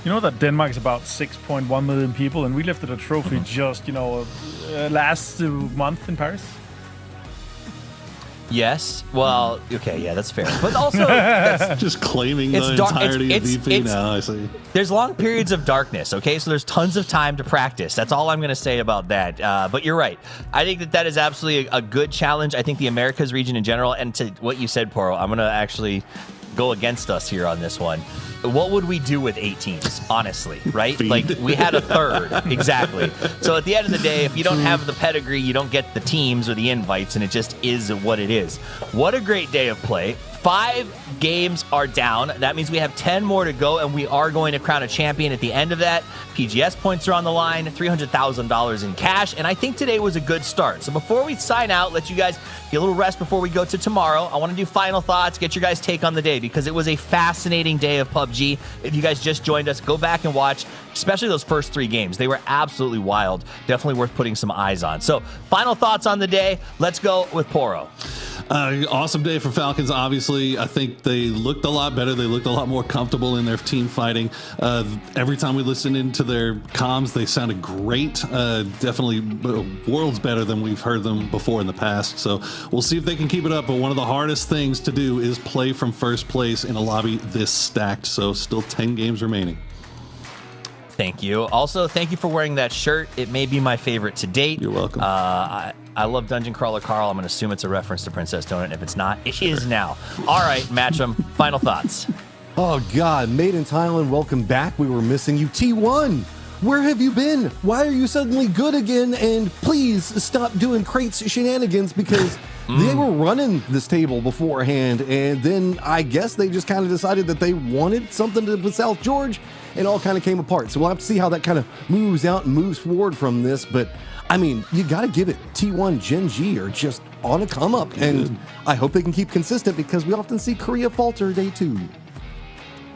You know that Denmark is about 6.1 million people, and we lifted a trophy just, last month in Paris? Yes. Well, okay, yeah, that's fair. But also, that's, just claiming the entirety of VP now, I see. There's long periods of darkness, okay? So there's tons of time to practice. That's all I'm going to say about that. But you're right. I think that is absolutely a good challenge. I think the Americas region in general, and to what you said, Poro, I'm going to actually go against us here on this one. What would we do with 8 teams, honestly, right? Like, we had a third, exactly. So at the end of the day, if you don't have the pedigree, you don't get the teams or the invites, and it just is what it is. What a great day of play. 5 games are down. That means we have 10 more to go, and we are going to crown a champion at the end of that. PGS points are on the line, $300,000 in cash, and I think today was a good start. So before we sign out, let you guys get a little rest before we go to tomorrow. I want to do final thoughts, get your guys' take on the day, because it was a fascinating day of PUBG. If you guys just joined us, go back and watch, especially those first 3 games. They were absolutely wild. Definitely worth putting some eyes on. So final thoughts on the day. Let's go with Poro. Awesome day for Falcons, obviously. I think they looked a lot better. They looked a lot more comfortable in their team fighting. Every time we listened into their comms, they sounded great. Definitely worlds better than we've heard them before in the past. So we'll see if they can keep it up. But one of the hardest things to do is play from first place in a lobby this stacked. So still 10 games remaining. Thank you. Also, thank you for wearing that shirt. It may be my favorite to date. You're welcome. I love Dungeon Crawler Carl. I'm going to assume it's a reference to Princess Donut. And if it's not, it is now. All right, Match'em, final thoughts. Oh, God. Made in Thailand, welcome back. We were missing you. T1, where have you been? Why are you suddenly good again? And please stop doing crates shenanigans, because they were running this table beforehand. And then I guess they just kind of decided that they wanted something to with South George, and all kind of came apart. So we'll have to see how that kind of moves out and moves forward from this. But I mean, you got to give it. T1 Gen G are just on a come up, and I hope they can keep consistent, because we often see Korea falter day 2.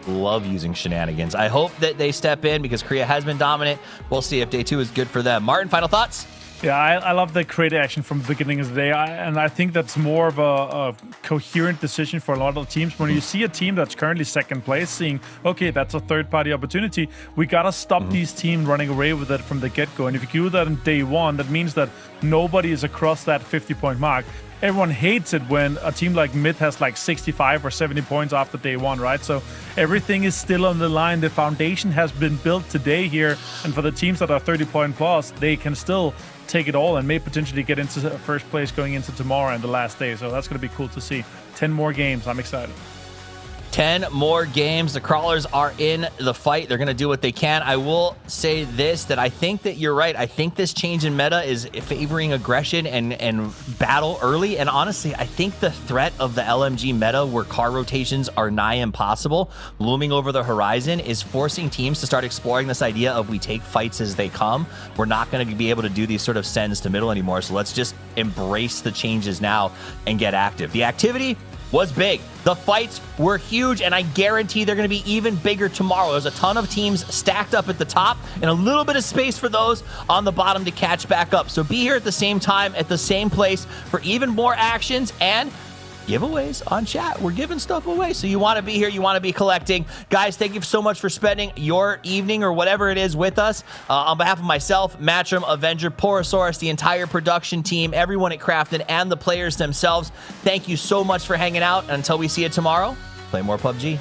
Love using shenanigans. I hope that they step in, because Korea has been dominant. We'll see if day 2 is good for them. Martin, final thoughts? Yeah, I love the creative action from the beginning of the day, and I think that's more of a coherent decision for a lot of teams. When you see a team that's currently second place seeing, okay, that's a third-party opportunity, we got to stop these teams running away with it from the get-go. And if you do that on day 1, that means that nobody is across that 50-point mark. Everyone hates it when a team like Mid has like 65 or 70 points after day 1, right? So everything is still on the line. The foundation has been built today here. And for the teams that are 30-point plus, they can still take it all and may potentially get into first place going into tomorrow and the last day. So that's going to be cool to see. 10 more games. I'm excited. 10 more games. The Crawlers are in the fight. They're going to do what they can. I will say this, that I think that you're right. I think this change in meta is favoring aggression and battle early. And honestly, I think the threat of the LMG meta, where car rotations are nigh impossible, looming over the horizon, is forcing teams to start exploring this idea of we take fights as they come. We're not going to be able to do these sort of sends to middle anymore. So let's just embrace the changes now and get active. The activity was big. The fights were huge, and I guarantee they're going to be even bigger tomorrow. There's a ton of teams stacked up at the top and a little bit of space for those on the bottom to catch back up. So be here at the same time, at the same place, for even more actions and giveaways on chat. We're giving stuff away, so you want to be here, you want to be collecting. Guys, thank you so much for spending your evening or whatever it is with us. On behalf of myself, Match'em, Avenger, Porosaurus, the entire production team, everyone at Crafton, and the players themselves, thank you so much for hanging out. Until we see you tomorrow, play more PUBG.